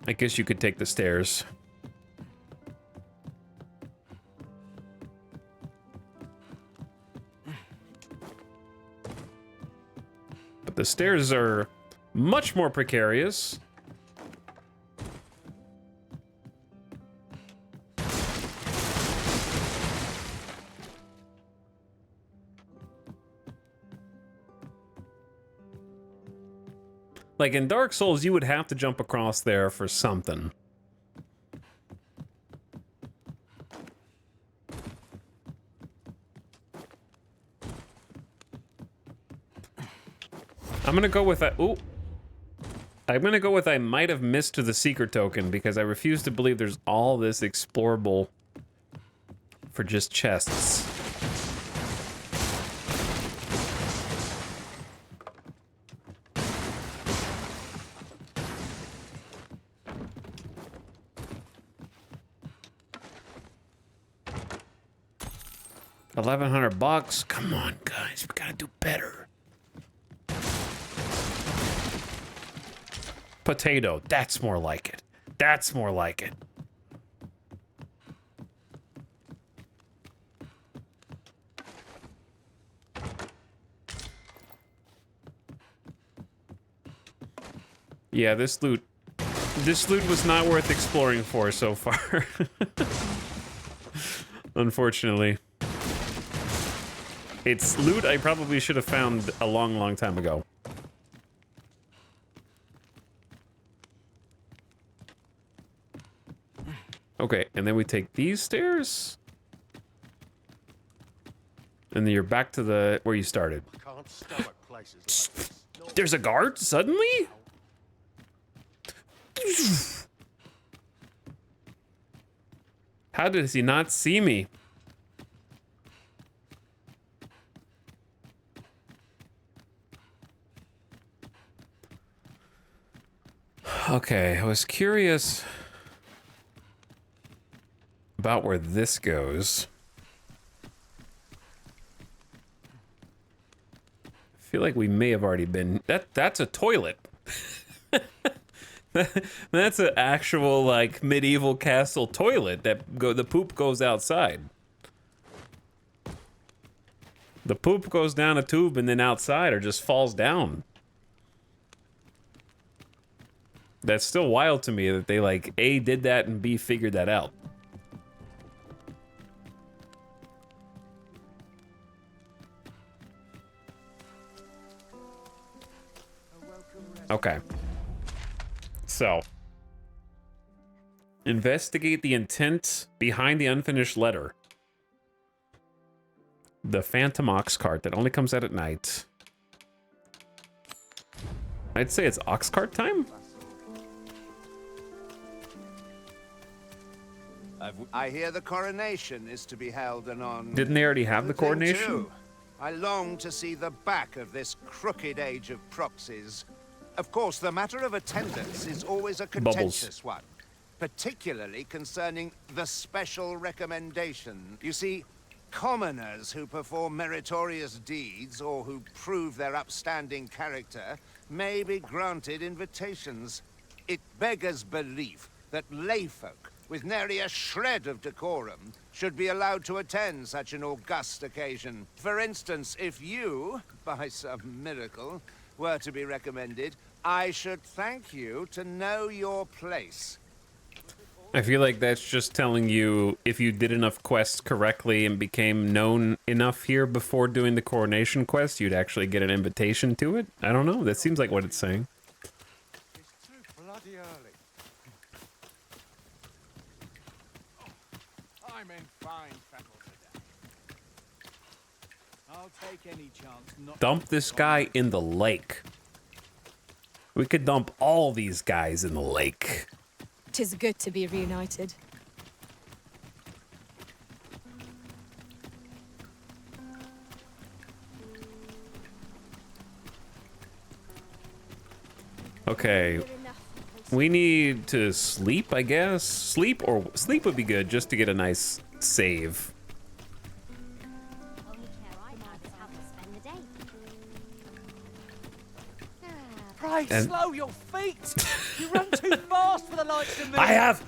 I guess you could take the stairs. But the stairs are much more precarious. Like in Dark Souls, you would have to jump across there for something. I'm gonna go with that. Ooh. I'm gonna go with I might have missed the secret token because I refuse to believe there's all this explorable for just chests. $1,100. Come on, guys. We gotta do better. Potato. That's more like it. That's more like it. Yeah, this loot was not worth exploring for so far. Unfortunately. It's loot I probably should have found a long, long time ago. Okay, and then we take these stairs. And then you're back to the where you started.
Can't stomach places like this.
There's a guard suddenly? How does he not see me? Okay, I was curious about where this goes. I feel like we may have already been. That's a toilet. That's an actual like medieval castle toilet that the poop goes outside. The poop goes down a tube and then outside or just falls down. That's still wild to me that they like A did that and B figured that out. Okay. So, investigate the intent behind the unfinished letter. The Phantom Oxcart that only comes out at night. I'd say it's Oxcart time?
I hear the coronation is to be held anon.
Didn't they already have the coronation?
Too. I long to see the back of this crooked age of proxies. Of course, the matter of attendance is always a contentious one, particularly concerning the special recommendation. You see, commoners who perform meritorious deeds or who prove their upstanding character may be granted invitations. It beggars belief that layfolk with nary a shred of decorum should be allowed to attend such an august occasion. For instance, if you, by some miracle, were to be recommended, I should thank you to know your place.
I feel like that's just telling you if you did enough quests correctly and became known enough here before doing the coronation quest, you'd actually get an invitation to it. I don't know. That seems like what it's saying.
It's too bloody early. I'm in fine fettle today.
I'll take any chance not
Dump this guy in the lake. We could dump all these guys in the lake.
'Tis good to be reunited.
Okay. We need to sleep, I guess. Sleep would be good just to get a nice save.
Pray, slow your feet! You run too fast for the likes of me!
I have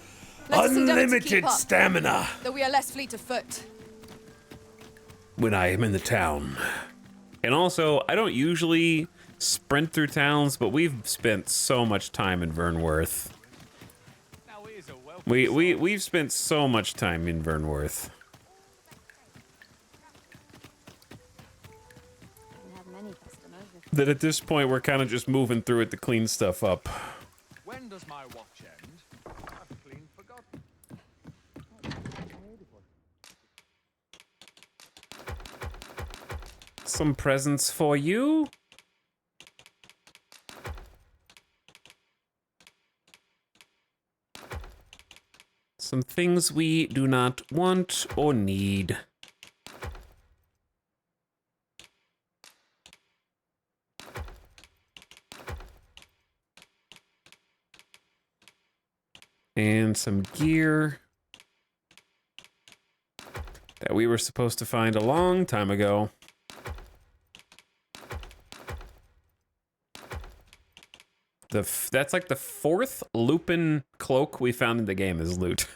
Let us endeavour to keep
unlimited
up,
stamina
though we are less fleet of foot.
when I am in the town. And also, I don't usually sprint through towns, but we've spent so much time in Vernworth. We've spent so much time in Vernworth. That at this point, we're kind of just moving through it to clean stuff up.
When does my watch end? I've clean forgotten.
Some presents for you. Some things we do not want or need. And some gear that we were supposed to find a long time ago. That's like the 4th Lupin cloak we found in the game is loot.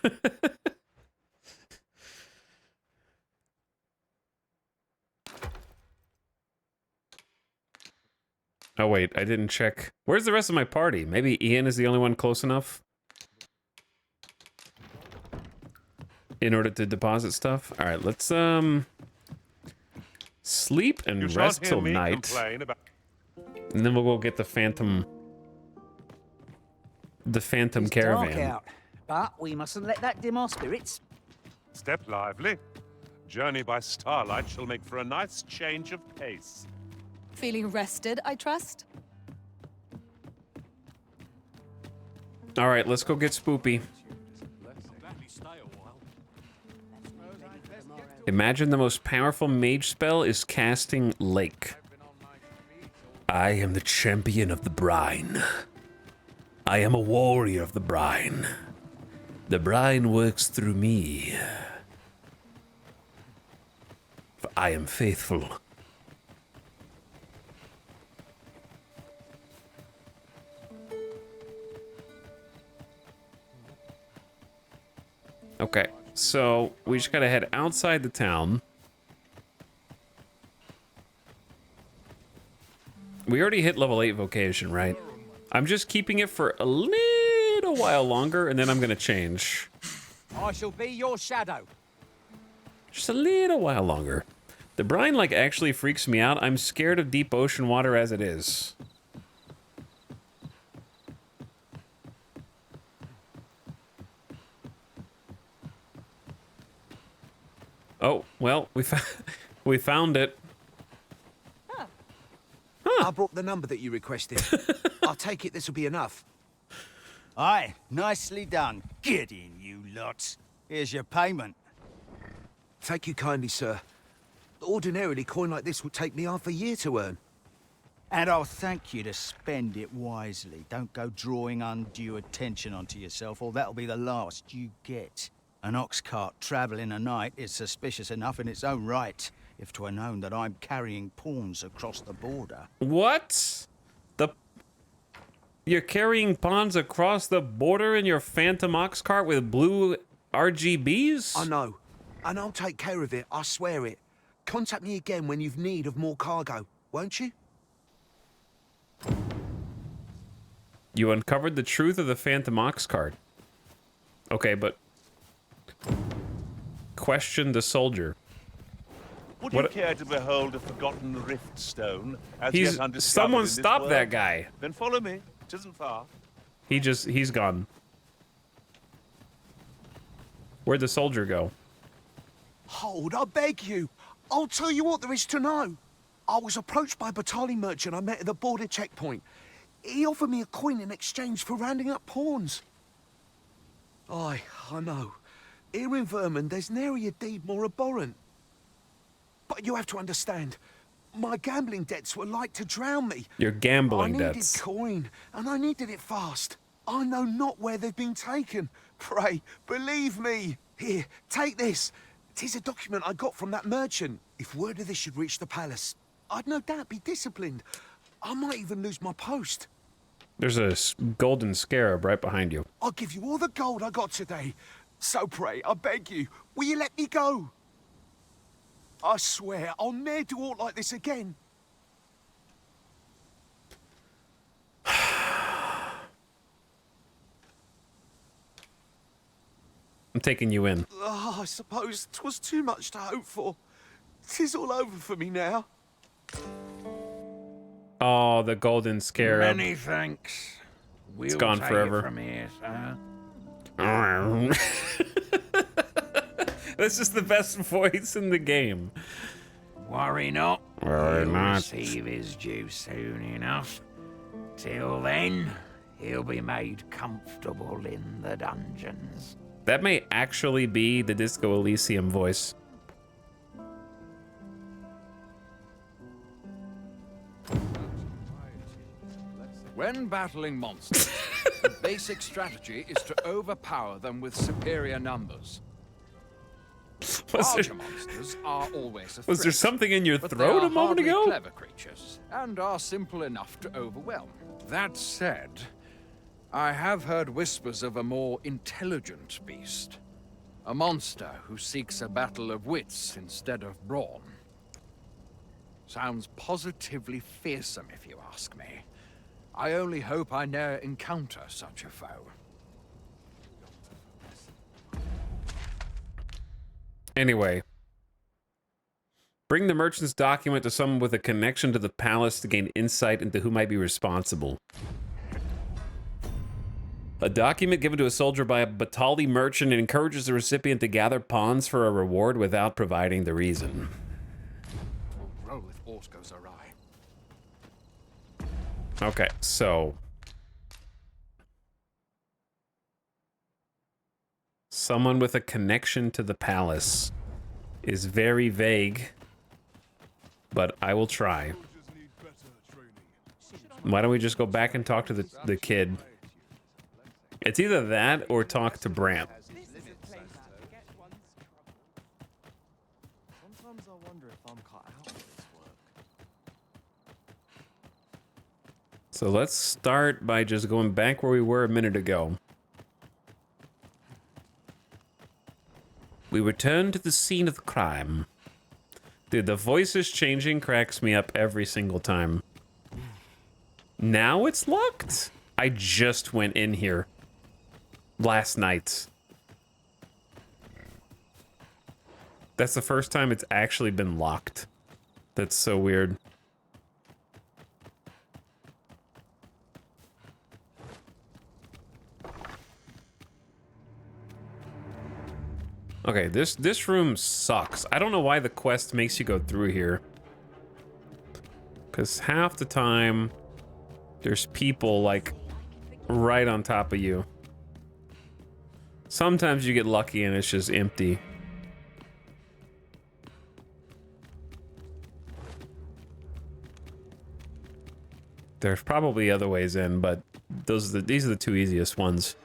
Oh wait, I didn't check. Where's the rest of my party? Maybe Ian is the only one close enough in order to deposit stuff. All right, let's sleep and rest till night, and then we'll go get the Phantom caravan.
Dark out, but we mustn't let that dim our spirits.
Step lively. Journey by starlight shall make for a nice change of pace.
Feeling rested, I trust?
All right, let's go get spoopy. Imagine the most powerful mage spell is casting Lake. I am the champion of the brine. I am a warrior of the brine. The brine works through me. For I am faithful. Okay, so we just gotta head outside the town. We already hit level 8 vocation, right? I'm just keeping it for a little while longer, and then I'm gonna change.
I shall be your shadow.
Just a little while longer. The brine, like, actually freaks me out. I'm scared of deep ocean water as it is. Oh, well, we found it.
I brought the number that you requested. I'll take it this will be enough.
Aye, nicely done. Get in, you lot. Here's your payment.
Thank you kindly, sir. Ordinarily, coin like this would take me half a year to earn.
And I'll thank you to spend it wisely. Don't go drawing undue attention onto yourself, or that'll be the last you get. An ox cart travelling a night is suspicious enough in its own right, if 'twere known that I'm carrying pawns across the border.
What? You're carrying pawns across the border in your Phantom ox cart with blue RGBs?
I know. And I'll take care of it, I swear it. Contact me again when you've need of more cargo, won't you?
You uncovered the truth of the Phantom ox cart. Okay, but... question the soldier.
Would you care to behold a forgotten rift stone as
He's...
yet undiscovered
Someone
in this
stop
world?
that guy.
Then follow me. It isn't far.
He's gone. Where'd the soldier go?
Hold, I beg you. I'll tell you what there is to know. I was approached by a battalion merchant I met at the border checkpoint. He offered me a coin in exchange for rounding up pawns. Aye, I know. Here in Vermund, there's nary a deed more abhorrent. But you have to understand,
My gambling debts were like to drown me.
Your gambling
I needed
debts.
coin, and I needed it fast. I know not where they've been taken. Pray, believe me. Here, take this. 'Tis a document I got from that merchant. If word of this should reach the palace, I'd no doubt be disciplined. I might even lose my post.
There's a golden scarab right behind you.
I'll give you all the gold I got today. So pray, I beg you, will you let me go? I swear, I'll ne'er do aught like this again.
I'm taking you in.
Oh, I suppose 'twas too much to hope for. 'Tis all over for me now.
Oh, the golden scarab.
Many thanks.
It's gone
take
forever.
it from here, sir.
This is the best voice in the game.
Worry not.
Worry
He'll
not.
receive his due soon enough. Till then, he'll be made comfortable in the dungeons.
That may actually be the Disco Elysium voice.
When battling monsters, the basic strategy is to overpower them with superior numbers. Larger monsters are always a
Was there
threat,
something in your
but they
throat
are
a moment
hardly
ago?
clever creatures and are simple enough to overwhelm. That said, I have heard whispers of a more intelligent beast. A monster who seeks a battle of wits instead of brawn. Sounds positively fearsome, if you ask me. I only hope I ne'er encounter such a foe.
Anyway. Bring the merchant's document to someone with a connection to the palace to gain insight into who might be responsible. A document given to a soldier by a Batali merchant encourages the recipient to gather pawns for a reward without providing the reason.
Roll if aught goes awry.
Okay, so... someone with a connection to the palace is very vague, but I will try. Why don't we just go back and talk to the kid? It's either that or talk to Brant.
Sometimes I wonder if I'm cut out for this work.
So let's start by just going back where we were a minute ago. We return to the scene of the crime. Dude, the voices changing cracks me up every single time. Now it's locked? I just went in here last night. That's the first time it's actually been locked. That's so weird. Okay, this room sucks. I don't know why the quest makes you go through here. Because half the time, there's people, like, right on top of you. Sometimes you get lucky and it's just empty. There's probably other ways in, but these are the two easiest ones.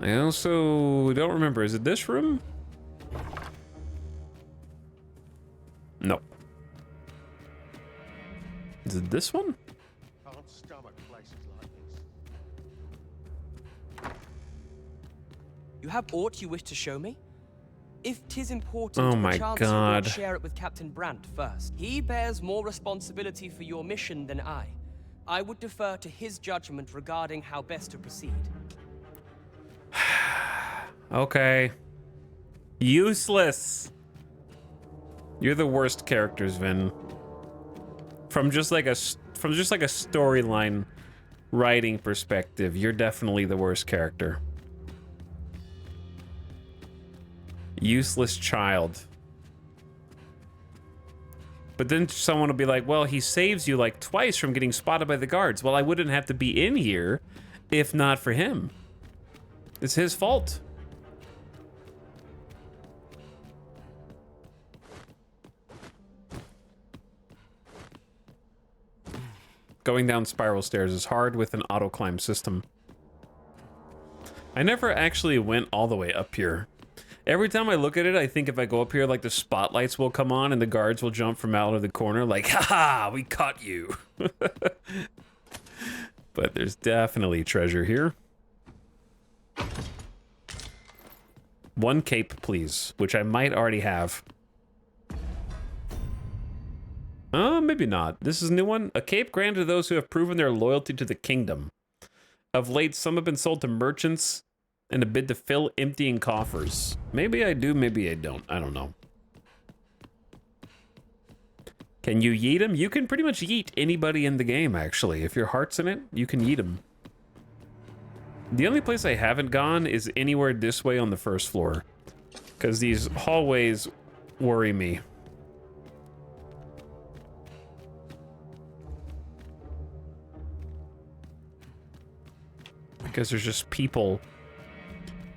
I also don't remember. Is it this room? No. Is it this one?
Can't stomach places like this.
You have aught you wish to show me? If 'tis important,
Oh my
perchance
God.
you would share it with Captain Brandt first. He bears more responsibility for your mission than I. I would defer to his judgment regarding how best to proceed.
Okay. Useless. You're the worst characters, Vin. From just like a storyline writing perspective, you're definitely the worst character. Useless child. But then someone will be like, well, he saves you like twice from getting spotted by the guards. Well, I wouldn't have to be in here if not for him. It's his fault. Going down spiral stairs is hard with an auto climb system. I never actually went all the way up here. Every time I look at it, I think if I go up here, like the spotlights will come on and the guards will jump from out of the corner like, haha, we caught you. But there's definitely treasure here. One cape, please, which I might already have. Maybe not. This is a new one. A cape granted to those who have proven their loyalty to the kingdom. Of late, some have been sold to merchants in a bid to fill emptying coffers. Maybe I do, maybe I don't. I don't know. Can you yeet him? You can pretty much yeet anybody in the game, actually. If your heart's in it, you can yeet him. The only place I haven't gone is anywhere this way on the first floor, because these hallways worry me. Because there's just people.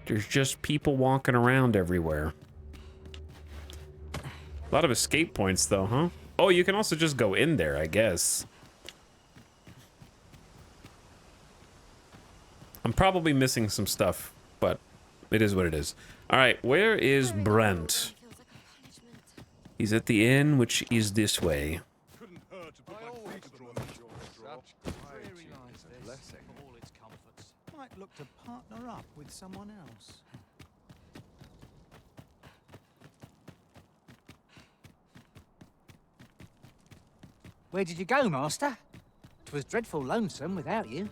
There's just people walking around everywhere. A lot of escape points, though, huh? Oh, you can also just go in there, I guess. I'm probably missing some stuff, but it is what it is. All right, where is Brent? He's at the inn, which is this way.
Might look to partner up with someone else. Where did you go, Master? 'Twas dreadful lonesome without you.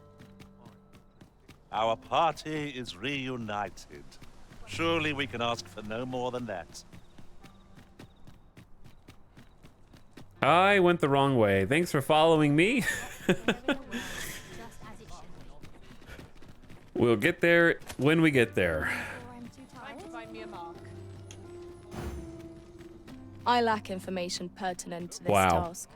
Our party is reunited. Surely we can ask for no more than that.
I went the wrong way. Thanks for following me. We'll get there when we get there.
I lack information pertinent to this
Wow.
task.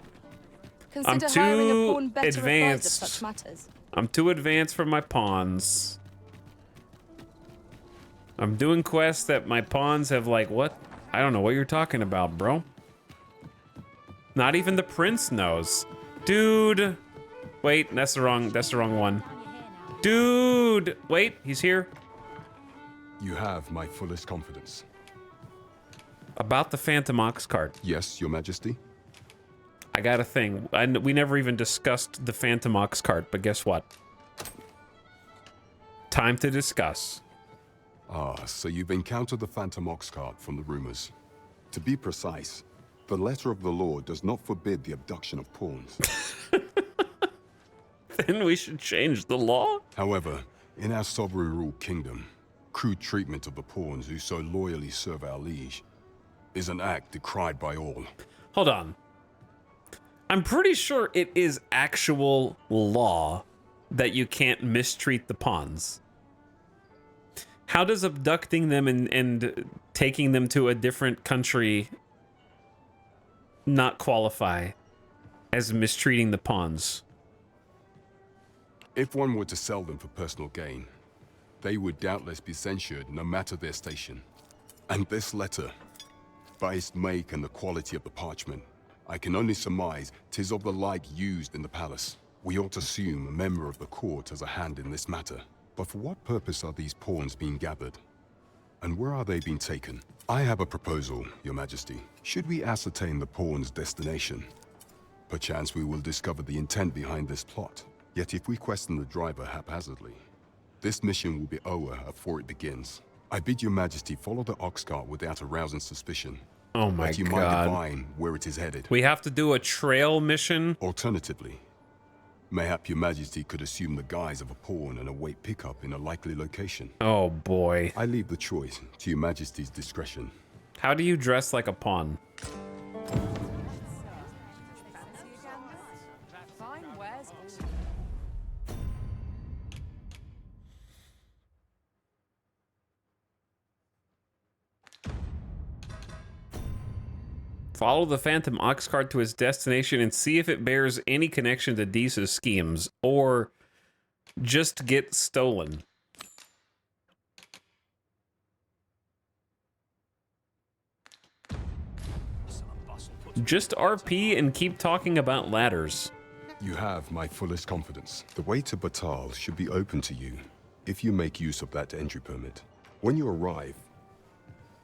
I'm
Consider hiring a
too
pawn better advised of
advanced.
such matters.
I'm too advanced for my pawns. I'm doing quests that my pawns have like, what? I don't know what you're talking about, bro. Not even the prince knows. Dude. Wait, that's the wrong one. Dude. Wait, he's here.
You have my fullest confidence.
About the Phantom Ox cart.
Yes, Your Majesty.
I got a thing. We never even discussed the Phantom Ox cart, but guess what? Time to discuss.
Ah, so you've encountered the Phantom Ox cart from the rumors. To be precise, the letter of the law does not forbid the abduction of pawns.
Then we should change the law?
However, in our sovereign-ruled kingdom, crude treatment of the pawns who so loyally serve our liege is an act decried by all.
Hold on. I'm pretty sure it is actual law that you can't mistreat the pawns. How does abducting them and taking them to a different country not qualify as mistreating the pawns?
If one were to sell them for personal gain, they would doubtless be censured no matter their station. And this letter, by its make and the quality of the parchment, I can only surmise 'tis of the like used in the palace. We ought to assume a member of the court has a hand in this matter. But for what purpose are these pawns being gathered? And where are they being taken? I have a proposal, Your Majesty. Should we ascertain the pawn's destination, perchance we will discover the intent behind this plot. Yet if we question the driver haphazardly, this mission will be over before it begins. I bid Your Majesty follow the ox cart without arousing suspicion.
Oh my
that you might
God.
divine where it is headed.
We have to do a trail mission?
Alternatively, mayhap Your Majesty could assume the guise of a pawn and await pickup in a likely location.
Oh boy.
I leave the choice to Your Majesty's discretion.
How do you dress like a pawn? Follow the Phantom Ox cart to its destination and see if it bears any connection to Deesa's schemes, or just get stolen. Just RP and keep talking about ladders.
You have my fullest confidence. The way to Batal should be open to you, if you make use of that entry permit. When you arrive,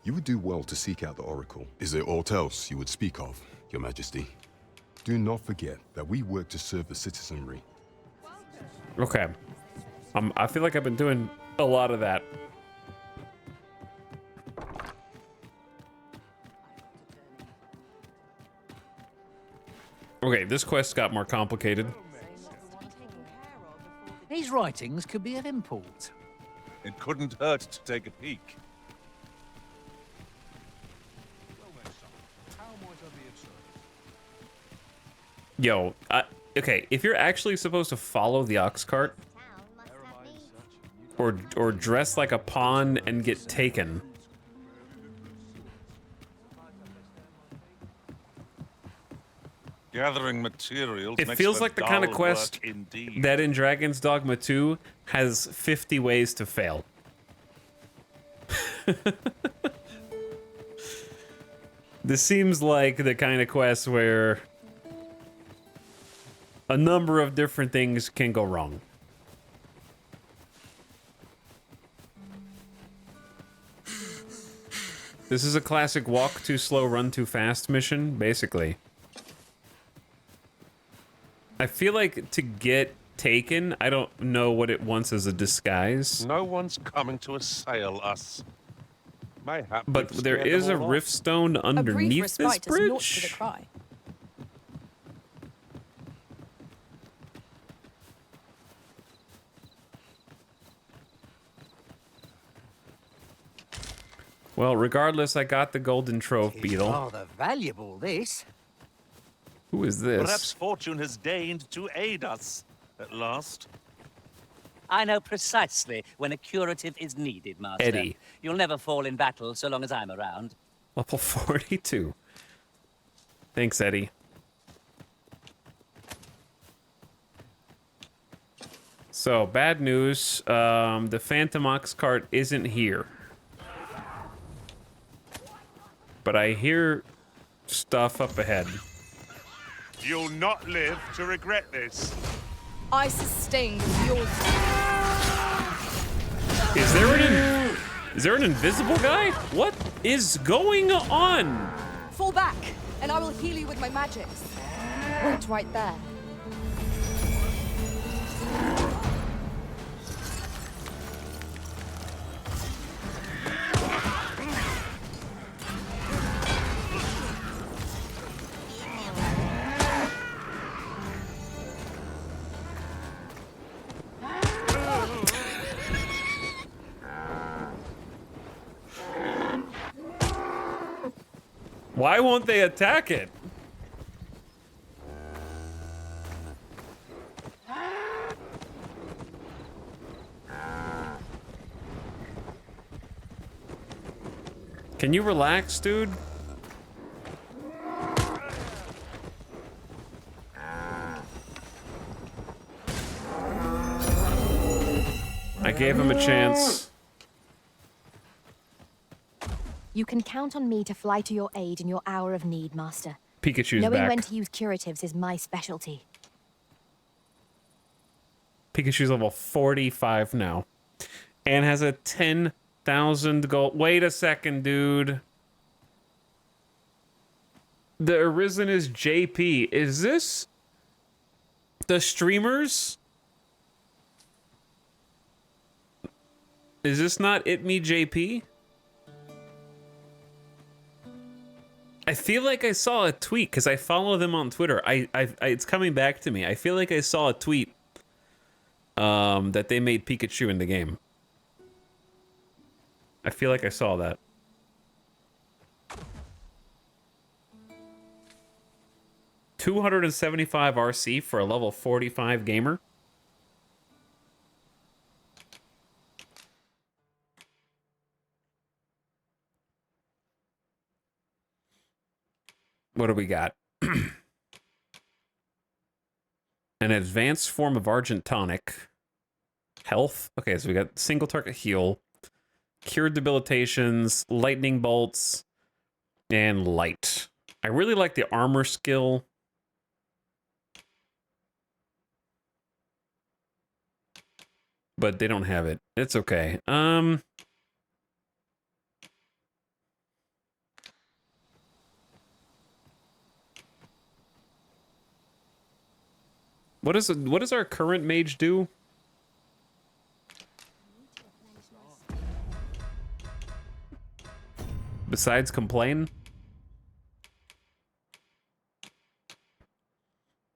you would do well to seek out the Oracle. Is there aught else you would speak of, Your Majesty? Do not forget that we work to serve the citizenry.
Okay. I feel like I've been doing a lot of that. Okay, this quest got more complicated.
These writings could be of import.
It couldn't hurt to take a peek.
Yo, okay, if you're actually supposed to follow the ox cart, or dress like a pawn and get taken,
Gathering materials.
it feels like the kind of quest that in Dragon's Dogma 2 has 50 ways to fail. This seems like the kind of quest where a number of different things can go wrong. This is a classic walk too slow, run too fast mission, basically. I feel like to get taken, I don't know what it wants as a disguise.
No one's coming to assail us. Mayhap
But
we've
there
scared
is a
them all off.
rift stone underneath this bridge. Well, regardless, I got the golden trove beetle.
Rather valuable, this.
Who is this?
Perhaps fortune has deigned to aid us at last.
I know precisely when a curative is needed, Master.
Eddie.
You'll never fall in battle so long as I'm around.
Level 42. Thanks, Eddie. So, bad news. The Phantom Ox cart isn't here. But I hear stuff up ahead.
You'll not live to regret this.
I sustained yours.
Is there an invisible guy? What is going on?
Fall back, and I will heal you with my magics. Wait right there.
Why won't they attack it? Can you relax, dude? I gave him a chance.
You can count on me to fly to your aid in your hour of need, Master.
Pikachu's
Knowing
back.
when to use curatives is my specialty.
Pikachu's level 45 now. And has a 10,000 gold. Wait a second, dude. The Arisen is JP. Is this the streamers? Is this not It Me JP? I feel like I saw a tweet because I follow them on Twitter. It's coming back to me. I feel like I saw a tweet that they made Pikachu in the game. I feel like I saw that. $275 RC for a level 45 gamer. What do we got? An advanced form of Argent Tonic. Health. Okay, so we got single target heal. Cured debilitations, lightning bolts, and light. I really like the armor skill. But they don't have it. It's okay. What does our current mage do? Besides complain?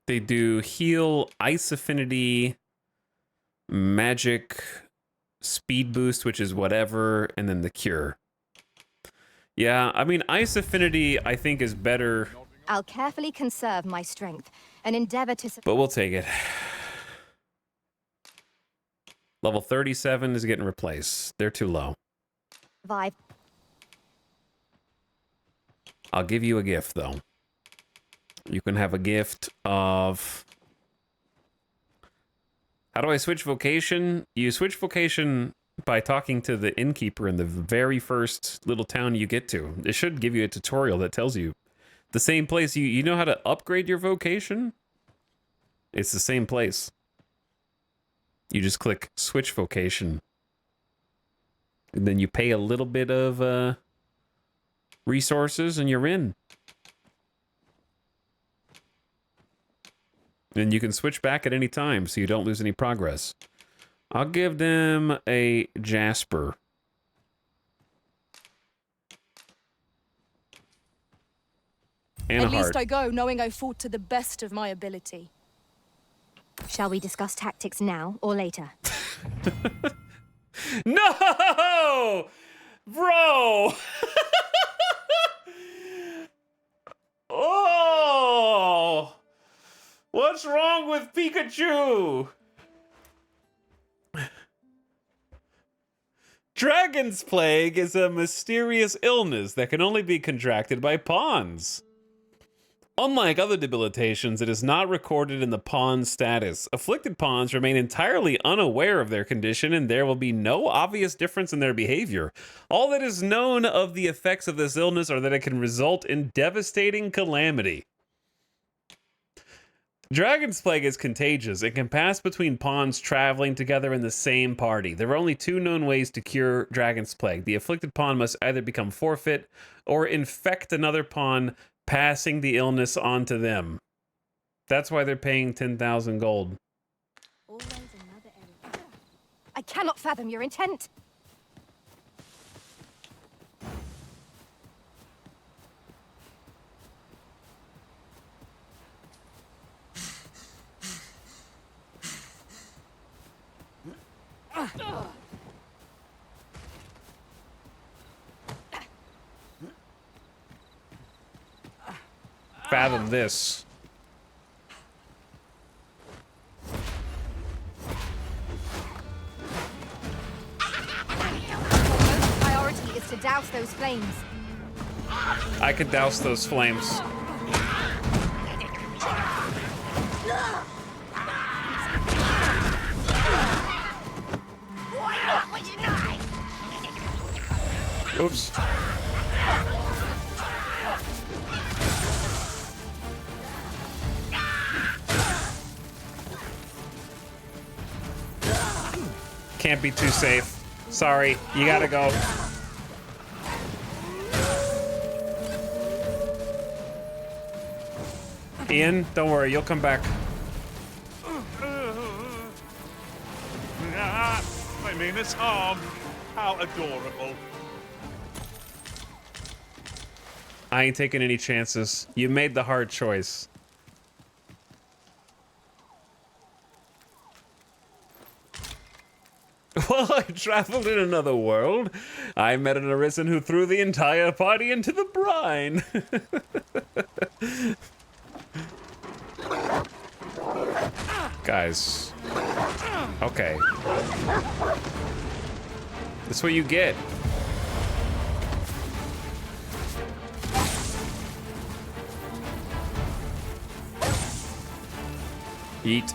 They do heal, ice affinity, magic, speed boost, which is whatever, and then the cure. Yeah, I mean, ice affinity, I think, is better.
I'll carefully conserve my strength and endeavor to...
But we'll take it. Level 37 is getting replaced. They're too low.
Survive.
I'll give you a gift, though. You can have a gift of... How do I switch vocation? You switch vocation by talking to the innkeeper in the very first little town you get to. It should give you a tutorial that tells you. The same place. You know how to upgrade your vocation? It's the same place. You just click switch vocation. And then you pay a little bit of resources and you're in. And you can switch back at any time so you don't lose any progress. I'll give them a Jasper. And
At
a heart.
least I go knowing I fought to the best of my ability.
Shall we discuss tactics now or later?
No! Bro! Oh! What's wrong with Pikachu? Dragon's Plague is a mysterious illness that can only be contracted by pawns. Unlike other debilitations, it is not recorded in the pawn status. Afflicted pawns remain entirely unaware of their condition, and there will be no obvious difference in their behavior. All that is known of the effects of this illness are that it can result in devastating calamity. Dragon's Plague is contagious. It can pass between pawns traveling together in the same party. There are only two known ways to cure Dragon's Plague. The afflicted pawn must either become forfeit or infect another pawn, passing the illness on to them. That's why they're paying 10,000 gold.
I cannot fathom your intent.
Fathom this.
Priority is to douse those flames.
I could douse those flames. Oops. Can't be too safe. Sorry, you gotta go. Ian, don't worry, you'll come back.
I mean, it's harm. How adorable.
I ain't taking any chances. You made the hard choice. While I traveled in another world, I met an arisen who threw the entire party into the brine. Guys. Okay. That's what you get. Eat.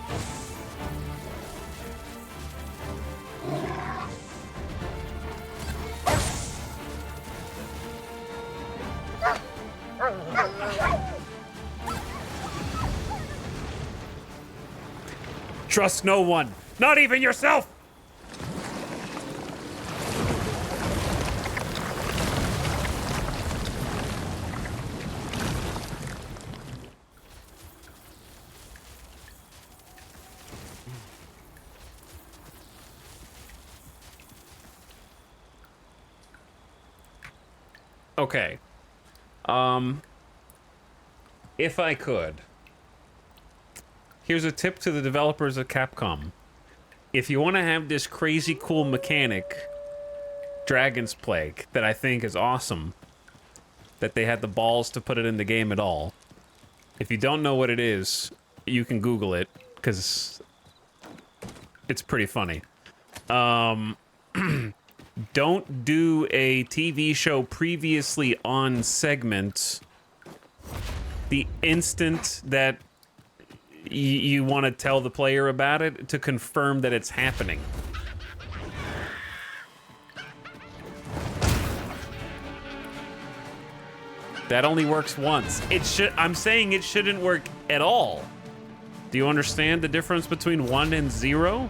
Trust no one, not even yourself! Okay. If I could, here's a tip to the developers of Capcom. If you want to have this crazy cool mechanic, Dragon's Plague, that I think is awesome, that they had the balls to put it in the game at all. If you don't know what it is, you can Google it, because it's pretty funny. Don't do a TV show previously on segment the instant that you want to tell the player about it to confirm that it's happening. That only works once. I'm saying it shouldn't work at all. Do you understand the difference between 1 and 0?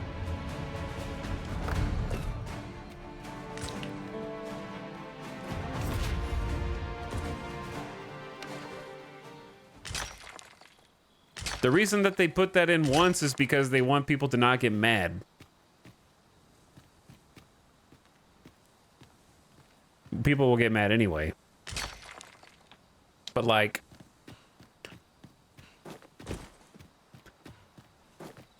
The reason that they put that in once is because they want people to not get mad. People will get mad anyway. But like,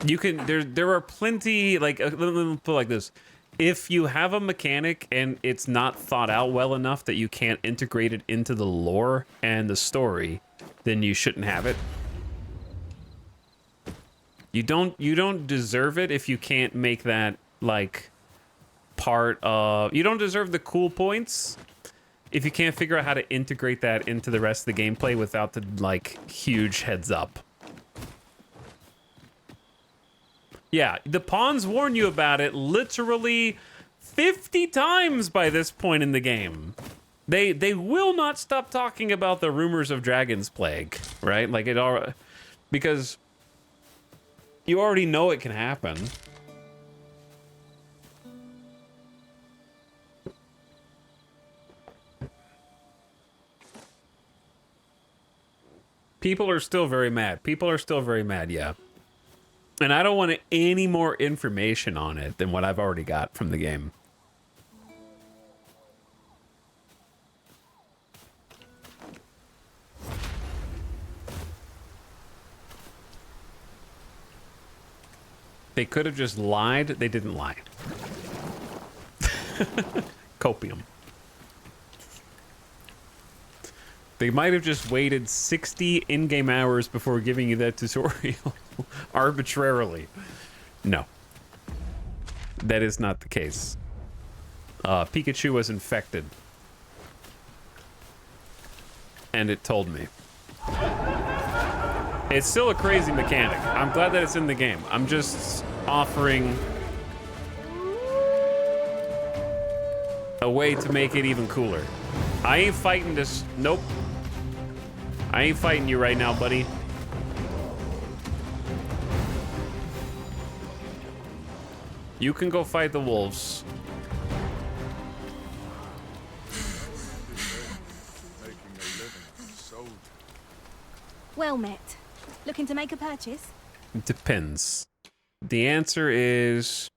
you can, there are plenty, like, let me put it like this. If you have a mechanic and it's not thought out well enough that you can't integrate it into the lore and the story, then you shouldn't have it. You don't deserve it if you can't make that, like, part of... You don't deserve the cool points if you can't figure out how to integrate that into the rest of the gameplay without the, like, huge heads up. Yeah, the pawns warn you about it literally 50 times by this point in the game. They will not stop talking about the rumors of Dragon's Plague, right? Like, it all... Because... You already know it can happen. People are still very mad. People are still very mad, yeah. And I don't want any more information on it than what I've already got from the game. They could have just lied. They didn't lie. Copium. They might have just waited 60 in-game hours before giving you that tutorial arbitrarily. No. That is not the case. Pikachu was infected. And it told me. It's still a crazy mechanic. I'm glad that it's in the game. I'm just offering a way to make it even cooler. I ain't fighting this. Nope. I ain't fighting you right now, buddy. You can go fight the wolves.
Well met. Looking to make a purchase?
Depends. The answer is...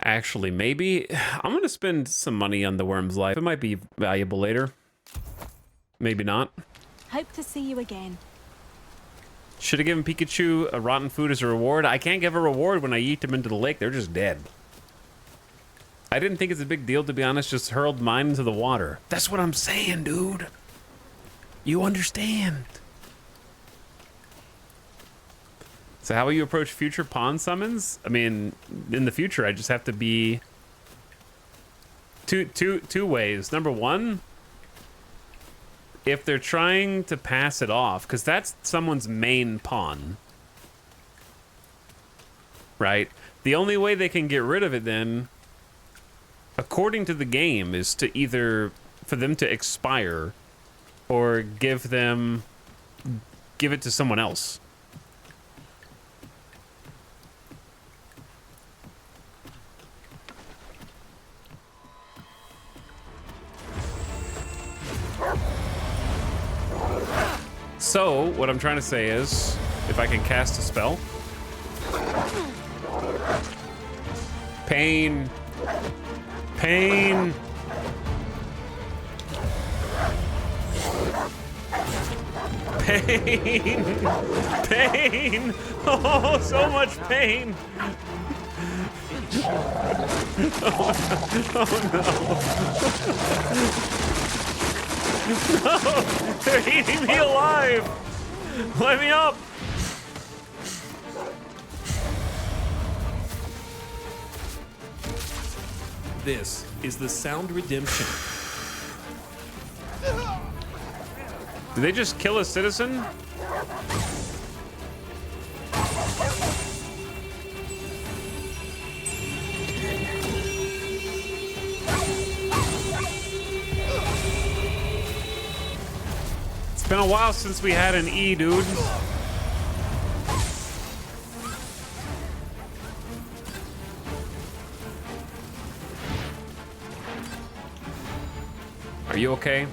Actually, maybe... I'm gonna spend some money on the Worm's Life. It might be valuable later. Maybe not.
Hope to see you again.
Should have given Pikachu a rotten food as a reward. I can't give a reward when I yeet them into the lake. They're just dead. I didn't think it's a big deal, to be honest. Just hurled mine into the water. That's what I'm saying, dude. You understand. So how will you approach future pawn summons? I mean, in the future, I just have to be two ways. Number one, if they're trying to pass it off, because that's someone's main pawn, right? The only way they can get rid of it then, according to the game, is to either for them to expire or give it to someone else. So, what I'm trying to say is, if I can cast a spell. Pain. Pain. Pain. Pain. Oh, so much pain. Oh no. No, they're eating me alive. Let me up. This is the sound redemption. Did they just kill a citizen? It's been a while since we had an E, dude. Are you okay?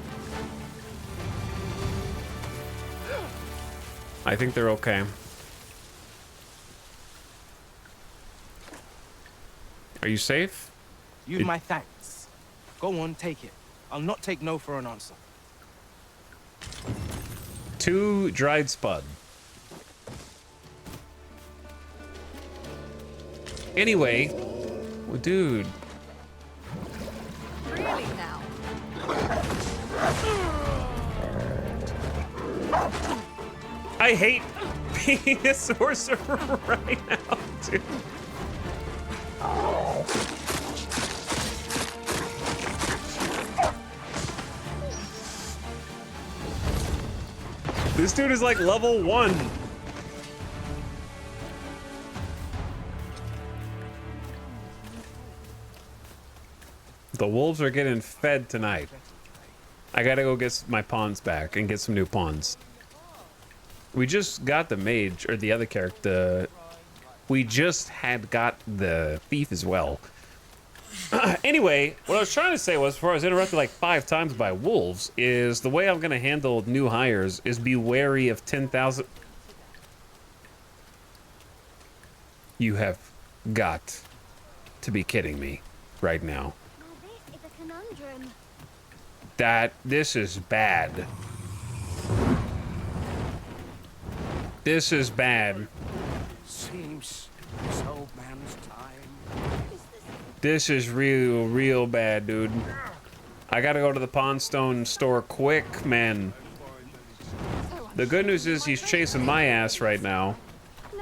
I think they're okay. Are you safe?
You've my thanks. Go on, take it. I'll not take no for an answer.
2 dried spud. Anyway, well, dude.
Really now?
I hate being a sorcerer right now, dude. This dude is like level 1. The wolves are getting fed tonight. I gotta go get my pawns back and get some new pawns. We just got the mage, or the other character. We just had got the thief as well. Anyway, what I was trying to say was, before I was interrupted like 5 times by wolves, is the way I'm gonna handle new hires is be wary of 10,000. You have got to be kidding me right now. This is bad. This is bad.
Seems this old man's time.
This is real bad, dude. I gotta go to the Pawnstone store quick, man. The good news is he's chasing my ass right now,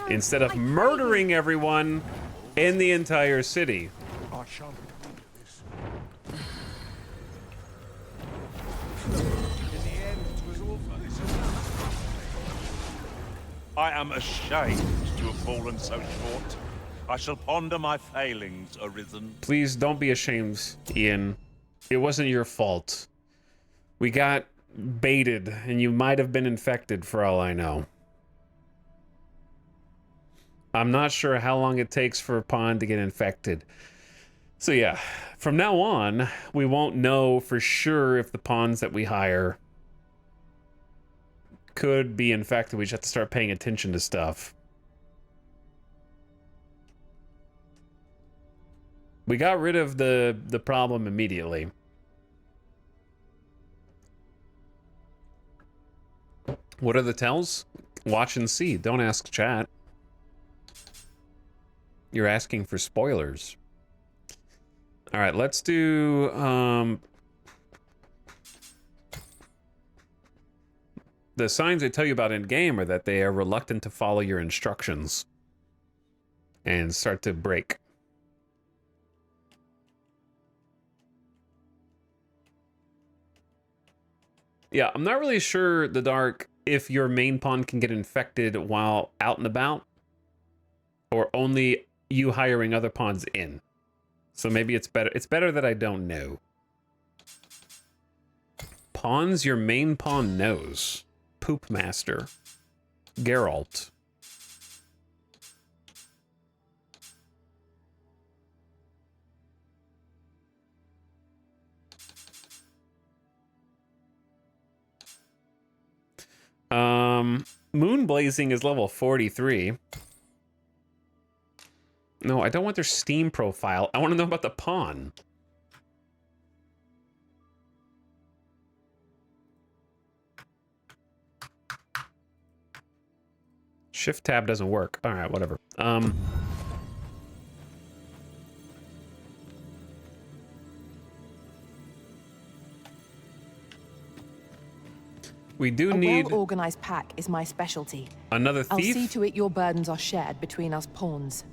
instead of murdering everyone in the entire city.
I am ashamed to have fallen so short. I shall ponder my failings, Arisen.
Please don't be ashamed, Ian. It wasn't your fault. We got baited, and you might have been infected for all I know. I'm not sure how long it takes for a pawn to get infected. So yeah, from now on, we won't know for sure if the pawns that we hire could be infected. We just have to start paying attention to stuff. We got rid of the problem immediately. What are the tells? Watch and see. Don't ask chat. You're asking for spoilers. All right, let's do the signs they tell you about in game are that they are reluctant to follow your instructions and start to break. Yeah, I'm not really sure, the Dark, if your main pawn can get infected while out and about, or only you hiring other pawns in. So maybe it's better. It's better that I don't know. Pawns your main pawn knows. Poop Master. Geralt. Moon Blazing is level 43. No, I don't want their Steam profile. I want to know about the pawn. Shift tab doesn't work. All right, whatever. We do need
a well-organized pack is my specialty.
Another thief?
I'll see to it your burdens are shared between us pawns.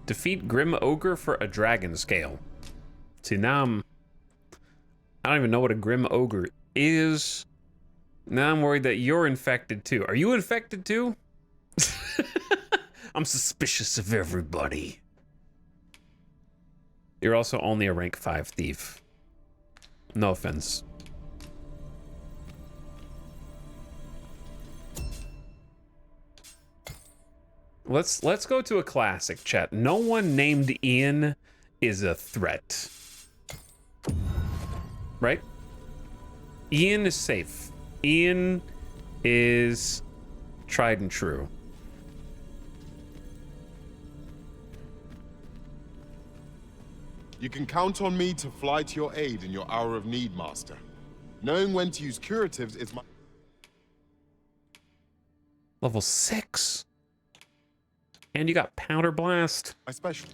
Defeat Grim Ogre for a dragon scale. See, now I don't even know what a Grim Ogre is. Now I'm worried that you're infected too. Are you infected too? I'm suspicious of everybody. You're also only a rank 5 thief. No offense. Let's go to a classic, chat. No one named Ian is a threat. Right? Ian is safe. Ian is tried and true.
You can count on me to fly to your aid in your hour of need, Master. Knowing when to use curatives is my...
Level 6. And you got Powder Blast.
My special.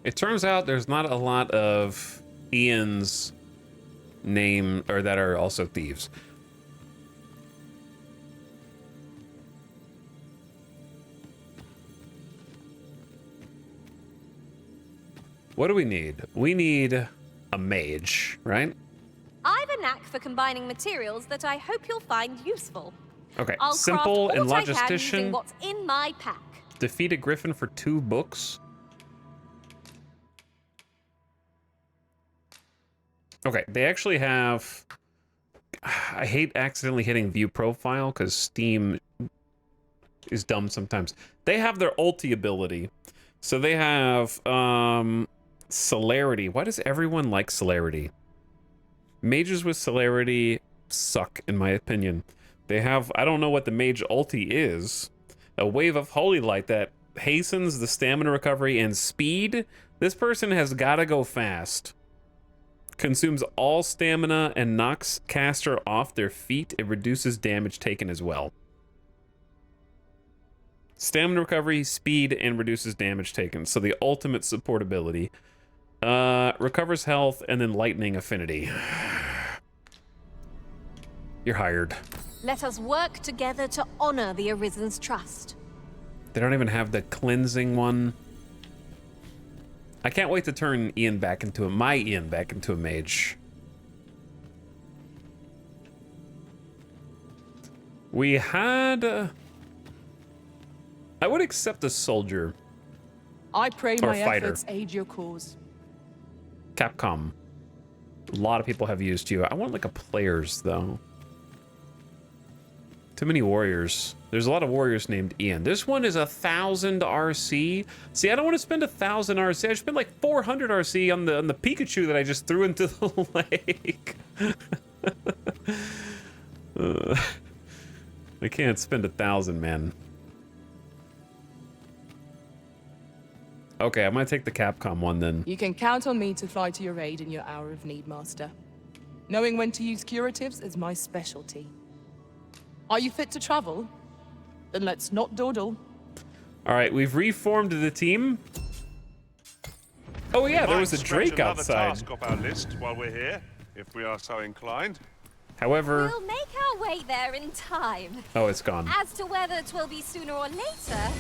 It turns out there's not a lot of Ian's name or that are also thieves. What do we need? We need a mage, right?
I've a knack for combining materials that I hope you'll find useful.
Okay,
I'll
simple
craft
and
what I can
logistician.
using what's in my pack.
Defeat a griffin for 2 books. Okay, they actually have... I hate accidentally hitting view profile because Steam is dumb sometimes. They have their ulti ability. So they have celerity. Why does everyone like celerity? Mages with celerity suck, in my opinion. They have, I don't know what the mage ulti is. A wave of holy light that hastens the stamina recovery and speed. This person has gotta go fast. Consumes all stamina and knocks caster off their feet. It reduces damage taken as well. Stamina recovery, speed, and reduces damage taken. So the ultimate support ability. Recovers health and then lightning affinity. You're hired.
Let us work together to honor the Arisen's trust.
They don't even have the cleansing one. I can't wait to turn Ian back into my Ian back into a mage. We had... I would accept a soldier.
I pray
Or
my
fighter.
efforts aid your cause.
Capcom. A lot of people have used you. I want like a players though. Too many warriors. There's a lot of warriors named Ian. This one is 1,000 RC. See, I don't want to spend 1,000 RC. I spent like 400 RC on the Pikachu that I just threw into the lake. I can't spend 1,000, man. Okay, I'm gonna take the Capcom one then.
You can count on me to fly to your aid in your hour of need, Master. Knowing when to use curatives is my specialty. Are you fit to travel? Then let's not dawdle.
All right, we've reformed the team. Oh yeah, there was a
Stretch
Drake
another
outside.
task off our list while we're here, if we are so inclined.
However,
We'll make our way there in time.
oh, it's gone.
As to whether 'twill be sooner or later,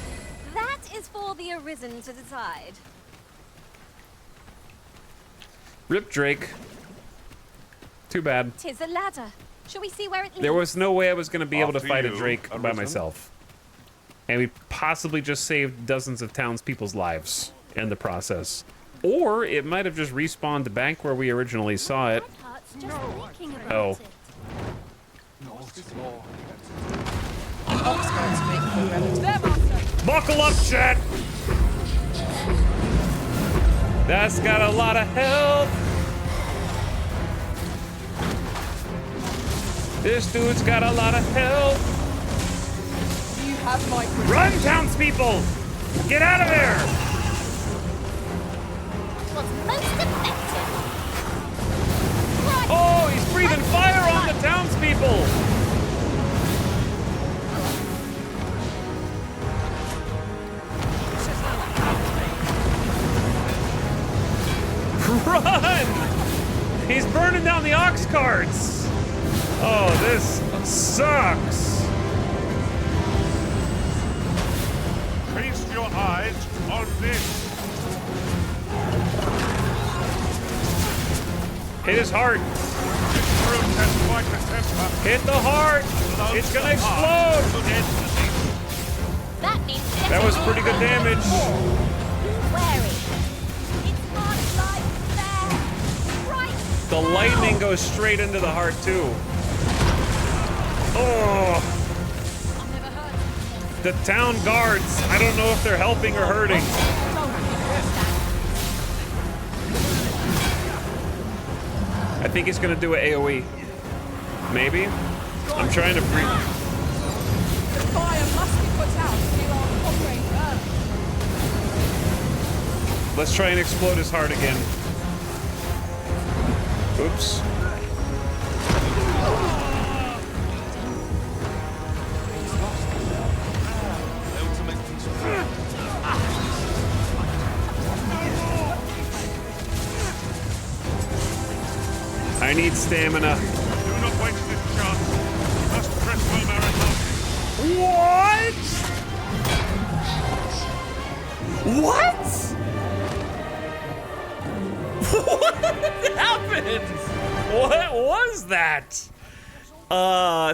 that is for the Arisen to decide.
Rip Drake. Too bad.
'Tis a ladder. Shall we see where it leads?
There was no way I was going to be able to
After
fight a
you,
Drake by
Arisen.
myself. And we possibly just saved dozens of townspeople's lives in the process. Or it might have just respawned back where we originally saw it. Oh. Buckle up, chat! That's got a lot of health. This dude's got a lot of health.
You have my
Run, townspeople! Get out of there!
Was most effective.
Oh, he's breathing fire on the townspeople! Run! He's burning down the ox carts! Oh, this sucks!
Feast your eyes on this.
Hit his heart! Hit the heart! It's gonna explode!
That means
That was pretty good damage.
Be wary. It's not like there. Right.
The lightning goes straight into the heart, too. Oh! The town guards. I don't know if they're helping or hurting. I think he's gonna do an AoE. Maybe? I'm trying to breathe.
The fire must be put out to our comrade Earth.
Let's try and explode his heart again. Oops. I need stamina.
Do not waste this chance. Must press well marathon.
What? What happened? What was that?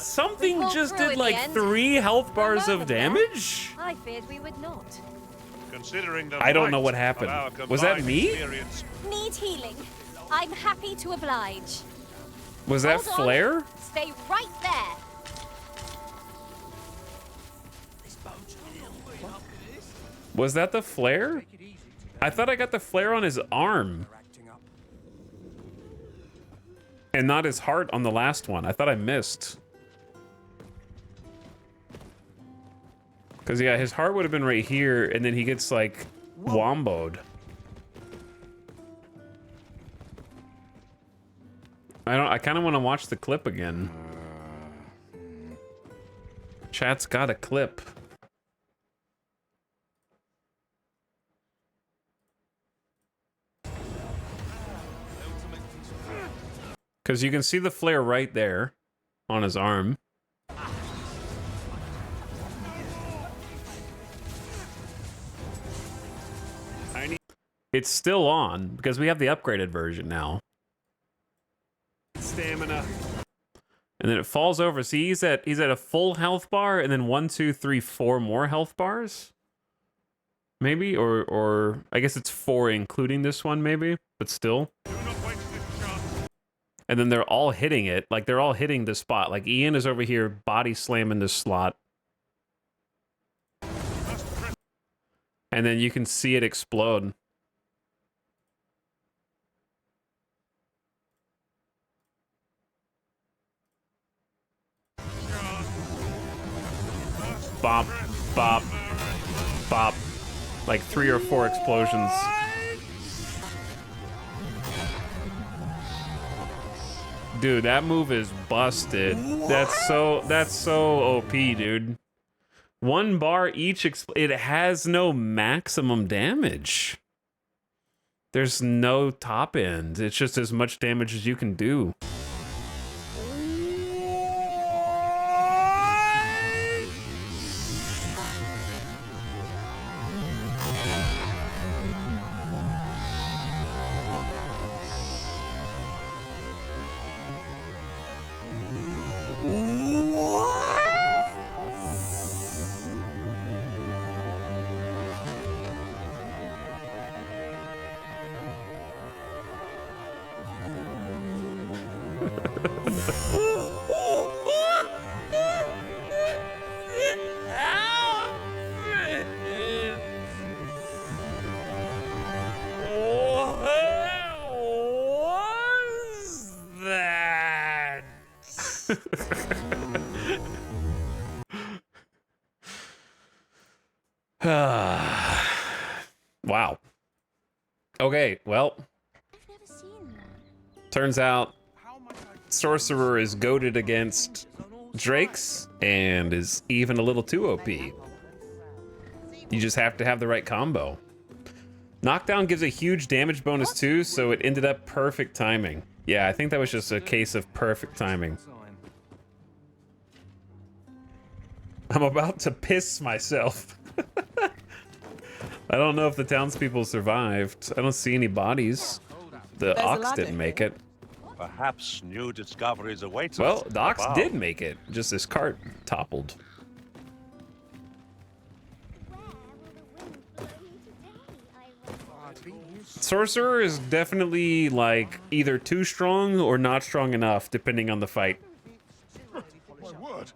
Something just did like 3 health bars of damage?
I feared we would not.
Considering the
I don't know
might
what
of
happened.
our
Was that
combined
me?
experience,
Need healing. I'm happy to oblige.
Was that
Hold on.
flare?
Stay right there.
Was that the flare? I thought I got the flare on his arm. And not his heart on the last one. I thought I missed. Because, yeah, his heart would have been right here, and then he gets, like, womboed. I kind of want to watch the clip again. Chat's got a clip. Because you can see the flare right there on his arm. It's still on because we have the upgraded version now. Stamina. And then it falls over. See, he's at a full health bar, and then 1, 2, 3, 4 more health bars. Maybe, or I guess it's 4 including this one, maybe, but still. And then they're all hitting it, like they're all hitting the spot. Like Ian is over here body slamming this slot. And then you can see it explode. Bop, bop, bop. Like 3 or 4 explosions. Dude, that move is busted. What? That's so OP, dude. 1 bar each. It has no maximum damage. There's no top end. It's just as much damage as you can do. Wow. Okay, well. Turns out Sorcerer is goated against Drakes and is even a little too OP. You just have to have the right combo. Knockdown gives a huge damage bonus too, so it ended up perfect timing. Yeah, I think that was just a case of perfect timing. I'm about to piss myself. I don't know if the townspeople survived. I don't see any bodies. The ox didn't make it.
Perhaps new discoveries await us.
Well, the ox
above.
did make it. Just this cart toppled. Sorcerer is definitely like either too strong or not strong enough, depending on the fight.
My word.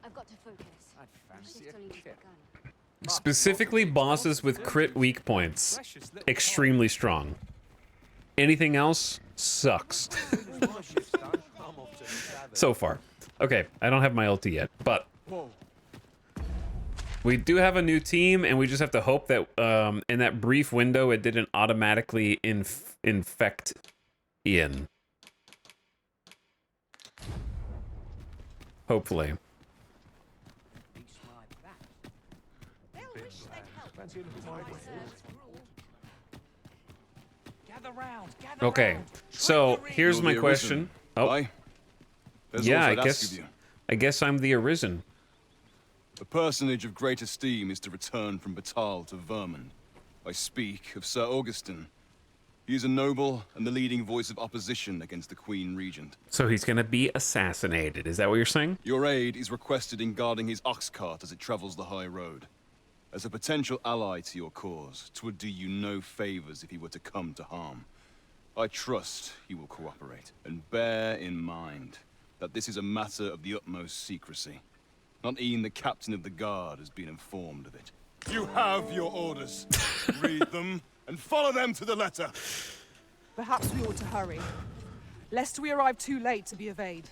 I've got to focus.
Specifically, bosses with crit weak points. Extremely strong. Anything else sucks. So far. Okay, I don't have my ulti yet, but we do have a new team, and we just have to hope that in that brief window it didn't automatically infect Ian. Hopefully. Okay, so here's my question. Oh, yeah, I guess I'm the Arisen.
A personage of great esteem is to return from Batal to Vermund. I speak of Sir Augustin. He is a noble and the leading voice of opposition against the Queen Regent.
So he's gonna be assassinated, is that what you're saying?
Your aid is requested in guarding his ox cart as it travels the high road. As a potential ally to your cause, 'twould do you no favors if he were to come to harm. I trust he will cooperate, and bear in mind that this is a matter of the utmost secrecy. Not even the captain of the guard has been informed of it. You have your orders. Read them and follow them to the letter.
Perhaps we ought to hurry, lest we arrive too late to be obeyed.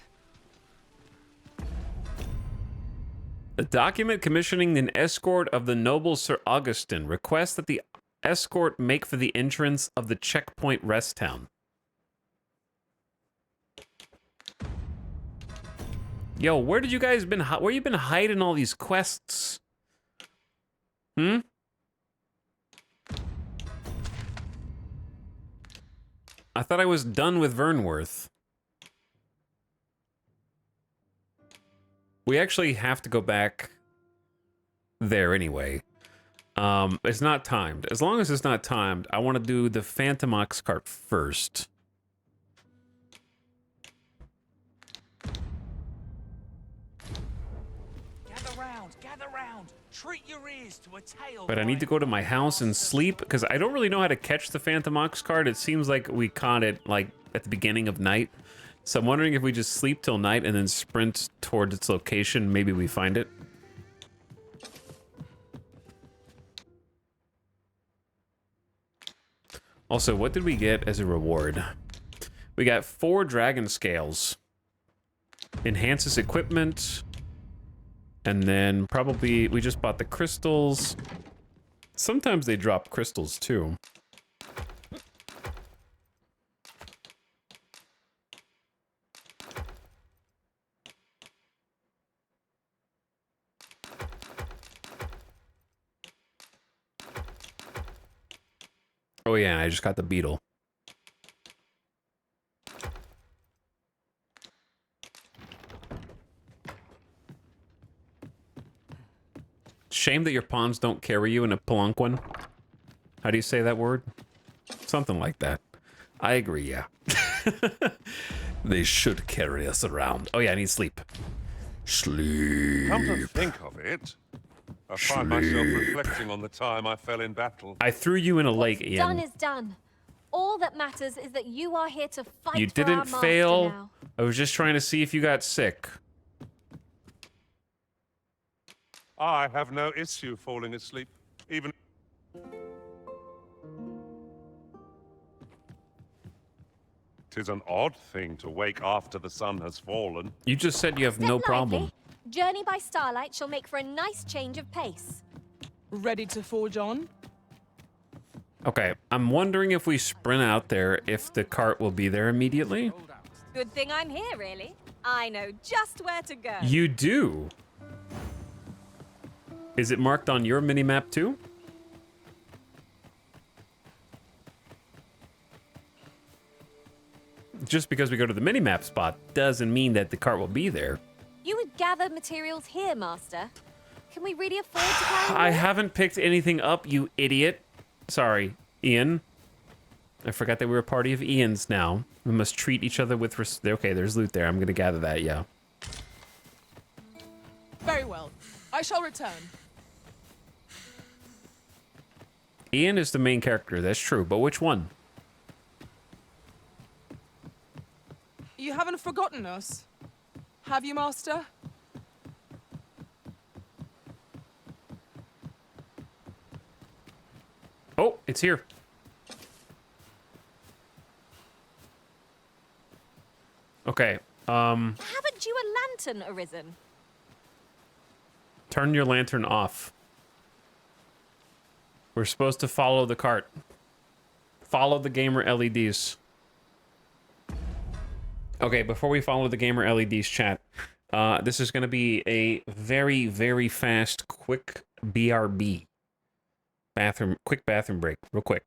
The document commissioning an escort of the noble Sir Augustin requests that the escort make for the entrance of the checkpoint rest town. Yo, where did you guys been? Where you been hiding all these quests? Hmm? I thought I was done with Vernworth. We actually have to go back there anyway. It's not timed. As long as it's not timed, I want to do the Phantom Oxcart first.
Gather round. Treat your ears to a tale.
But I need to go to my house and sleep because I don't really know how to catch the Phantom Oxcart. It seems like we caught it like at the beginning of night. So I'm wondering if we just sleep till night and then sprint towards its location, maybe we find it. Also, what did we get as a reward? We got 4 dragon scales. Enhances equipment. And then probably we just bought the crystals. Sometimes they drop crystals too. Oh yeah, I just got the beetle. Shame that your pawns don't carry you in a Pelunquin. How do you say that word? Something like that. I agree, yeah. They should carry us around. Oh yeah, I need sleep. Sleep.
Come to think of it, I find myself reflecting on the time I fell in battle.
I threw you in a lake, Ian.
Done is done. All that matters is that you are here to fight
You
for our
didn't
master
fail.
now.
I was just trying to see if you got sick.
I have no issue falling asleep, even... Tis an odd thing to wake after the sun has fallen.
You just said you have no problem.
Journey by starlight shall make for a nice change of pace.
Ready to forge on?
Okay, I'm wondering if we sprint out there, if the cart will be there immediately.
Good thing I'm here, really. I know just where to go.
You do? Is it marked on your mini-map too? Just because we go to the mini-map spot doesn't mean that the cart will be there.
You would gather materials here, Master. Can we really afford to carry
I
more?
haven't picked anything up, you idiot. Sorry, Ian. I forgot that we're a party of Ians now. We must treat each other with okay, there's loot there. I'm gonna gather that, yeah.
Very well. I shall return.
Ian is the main character, that's true, but which one?
You haven't forgotten us, have you, Master?
Oh, it's here. Okay,
Haven't you a lantern arisen?
turn your lantern off. We're supposed to follow the cart. Follow the gamer LEDs. Okay, before we follow the gamer LEDs, chat, this is going to be a very, very fast, quick BRB. Quick bathroom break, real quick.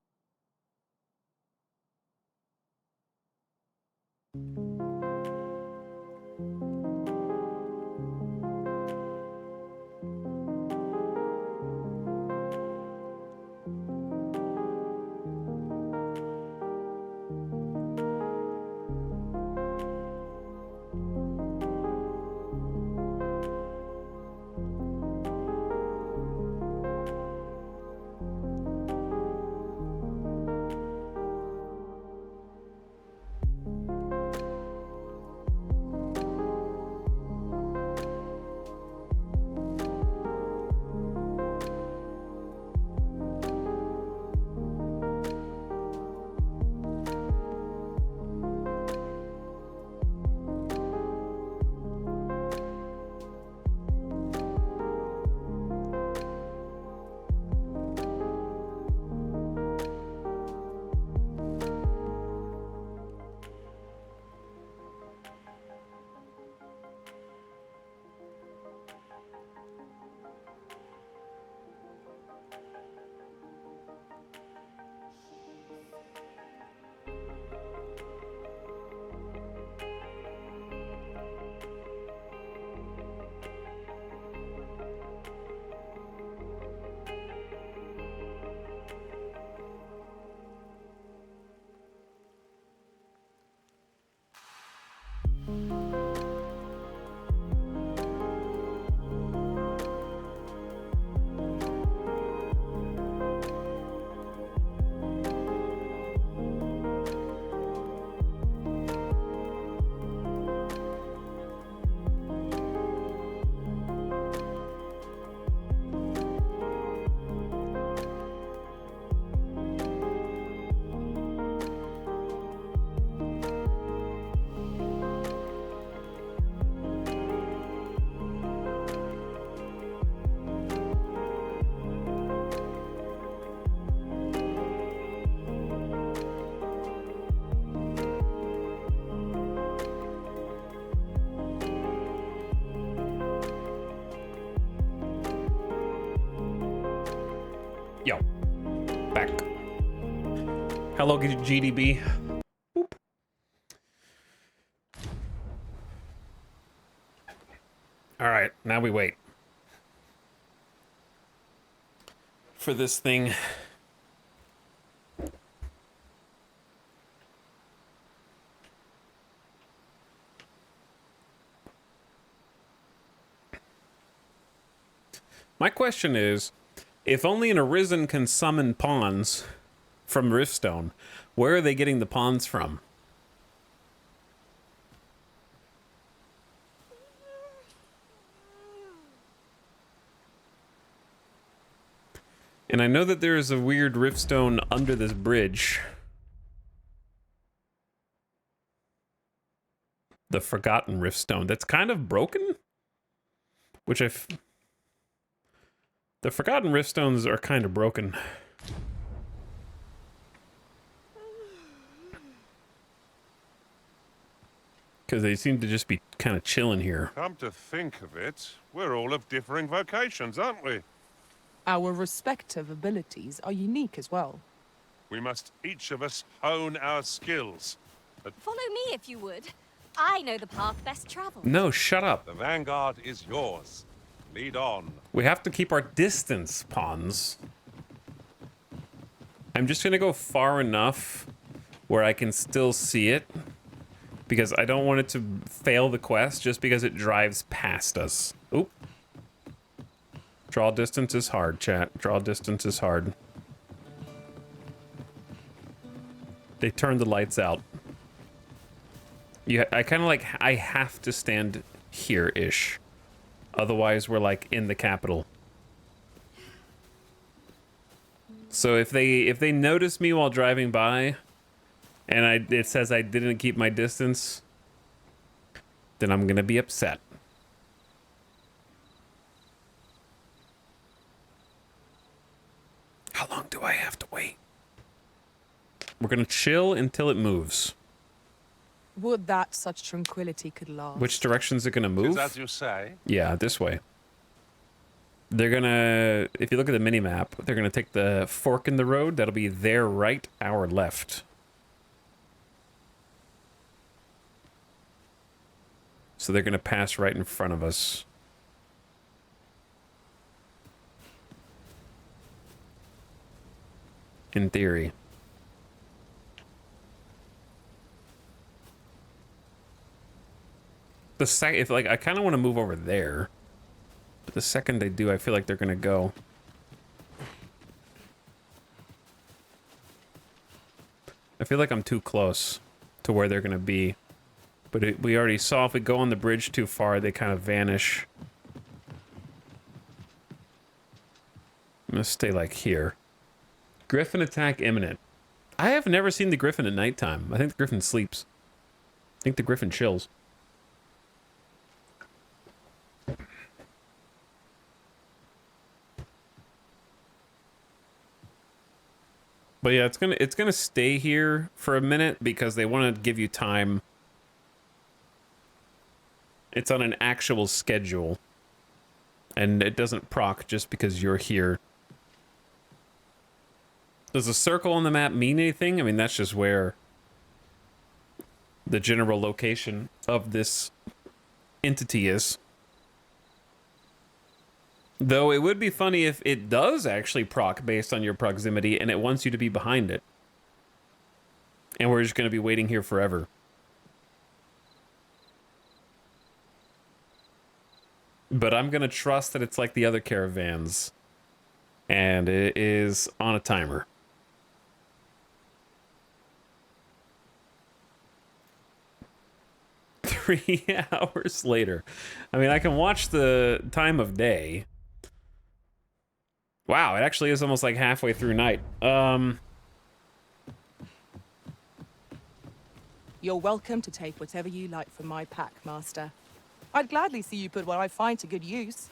Yo, back. Hello, GDB. Boop. All right, now we wait for this thing. My question is, if only an Arisen can summon pawns from Riftstone, where are they getting the pawns from? And I know that there is a weird Riftstone under this bridge. The Forgotten Riftstone. That's kind of broken? Which the Forgotten Riftstones are kind of broken. Because they seem to just be kind of chilling here.
Come to think of it, we're all of differing vocations, aren't we?
Our respective abilities are unique as well.
We must each of us hone our skills.
Follow me if you would. I know the path best traveled.
No, shut up.
The vanguard is yours. Lead on.
We have to keep our distance, pawns. I'm just gonna go far enough where I can still see it, because I don't want it to fail the quest just because it drives past us. Oop. Draw distance is hard, chat. Draw distance is hard. They turned the lights out. Yeah, I kind of like, I have to stand here-ish. Otherwise, we're like in the capital. So if they notice me while driving by, and it says I didn't keep my distance, then I'm gonna be upset. How long do I have to wait? We're gonna chill until it moves.
Would that such tranquility could last?
Which direction is it gonna move?
Is as you say.
Yeah, this way. They're gonna, if you look at the mini-map, they're gonna take the fork in the road. That'll be their right, our left. So they're gonna pass right in front of us. In theory. If like, I kind of want to move over there. But the second they do, I feel like they're gonna go. I feel like I'm too close to where they're gonna be. But we already saw if we go on the bridge too far, they kind of vanish. I'm gonna stay like here. Griffin attack imminent. I have never seen the Griffin at nighttime. I think the Griffin sleeps. I think the Griffin chills. But yeah, it's gonna stay here for a minute because they want to give you time. It's on an actual schedule, and it doesn't proc just because you're here. Does a circle on the map mean anything? I mean, that's just where the general location of this entity is. Though it would be funny if it does actually proc based on your proximity and it wants you to be behind it. And we're just going to be waiting here forever. But I'm going to trust that it's like the other caravans. And it is on a timer. Three hours later. I mean, I can watch the time of day. Wow, it actually is almost like halfway through night.
You're welcome to take whatever you like from my pack, Master. I'd gladly see you put what I find to good use.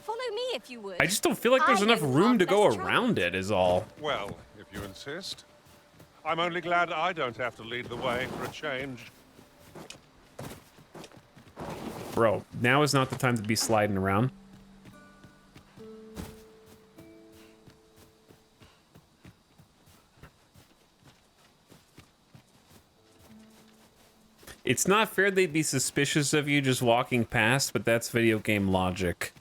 Follow me if you would.
I just don't feel like there's enough room to go around it, is all.
Well, if you insist. I'm only glad I don't have to lead the way for a change.
Bro, now is not the time to be sliding around. It's not fair they'd be suspicious of you just walking past, but that's video game logic.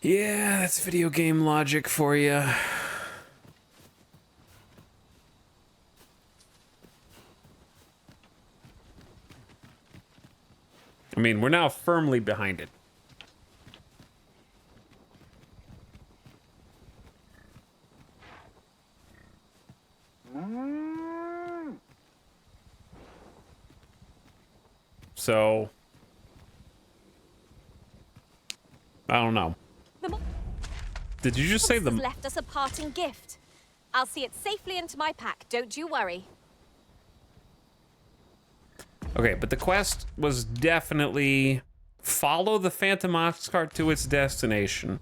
Yeah, that's video game logic for you. I mean, we're now firmly behind it. So, I don't know. Did you just say the...
left us a parting gift. I'll see it safely into my pack, don't you worry.
Okay, but the quest was definitely follow the Phantom Oxcart to its destination.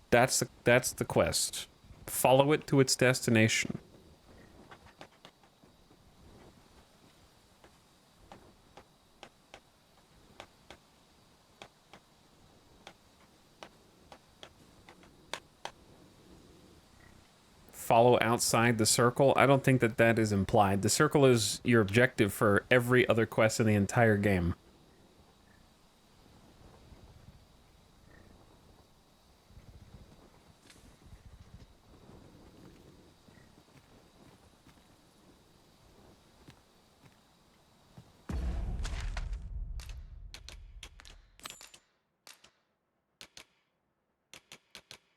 That's the quest. Follow it to its destination. Follow outside the circle. I don't think that that is implied. The circle is your objective for every other quest in the entire game.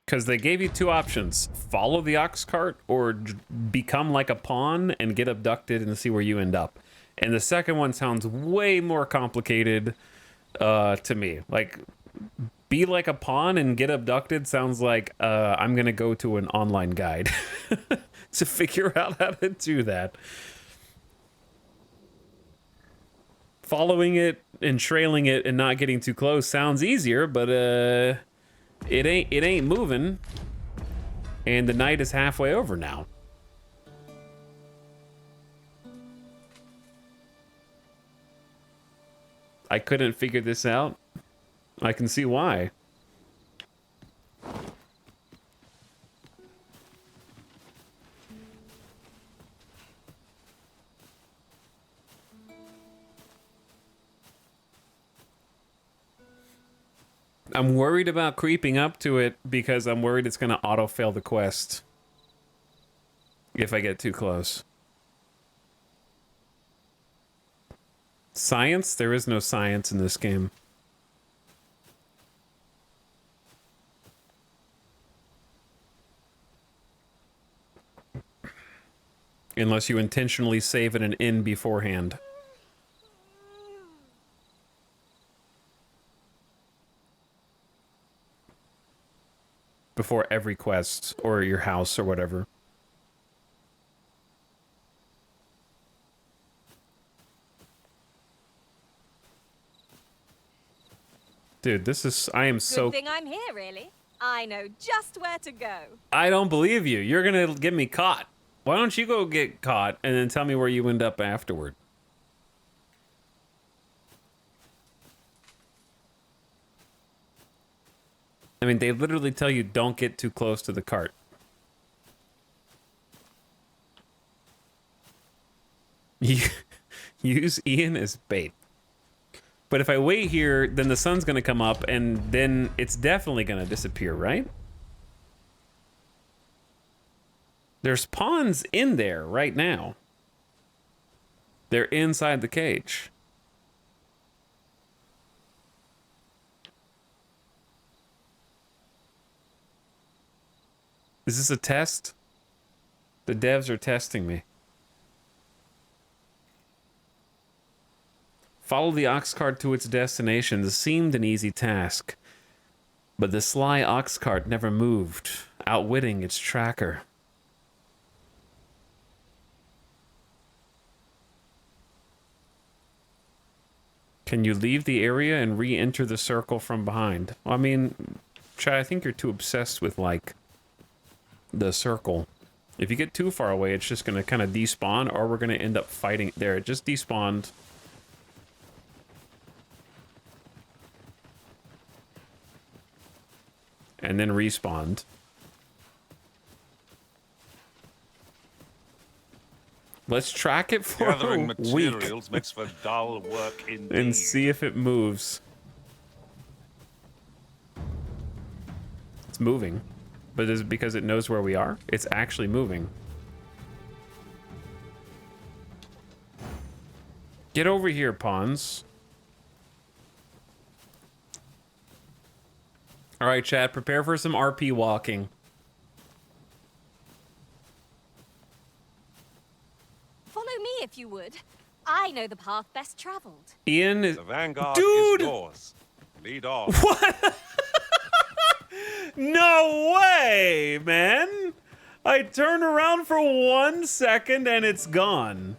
Because they gave you two options. Follow the ox cart or become like a pawn and get abducted and see where you end up. And the second one sounds way more complicated to me. Like, be like a pawn and get abducted sounds like I'm going to go to an online guide to figure out how to do that. Following it and trailing it and not getting too close sounds easier, but it ain't moving, and the night is halfway over now. I couldn't figure this out. I can see why. I'm worried about creeping up to it because I'm worried it's going to auto-fail the quest if I get too close. Science? There is no science in this game. Unless you intentionally save in an inn beforehand. Before every quest or your house or whatever. Dude, this is... I am so...
Good thing I'm here, really. I know just where to go.
I don't believe you. You're gonna get me caught. Why don't you go get caught and then tell me where you end up afterward? I mean, they literally tell you don't get too close to the cart. Use Ian as bait. But if I wait here, then the sun's going to come up, and then it's definitely going to disappear, right? There's pawns in there right now. They're inside the cage. Is this a test? The devs are testing me. Follow the ox cart to its destination. This seemed an easy task, but the sly ox cart never moved, outwitting its tracker. Can you leave the area and re-enter the circle from behind? Well, I mean, Chad, I think you're too obsessed with, like, the circle. If you get too far away, it's just going to kind of despawn, or we're going to end up fighting. There, it just despawned. And then respawned. Let's track it for
Gathering
a week.
materials makes for dull work indeed.
And see if it moves. It's moving. But is it because it knows where we are? It's actually moving. Get over here, pawns. All right, Chad, prepare for some RP walking.
Follow me if you would. I know the path best traveled.
Ian is...
The vanguard
Dude!
is yours. Lead on.
What? No way, man. I turn around for 1 second and it's gone.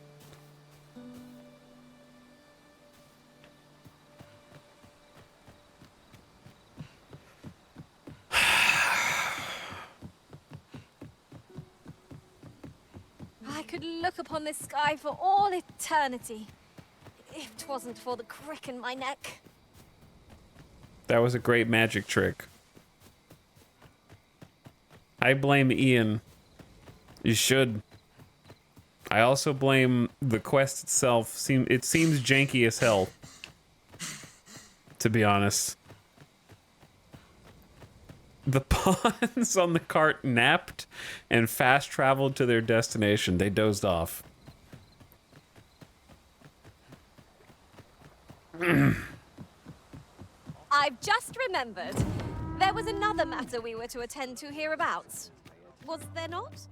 could look upon this sky for all eternity. If 'twasn't for the crick in my neck.
That was a great magic trick. I blame Ian. You should. I also blame the quest itself. It seems janky as hell, to be honest. The pawns on the cart napped and fast traveled to their destination. They dozed off.
I've just remembered. There was another matter we were to attend to hereabouts. Was there not?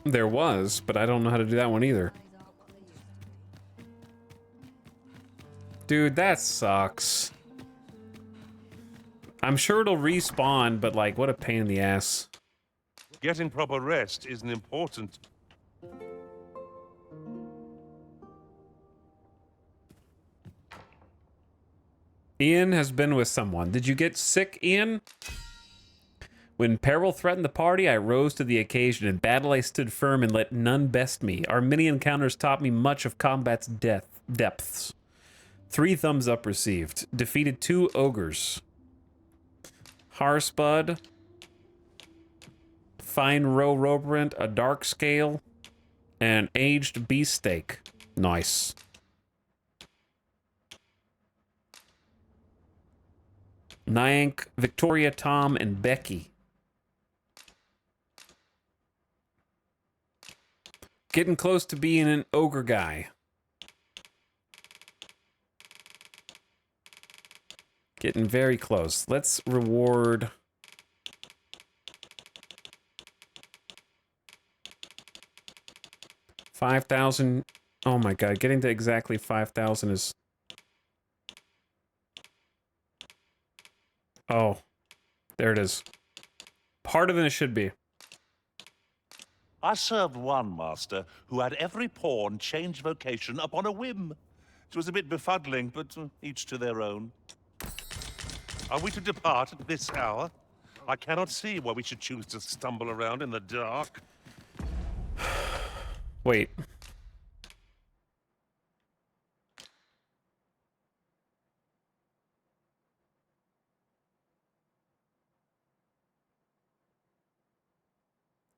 There was, but I don't know how to do that one either. Dude, that sucks. I'm sure it'll respawn, but like, what a pain in the ass.
Getting proper rest isn't important.
Ian has been with someone. Did you get sick, Ian? When peril threatened the party, I rose to the occasion. In battle, I stood firm and let none best me. Our many encounters taught me much of combat's depths. 3 thumbs up received. Defeated 2 ogres. Harspud. Fine robrant, a dark scale, and aged beefsteak. Nice. Nyank, Victoria, Tom, and Becky. Getting close to being an ogre guy. Getting very close. Let's reward... 5,000. Oh my god, getting to exactly 5,000 is... Oh, there it is. Harder than it should be.
I served one master who had every pawn change vocation upon a whim. It was a bit befuddling, but each to their own. Are we to depart at this hour? I cannot see why we should choose to stumble around in the dark.
Wait.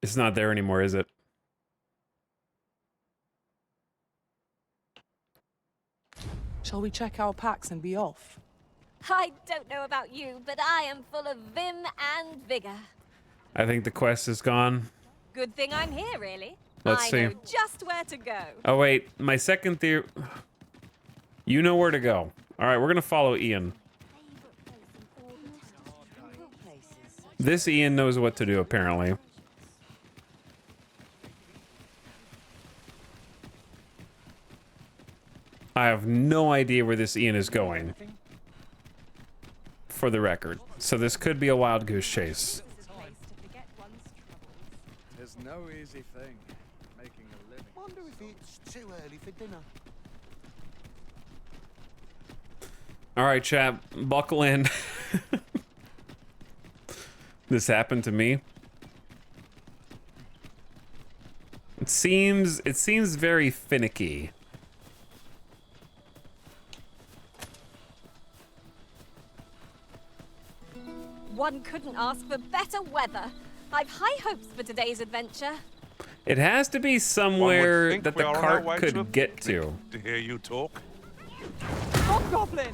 It's not there anymore, is it?
Shall we check our packs and be off?
I don't know about you, but I am full of vim and vigor.
I think the quest is gone.
Good thing I'm here, really.
Let's see.
I know just where to go.
Oh wait, my second theory... You know where to go. Alright, we're gonna follow Ian. This Ian knows what to do, apparently. I have no idea where this Ian is going. For the record. So this could be a wild goose chase.
There's no easy thing, making a living.
Wonder if it's too early for dinner.
Alright, chap, buckle in. This happened to me. It seems very finicky.
One couldn't ask for better weather. I've high hopes for today's adventure.
It has to be somewhere that the cart could get to.
To hear you talk.
Hobgoblin!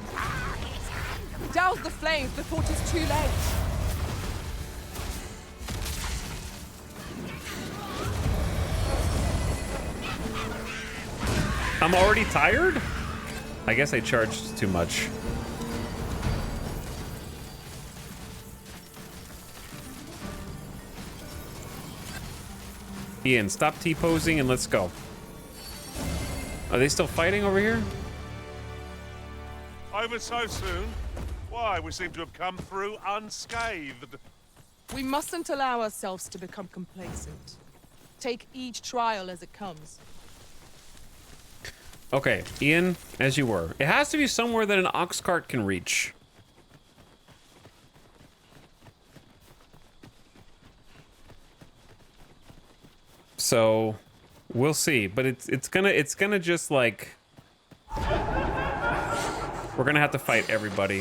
Douse the flames before 'tis too late.
I'm already tired? I guess I charged too much. Ian, stop T-posing and let's go. Are they still fighting over here?
Over so soon? Why, we seem to have come through unscathed.
We mustn't allow ourselves to become complacent. Take each trial as it comes.
Okay, Ian, as you were. It has to be somewhere that an ox cart can reach. So we'll see, but it's gonna just like we're gonna have to fight everybody.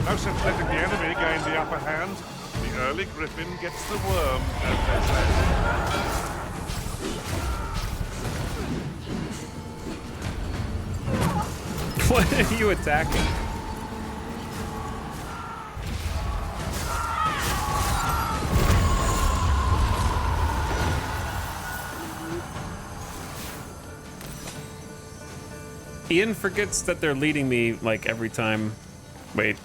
No sense letting the enemy gain the upper hand. The early griffin gets the worm, as they say.
What are you attacking? Ian forgets that they're leading me, like, every time. Wait.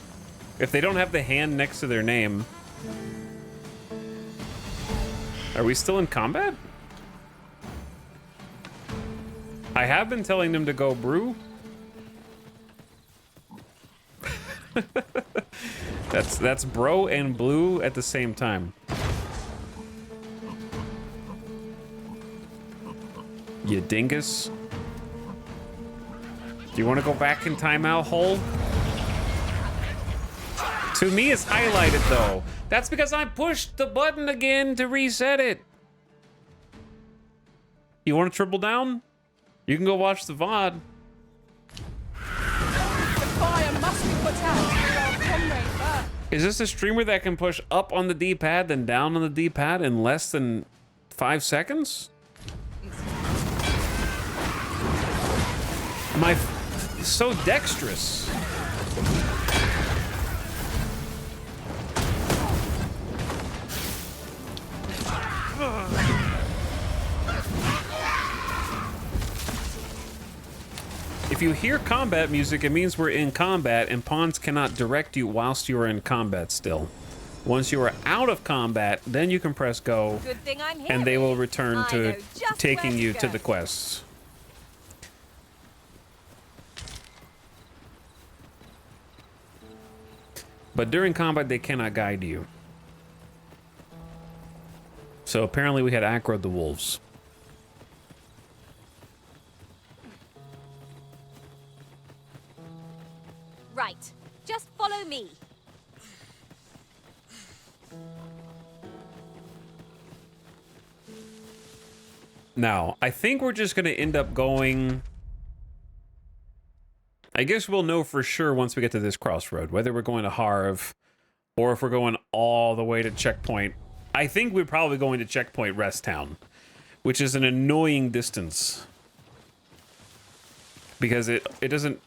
If they don't have the hand next to their name... Are we still in combat? I have been telling them to go brew. That's bro and blue at the same time. You dingus. Do you want to go back in timeout hole? To me, it's highlighted though. That's because I pushed the button again to reset it. You want to triple down? You can go watch the VOD.
The fire must be put out for our comrade first.
Is this a streamer that can push up on the D-pad, then down on the D-pad in less than 5 seconds? Am I so dexterous? If you hear combat music, it means we're in combat, and pawns cannot direct you whilst you are in combat still. Once you are out of combat, then you can press go,
Good thing I'm here.
and they will return to
just
taking
where
you
to
to
go.
the quests. But during combat, they cannot guide you. So apparently we had aggroed the wolves.
Right. Just follow me.
Now, I think we're just going to end up going... I guess we'll know for sure once we get to this crossroad, whether we're going to Harv or if we're going all the way to Checkpoint. I think we're probably going to Checkpoint Rest Town, which is an annoying distance. Because it doesn't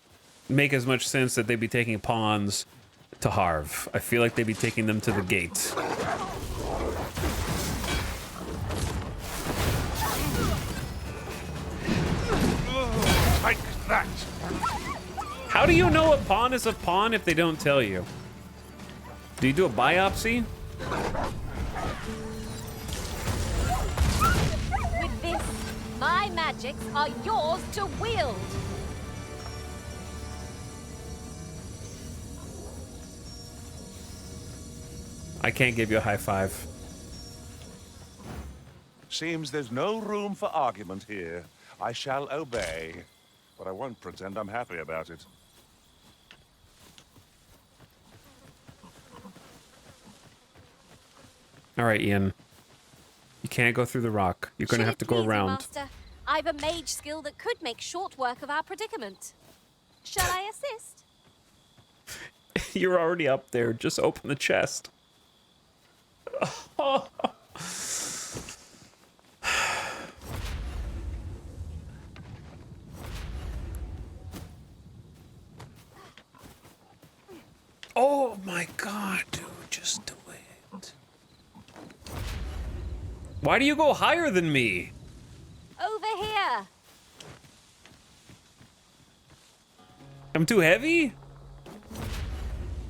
make as much sense that they'd be taking pawns to Harv. I feel like they'd be taking them to the gate.
Like that.
How do you know a pawn is a pawn if they don't tell you? Do you do a biopsy?
With this, my magics are yours to wield.
I can't give you a high five.
Seems there's no room for argument here. I shall obey, but I won't pretend I'm happy about it.
All right, Ian. You can't go through the rock. You're going to have to go
Please,
around.
Master, I've a mage skill that could make short work of our predicament. Shall I assist?
You're already up there. Just open the chest. Oh my god, dude. Just do it. Why do you go higher than me?
Over here.
I'm too heavy?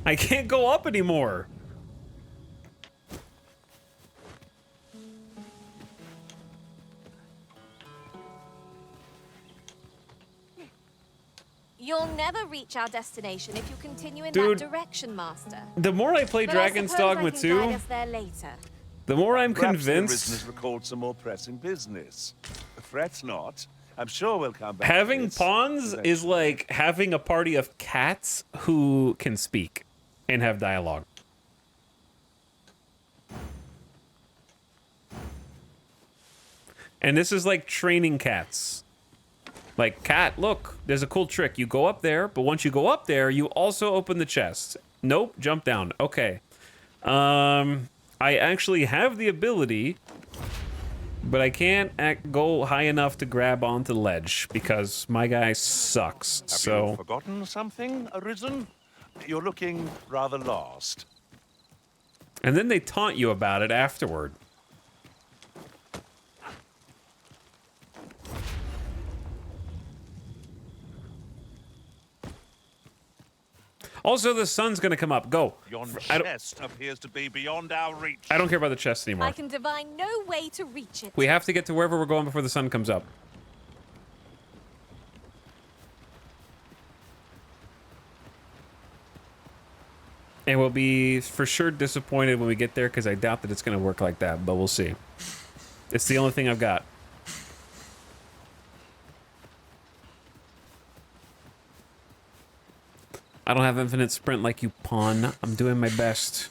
I can't go up anymore.
You'll never reach our destination if you continue in
Dude,
that direction, Master.
The more I play
But
Dragon's
I suppose
Dogma
I can
2,
guide us there later.
the more I'm
Perhaps the
convinced
Arisen has recalled some more pressing business. Fret not. I'm sure we'll come back.
having
to this
pawns
eventually.
is like having a party of cats who can speak and have dialogue. And this is like training cats. Like, cat, look, there's a cool trick. You go up there, but once you go up there, you also open the chest. Nope, jump down. Okay. I actually have the ability, but I can't go high enough to grab onto the ledge because my guy sucks.
Have you forgotten something, Arisen? You're looking rather lost.
And then they taunt you about it afterward. Also, the sun's gonna come up. Go.
Your chest appears to be beyond our reach.
I don't care about the chest anymore.
I can divine no way to reach it.
We have to get to wherever we're going before the sun comes up. And we'll be for sure disappointed when we get there because I doubt that it's going to work like that, but we'll see. It's the only thing I've got. I don't have infinite sprint like you, pawn. I'm doing my best.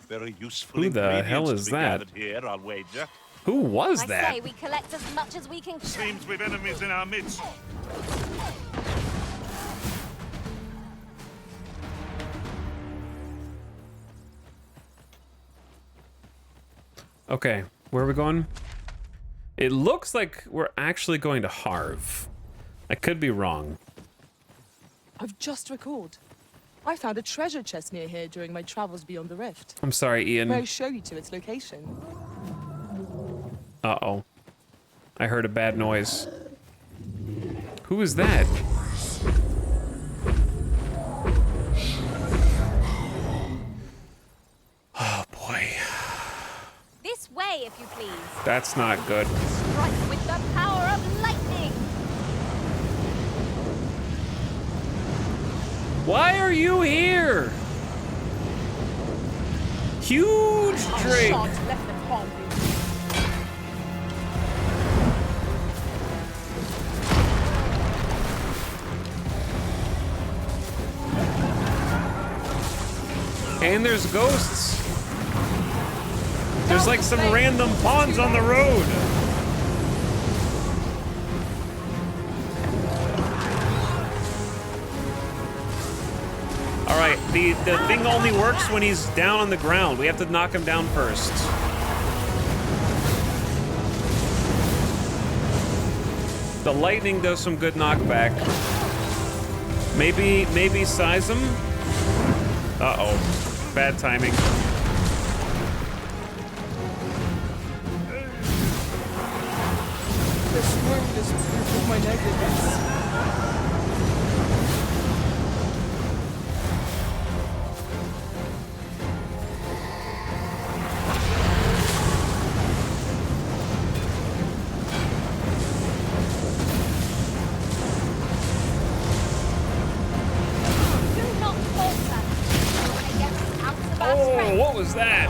Very useful.
Who the hell is that?
Here, I'll wager.
Who was
I
that?
say we collect as much as we can.
Seems we've enemies in our midst.
Okay, where are we going? It looks like we're actually going to Harv. I could be wrong.
I've just recalled. I found a treasure chest near here during my travels beyond the rift.
I'm sorry, Ian.
May I show you to its location?
Uh-oh. I heard a bad noise. Who is that? Oh, boy.
This way, if you please.
That's not good.
Strike with the power of lightning.
Why are you here? Huge drake.
Shot left them harm you.
And there's ghosts. There's like some random pawns on the road. All right, the thing only works when he's down on the ground. We have to knock him down first. The lightning does some good knockback. Maybe size him. Uh-oh, bad timing.
This wound is proof of my negligence.
Oh, what was that?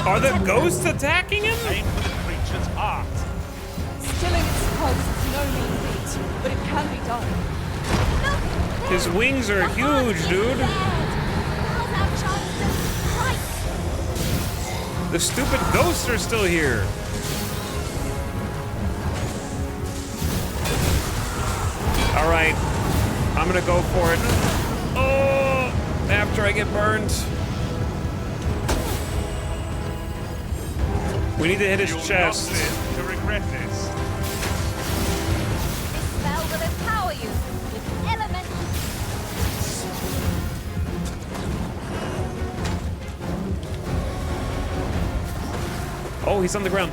Are the ghosts attacking him?
Aim for the creature's heart.
Stilling its pulse is no mean feat, but it can be done.
His wings are huge, dude. The stupid ghosts are still here. All right, I'm gonna go for it. Oh, after I get burned. We need to hit his chest.
You'll not live to regret this.
This spell will empower you with elemental.
Oh, he's on the ground.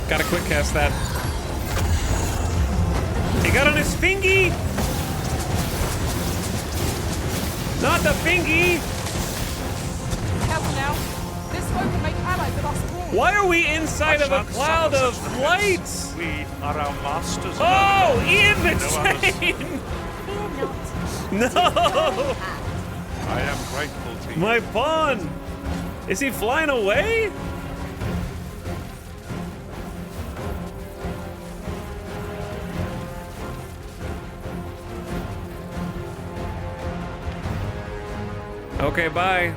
Gotta quick cast that. He got on his fingy! Not the fingy!
Careful now. This one can make allies of us all.
Why are we inside of a cloud of lights?
We are our masters.
Oh, Ian McShane! No!
I am grateful to you.
My pawn! Is he flying away? Okay, bye.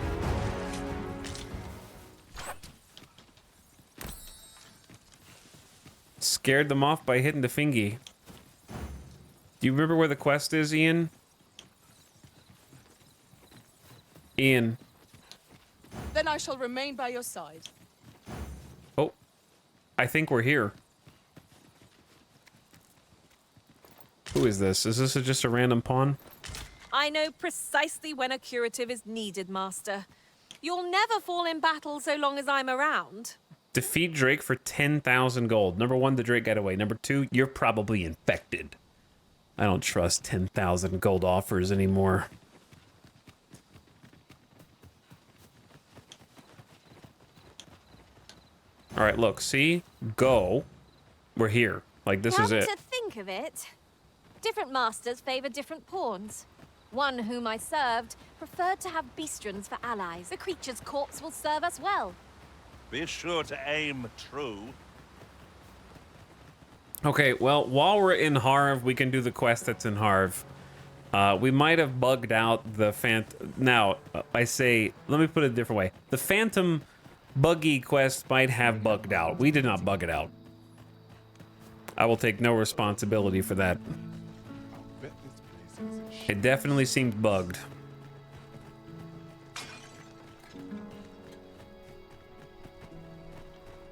Scared them off by hitting the fingy. Do you remember where the quest is, Ian? Ian.
Then I shall remain by your side.
Oh, I think we're here. Who is this? Is this just a random pawn?
I know precisely when a curative is needed, Master. You'll never fall in battle so long as I'm around.
Defeat Drake for 10,000 gold. Number 1, the Drake got away. Number 2, you're probably infected. I don't trust 10,000 gold offers anymore. All right, look, see? Go. We're here. Like, this is it.
Come to think of it, different masters favor different pawns. One whom I served preferred to have beastrons for allies. The creature's corpse will serve us well.
Be sure to aim true.
Okay, well, while we're in Harv, we can do the quest that's in Harv. We might have bugged out the Now, I say, let me put it a different way. The Phantom Buggy quest might have bugged out. We did not bug it out. I will take no responsibility for that. It definitely seemed bugged.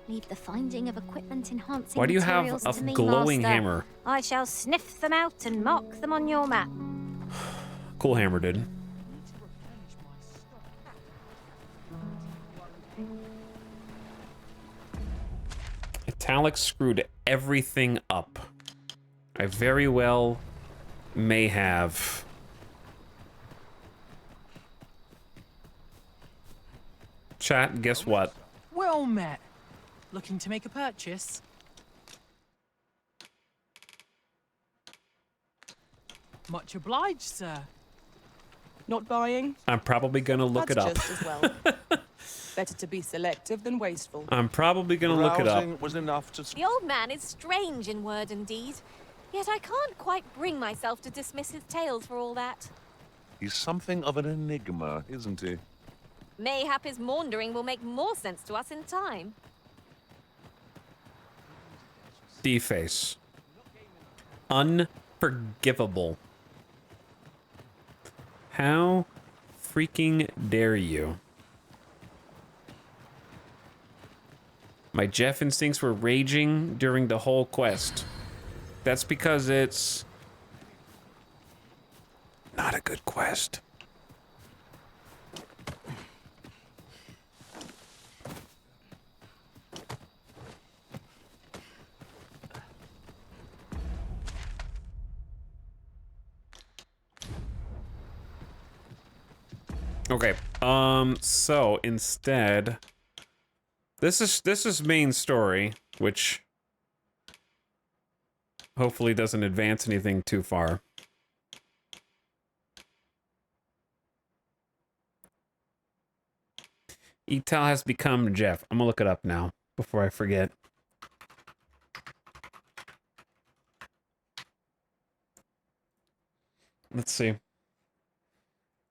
Leave the finding of equipment enhancing
Why do you have
materials
a
to me,
glowing
Master.
hammer?
I shall sniff them out and mark them on your map.
Cool hammer, dude. Italic screwed everything up. I very well may have. Chat, guess what?
Well met. Looking to make a purchase? Much obliged, sir.
Not buying?
I'm probably gonna look it up.
That's just as well. Better to be selective than wasteful.
I'm probably gonna look it up.
Was enough to...
The old man is strange in word and deed, yet I can't quite bring myself to dismiss his tales for all that.
He's something of an enigma, isn't he?
Mayhap his maundering will make more sense to us in time.
Deface. Unforgivable. How freaking dare you? My Jeff instincts were raging during the whole quest. That's because it's not a good quest. Okay, so instead, this is main story, which hopefully doesn't advance anything too far. Etal has become Jeff. I'm gonna look it up now before I forget. Let's see.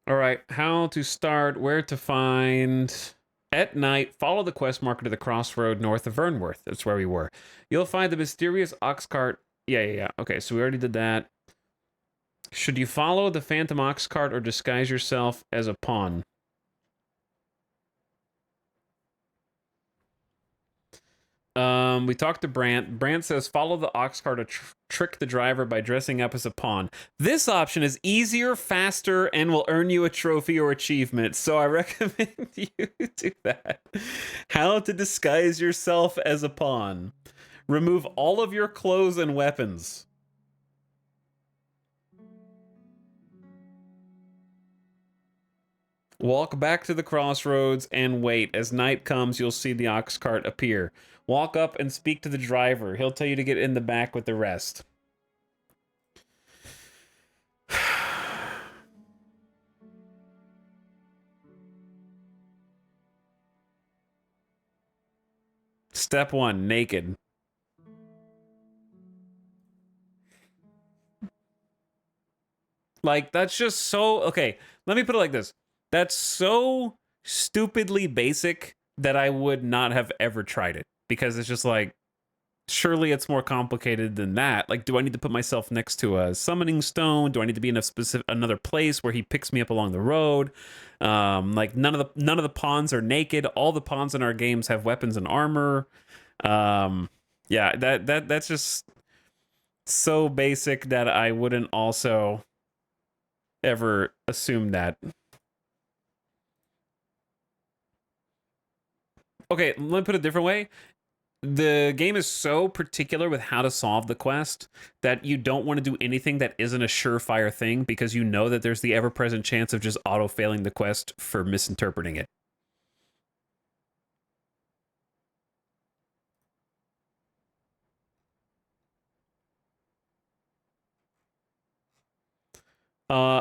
All right, how to start, where to find. At night, follow the quest marker to the crossroad north of Vernworth. That's where we were. You'll find the mysterious ox cart. Yeah. Okay, so we already did that. Should you follow the phantom ox cart or disguise yourself as a pawn? We talked to Brant. Brant says follow the ox cart to trick the driver by dressing up as a pawn. This option is easier, faster, and will earn you a trophy or achievement, so I recommend you do that. How to disguise yourself as a pawn. Remove all of your clothes and weapons. Walk back to the crossroads and wait. As night comes, you'll see the ox cart appear. Walk up and speak to the driver. He'll tell you to get in the back with the rest. Step 1, naked. Like, that's just so... Okay, let me put it like this. That's so stupidly basic that I would not have ever tried it, because it's just like, surely it's more complicated than that. Like, do I need to put myself next to a summoning stone? Do I need to be in a specific another place where he picks me up along the road? Like none of the pawns are naked. All the pawns in our games have weapons and armor. Yeah, that's just so basic that I wouldn't also ever assume that. Okay, let me put it a different way. The game is so particular with how to solve the quest that you don't want to do anything that isn't a surefire thing, because you know that there's the ever-present chance of just auto-failing the quest for misinterpreting it.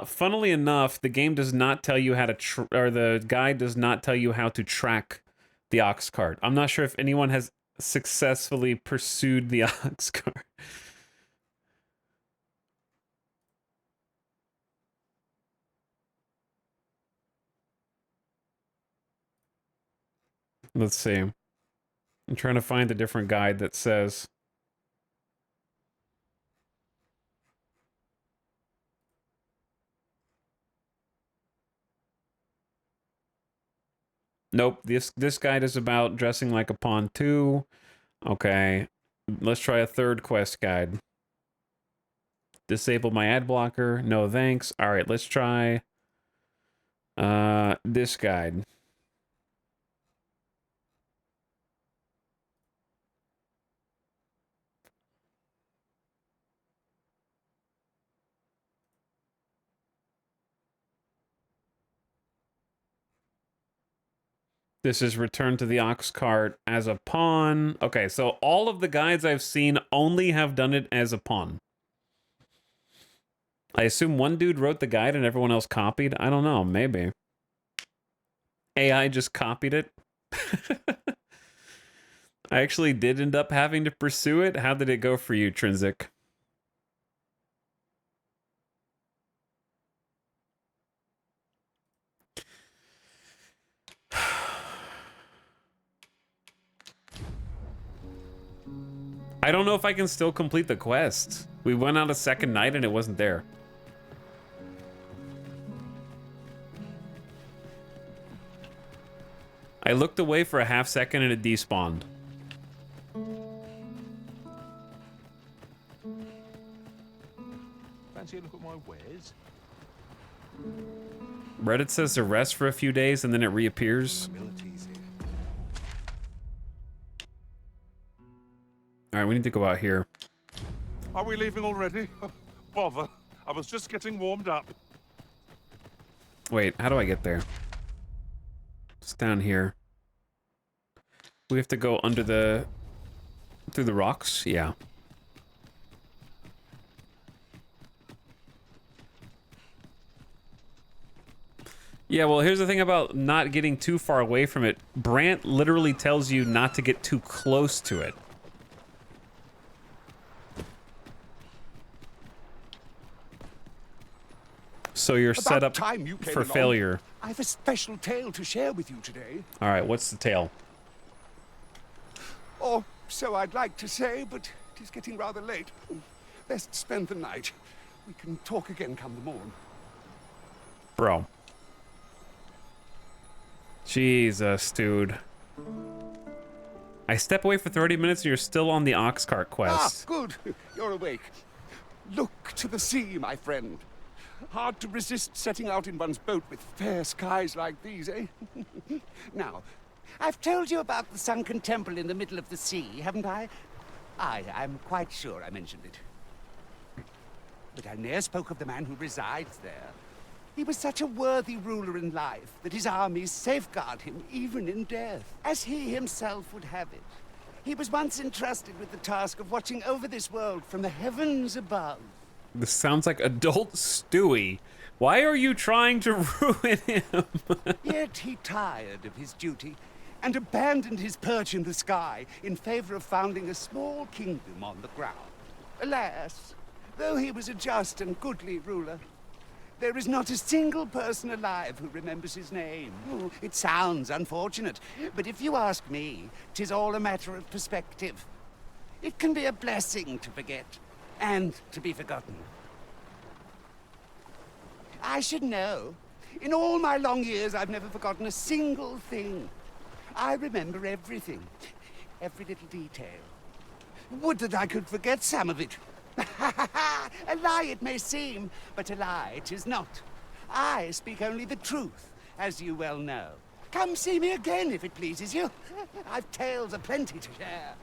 Funnily enough, the game does not tell you how to, or the guide does not tell you how to track the ox cart. I'm not sure if anyone has successfully pursued the ox cart. Let's see. I'm trying to find a different guide that says. Nope, this guide is about dressing like a pawn too. Okay, let's try a third quest guide. Disable my ad blocker. No thanks. All right, let's try this guide. This is return to the ox cart as a pawn. Okay, so all of the guides I've seen only have done it as a pawn. I assume one dude wrote the guide and everyone else copied. I don't know, maybe. AI just copied it. I actually did end up having to pursue it. How did it go for you, Trinsic? I don't know if I can still complete the quest. We went out a second night and it wasn't there. I looked away for a half second and it despawned.
Fancy a look at my wares?
Reddit says to rest for a few days and then it reappears. All right, we need to go out here.
Are we leaving already? Bother. I was just getting warmed up.
Wait, how do I get there? It's down here. We have to go under the... through the rocks? Yeah. Yeah, well, here's the thing about not getting too far away from it. Brant literally tells you not to get too close to it. So you're set up for failure.
I have a special tale to share with you today.
All right, what's the tale?
Or so I'd like to say, but it is getting rather late. Best spend the night. We can talk again come the morn.
Bro. Jesus, dude. I step away for 30 minutes and you're still on the ox cart quest.
Ah, good. You're awake. Look to the sea, my friend. Hard to resist setting out in one's boat with fair skies like these, eh? Now, I've told you about the sunken temple in the middle of the sea, haven't I? I'm quite sure I mentioned it. But I ne'er spoke of the man who resides there. He was such a worthy ruler in life that his armies safeguard him even in death, as he himself would have it. He was once entrusted with the task of watching over this world from the heavens above.
This sounds like adult Stewie. Why are you trying to ruin him?
Yet he tired of his duty and abandoned his perch in the sky in favor of founding a small kingdom on the ground. Alas, though he was a just and goodly ruler,
There is not a single person alive who remembers his name. Oh, it sounds unfortunate, but if you ask me, 'tis all a matter of perspective. It can be a blessing to forget, and to be forgotten. I should know. In all my long years, I've never forgotten a single thing. I remember everything, every little detail. Would that I could forget some of it. A lie it may seem, but a lie it is not. I speak only the truth, as you well know. Come see me again if it pleases you. I've tales aplenty to share.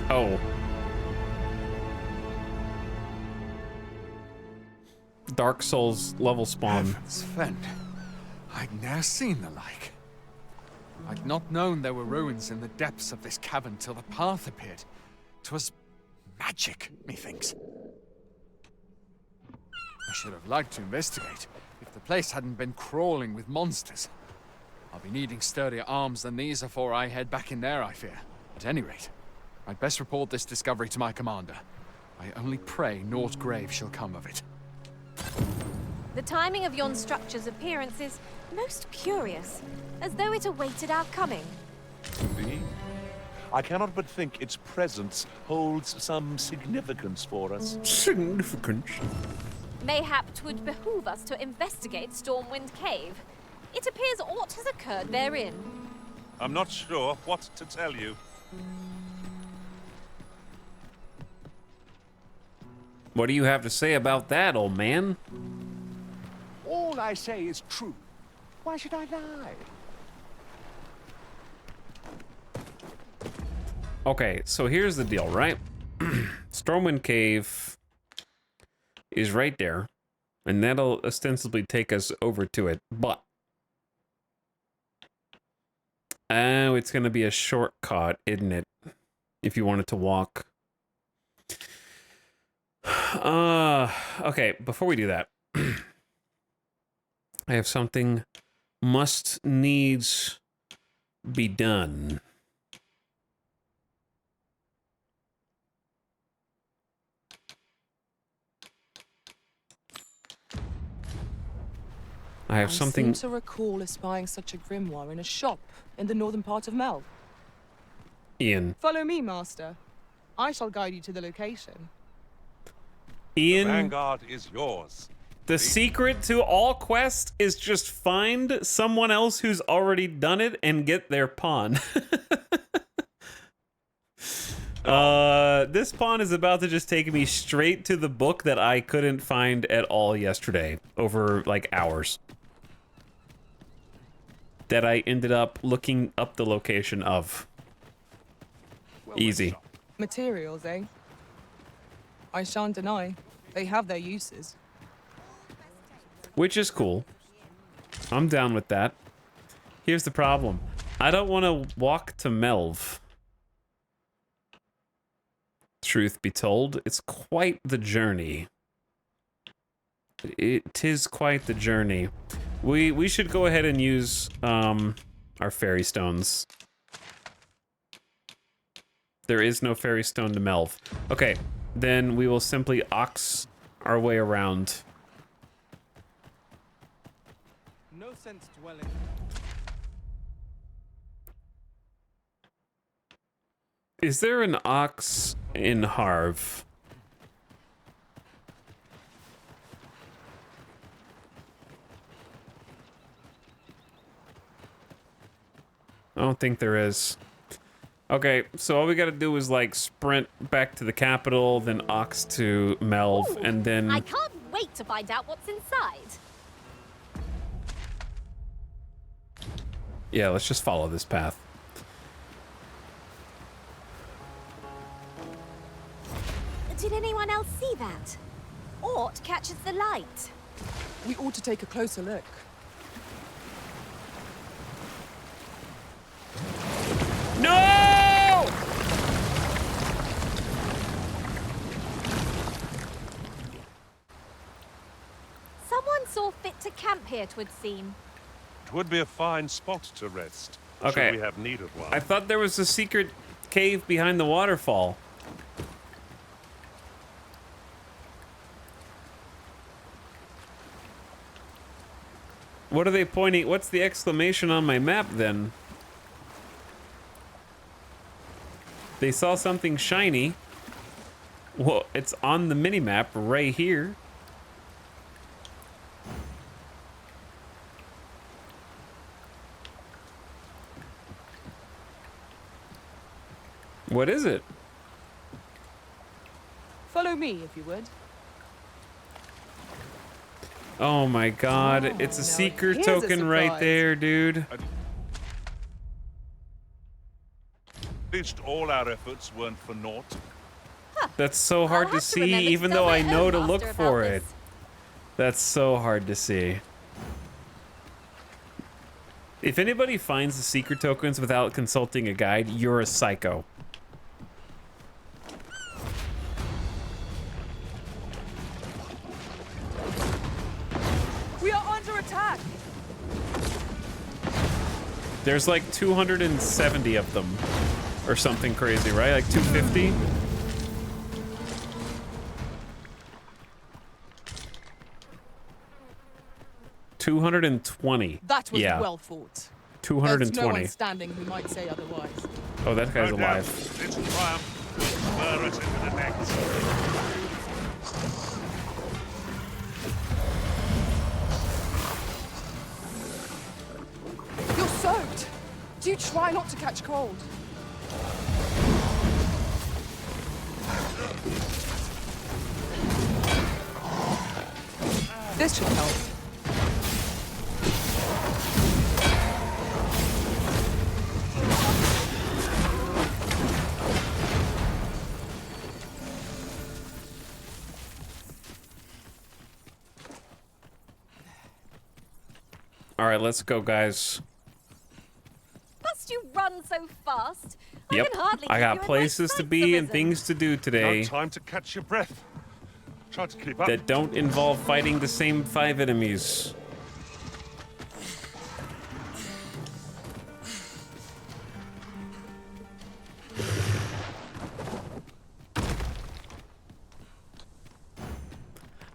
Oh. Dark Souls level spawn.
Heavens fend. I'd ne'er seen the like. I'd not known there were ruins in the depths of this cavern till the path appeared. 'Twas magic, methinks. I should have liked to investigate, if the place hadn't been crawling with monsters. I'll be needing sturdier arms than these afore I head back in there, I fear. At any rate, I'd best report this discovery to my commander. I only pray naught grave shall come of it.
The timing of yon structure's appearance is most curious, as though it awaited our coming.
Indeed. I cannot but think its presence holds some significance for us.
Significance?
Mayhap 'twould behoove us to investigate Stormwind Cave. It appears aught has occurred therein.
I'm not sure what to tell you.
What do you have to say about that, old man?
All I say is true. Why should I lie?
Okay, so here's the deal, right? Stormwind Cave is right there, and that'll ostensibly take us over to it, but it's gonna be a shortcut, isn't it? If you wanted to walk. Okay, before we do that, I have something must needs be done. I have something.
I seem to recall espying such a grimoire in a shop in the northern part of Mel.
Ian.
Follow me, Master. I shall guide you to the location.
Ian.
The Vanguard is yours.
The secret to all quests is just find someone else who's already done it and get their pawn. This pawn is about to just take me straight to the book that I couldn't find at all yesterday, over like hours. That I ended up looking up the location of. Easy.
Materials, eh? I shan't deny. They have their uses.
Which is cool. I'm down with that. Here's the problem. I don't want to walk to Melv. Truth be told, it's quite the journey. It is quite the journey. We should go ahead and use our fairy stones. There is no fairy stone to Melv. Okay, then we will simply ox our way around.
No sense dwelling.
Is there an ox in Harv? I don't think there is. Okay, so all we gotta do is like sprint back to the capital, then ox to Melv,
Ooh,
and then...
I can't wait to find out what's inside.
Yeah, let's just follow this path.
Did anyone else see that? Aught catches the light.
We ought to take a closer look.
No!
here, 'twould seem.
It would be a fine spot to rest.
Okay.
Should we have need of one.
I thought there was a secret cave behind the waterfall. What are they pointing? What's the exclamation on my map then? They saw something shiny. Well, it's on the minimap right here. What is it?
Follow me, if you would.
Oh my god, it's a secret
here's a
token right
surprise.
there, dude.
At least all our efforts weren't for naught.
That's so hard to see,
remember to
even
tell
though
my
I
own
know to
master
look
about
for
this.
it. That's so hard to see. If anybody finds the secret tokens without consulting a guide, you're a psycho.
We are under attack!
There's like 270 of them, or something crazy, right? Like 250? $220.
That was
yeah.
well fought.
220.
There's no one standing who might say otherwise.
Oh, that guy's
No doubt,
alive.
This triumph will spur us into the next.
You're soaked! Do try not to catch cold. This should help.
All right, let's go, guys.
Must you run so fast?
Yep,
I can hardly
I
keep
got
you in my
places to
sights,
be and
Arisen.
things to do today
No time to catch your breath. Try to keep up.
that don't involve fighting the same 5 enemies.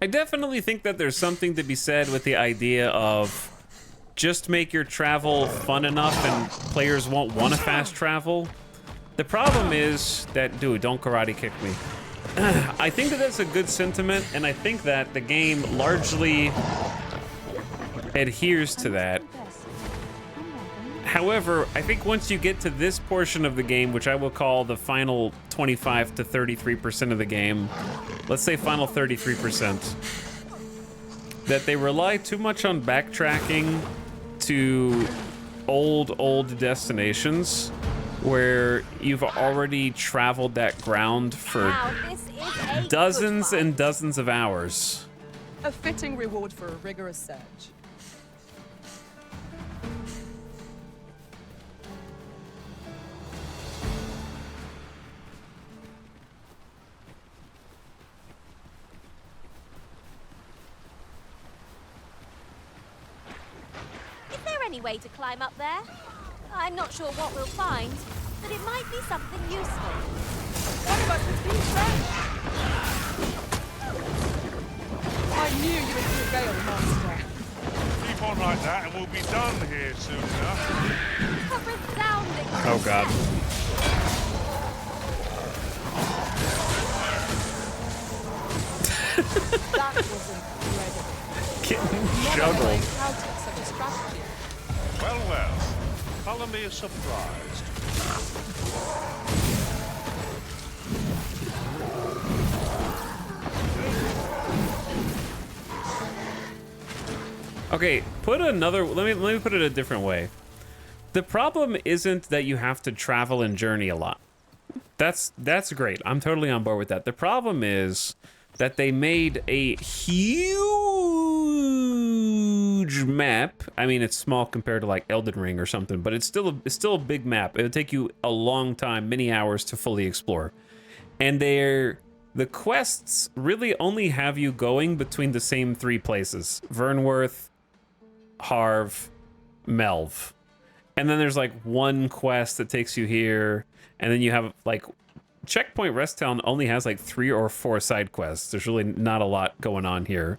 I definitely think that there's something to be said with the idea of just make your travel fun enough and players won't want to fast travel. The problem is that, dude, don't karate kick me. I think that that's a good sentiment, and I think that the game largely adheres to that. However, I think once you get to this portion of the game, which I will call the final 25 to 33% of the game, let's say final 33%, that they rely too much on backtracking to old destinations where you've already traveled that ground for
Now, this is a
dozens
good
and dozens of hours.
A fitting reward for a rigorous search.
Is there any way to climb up there? I'm not sure what we'll find, but it might be something useful.
One of us has been trapped! I knew you would prevail, Master.
Keep on like that and we'll be done here soon enough.
A resounding
Oh god.
That was incredible.
Getting
Never
juggled.
have I encountered such a strategy.
Well, well. Color me surprised.
Okay, let me put it a different way. The problem isn't that you have to travel and journey a lot. That's great. I'm totally on board with that. The problem is that they made a huge map. I mean, it's small compared to like Elden Ring or something, but it's still a big map. It would take you a long time, many hours to fully explore. And the quests really only have you going between the same 3 places: Vernworth, Harv, Melv. And then there's like one quest that takes you here, and then you have like Checkpoint Rest Town only has like 3 or 4 side quests. There's really not a lot going on here.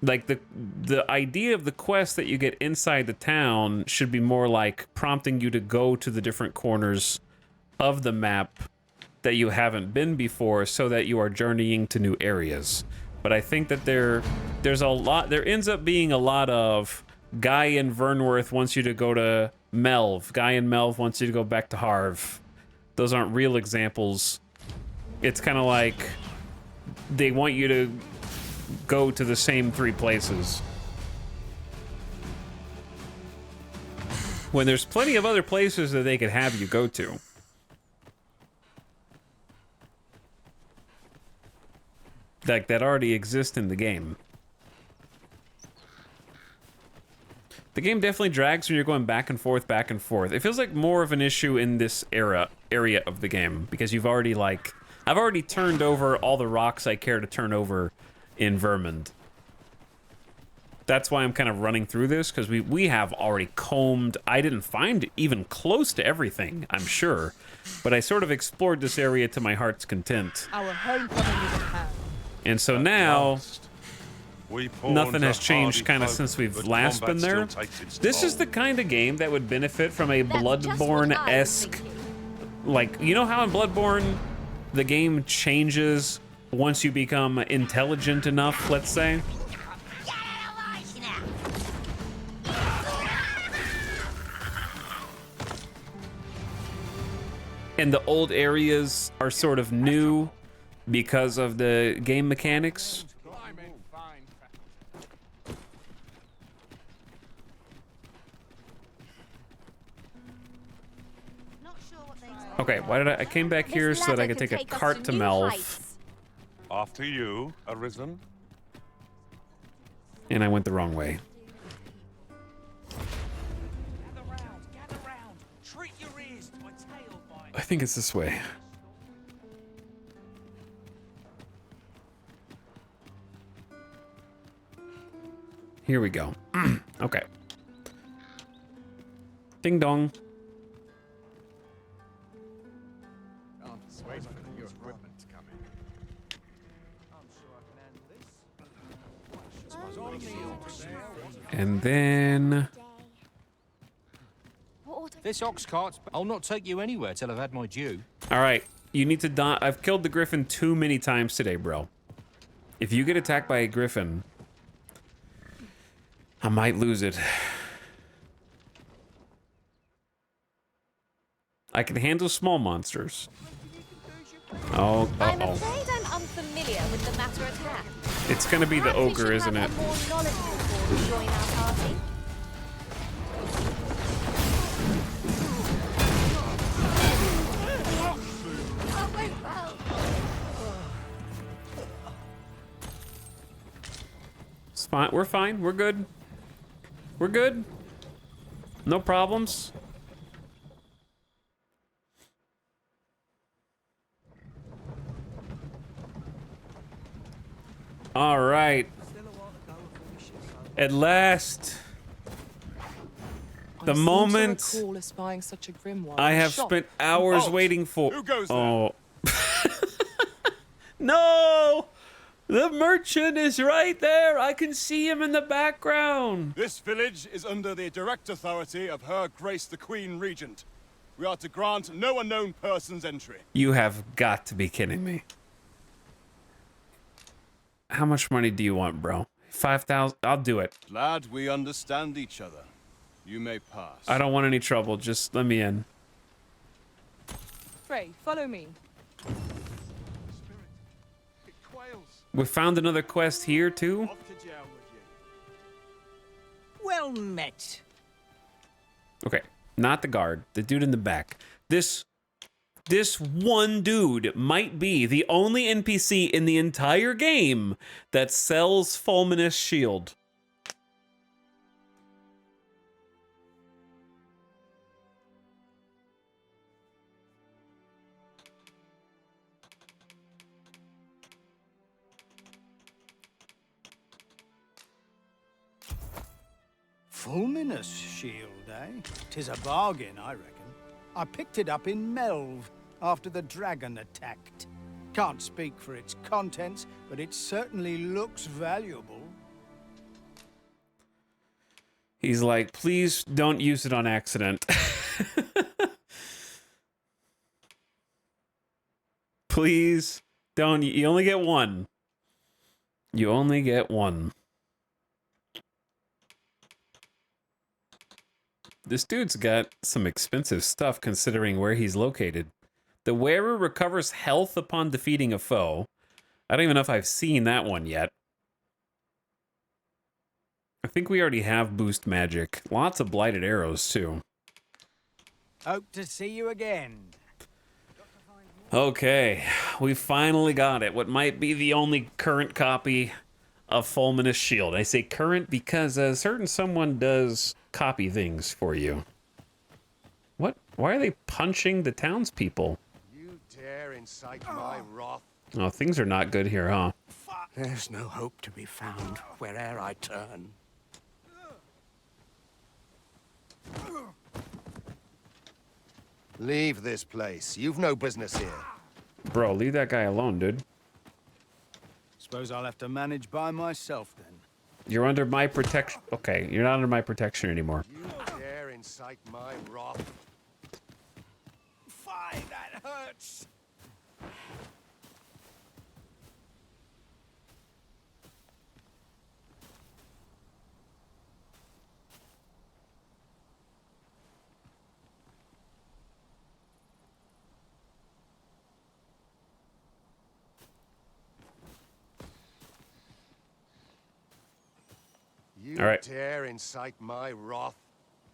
Like the idea of the quest that you get inside the town should be more like prompting you to go to the different corners of the map that you haven't been before, so that you are journeying to new areas. But I think that there ends up being a lot of Guy in Vernworth wants you to go to Melv. Guy in Melv wants you to go back to Harv. Those aren't real examples. It's kind of like they want you to go to the same 3 places, when there's plenty of other places that they could have you go to. Like, that already exist in the game. The game definitely drags when you're going back and forth, back and forth. It feels like more of an issue in this area of the game, because you've already, like... I've already turned over all the rocks I care to turn over in Vermund. That's why I'm kind of running through this, because we have already combed... I didn't find even close to everything, I'm sure. But I sort of explored this area to my heart's content.
Our homecoming is at hand.
And so now... nothing has changed kind of since we've last been there. This is the kind of game that would benefit from a Bloodborne-esque... Like, you know how in Bloodborne the game changes once you become intelligent enough, let's say? And the old areas are sort of new because of the game mechanics. Okay, why did I came back here so that I could take a cart to Melv.
After you, Arisen.
And I went the wrong way. I think it's this way. Here we go. Okay. Ding dong. And then...
This ox cart, I'll not take you anywhere till I've had my due.
Alright, you need to die. I've killed the griffin too many times today, bro. If you get attacked by a griffin, I might lose it. I can handle small monsters. Oh,
I'm afraid I'm unfamiliar with the matter at hand.
It's gonna be the ogre, isn't it?
A more knowledgeable form to join our party.
It's fine. We're fine. We're good. We're good. No problems. All right. At last, the moment
Espying such a grim one.
I have
Shot.
spent hours
Halt.
waiting for.
Who goes there?
Oh. No! The merchant is right there. I can see him in the background.
This village is under the direct authority of Her Grace the Queen Regent. We are to grant no unknown persons entry.
You have got to be kidding me. How much money do you want, bro? 5,000? I'll do it.
Glad we understand each other. You may pass.
I don't want any trouble. Just let me in.
Frey, follow me.
We found another quest here, too.
Well met.
Okay, not the guard. The dude in the back. This one dude might be the only NPC in the entire game that sells Fulminous Shield.
fulminous shield, eh? 'Tis a bargain, I reckon. I picked it up in Melve after the dragon attacked. Can't speak for its contents, but it certainly looks valuable.
He's like, please don't use it on accident. Please don't. You only get one. You only get one. This dude's got some expensive stuff considering where he's located. The wearer recovers health upon defeating a foe. I don't even know if I've seen that one yet. I think we already have boost magic. Lots of blighted arrows, too.
Hope to see you again.
Okay, we finally got it. What might be the only current copy of Fulminous Shield. I say current because a certain someone does copy things for you. What? Why are they punching the townspeople?
You dare incite my wrath?
Oh, things are not good here, huh?
There's no hope to be found where'er I turn.
Leave this place. You've no business here.
Bro, leave that guy alone, dude.
Suppose I'll have to manage by myself then.
You're under my protection. Okay, you're not under my protection anymore.
You dare incite my wrath?
Fie, that hurts!
You
All right.
dare incite my wrath?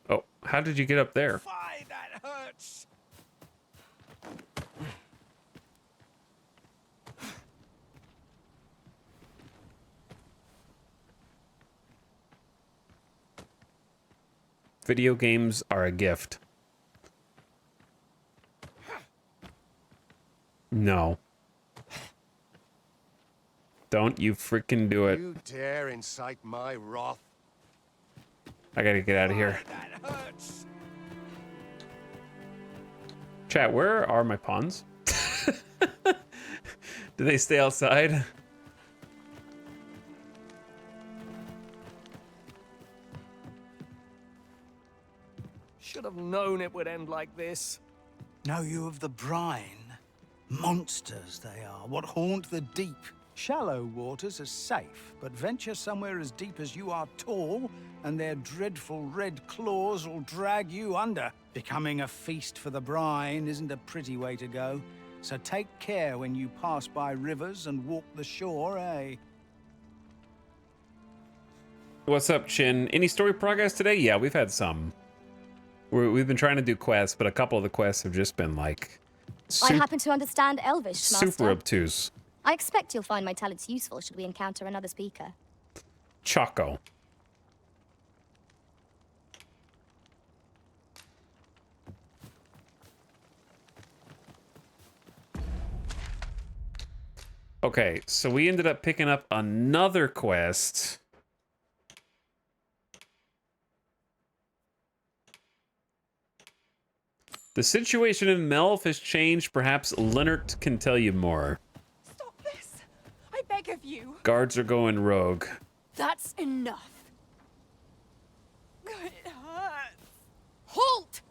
Oh, how did you get up there?
Fie, that hurts!
Video games are a gift. No. Don't you freaking do it.
You dare incite my wrath?
I gotta get out of here.
That hurts!
Chat, where are my pawns? Do they stay outside?
Should have known it would end like this.
Know you of the brine? Monsters they are, what haunt the deep. Shallow waters are safe, but venture somewhere as deep as you are tall, and their dreadful red claws will drag you under. Becoming a feast for the brine isn't a pretty way to go, so take care when you pass by rivers and walk the shore, eh?
What's up, Chin? Any story progress today? Yeah, we've had some. We've been trying to do quests, but a couple of the quests have just been like...
I happen to understand Elvish, Master.
Super obtuse.
I expect you'll find my talents useful should we encounter another speaker.
Choco. Okay, so we ended up picking up another quest. The situation in Melf has changed. Perhaps Leonard can tell you more.
Stop this! I beg of you.
Guards are going rogue.
That's enough. It hurts. Halt!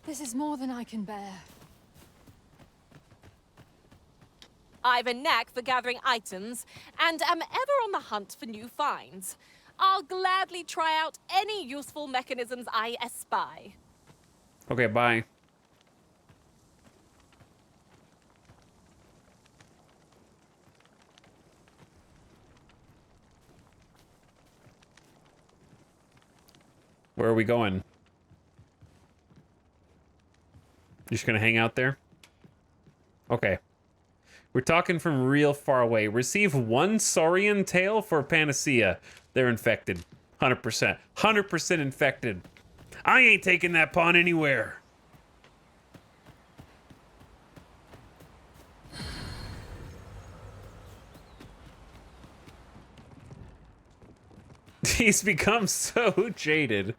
This is more than I can bear.
I've a knack for gathering items, and am ever on the hunt for new finds. I'll gladly try out any useful mechanisms I espy.
Okay, bye. Where are we going? You're just gonna hang out there? Okay. We're talking from real far away. Receive 1 Saurian tail for Panacea. They're infected. 100%. 100% infected. I ain't taking that pawn anywhere. He's become so jaded.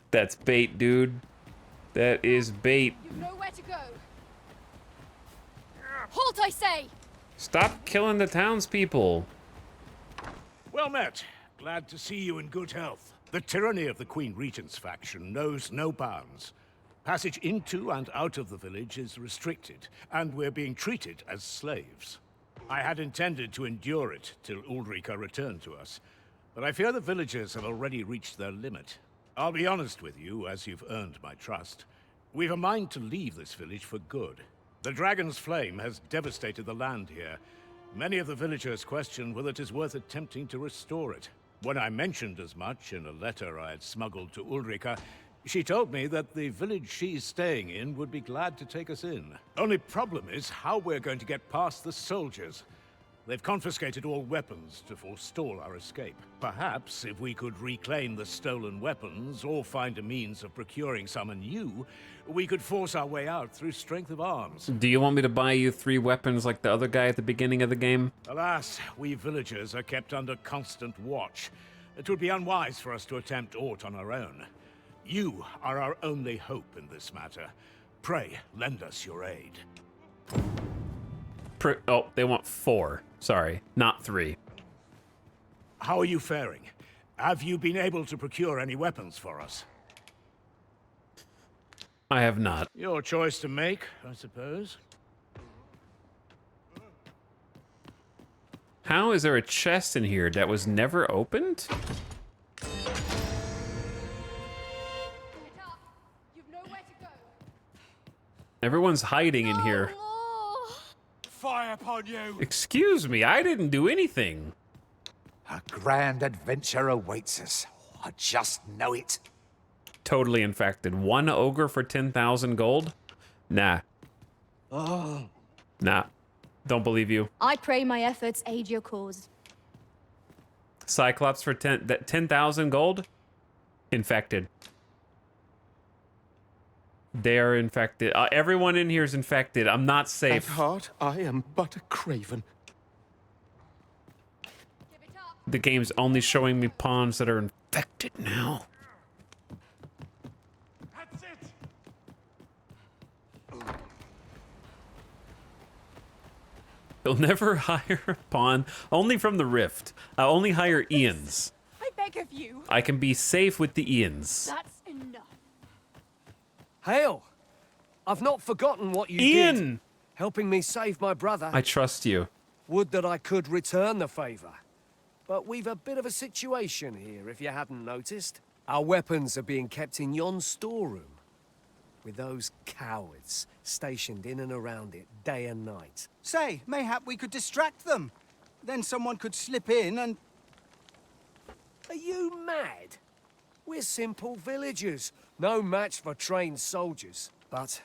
That's bait, dude. That is bait.
You've nowhere to go. Halt, I say!
Stop killing the townspeople.
Well met. Glad to see you in good health. The tyranny of the Queen Regent's faction knows no bounds. Passage into and out of the village is restricted, and we're being treated as slaves. I had intended to endure it till Ulrika returned to us, but I fear the villagers have already reached their limit. I'll be honest with you, as you've earned my trust. We've a mind to leave this village for good. The Dragon's Flame has devastated the land here. Many of the villagers question whether it is worth attempting to restore it. When I mentioned as much in a letter I had smuggled to Ulrika, she told me that the village she's staying in would be glad to take us in. Only problem is how we're going to get past the soldiers. They've confiscated all weapons to forestall our escape. Perhaps if we could reclaim the stolen weapons or find a means of procuring some anew, we could force our way out through strength of arms.
Do you want me to buy you 3 weapons like the other guy at the beginning of the game?
Alas, we villagers are kept under constant watch. It would be unwise for us to attempt aught on our own. You are our only hope in this matter. Pray, lend us your aid.
Oh, they want 4. Sorry, not 3.
How are you faring? Have you been able to procure any weapons for us?
I have not.
Your choice to make, I suppose.
How is there a chest in here that was never opened? Everyone's hiding in here.
Fire upon you!
Excuse me, I didn't do anything.
A grand adventure awaits us. I just know it.
Totally infected. 1 ogre for 10,000 gold? Nah.
Oh.
Nah. Don't believe you.
I pray my efforts aid your cause.
Cyclops for 10,000 gold? Infected. They are infected. Everyone in here is infected. I'm not safe.
At heart, I am but a craven.
The game's only showing me pawns that are infected now.
That's it!
You'll never hire a pawn. Only from the Rift. I only hire Ians.
I beg of you.
I can be safe with the Ians.
That's enough.
Hale, I've not forgotten what you
Ian!
did, helping me save my brother.
I trust you.
Would that I could return the favor. But we've a bit of a situation here, if you hadn't noticed. Our weapons are being kept in yon storeroom, with those cowards stationed in and around it day and night.
Say, mayhap we could distract them. Then someone could slip in and...
Are you mad? We're simple villagers, no match for trained soldiers. But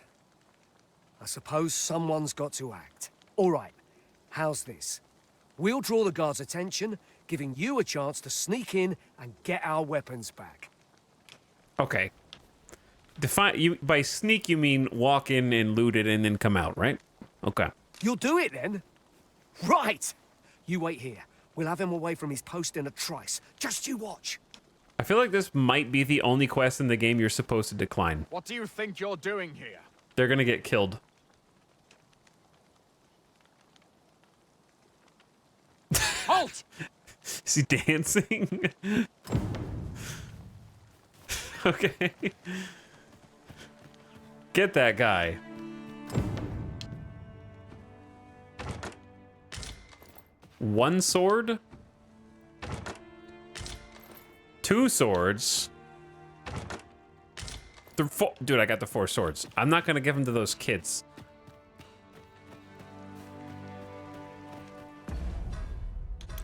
I suppose someone's got to act. All right, how's this? We'll draw the guards' attention, giving you a chance to sneak in and get our weapons back.
Okay. By sneak, you mean walk in and loot it and then come out, right? Okay.
You'll do it then? Right! You wait here. We'll have him away from his post in a trice. Just you watch.
I feel like this might be the only quest in the game you're supposed to decline.
What do you think you're doing here?
They're gonna get killed.
Halt!
Is he dancing? Okay. Get that guy. One sword? 2 swords? Dude, I got the 4 swords. I'm not gonna give them to those kids.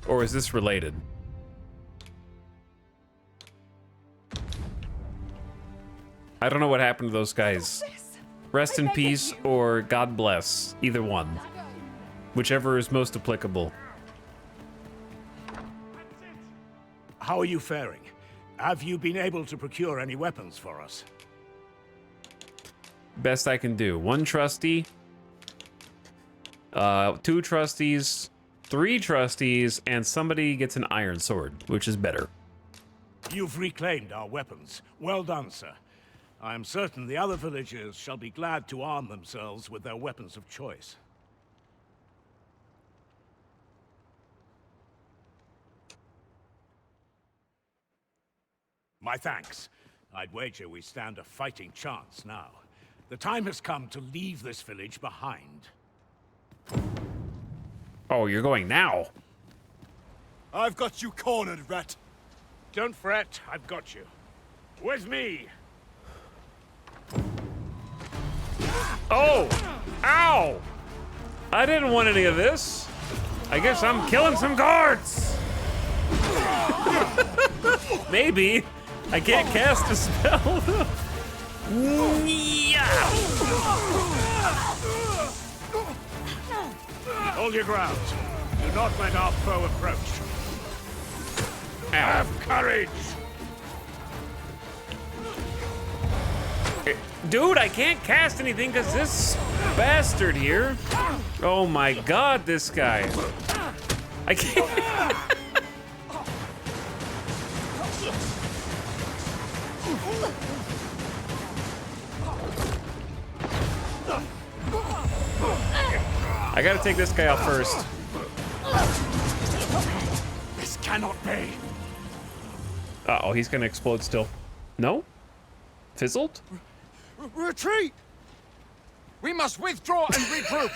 Or is this related? I don't know what happened to those guys. Rest in peace or God bless. Either one. Whichever is most applicable.
How are you faring? Have you been able to procure any weapons for us?
Best I can do. 1 trusty. 2 trustees. 3 trustees. And somebody gets an iron sword, which is better.
You've reclaimed our weapons. Well done, sir. I am certain the other villagers shall be glad to arm themselves with their weapons of choice. My thanks. I'd wager we stand a fighting chance now. The time has come to leave this village behind.
Oh, you're going now?
I've got you cornered, rat.
Don't fret, I've got you. With me!
Oh! Ow! I didn't want any of this. I guess I'm killing some guards. Maybe. I can't cast a spell.
Hold your ground. Do not let our foe approach. Have courage!
Dude, I can't cast anything because this bastard here. Oh my god, this guy. I can't. I gotta take this guy out first.
This cannot be.
Uh-oh, he's gonna explode still. No? Fizzled?
Retreat! We must withdraw and regroup.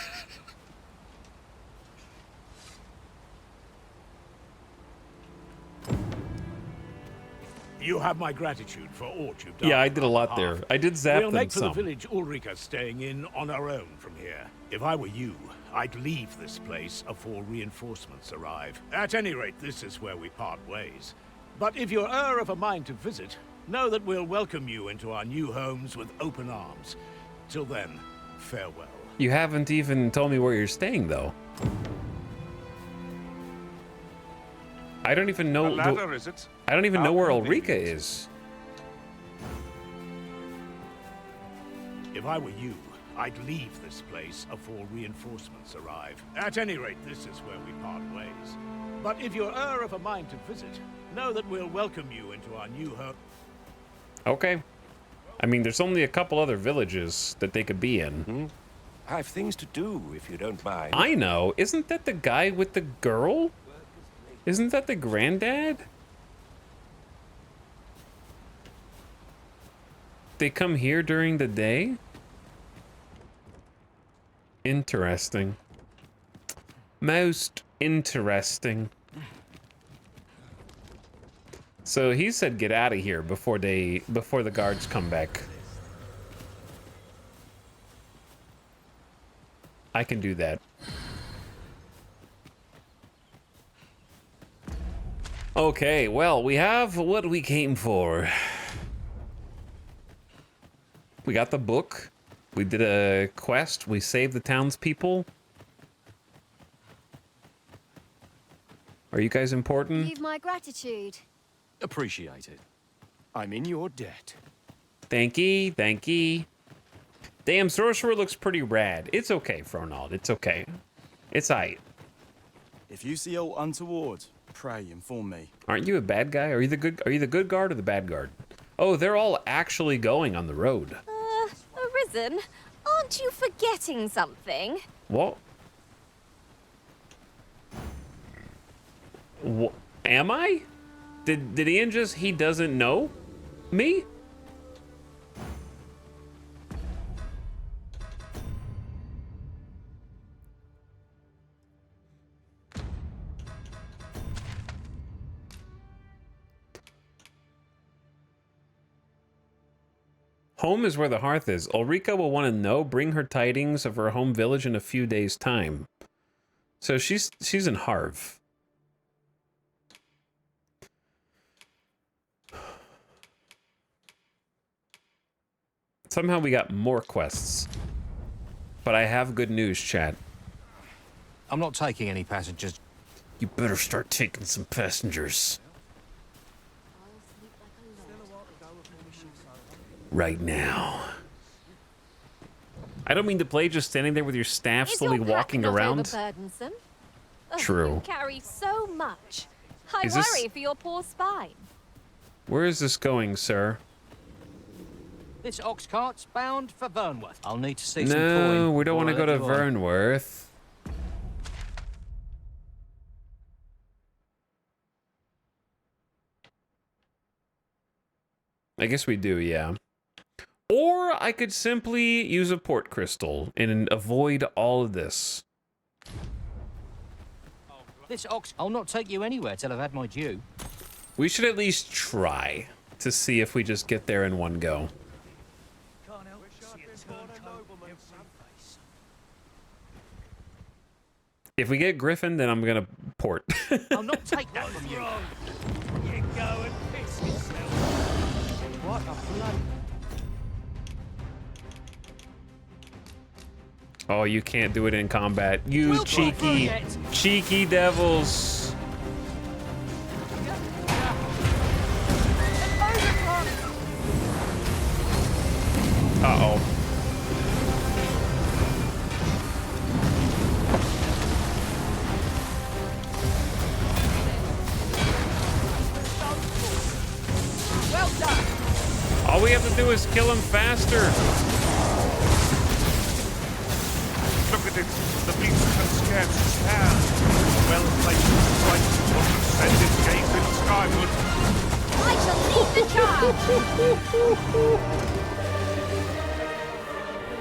You have my gratitude for all you've done.
Yeah, I did a lot there. I did zap
We'll
them
make for
some.
the village Ulrika's staying in on our own from here. If I were you, I'd leave this place afore reinforcements arrive. At any rate, this is where we part ways. But if you're of a mind to visit, know that we'll welcome you into our new homes with open arms. Till then, farewell.
You haven't even told me where you're staying, though. I don't even know.
A ladder, is it?
I don't even know where
How
Ulrika is.
If I were you, I'd leave this place afore reinforcements arrive. At any rate, this is where we part ways. But if you're of a mind to visit, know that we'll welcome you into our new home.
Okay. I mean, there's only a couple other villages that they could be in.
I have things to do, if you don't mind.
I know. Isn't that the guy with the girl? Isn't that the granddad? They come here during the day? Interesting. Most interesting. So he said get out of here before the guards come back. I can do that. Okay, well, we have what we came for. We got the book. We did a quest. We saved the townspeople. Are you guys important?
Leave my gratitude.
Appreciate it. I'm in your debt.
Thank ye, thank ye. Damn, Sorcerer looks pretty rad. It's okay, Fronald. It's okay. It's aight.
If you see aught untoward, pray inform me.
Aren't you a bad guy? Are you the good guard or the bad guard? Oh, they're all actually going on the road.
Arisen, aren't you forgetting something?
What? What? Am I? Did Ian just, he doesn't know me? Home is where the hearth is. Ulrika will want to know. Bring her tidings of her home village in a few days' time. So she's in Harv. Somehow we got more quests. But I have good news, chat.
I'm not taking any passengers.
You better start taking some passengers. Right now. I don't mean to play just standing there with your staff slowly walking around.
Overburdensome?
True.
You carry so much. I
Is this-
worry for your poor spine.
Where is this going, sir?
This ox cart's bound for Vernworth. I'll need to see some coin.
No, we don't want to go to
before I let you on.
Vernworth. I guess we do, yeah. Or I could simply use a port crystal and avoid all of this.
This ox... I'll not take you anywhere till I've had my due.
We should at least try to see if we just get there in one go. If we get Griffin, then I'm gonna port.
I'll not take that from you. You go and piss yourself. What a bloody...
Oh, you can't do it in combat. You cheeky devils. Uh-oh.
Well done.
All we have to do is kill him faster.
Look at it. The beast can scarce stand. Well-placed strike will send its gaze in skyward.
I shall lead the charge.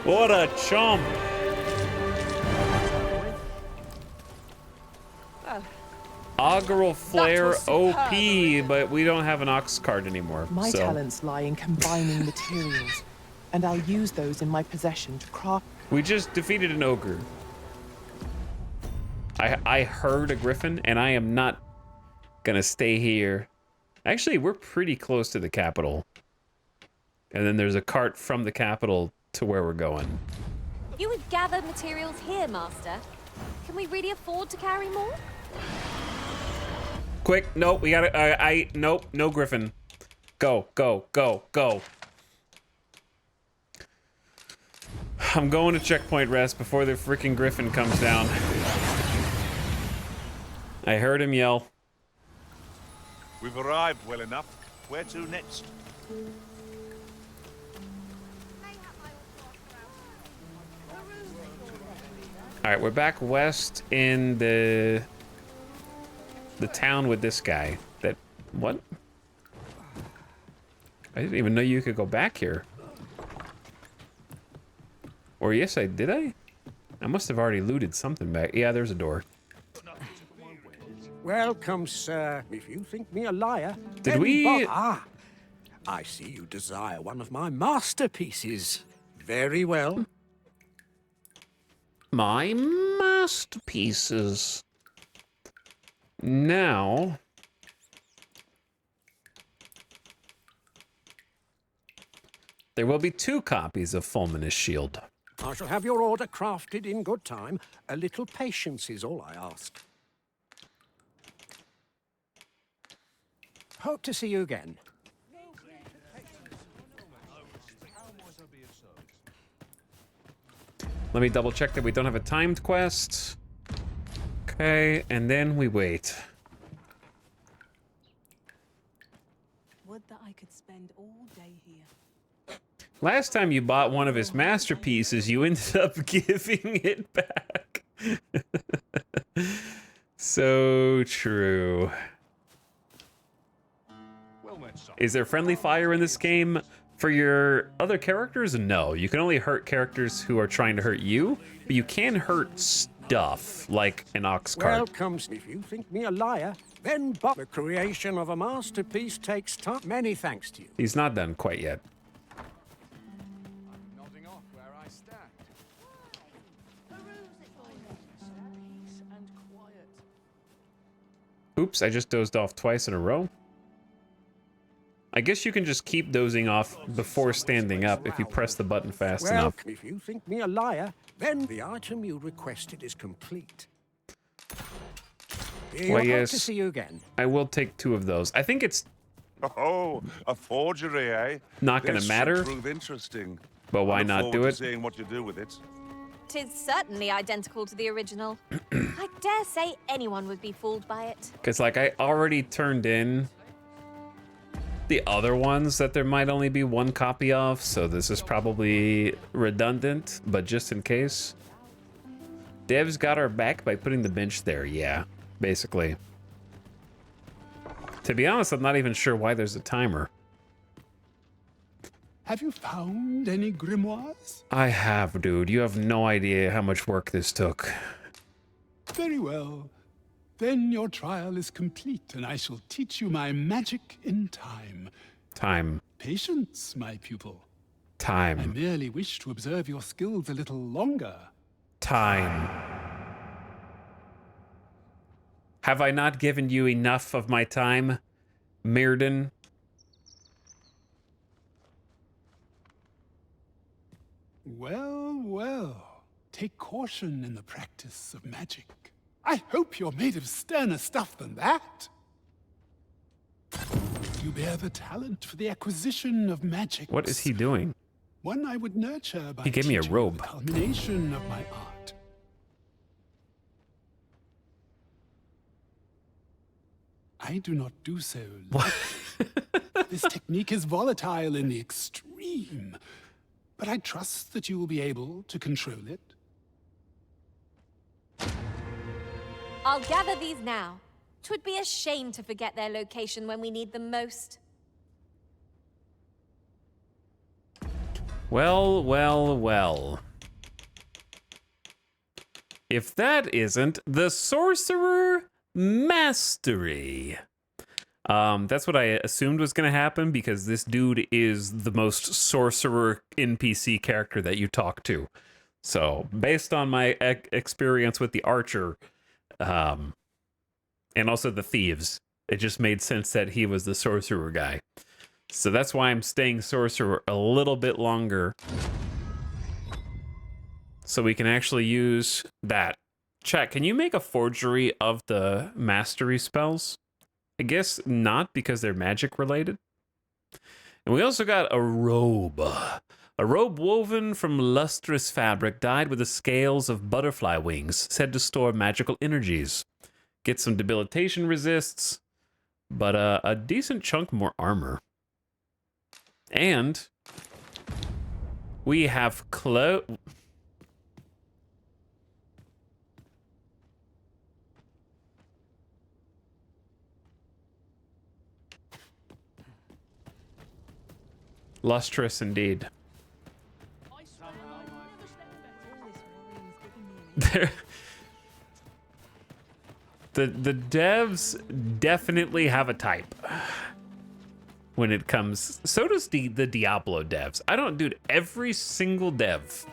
What a chomp. Augural Flare OP, but we don't have an ox cart anymore.
My
so.
talents lie in combining materials, and I'll use those in my possession to craft.
We just defeated an ogre. I heard a griffin, and I am not gonna stay here. Actually, we're pretty close to the capital. And then there's a cart from the capital to where we're going.
You would gather materials here, Master. Can we really afford to carry more?
Quick, nope, we gotta, nope, no griffin. Go, go, go, go. I'm going to checkpoint rest before the freaking griffin comes down. I heard him yell.
We've arrived well enough. Where to next?
All right, we're back west in the town with this guy. That, what? I didn't even know you could go back here. Or yes, did I? I must have already looted something back. Yeah, there's a door.
Welcome, sir. If you think me a liar,
Did
then
we-
I see you desire one of my masterpieces. Very well.
My masterpieces. Now... there will be 2 copies of Fulminous Shield.
I shall have your order crafted in good time. A little patience is all I ask. Hope to see you again.
Let me double check that we don't have a timed quest. Okay, and then we wait.
Would that I could spend all day here.
Last time you bought one of his masterpieces, you ended up giving it back. So true. Is there friendly fire in this game? For your other characters, no. You can only hurt characters who are trying to hurt you, but you can hurt stuff, like an ox cart.
Welcome. If you think me a liar, then the creation of a masterpiece takes time. Many thanks to you.
He's not done quite yet.
Nodding off where I stand.
Oops, I just dozed off twice in a row. I guess you can just keep dozing off before standing up if you press the button fast enough.
If you think me a liar, then the item you requested is complete.
Well,
Hope
yes,
to see you again.
I will take 2 of those. I think it's
Oh, a forgery, eh?
not gonna
This should
matter,
prove interesting.
but why
I look
not
forward
do
to
it?
seeing what you do with it.
Tis certainly identical to the original. I dare say anyone would be fooled by it.
Because, like, I already turned in the other ones that there might only be one copy of, so this is probably redundant, but just in case. Dev's got our back by putting the bench there, yeah, basically. To be honest, I'm not even sure why there's a timer.
Have you found any grimoires?
I have, dude. You have no idea how much work this took.
Very well. Then your trial is complete, and I shall teach you my magic in time.
Time.
Patience, my pupil. I
Time.
merely wish to observe your skills a little longer.
Time. Have I not given you enough of my time, Mirrodin?
Well, well. Take caution in the practice of magic. I hope you're made of sterner stuff than that. You bear the talent for the acquisition of magic.
What is he doing?
One I would nurture by
He gave me a
teaching you
robe.
the culmination of my art. I do not do so. This technique is volatile in the extreme, but I trust that you will be able to control it.
I'll gather these now. 'Twould be a shame to forget their location when we need them most.
Well, well, well. If that isn't the Sorcerer Mastery. That's what I assumed was going to happen because this dude is the most sorcerer NPC character that you talk to. So, based on my experience with the Archer, and also the Thieves, it just made sense that he was the sorcerer guy. So that's why I'm staying sorcerer a little bit longer. So we can actually use that. Chat, can you make a forgery of the mastery spells? I guess not because they're magic related. And we also got a robe. A robe woven from lustrous fabric dyed with the scales of butterfly wings, said to store magical energies. Get some debilitation resists, but a decent chunk more armor. And we have lustrous indeed. The devs definitely have a type when it comes. So does the Diablo devs. Dude, every single dev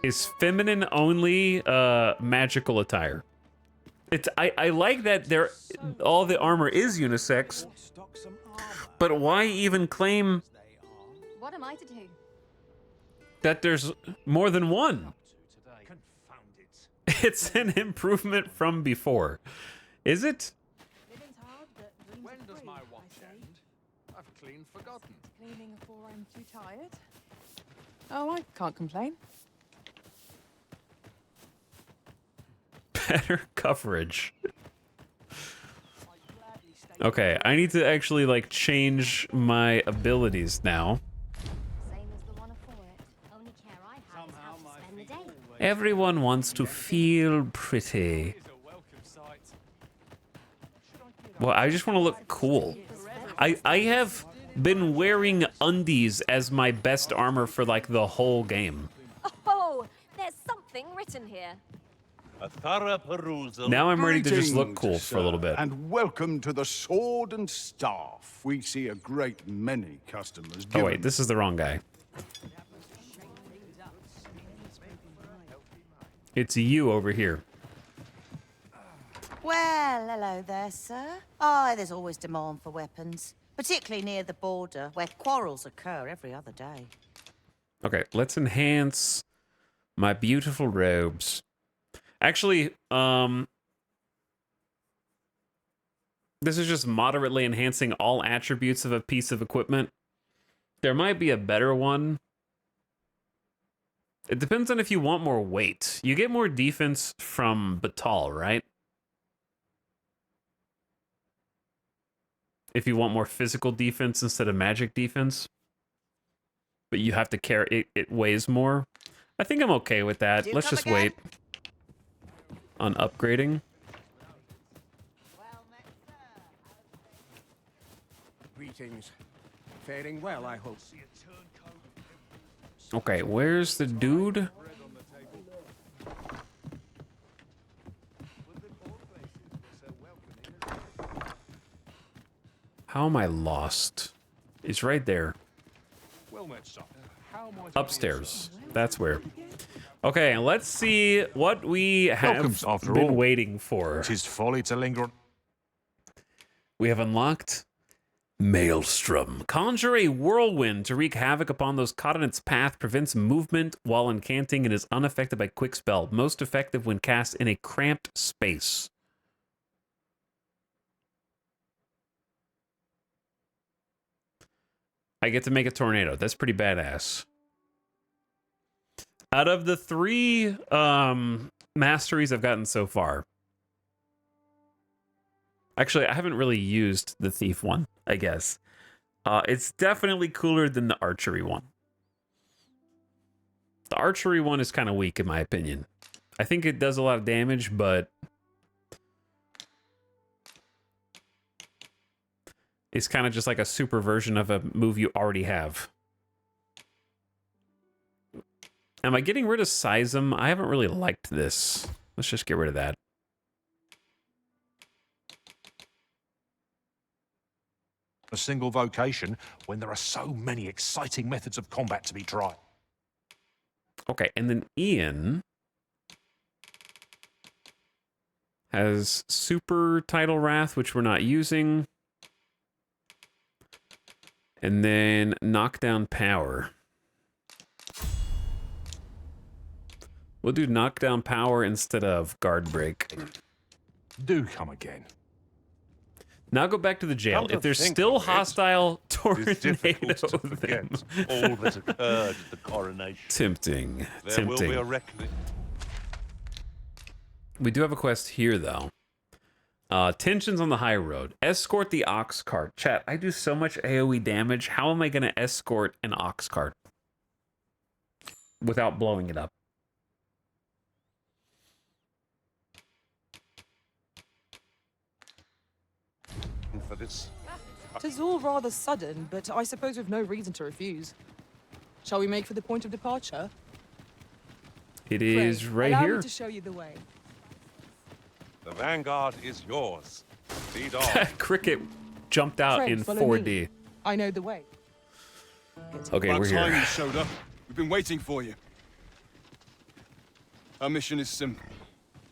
is feminine only magical attire. I like that all the armor is unisex, but why even claim
What am I to do?
that there's more than one? It's an improvement from before. Is it?
When does my watch end? I've clean forgotten.
Cleaning before I'm too tired. Oh, I can't complain.
Better coverage. Okay, I need to actually like change my abilities now. Everyone wants to feel pretty. Well, I just want to look cool. I have been wearing undies as my best armor for like the whole game.
Oh, there's something written here.
A thorough perusal.
Now I'm ready to just look
Greetings,
cool for a little
sir,
bit.
And welcome to the Sword and Staff. We see a great many customers.
Oh wait, this is the wrong guy. It's you over here.
Well, hello there, sir. Aye, there's always demand for weapons, particularly near the border, where quarrels occur every other day.
Okay, let's enhance my beautiful robes. Actually, this is just moderately enhancing all attributes of a piece of equipment. There might be a better one. It depends on if you want more weight. You get more defense from Batal, right? if you want more physical defense instead of magic defense. But you have to carry it, it weighs more. I think I'm okay with that.
Do
Let's
come
just
again?
wait on upgrading.
Greetings. Faring well, I hope.
Okay, where's the dude? How am I lost? It's right there. Upstairs. That's where. Okay, let's see what we have been waiting for.
'Tis folly to linger on.
We have unlocked Maelstrom. Conjure a whirlwind to wreak havoc upon those caught in its path, prevents movement while incanting, and is unaffected by quick spell. Most effective when cast in a cramped space. I get to make a tornado. That's pretty badass. Out of the 3 masteries I've gotten so far, actually, I haven't really used the thief one, I guess. It's definitely cooler than the archery one. The archery one is kind of weak, in my opinion. I think it does a lot of damage, but it's kind of just like a super version of a move you already have. Am I getting rid of Seism? I haven't really liked this. Let's just get rid of that.
A single vocation when there are so many exciting methods of combat to be tried.
Okay, and then Ian has Super Tidal Wrath, which we're not using. And then Knockdown Power. We'll do Knockdown Power instead of Guard Break.
Do come again.
Now go back to the jail. If there's still hostile tornado them.
All that occurred at the coronation.
Tempting.
There will be a reckoning.
We do have a quest here, though. Tensions on the high road. Escort the ox cart. Chat, I do so much AoE damage. How am I going to escort an ox cart without blowing it up?
For this.
Tis all rather sudden, but I suppose we've no reason to refuse. Shall we make for the point of departure?
It is right
allow
here.
me to show you the way.
The vanguard is yours. Lead on.
Cricket jumped out
Pray,
in
follow
4D.
me. I know the way.
Okay,
About
we're
time
here.
you showed up. We've been waiting for you. Our mission is simple.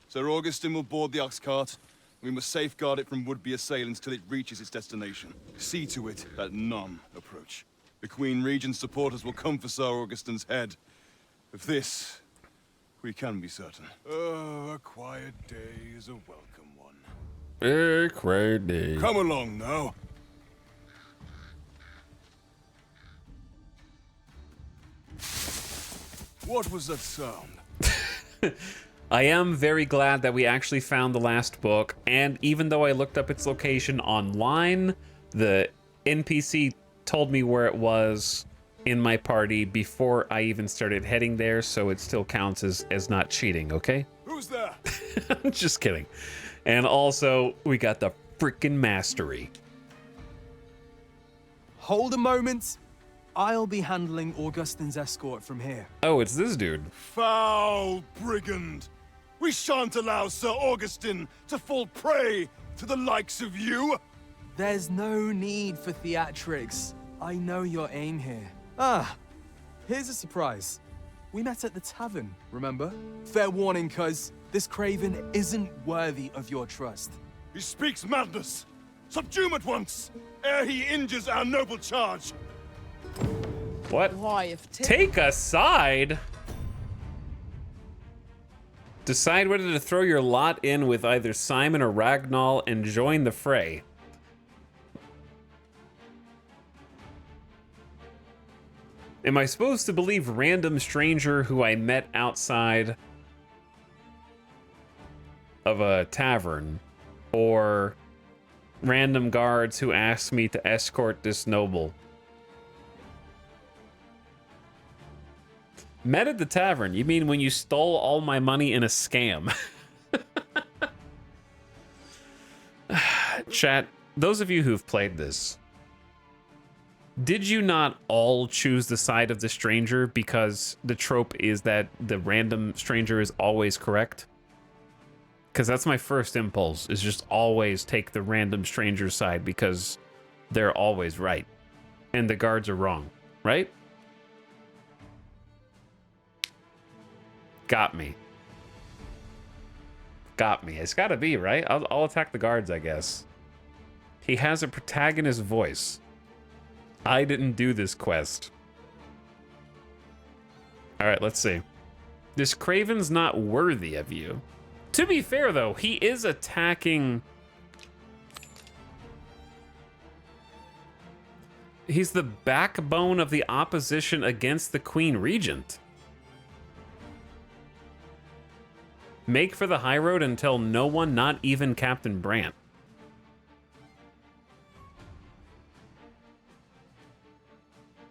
Sir Augustin will board the ox cart. We must safeguard it from would-be assailants till it reaches its destination. See to it that none approach. The Queen Regent's supporters will come for Sir Augustin's head. Of this, we can be certain. Oh, a quiet day is a welcome one.
Hey, crazy.
Come along now. What was that sound?
I am very glad that we actually found the last book, and even though I looked up its location online, the NPC told me where it was in my party before I even started heading there, so it still counts as not cheating, okay?
Who's there?
I'm just kidding. And also, we got the freaking mastery.
Hold a moment. I'll be handling Augustin's escort from here.
Oh, it's this dude.
Foul brigand! We shan't allow Sir Augustin to fall prey to the likes of you!
There's no need for theatrics. I know your aim here. Ah, here's a surprise. We met at the tavern, remember? Fair warning, cuz this craven isn't worthy of your trust.
He speaks madness! Subdue him at once, ere he injures our noble charge!
What?
Why, if
Take a side? Decide whether to throw your lot in with either Simon or Ragnall and join the fray. Am I supposed to believe random stranger who I met outside of a tavern, or random guards who asked me to escort this noble. Met at the tavern. You mean when you stole all my money in a scam? Chat, those of you who've played this, did you not all choose the side of the stranger because the trope is that the random stranger is always correct? Because that's my first impulse, is just always take the random stranger side because they're always right. And the guards are wrong, right? Got me. Got me. It's gotta be, right? I'll attack the guards, I guess. He has a protagonist voice. I didn't do this quest. Alright, let's see. This Craven's not worthy of you. To be fair, though, he is attacking... He's the backbone of the opposition against the Queen Regent. Make for the high road and tell no one, not even Captain Brant.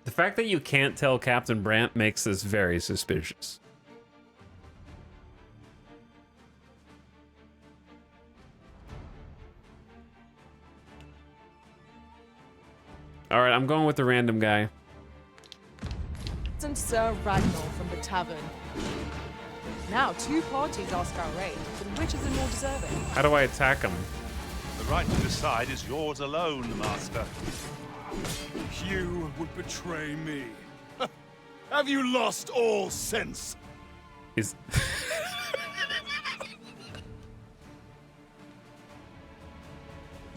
The fact that you can't tell Captain Brant makes this very suspicious. All right, I'm going with the random guy.
And Sir Ragnar from the tavern. Now, two parties ask our aid, but which is the more deserving?
How do I attack him?
The right to decide is yours alone, Master.
You would betray me. Have you lost all sense?
Is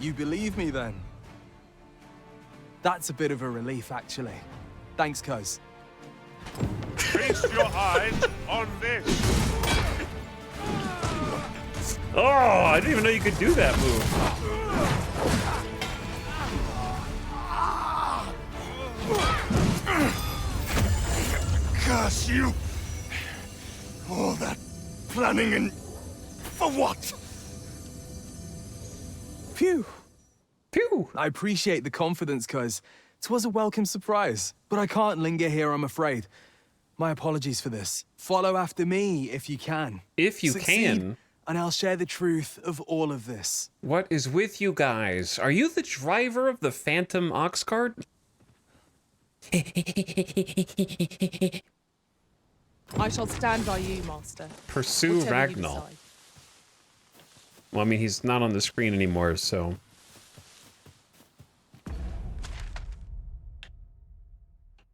You believe me then? That's a bit of a relief, actually. Thanks, cuz.
Feast your eyes on this.
Oh, I didn't even know you could do that move.
Curse you! All that planning and for what?
Phew.
Phew.
I appreciate the confidence, cuz 'twas a welcome surprise. But I can't linger here, I'm afraid. My apologies for this. Follow after me if you can.
If you
Succeed,
can.
And I'll share the truth of all of this.
What is with you guys? Are you the driver of the Phantom Ox Cart?
I shall stand by you, Master.
Pursue
Whatever you
Ragnar.
decide.
Well, I mean, he's not on the screen anymore, so...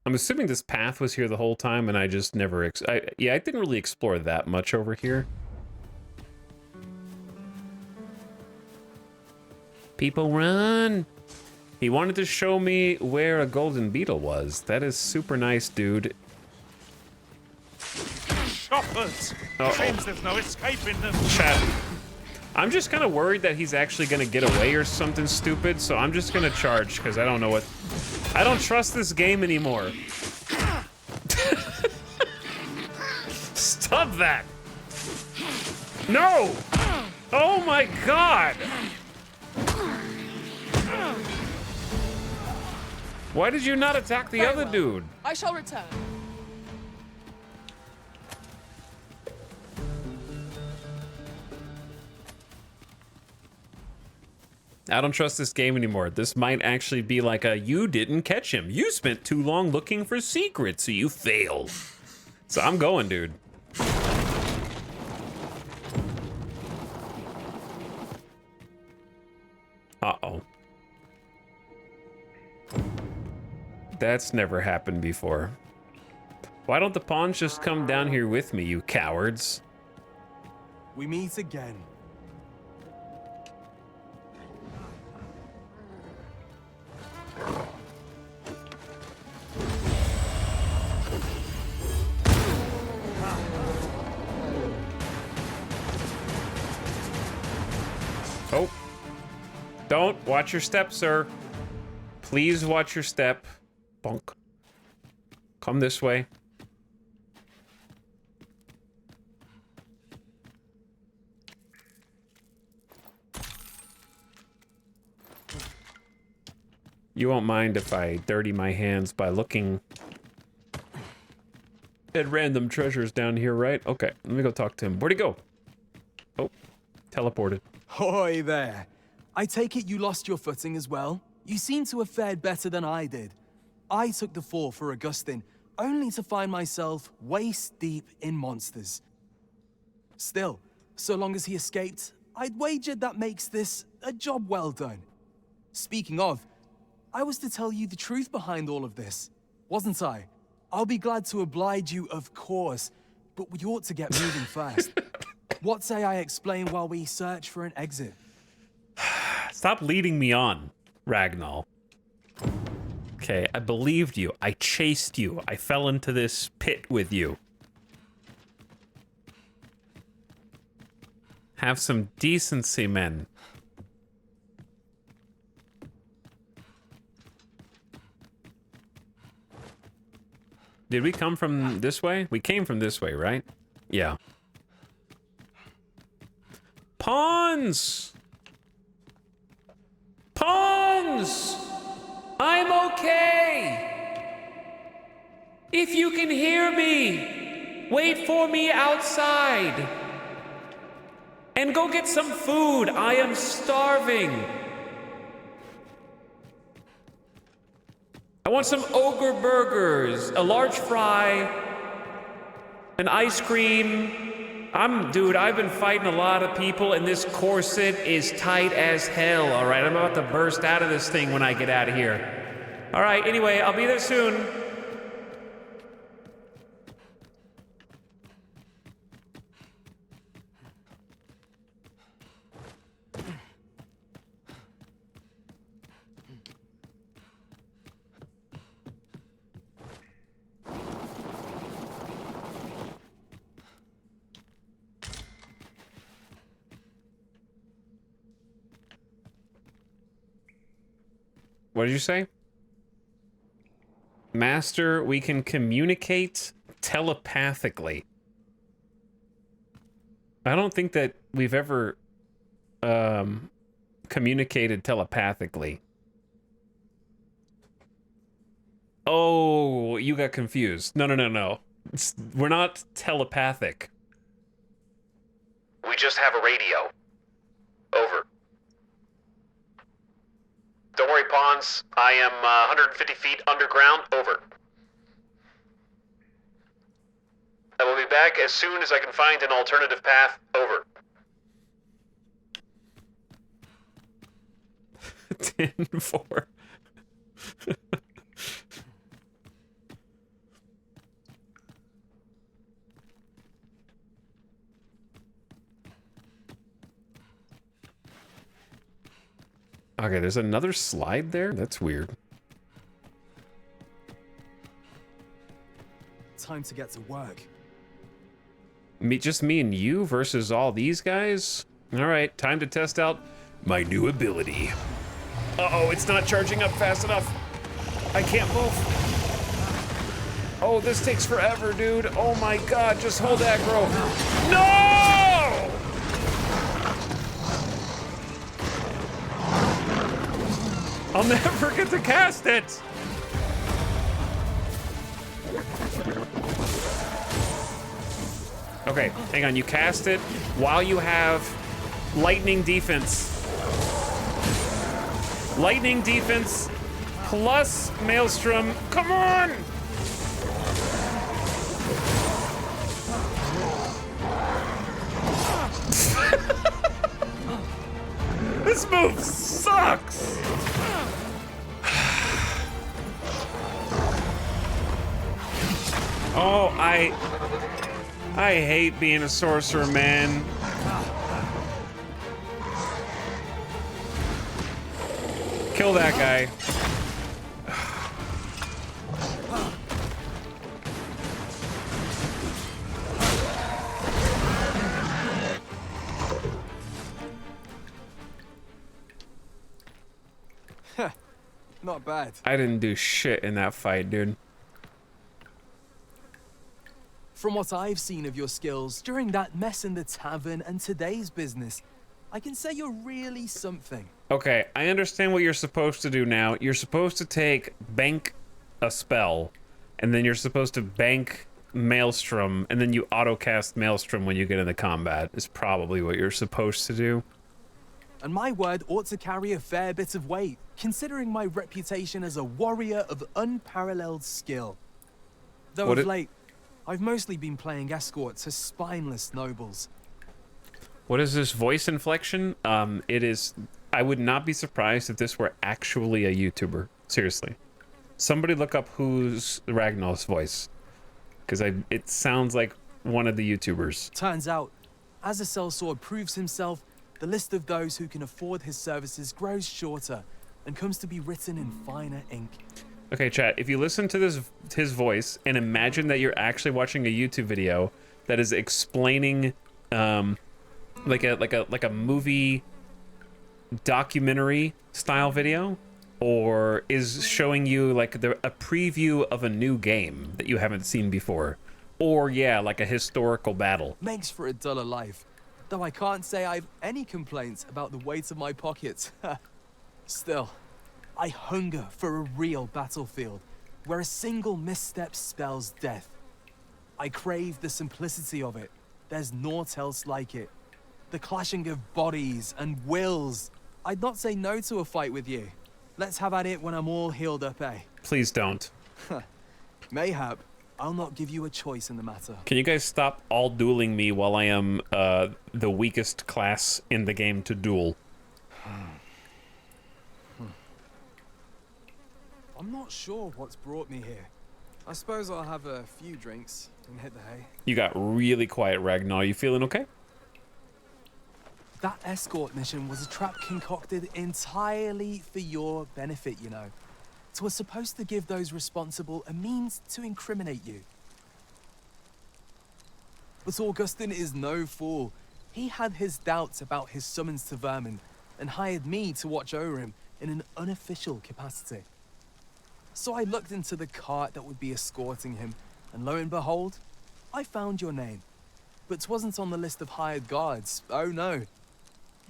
I'm assuming this path was here the whole time, and I just never... I didn't really explore that much over here. People run! He wanted to show me where a golden beetle was. That is super nice, dude.
Shoppers! Seems there's no escaping them.
Chat. I'm just kind of worried that he's actually going to get away or something stupid, so I'm just going to charge, because I don't know what... I don't trust this game anymore. Stop that! No! Oh my god! Why did you not attack the other dude?
I shall return.
I don't trust this game anymore. This might actually be like a, you didn't catch him. You spent too long looking for secrets, so you failed. So I'm going, dude. Uh-oh. That's never happened before. Why don't the pawns just come down here with me, you cowards?
We meet again.
Oh. Don't. Watch your step, sir. Please watch your step. Bonk. Come this way. You won't mind if I dirty my hands by looking at random treasures down here, right? Okay, let me go talk to him. Where'd he go? Oh, teleported.
Hoy there. I take it you lost your footing as well? You seem to have fared better than I did. I took the fall for Augustin, only to find myself waist deep in monsters. Still, so long as he escaped, I'd wagered that makes this a job well done. Speaking of, I was to tell you the truth behind all of this, wasn't I? I'll be glad to oblige you, of course, but we ought to get moving fast. What say I explain while we search for an exit?
Stop leading me on, Ragnar. Okay, I believed you. I chased you. I fell into this pit with you. Have some decency, men. Did we come from this way? We came from this way, right? Yeah. Pawns! Pawns! I'm okay! If you can hear me, wait for me outside. And go get some food. I am starving. I want some ogre burgers, a large fry, an ice cream. Dude, I've been fighting a lot of people and this corset is tight as hell, all right? I'm about to burst out of this thing when I get out of here. All right, anyway, I'll be there soon. What did you say? Master, we can communicate telepathically. I don't think that we've ever communicated telepathically. Oh, you got confused. No. We're not telepathic.
We just have a radio. Over. Don't worry, Pawns. I am 150 feet underground. Over. I will be back as soon as I can find an alternative path. Over.
10-4. Okay, there's another slide there? That's weird.
Time to get to work.
Just me and you versus all these guys? All right, time to test out my new ability. Uh-oh, it's not charging up fast enough. I can't move. Oh, this takes forever, dude. Oh my god, just hold aggro. No! I'll never get to cast it! Okay, hang on, you cast it while you have lightning defense. Lightning defense plus Maelstrom. Come on! This move sucks! Oh, I hate being a sorcerer, man. Kill that guy.
Not bad.
I didn't do shit in that fight, dude.
From what I've seen of your skills during that mess in the tavern and today's business, I can say you're really something.
Okay, I understand what you're supposed to do now. You're supposed to bank a spell, and then you're supposed to bank Maelstrom, and then you auto-cast Maelstrom when you get into combat, is probably what you're supposed to do.
And my word ought to carry a fair bit of weight, considering my reputation as a warrior of unparalleled skill. Though of late, I've mostly been playing escort to spineless nobles.
What is this voice inflection? It is... I would not be surprised if this were actually a YouTuber. Seriously. Somebody look up who's Ragnar's voice. Because it sounds like one of the YouTubers.
Turns out, as a sellsword proves himself, the list of those who can afford his services grows shorter and comes to be written in finer ink.
Okay, chat, if you listen to his voice and imagine that you're actually watching a YouTube video that is explaining like a movie documentary style video, or is showing you like a preview of a new game that you haven't seen before, or yeah, like a historical battle.
Makes for a duller life, though I can't say I've any complaints about the weight of my pockets. Still, I hunger for a real battlefield where a single misstep spells death. I crave the simplicity of it. There's naught else like it. The clashing of bodies and wills. I'd not say no to a fight with you. Let's have at it when I'm all healed up, eh?
Please don't.
Mayhap, I'll not give you a choice in the matter.
Can you guys stop all dueling me while I am the weakest class in the game to duel?
I'm not sure what's brought me here. I suppose I'll have a few drinks and hit the hay.
You got really quiet, Ragnar. You feeling okay?
That escort mission was a trap concocted entirely for your benefit, you know. It was supposed to give those responsible a means to incriminate you. But Augustin is no fool. He had his doubts about his summons to Vermin and hired me to watch over him in an unofficial capacity. So I looked into the cart that would be escorting him, and lo and behold, I found your name. But 'twasn't on the list of hired guards, oh no.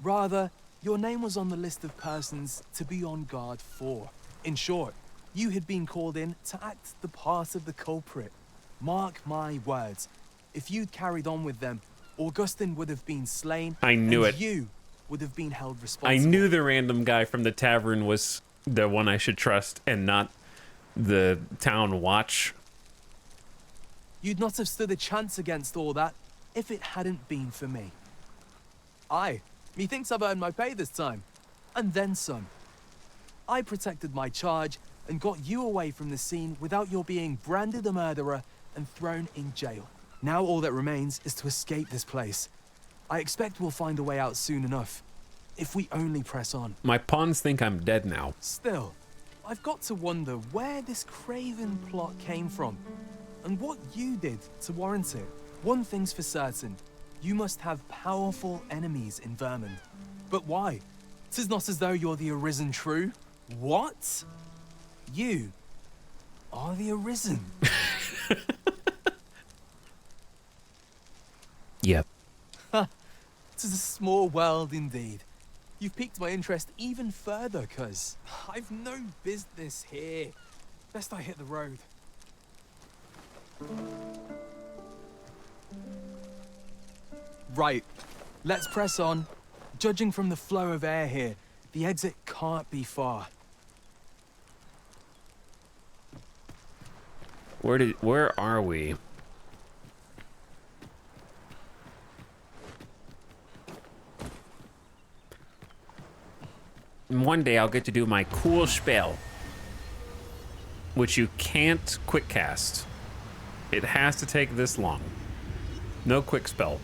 Rather, your name was on the list of persons to be on guard for. In short, you had been called in to act the part of the culprit. Mark my words, if you'd carried on with them, Augustin would have been slain.
I knew
and
it.
You would have been held responsible.
I knew the random guy from the tavern was the one I should trust and not the town watch.
You'd not have stood a chance against all that if it hadn't been for me. Aye, methinks I've earned my pay this time, and then some. I protected my charge and got you away from the scene without your being branded a murderer and thrown in jail. Now all that remains is to escape this place. I expect we'll find a way out soon enough, if we only press on.
My pawns think I'm dead now.
Still, I've got to wonder where this craven plot came from, and what you did to warrant it. One thing's for certain, you must have powerful enemies in Vermin. But why? 'Tis not as though you're the Arisen true. What? You are the Arisen.
Yep.
Tis a small world indeed. You've piqued my interest even further, cuz I've no business here. Best I hit the road. Right, let's press on. Judging from the flow of air here, the exit can't be far.
Where are we? And one day I'll get to do my cool spell, which you can't quick cast. It has to take this long. No quick spell.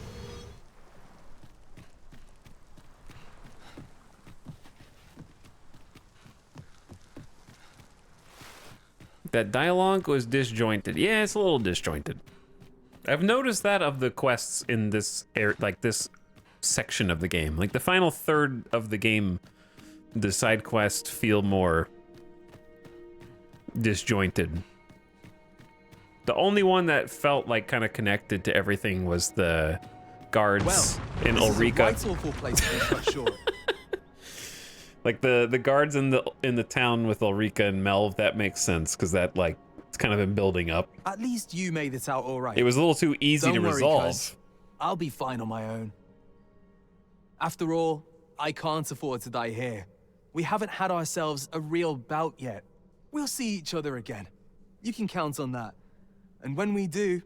That dialogue was disjointed. Yeah, it's a little disjointed. I've noticed that of the quests in this this section of the game. Like the final third of the game, the side quests feel more disjointed. The only one that felt like kind of connected to everything was the guards in Ulrika.
This is a right awful place to be cut short.
Like the guards in the town with Ulrika and Melv, that makes sense because that like it's kind of been building up.
At least you made it out all right.
It was a little too easy
Don't
to
worry,
resolve.
cuz I'll be fine on my own. After all, I can't afford to die here. We haven't had ourselves a real bout yet. We'll see each other again. You can count on that. And when we do,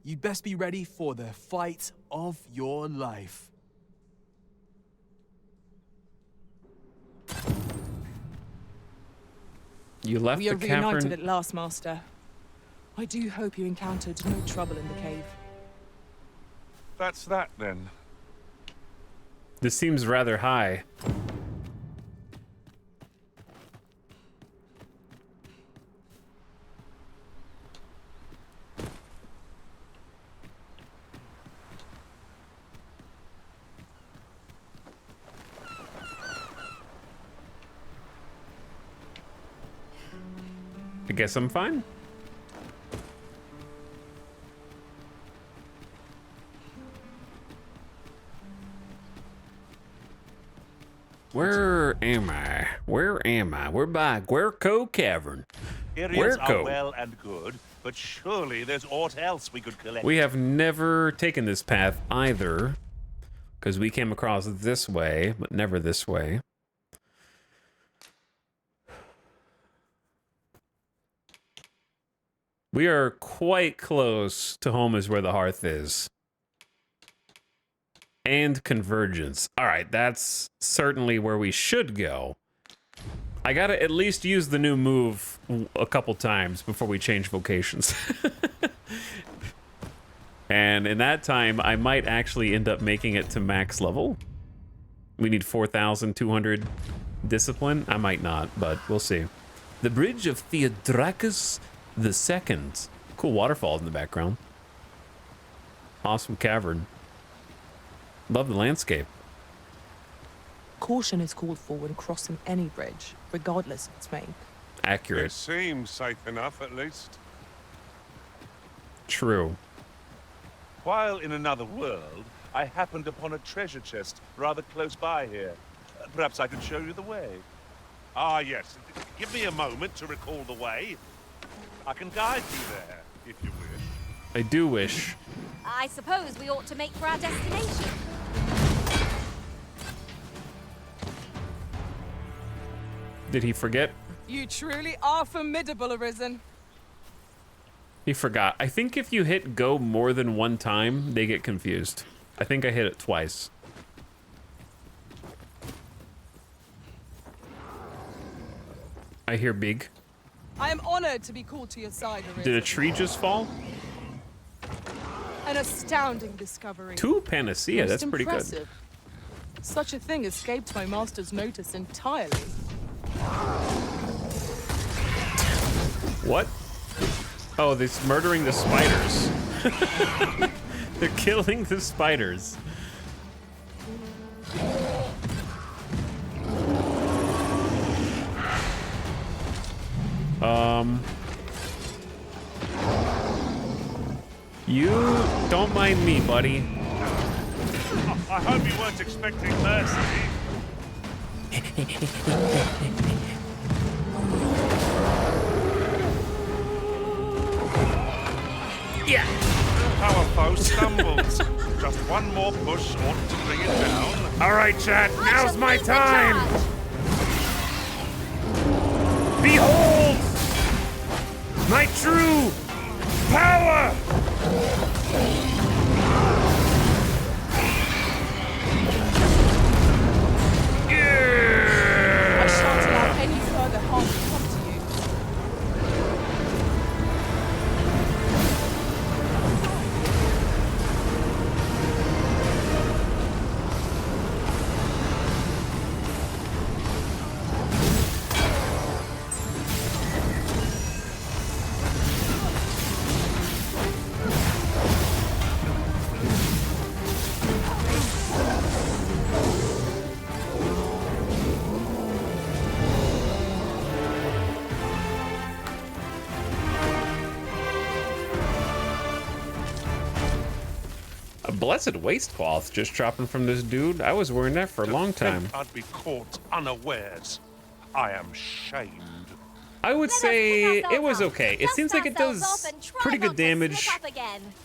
you'd best be ready for the fight of your life.
You left
We are
the
reunited
cavern.
at last, Master. I do hope you encountered no trouble in the cave.
That's that, then.
This seems rather high. I guess I'm fine. Where am I? Where am I? We're by Guerco Cavern.
Areas are
Guerco.
well and good, but surely there's aught else we could collect.
We have never taken this path either, because we came across this way, but never this way. We are quite close to home is where the hearth is. And convergence. All right, that's certainly where we should go. I gotta at least use the new move a couple times before we change vocations. And in that time, I might actually end up making it to max level. We need 4,200 discipline. I might not, but we'll see. The Bridge of Theodracus II. Cool waterfall in the background. Awesome cavern. Love the landscape.
Caution is called for when crossing any bridge, regardless of its make.
Accurate.
It seems safe enough, at least.
True.
While in another world, I happened upon a treasure chest rather close by here. Perhaps I could show you the way. Ah, yes. Give me a moment to recall the way. I can guide you there, if you wish.
I do wish.
I suppose we ought to make for our destination.
Did he forget?
You truly are formidable, Arisen.
He forgot. I think if you hit go more than one time, they get confused. I think I hit it twice. I hear big.
I am honored to be called to your side, Arisen.
Did a tree just fall?
An astounding discovery.
2 panacea,
Most
that's pretty good.
impressive. Such a thing escaped my master's notice entirely.
What? Oh, they're murdering the spiders. They're killing the spiders. You don't mind me, buddy.
I hope you weren't expecting mercy.
Yeah.
Our foe stumbles. Just one more push ought to bring it down.
All right, chat. Now's my time. Behold my true power.
I shan't allow any further harm to come to you.
Blessed waist cloth just dropping from this dude. I was wearing that for a long time.
I'd be caught unawares. I am shamed.
I would say it was okay. It seems like it does pretty good damage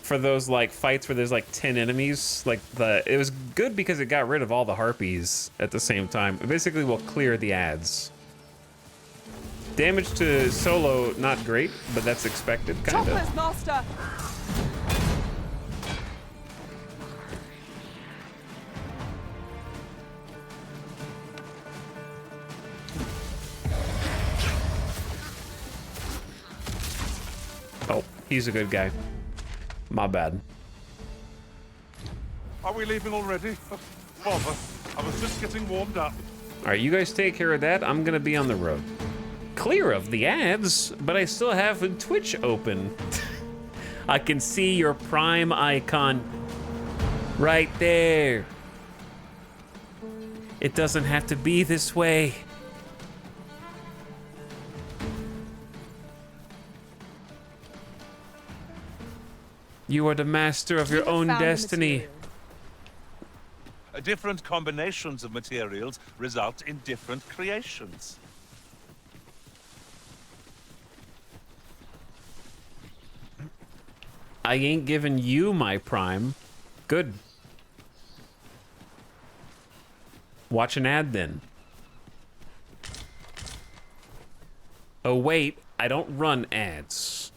for those like fights where there's like 10 enemies. Like it was good because it got rid of all the harpies at the same time. It basically will clear the ads. Damage to solo, not great, but that's expected, kind of.
Choppers, master.
Oh, he's a good guy. My bad.
Are we leaving already? Bother. I was just getting warmed up.
All right, you guys take care of that. I'm gonna be on the road. Clear of the ads, but I still have Twitch open. I can see your Prime icon right there. It doesn't have to be this way. You are the master of your own destiny.
Different combinations of materials result in different creations.
I ain't giving you my Prime. Good. Watch an ad then. Oh wait, I don't run ads.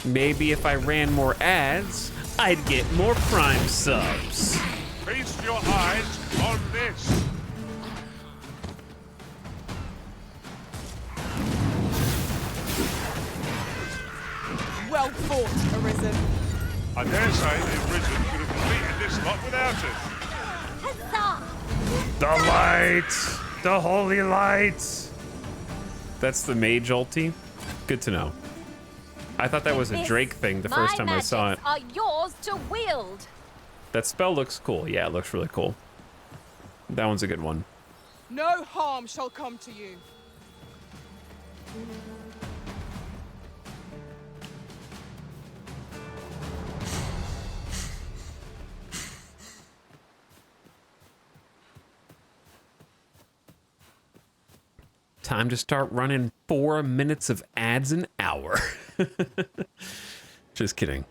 Maybe if I ran more ads, I'd get more Prime subs.
Feast your eyes on this.
Well fought, Arisen.
I dare say the Arisen could have completed this lot without it.
The light! The holy light! That's the mage ulti? Good to know. I thought that was a Drake thing the first time I saw it.
Are yours to wield.
That spell looks cool. Yeah, it looks really cool. That one's a good one.
No harm shall come to you.
Time to start running 4 minutes of ads an hour. Just kidding.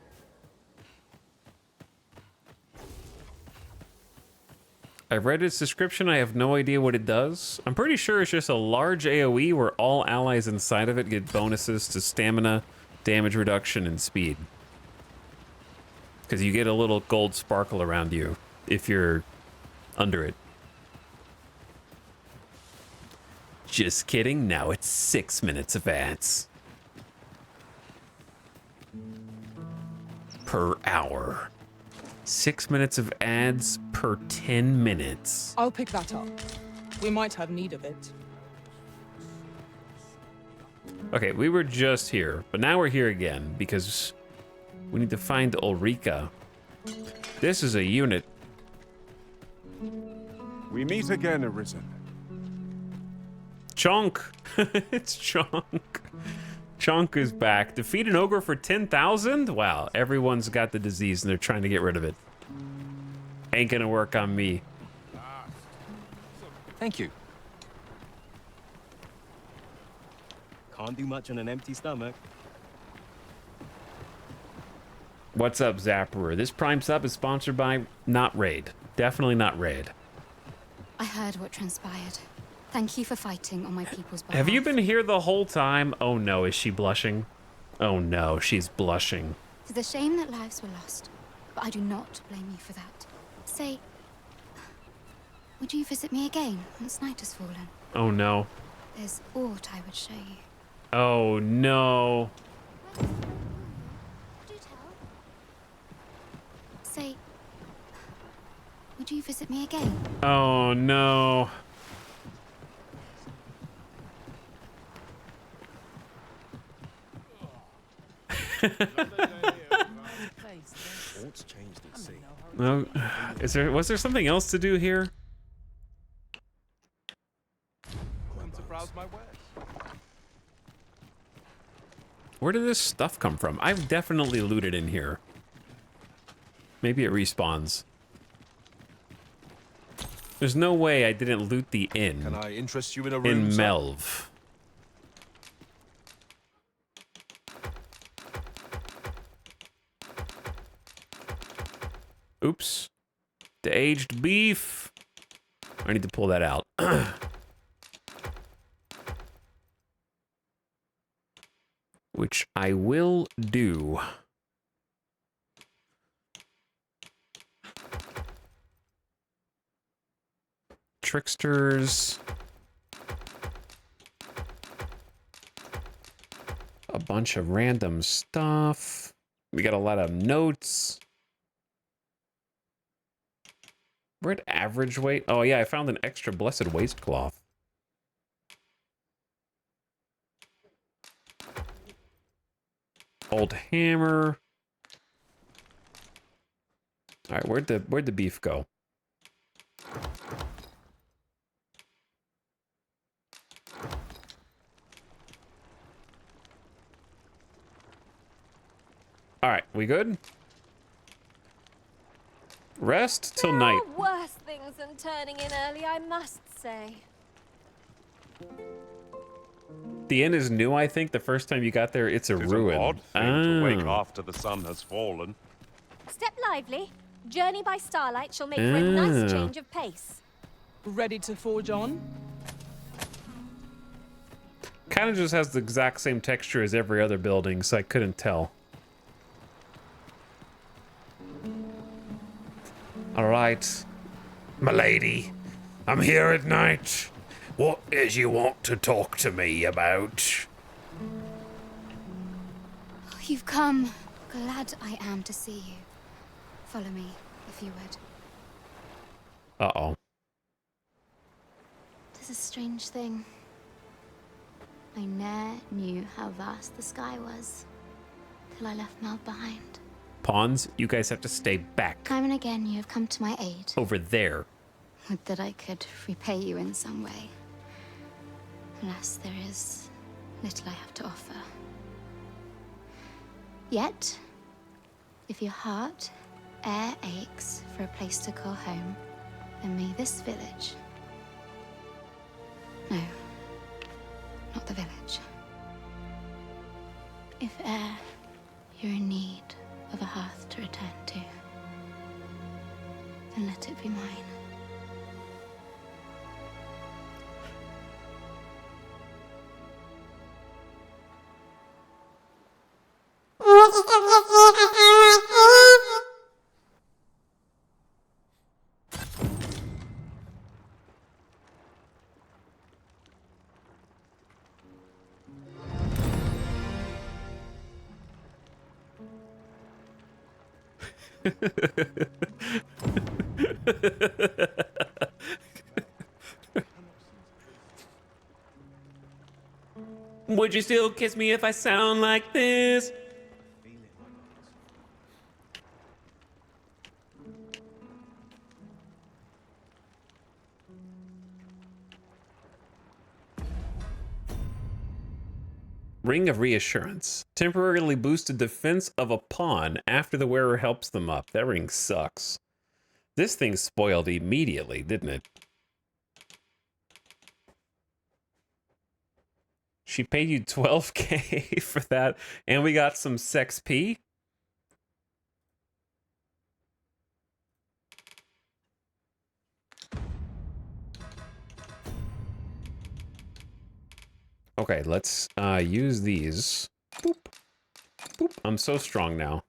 I've read its description. I have no idea what it does. I'm pretty sure it's just a large AoE where all allies inside of it get bonuses to stamina, damage reduction, and speed. Because you get a little gold sparkle around you if you're under it. Just kidding. Now it's 6 minutes of ads. Per hour. 6 minutes of ads per 10 minutes.
I'll pick that up. We might have need of it.
Okay, we were just here, but now we're here again because we need to find Ulrika. This is a unit.
We meet again, Arisen.
Chonk. It's Chonk. Chonk is back. Defeat an ogre for 10,000? Wow, everyone's got the disease and they're trying to get rid of it. Ain't gonna work on me.
Thank you. Can't do much on an empty stomach.
What's up, Zapperer? This Prime sub is sponsored by not Raid. Definitely not Raid.
I heard what transpired. Thank you for fighting on my people's behalf.
Have you been here the whole time? Oh no, is she blushing? Oh no, she's blushing.
It's a shame that lives were lost, but I do not blame you for that. Say, would you visit me again once night has fallen?
Oh no.
There's aught I would show you.
Oh no.
Say, would you visit me again?
Oh no. No, was there something else to do here? Where did this stuff come from? I've definitely looted in here. Maybe it respawns. There's no way I didn't loot the inn.
Can I interest you in a room,
in
sir?
Melv. Oops. The aged beef. I need to pull that out. Which I will do. Tricksters. A bunch of random stuff. We got a lot of notes. We're at average weight. Oh yeah, I found an extra blessed waistcloth. Old hammer. All right, where'd the beef go? All right, we good? Rest till night.
There are worse things than turning in early, I must say.
The inn is new, I think. The first time you got there, it's a
It is
ruin.
an odd thing to wake
Oh.
after the sun has fallen.
Step lively. Journey by starlight shall make for a nice
Oh.
change of pace.
Ready to forge on?
Kind of just has the exact same texture as every other building, so I couldn't tell.
All right, my lady, I'm here at night. What is you want to talk to me about?
Oh, you've come. Glad I am to see you. Follow me, if you would.
Uh-oh.
There's a strange thing. I ne'er knew how vast the sky was, till I left Mel behind.
Pawns, you guys have to stay back.
Time and again you have come to my aid.
Over there.
Would that I could repay you in some way. Alas, there is little I have to offer. Yet, if your heart e'er aches for a place to call home, then may this village... No, not the village. If e'er you're in need of a hearth to return to, then let it be mine.
Would you still kiss me if I sound like this? Ring of Reassurance. Temporarily boosted defense of a pawn after the wearer helps them up. That ring sucks. This thing spoiled immediately, didn't it? She paid you 12K for that, and we got some sex P. Okay, let's use these. Boop. Boop. I'm so strong now.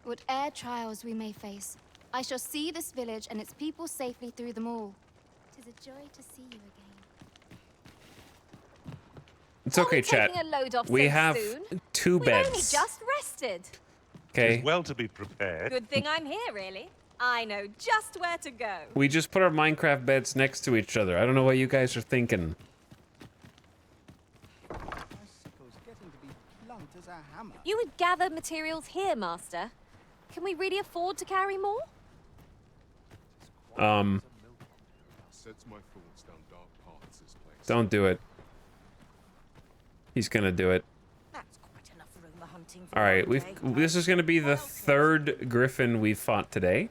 Whate'er trials we may face, I shall see this village and its people safely through them all. 'Tis a joy to see you again.
It's okay, chat.
Taking a load off
We
so
have
soon?
2
We've only
beds.
just rested.
Okay.
It is well to be prepared.
Good thing I'm here, really. I know just where to go.
We just put our Minecraft beds next to each other. I don't know what you guys are thinking.
You would gather materials here, Master. Can we really afford to carry more?
Sets my thoughts down dark paths, this place.
Don't do it. He's gonna do it. All right, this is gonna be the third griffin we've fought today,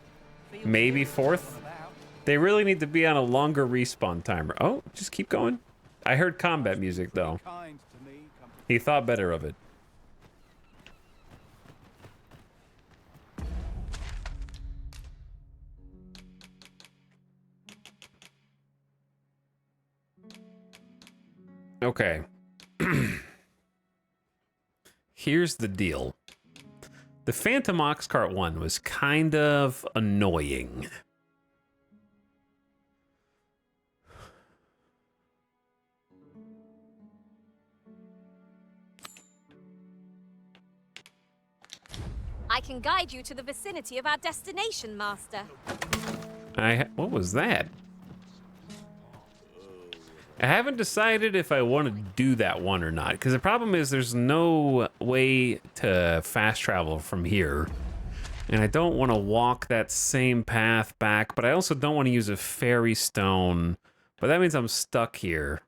maybe fourth. They really need to be on a longer respawn timer. Oh, just keep going. I heard combat music though. He thought better of it. Okay. Here's the deal. The Phantom Oxcart one was kind of annoying.
I can guide you to the vicinity of our destination, Master.
What was that? I haven't decided if I want to do that one or not, because the problem is there's no way to fast travel from here. And I don't want to walk that same path back, but I also don't want to use a fairy stone. But that means I'm stuck here.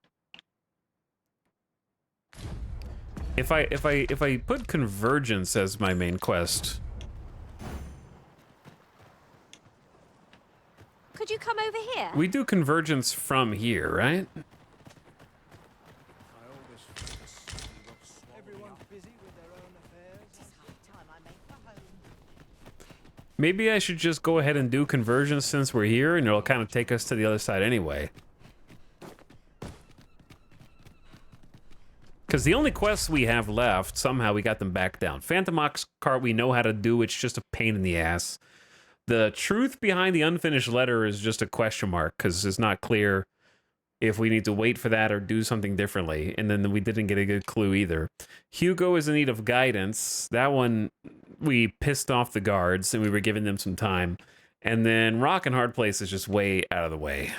If I put convergence as my main quest.
Could you come over here?
We do convergence from here, right? Maybe I should just go ahead and do conversions since we're here, and it'll kind of take us to the other side anyway. Because the only quests we have left, somehow we got them back down. Phantom Oxcart we know how to do, it's just a pain in the ass. The truth behind the unfinished letter is just a question mark, because it's not clear if we need to wait for that or do something differently. And then we didn't get a good clue either. Hugo is in need of guidance. That one, we pissed off the guards and we were giving them some time. And then Rock and Hard Place is just way out of the way.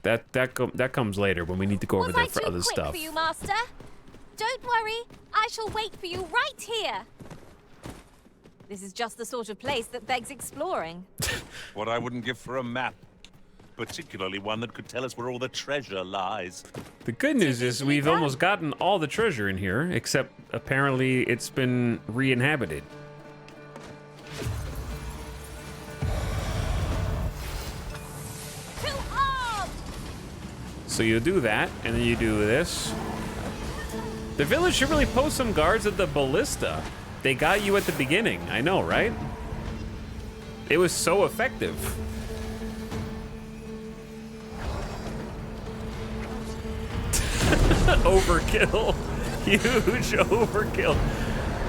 That comes later when we need to go over there for other stuff.
For you, Master? Don't worry, I shall wait for you right here. This is just the sort of place that begs exploring.
What I wouldn't give for a map. Particularly one that could tell us where all the treasure lies.
The good news is we've almost gotten all the treasure in here, except apparently it's been re-inhabited. So you do that, and then you do this. The village should really post some guards at the ballista. They got you at the beginning, I know, right? It was so effective. Overkill. Huge overkill.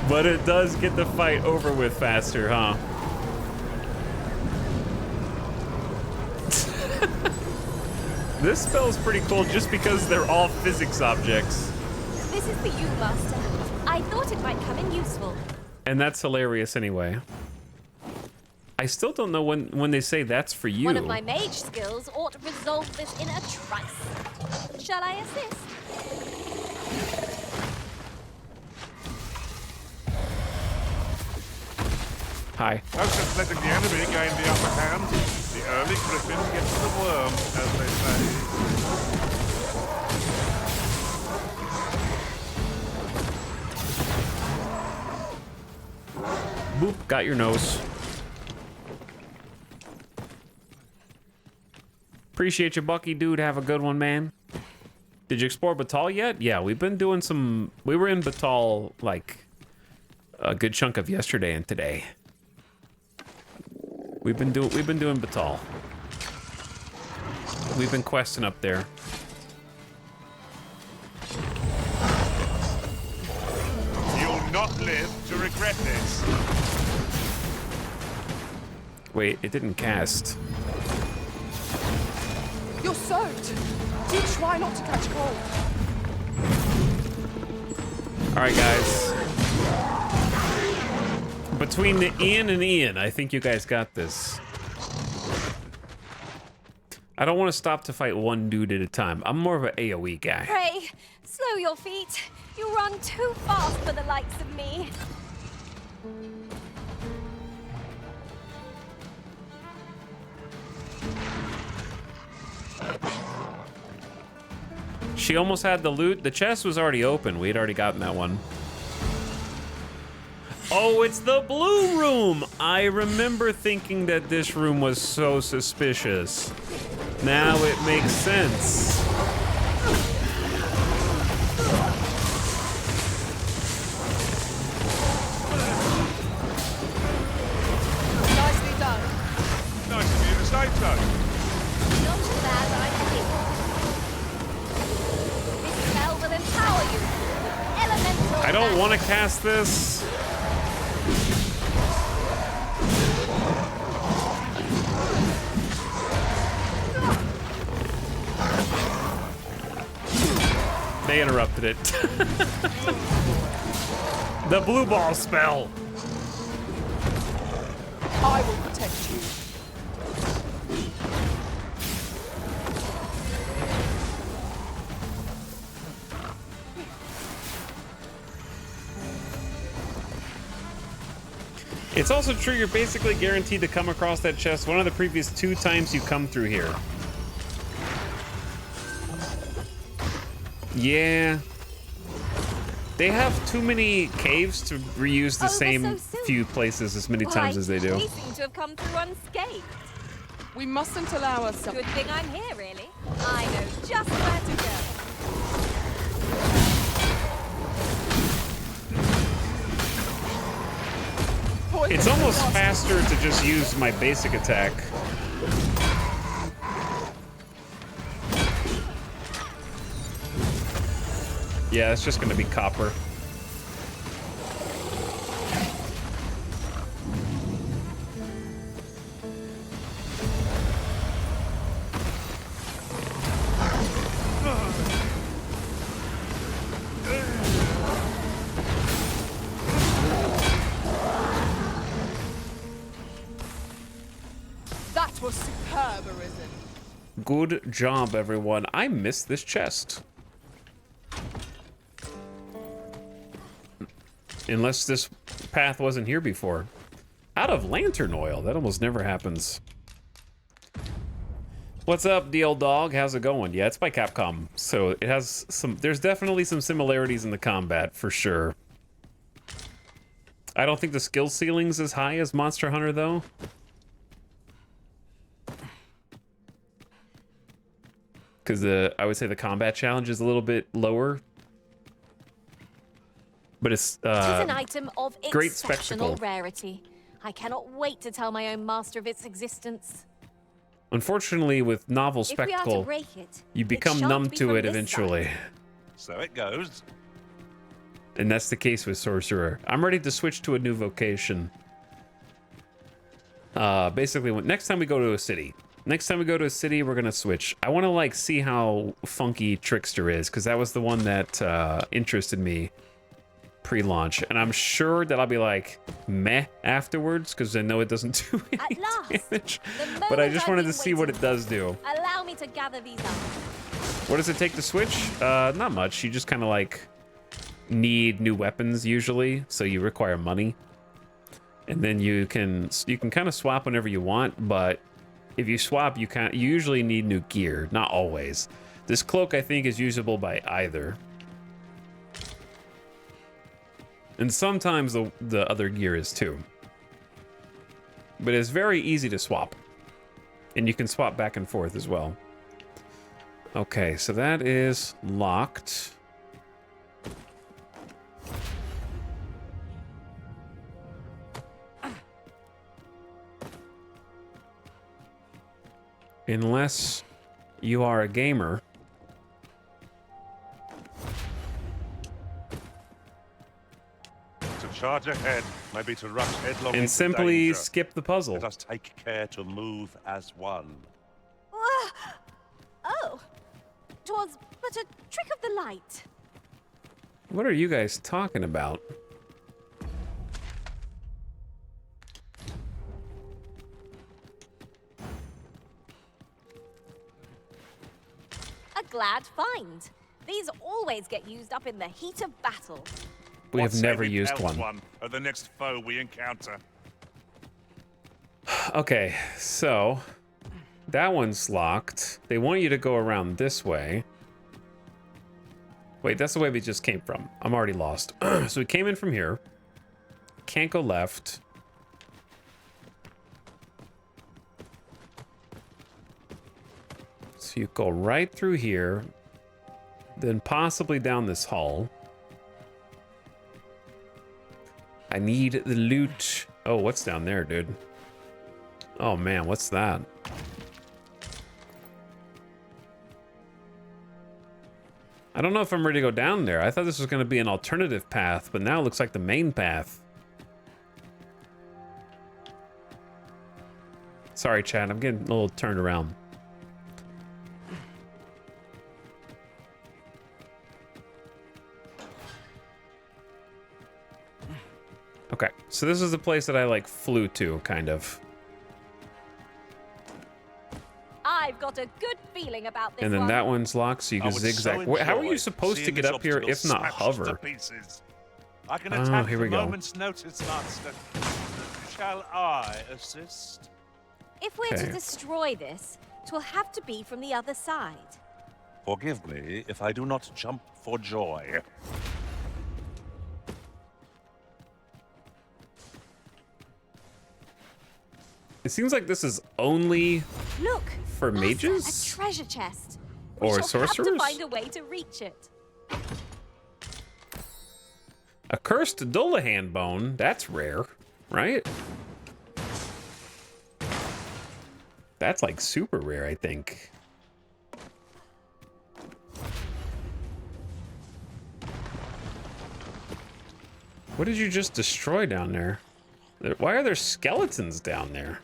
But it does get the fight over with faster, huh? This spell's pretty cool just because they're all physics objects.
This is for you, Master. I thought it might come in useful.
And that's hilarious anyway. I still don't know when they say that's for you.
One of my mage skills ought to resolve this in a trice. Shall I assist?
Hi.
I was just letting the enemy gain the upper hand. The early griffin gets the worm, as they say.
Boop, got your nose. Appreciate you, Bucky, dude. Have a good one, man. Did you explore Batal yet? Yeah, we've been doing some... We were in Batal, like, a good chunk of yesterday and today. We've been doing Batal. We've been questing up there.
You'll not live to regret this.
Wait, it didn't cast.
You're soaked. Do try not to catch cold.
All right, guys. Between the Ian and Ian, I think you guys got this. I don't want to stop to fight one dude at a time. I'm more of an AoE guy.
Pray, slow your feet. You run too fast for the likes of me.
She almost had the loot. The chest was already open. We had already gotten that one. Oh, it's the blue room! I remember thinking that this room was so suspicious. Now it makes sense.
Nicely done.
Nice of you to say so.
Not too bad, I think. This spell will empower you. Elemental.
I don't want to cast this. They interrupted it. The blue ball spell.
I will protect you.
It's also true you're basically guaranteed to come across that chest one of the previous 2 times you come through here. Yeah. They have too many caves to reuse the same few places as many times as they do.
We seem to have come through unscathed.
We mustn't allow ourselves.
Good thing I'm here, really. I know just where to go.
It's almost faster to just use my basic attack. Yeah, it's just gonna be copper.
That was superb, Arisen.
Good job, everyone. I missed this chest. Unless this path wasn't here before. Out of lantern oil. That almost never happens. What's up, DL Dog? How's it going? Yeah, it's by Capcom. So it has some... There's definitely some similarities in the combat, for sure. I don't think the skill ceiling's as high as Monster Hunter, though. Because I would say the combat challenge is a little bit lower. But it's
It is an item of
great
exceptional
spectacle.
rarity. I cannot wait to tell my own master of its existence.
Unfortunately, with novel
If we are to
spectacle,
break it,
you become
shan't
numb
be
to
from
it
this
eventually.
So it goes.
And that's the case with Sorcerer. I'm ready to switch to a new vocation. Basically, next time we go to a city. Next time we go to a city, we're gonna switch. I want to like see how funky Trickster is, because that was the one that interested me pre-launch, and I'm sure that I'll be like meh afterwards, because I know it doesn't do any damage. But I just wanted to see what it does do.
Allow me to gather these up.
What does it take to switch? Not much. You just kind of like need new weapons usually, so you require money, and then you can kind of swap whenever you want. But if you swap, you usually need new gear. Not always. This cloak I think is usable by either, and sometimes the other gear is too. But it's very easy to swap, and you can swap back and forth as well. Okay, so that is locked. Unless you are a gamer.
To charge ahead, maybe to rush headlong
And
into
simply
danger.
skip the puzzle.
Let us take care to move as one.
Oh, 'twas but a trick of the light.
What are you guys talking about?
A glad find. These always get used up in the heat of battle.
We have
What say
never
we
used
pelt
one.
of the next foe we encounter.
Okay, so that one's locked. They want you to go around this way. Wait, that's the way we just came from. I'm already lost. So we came in from here. Can't go left. So you go right through here. Then possibly down this hall. I need the loot. Oh, what's down there, dude? Oh man, what's that? I don't know if I'm ready to go down there. I thought this was going to be an alternative path, but now it looks like the main path. Sorry, Chad. I'm getting a little turned around. Okay, so this is the place that I, like, flew to, kind of.
I've got a good feeling about this
And then
one.
that one's locked, so you can zigzag. How are you supposed to get up here if not hover?
I can
Oh,
attack
here
the
we go.
moment's notice, Master. Shall I assist?
If we're
Okay.
to destroy this, it will have to be from the other side.
Forgive me if I do not jump for joy.
It seems like this is only
Look,
for
Master,
mages?
a treasure chest.
Or
we shall have to
sorcerers?
find a way to reach it.
A cursed Dullahan bone. That's rare, right? That's like super rare, I think. What did you just destroy down there? Why are there skeletons down there?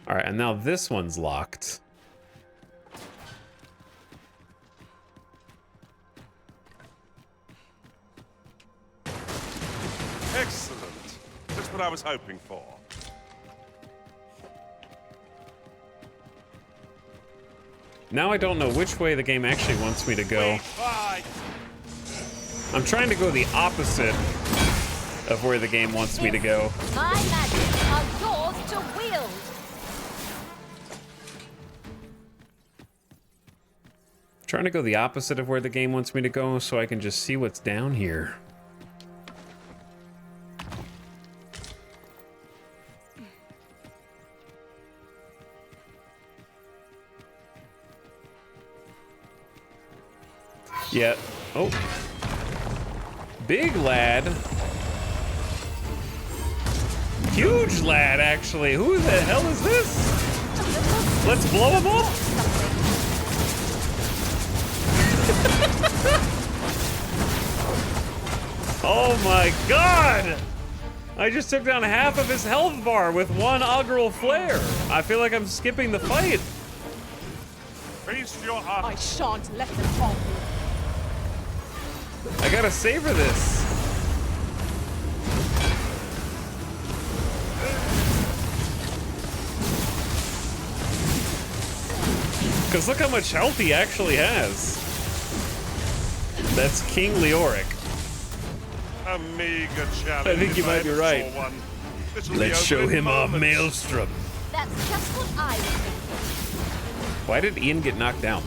All right, and now this one's locked.
Excellent. Just what I was hoping for.
Now I don't know which way the game actually wants me to go. I'm trying to go the opposite of where the game wants me to go.
My magic are yours to wield.
Trying to go the opposite of where the game wants me to go so I can just see what's down here. Yeah. Oh. Big lad. Huge lad, actually. Who the hell is this? Let's blow him up. Oh my god! I just took down half of his health bar with one augural flare. I feel like I'm skipping the fight.
Feast your heart.
I shan't let them harm you.
I gotta savor this. Because look how much health he actually has. That's King Leoric.
A meager challenge.
I think you might be right. Let's show him our maelstrom.
That's just what I was thinking.
Why did Ian get knocked down?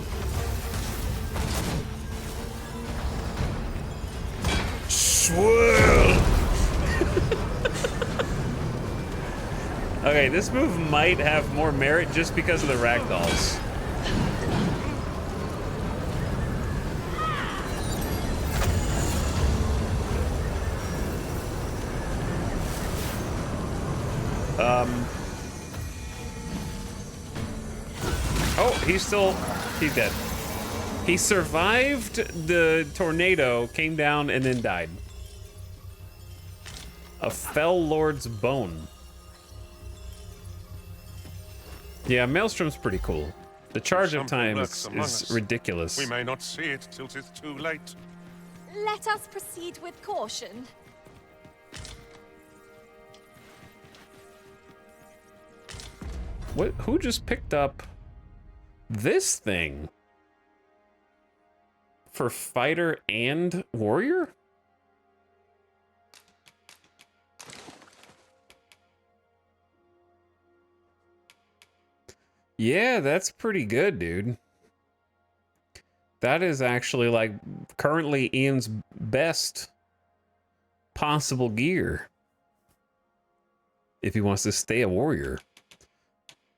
Swirl! Okay, this move might have more merit just because of the ragdolls. Oh, he's dead. He survived the tornado, came down, and then died. A fell lord's bone. Yeah, Maelstrom's pretty cool. The charge of time is ridiculous.
We may not see it till 'tis too late.
Let us proceed with caution.
What? Who just picked up this thing? For fighter and warrior? Yeah, that's pretty good, dude. That is actually like currently Ian's best possible gear. If he wants to stay a warrior.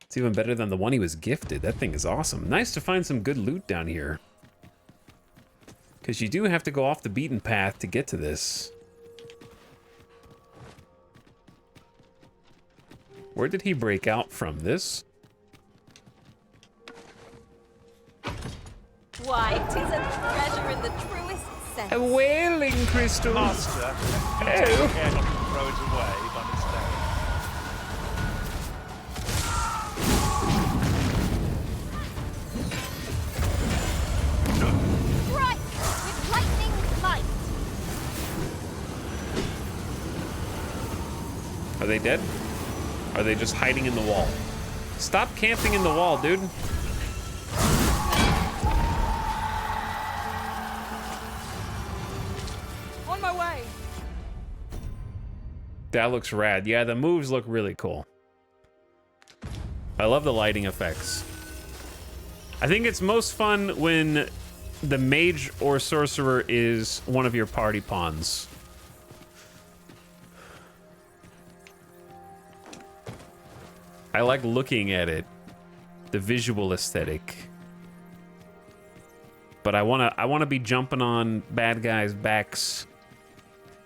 It's even better than the one he was gifted. That thing is awesome. Nice to find some good loot down here. Because you do have to go off the beaten path to get to this. Where did he break out from? This?
Why, 'tis a treasure in the truest sense.
A whaling crystal.
Master, do take care not to throw it away by mistake.
Strike with lightning light.
Are they dead? Are they just hiding in the wall? Stop camping in the wall, dude.
On my way.
That looks rad. Yeah, the moves look really cool. I love the lighting effects. I think it's most fun when the mage or sorcerer is one of your party pawns. I like looking at it, the visual aesthetic. But I wanna be jumping on bad guys' backs.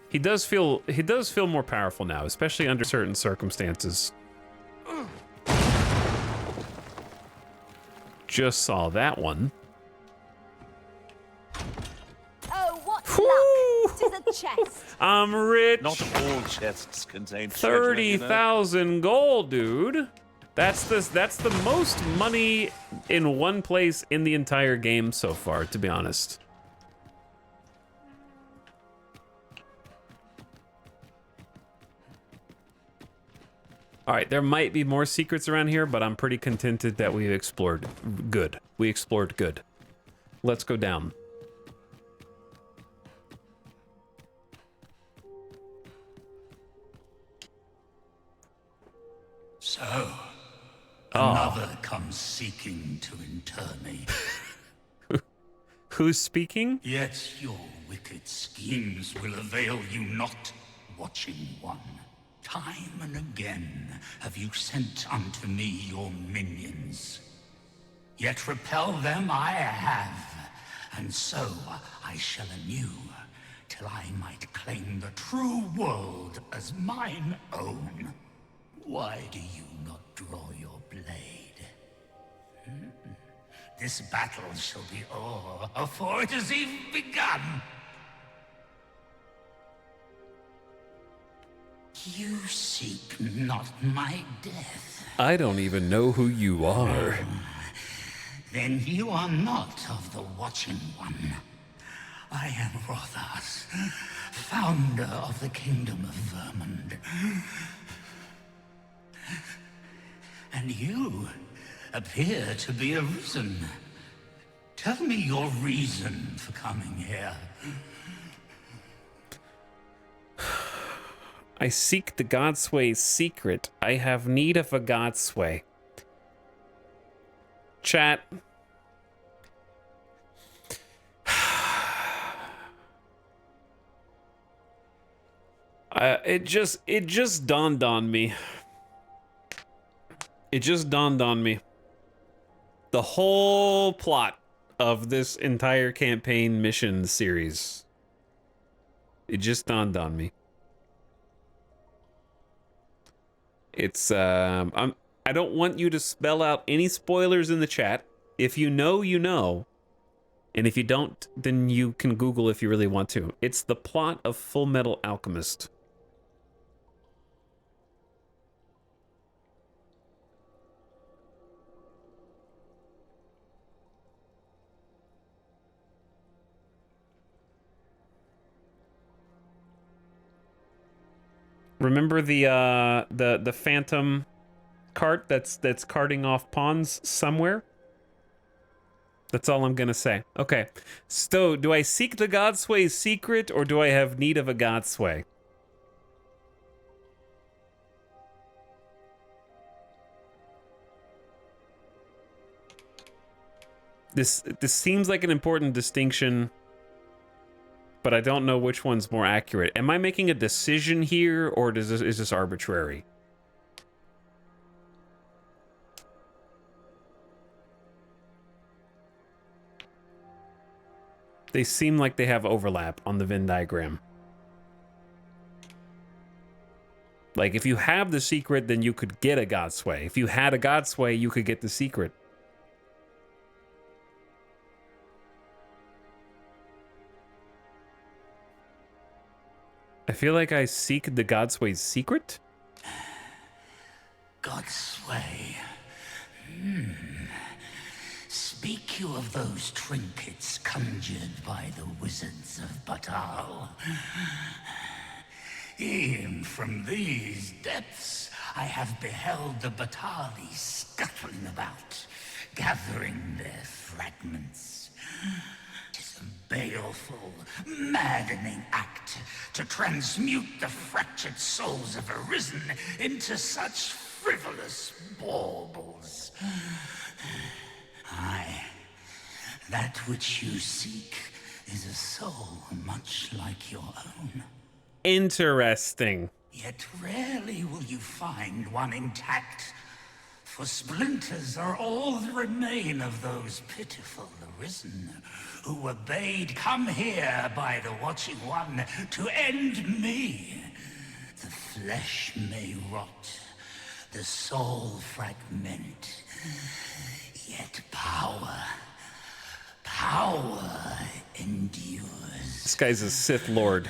He does feel more powerful now, especially under certain circumstances. Just saw that one.
Oh, what luck! 'Tis a chest.
I'm rich.
Not all chests contain treasure,
30,000 gold, dude. That's the most money in one place in the entire game so far, to be honest. All right, there might be more secrets around here, but I'm pretty contented that we've explored good. We explored good. Let's go down.
So, another comes seeking to inter me.
Who's speaking?
Yet your wicked schemes will avail you not, watching one. Time and again have you sent unto me your minions. Yet repel them I have, and so I shall anew, till I might claim the true world as mine own. Why do you not draw your blade? This battle shall be o'er afore it has even begun. You seek not my death.
I don't even know who you are.
Then you are not of the Watching One. I am Rothas, founder of the Kingdom of Vermund. And you appear to be arisen. Tell me your reason for coming here.
I seek the Godsway's secret. I have need of a Godsway. Chat. It just dawned on me. It just dawned on me. The whole plot of this entire campaign mission series. It just dawned on me. It's I don't want you to spell out any spoilers in the chat. If you know, you know. And if you don't, then you can Google if you really want to. It's the plot of Full Metal Alchemist. Remember the phantom cart that's carting off pawns somewhere? That's all I'm gonna say. Okay. So, do I seek the Godsway's secret, or do I have need of a Godsway? This seems like an important distinction, but I don't know which one's more accurate. Am I making a decision here, or is this arbitrary? They seem like they have overlap on the Venn diagram. Like, if you have the secret, then you could get a Godsway. If you had a Godsway, you could get the secret. I feel like I seek the Godsway's secret?
Godsway. Speak you of those trinkets conjured by the wizards of Batal? E'en from these depths, I have beheld the Batali scuttling about, gathering their fragments. 'Tis a baleful, maddening act to transmute the fractured souls of Arisen into such frivolous baubles. Aye, that which you seek is a soul much like your own.
Interesting.
Yet rarely will you find one intact, for splinters are all that remain of those pitiful Arisen who were bade come here by the Watching One to end me. The flesh may rot, the soul fragment, yet power endures.
This guy's a Sith Lord.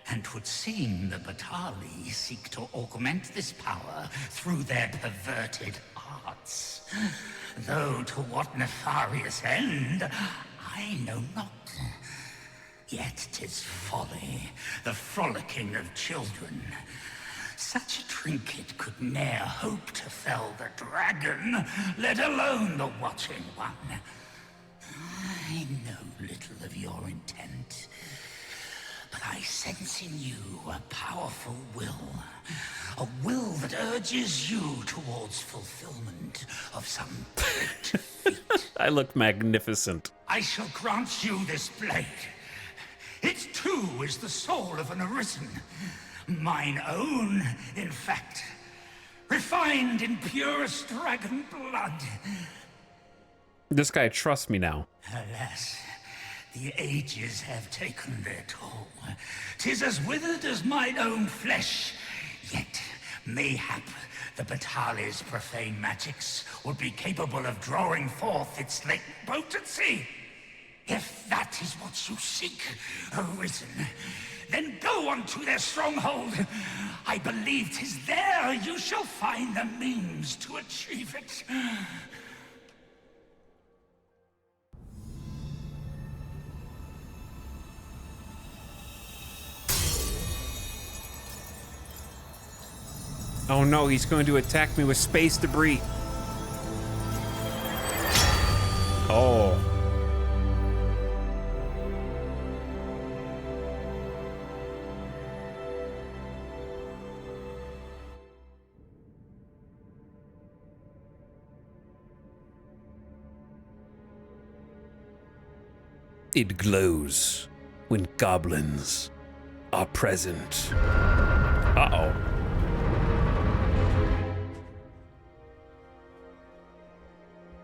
And 'twould seem the Batali seek to augment this power through their perverted arts. Though to what nefarious end, I know not. Yet 'tis folly, the frolicking of children. Such a trinket could ne'er hope to fell the dragon, let alone the Watching One. I know little of your intent, but I sense in you a powerful will. A will that urges you towards fulfillment of some great feat.
I look magnificent.
I shall grant you this blade. It too is the soul of an Arisen. Mine own, in fact. Refined in purest dragon blood.
This guy trusts me now.
Alas, the ages have taken their toll. 'Tis as withered as mine own flesh. Yet, mayhap, the Batali's profane magics would be capable of drawing forth its latent potency. If that is what you seek, Arisen, then go unto their stronghold. I believe 'tis there you shall find the means to achieve it.
Oh no, he's going to attack me with space debris. Oh. It glows when goblins are present. Uh-oh.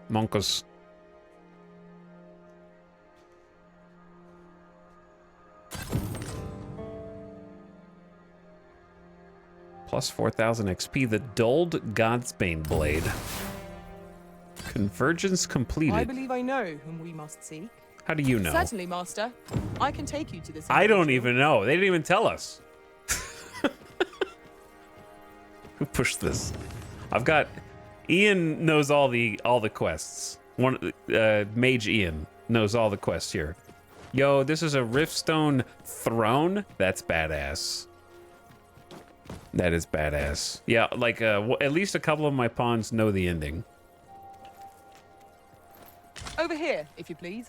Monkus. Plus 4,000 XP. The dulled Godsbane blade. Convergence completed.
I believe I know whom we must seek.
How do you know?
Certainly, Master. I can take you to this.
I don't even know. They didn't even tell us. Who pushed this? I've got Ian knows all the quests. Mage Ian knows all the quests here. Yo, this is a Riftstone throne. That's badass. That is badass. Yeah, like at least a couple of my pawns know the ending.
Over here, if you please.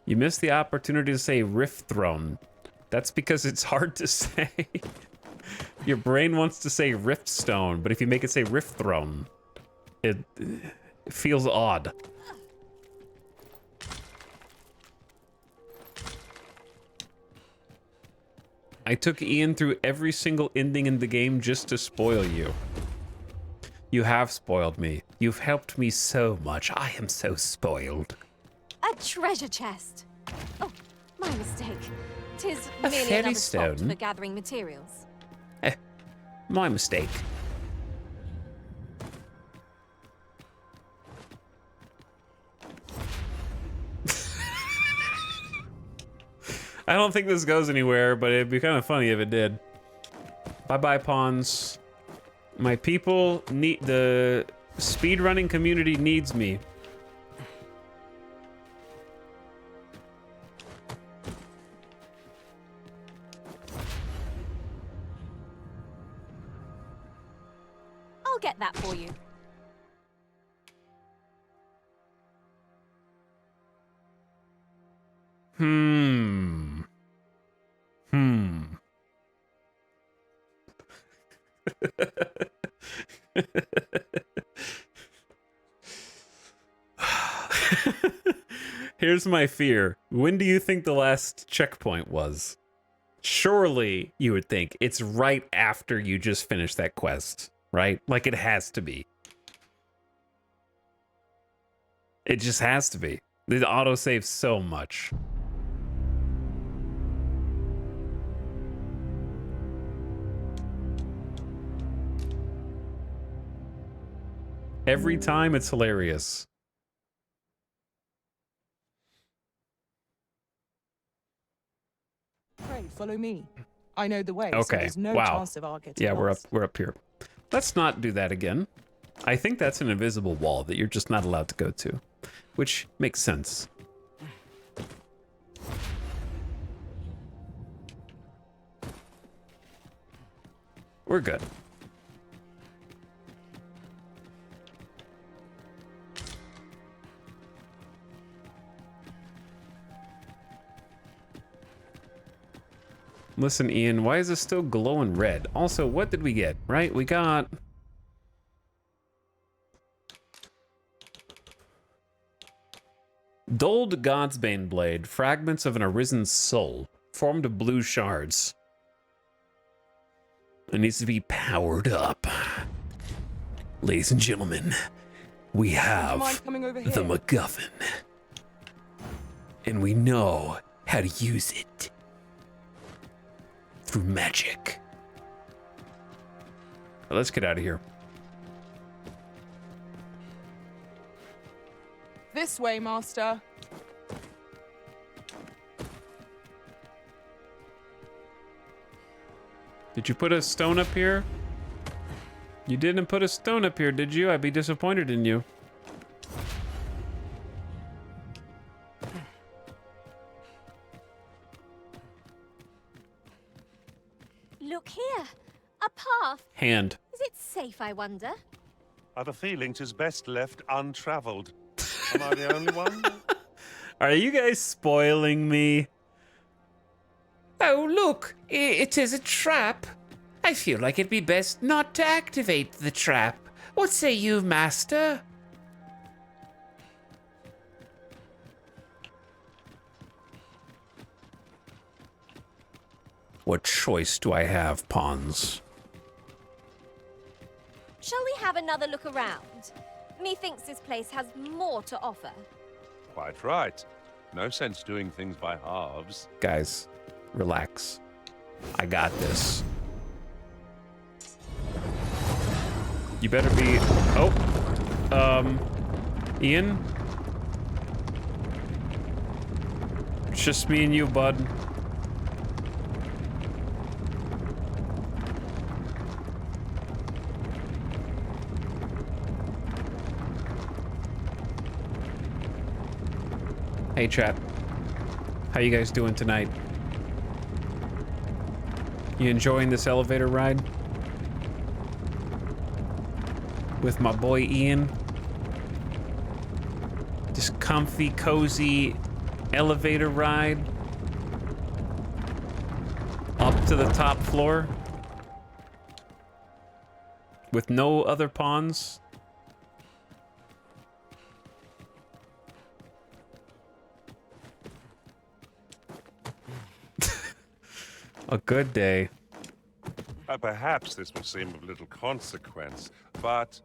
You missed the opportunity to say Rift Throne. That's because it's hard to say. Your brain wants to say Rift Stone, but if you make it say Rift Throne, it feels odd. I took Ian through every single ending in the game just to spoil you. You have spoiled me. You've helped me so much. I am so spoiled.
A treasure chest. Oh, my mistake. 'Tis
A
merely
fairy
another spot
stone?
for gathering materials.
My mistake. I don't think this goes anywhere, but it'd be kind of funny if it did. Bye-bye, pawns. My people need... The speedrunning community needs me.
I'll get that for you.
Here's my fear. When do you think the last checkpoint was? Surely you would think it's right after you just finished that quest, right? Like it has to be. It just has to be. The autosave so much. Every time it's hilarious.
Pray, follow me. I know the way, so
Okay.
there's no
Wow.
chance of our getting
Yeah,
lost.
we're up here. Let's not do that again. I think that's an invisible wall that you're just not allowed to go to, which makes sense. We're good. Listen, Ian, why is it still glowing red? Also, what did we get, right? We got... Dulled Godsbane Blade, fragments of an arisen soul, formed of blue shards. It needs to be powered up. Ladies and gentlemen, we have
mind coming over
the
here?
MacGuffin. And we know how to use it. Through magic. Well, let's get out of here.
This way, Master.
Did you put a stone up here? You didn't put a stone up here, did you? I'd be disappointed in you.
Look here. A path.
Hand.
Is it safe, I wonder?
I've a feeling 'tis best left untravelled. Am I the only one?
Are you guys spoiling me?
Oh, look, it is a trap. I feel like it'd be best not to activate the trap. What say you, Master?
What choice do I have, pawns?
Shall we have another look around? Methinks this place has more to offer.
Quite right. No sense doing things by halves.
Guys, relax. I got this. You better be... Oh. Ian? It's just me and you, bud. Hey, chat. How you guys doing tonight? You enjoying this elevator ride? With my boy Ian? This comfy, cozy elevator ride? Up to the top floor? With no other pawns? A good day.
Perhaps this will seem of little consequence, but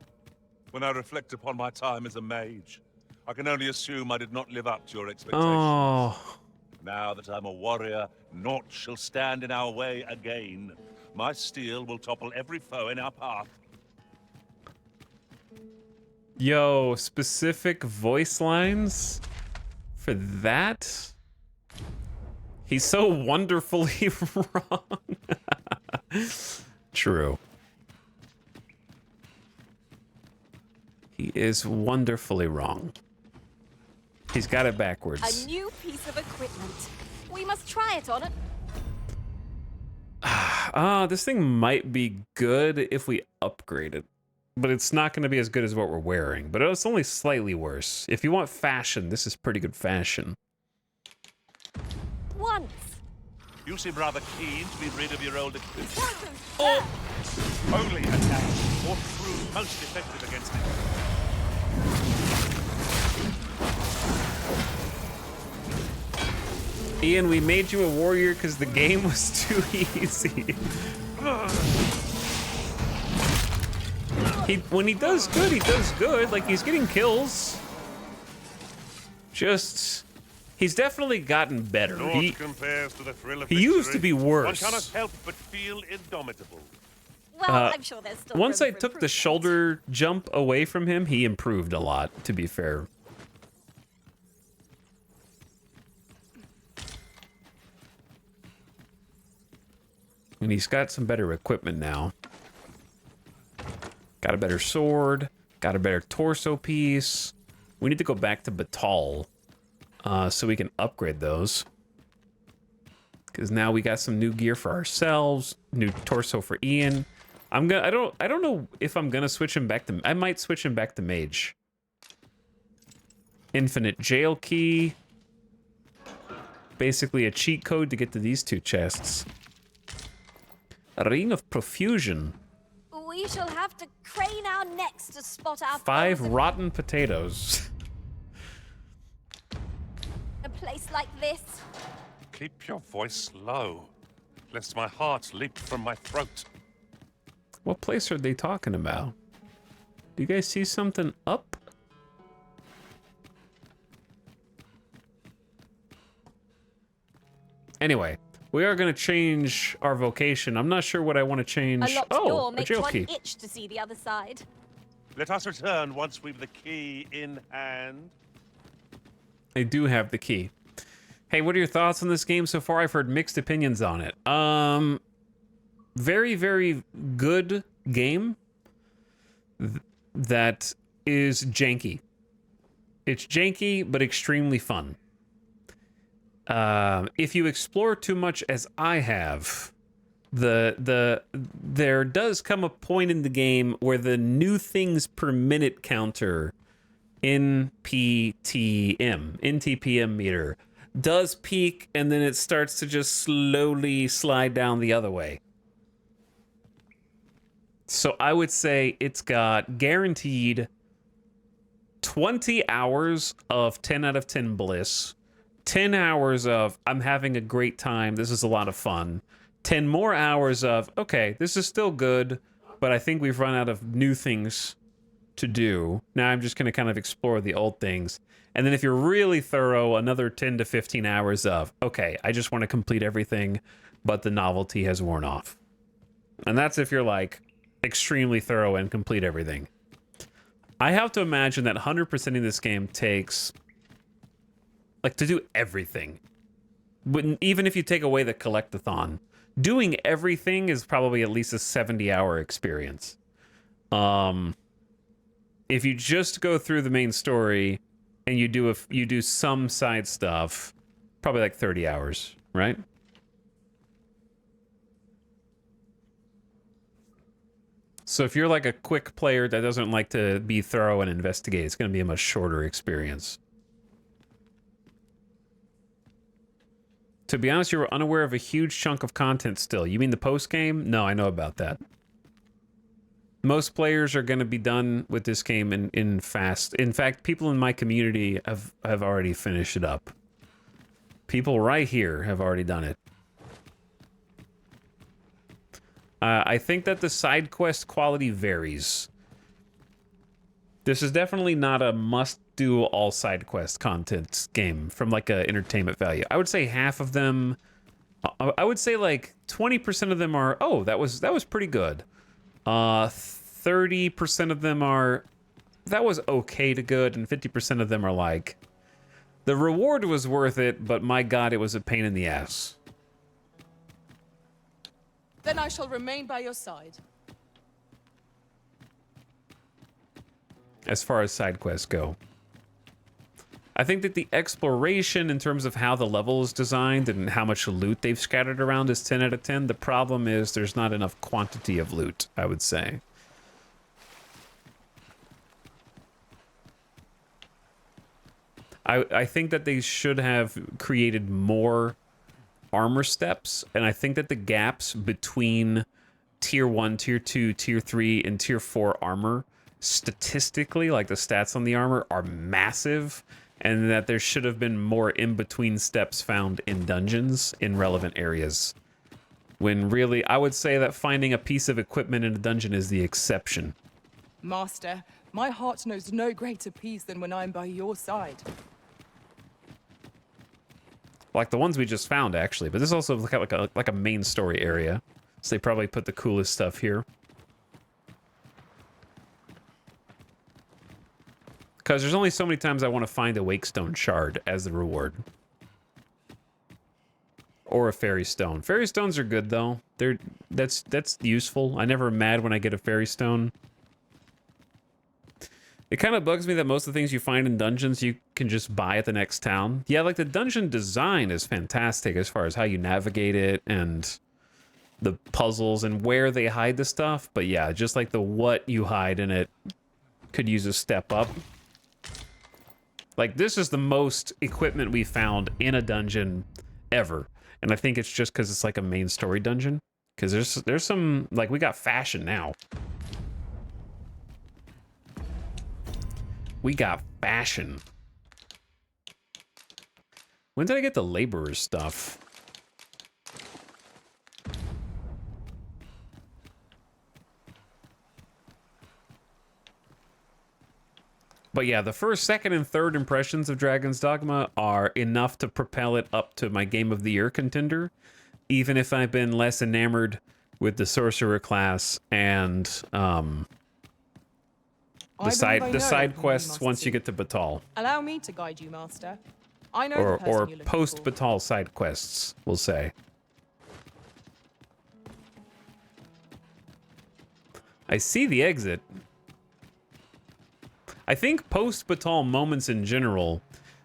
when I reflect upon my time as a mage, I can only assume I did not live up to your expectations.
Oh.
Now that I'm a warrior, naught shall stand in our way again. My steel will topple every foe in our path.
Yo, specific voice lines for that? He's so wonderfully wrong. True. He is wonderfully wrong. He's got it backwards.
A new piece of equipment. We must try it on it.
This thing might be good if we upgrade it. But it's not going to be as good as what we're wearing. But it's only slightly worse. If you want fashion, this is pretty good fashion.
Once.
You seem rather keen to be rid of your old equipment. Oh! Only attack or prove most effective against it.
Ian, we made you a warrior because the game was too easy. When he does good, he does good. Like, he's getting kills. He's definitely gotten better.
Naught compares to the thrill of
he used to be worse.
One cannot help but feel indomitable.
Well, I'm sure there's still
Once
room
I
for
took the shoulder jump away from him, he improved a lot, to be fair. And he's got some better equipment now. Got a better sword. Got a better torso piece. We need to go back to Batal so we can upgrade those. Because now we got some new gear for ourselves. New torso for Ian. I don't know if I'm gonna switch him back to. I might switch him back to mage. Infinite jail key. Basically a cheat code to get to these two chests. A ring of profusion.
We shall have to crane our necks to spot our
5
foes.
rotten potatoes.
A place like this.
Keep your voice low, lest my heart leap from my throat.
What place are they talking about? Do you guys see something up? Anyway, we are going to change our vocation. I'm not sure what I want to change.
A locked
Oh,
door
a
makes
jail
one
key.
itch to see the other side.
Let us return once we've the key in hand.
I do have the key. Hey, what are your thoughts on this game so far? I've heard mixed opinions on it. Very, very good game that is janky. It's janky, but extremely fun. If you explore too much as I have, there does come a point in the game where the new things per minute counter in TPM meter does peak, and then it starts to just slowly slide down the other way. So I would say it's got guaranteed 20 hours of 10 out of 10 bliss, 10 hours of I'm having a great time, this is a lot of fun, 10 more hours of, okay, this is still good, but I think we've run out of new things to do. Now I'm just going to kind of explore the old things. And then if you're really thorough, another 10 to 15 hours of, okay, I just want to complete everything, but the novelty has worn off. And that's if you're like extremely thorough and complete everything. I have to imagine that 100% in this game takes, like, to do everything. Even if you take away the collectathon, doing everything is probably at least a 70-hour experience. If you just go through the main story and you do some side stuff, probably like 30 hours, right? So if you're like a quick player that doesn't like to be thorough and investigate, it's going to be a much shorter experience. To be honest, you were unaware of a huge chunk of content still. You mean the post game? No, I know about that. Most players are going to be done with this game in fast. In fact, people in my community have already finished it up. People right here have already done it. I think that the side quest quality varies. This is definitely not a must-do all side quest content game from like a entertainment value. I would say half of them. I would say like 20% of them are, oh, that was pretty good. 30% of them are, that was okay to good, and 50% of them are like, the reward was worth it, but my god, it was a pain in the ass.
Then I shall remain by your side.
As far as side quests go. I think that the exploration in terms of how the level is designed and how much loot they've scattered around is 10 out of 10. The problem is there's not enough quantity of loot, I would say. I think that they should have created more armor steps, and I think that the gaps between tier 1, tier 2, tier 3, and tier 4 armor, statistically, like the stats on the armor, are massive, and that there should have been more in-between steps found in dungeons in relevant areas. When really, I would say that finding a piece of equipment in a dungeon is the exception.
Master, my heart knows no greater peace than when I am by your side.
Like the ones we just found, actually. But this also looks like a main story area. So they probably put the coolest stuff here. Because there's only so many times I want to find a Wakestone shard as the reward. Or a Fairy Stone. Fairy Stones are good, though. That's useful. I'm never mad when I get a Fairy Stone. It kind of bugs me that most of the things you find in dungeons you can just buy at the next town. Yeah, like the dungeon design is fantastic as far as how you navigate it and the puzzles and where they hide the stuff. But yeah, just like the what you hide in it could use a step up. Like this is the most equipment we found in a dungeon ever. And I think it's just because it's like a main story dungeon. Because there's some, like we got fashion now. We got fashion. When did I get the laborer's stuff? But yeah, the first, second, and third impressions of Dragon's Dogma are enough to propel it up to my Game of the Year contender, even if I've been less enamored with the Sorcerer class and the side quests once you get to Batal.
Allow me to guide you, Master. I know
Or
the person you're looking
post
for.
Batal side quests, we'll say. I see the exit. I think post Batal moments in general,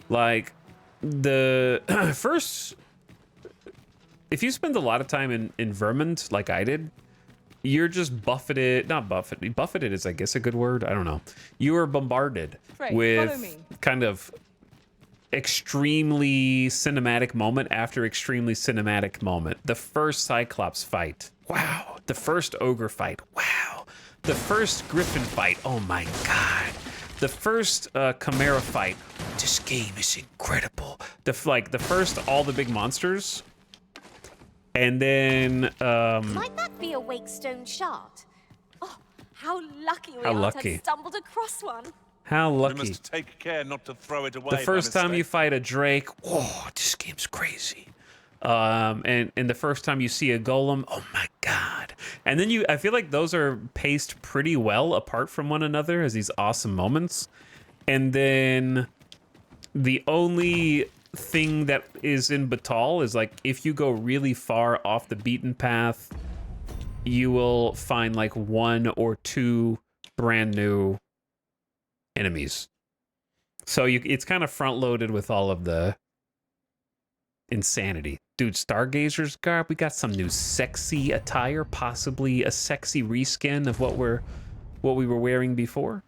like the first, if you spend a lot of time in Vermont, like I did, you're just buffeted, not buffeted, buffeted is I guess a good word, I don't know. You are bombarded
Frey, follow
with
me.
kind of extremely cinematic moment after extremely cinematic moment. The first Cyclops fight, wow. The first Ogre fight, wow. The first Griffin fight, oh my god. The first Chimera fight, this game is incredible. The first all the big monsters. And then
Might that be a Wakestone shard? Oh, how lucky we
How
are
lucky.
to have stumbled across one.
how
We
lucky.
must take care not to throw it away.
The
by
first time you
mistake.
fight a Drake, whoa, this game's crazy. And the first time you see a Golem, oh my god. And then I feel like those are paced pretty well apart from one another as these awesome moments. And then the only thing that is in Batal is like if you go really far off the beaten path, you will find like 1 or 2 brand new enemies. So it's kind of front loaded with all of the insanity. Dude, Stargazer's garb, we got some new sexy attire, possibly a sexy reskin of what we were wearing before?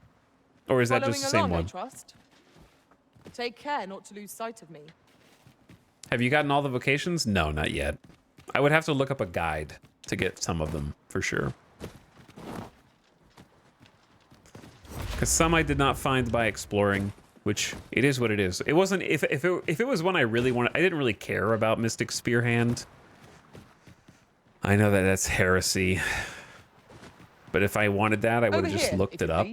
Or is that
Following
just the same
along, I
one?
trust. Take care not to lose sight of me.
Have you gotten all the vocations? No, not yet. I would have to look up a guide to get some of them, for sure. Because some I did not find by exploring, which it is what it is. It wasn't, if it was one I really wanted, I didn't really care about Mystic Spearhand. I know that that's heresy. But if I wanted that, I would have just looked it up.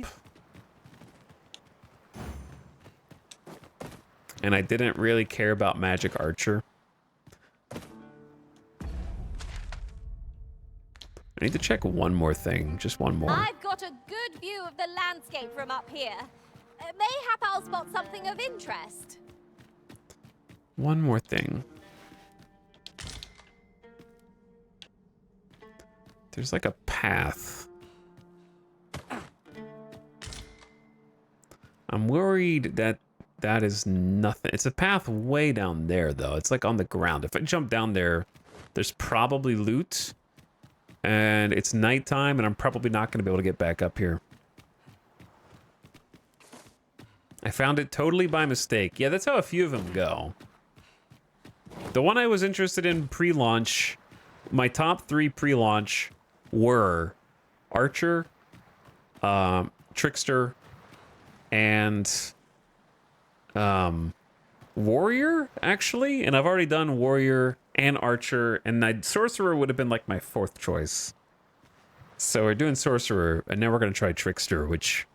And I didn't really care about Magic Archer. I need to check one more thing, just one more.
I've got a good view of the landscape from up here. Mayhap I'll spot something of interest.
One more thing. There's like a path. I'm worried that that is nothing. It's a path way down there, though. It's like on the ground. If I jump down there, there's probably loot. And it's nighttime, and I'm probably not going to be able to get back up here. I found it totally by mistake. Yeah, that's how a few of them go. The one I was interested in pre-launch, my top 3 pre-launch were Archer, Trickster, and Warrior, actually. And I've already done Warrior and Archer, and Sorcerer would have been like my 4th choice. So we're doing Sorcerer, and now we're going to try Trickster, which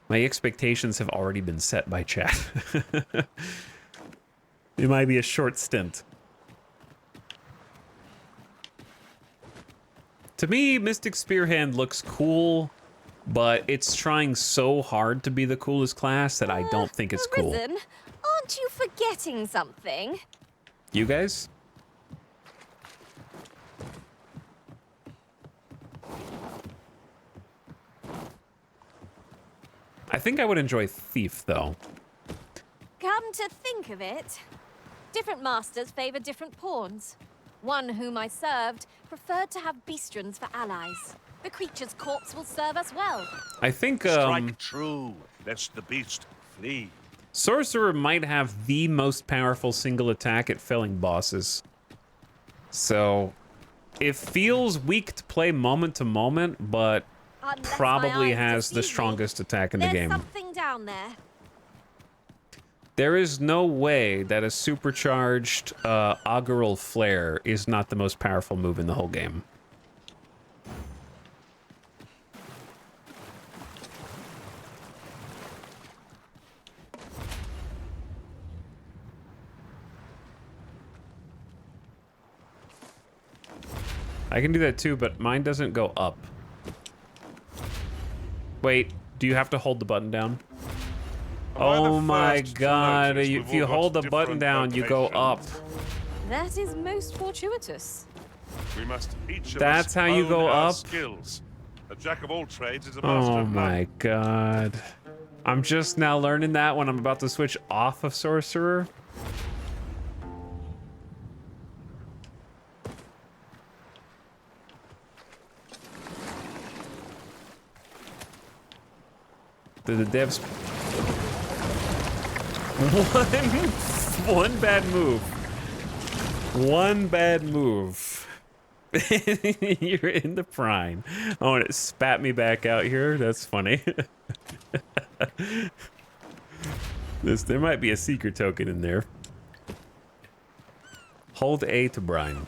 my expectations have already been set by chat. It might be a short stint. To me, Mystic Spearhand looks cool, but it's trying so hard to be the coolest class that I don't think it's cool.
Arisen, aren't you forgetting something?
You guys? I think I would enjoy Thief, though.
Come to think of it, different masters favor different pawns. One whom I served preferred to have beastrons for allies. The creature's corpse will serve us well.
I think,
Strike true, lest the beast flee.
Sorcerer might have the most powerful single attack at felling bosses. So, it feels weak to play moment to moment, but
Unless
probably
my eyes
has the
deceive me,
strongest attack in the
there's
game.
something down there.
There is no way that a supercharged Augural Flare is not the most powerful move in the whole game. I can do that too, but mine doesn't go up. Wait, do you have to hold the button down? Oh my god, if you hold the button down, you go up.
That is most fortuitous.
We must each of
That's
us
how you
own
go
our
up?
skills. A jack of all trades is a master
Oh
of none.
my god. I'm just now learning that when I'm about to switch off of Sorcerer. The devs... One bad move. One bad move. You're in the prime. Oh, and it spat me back out here. That's funny. There might be a secret token in there. Hold A to brine.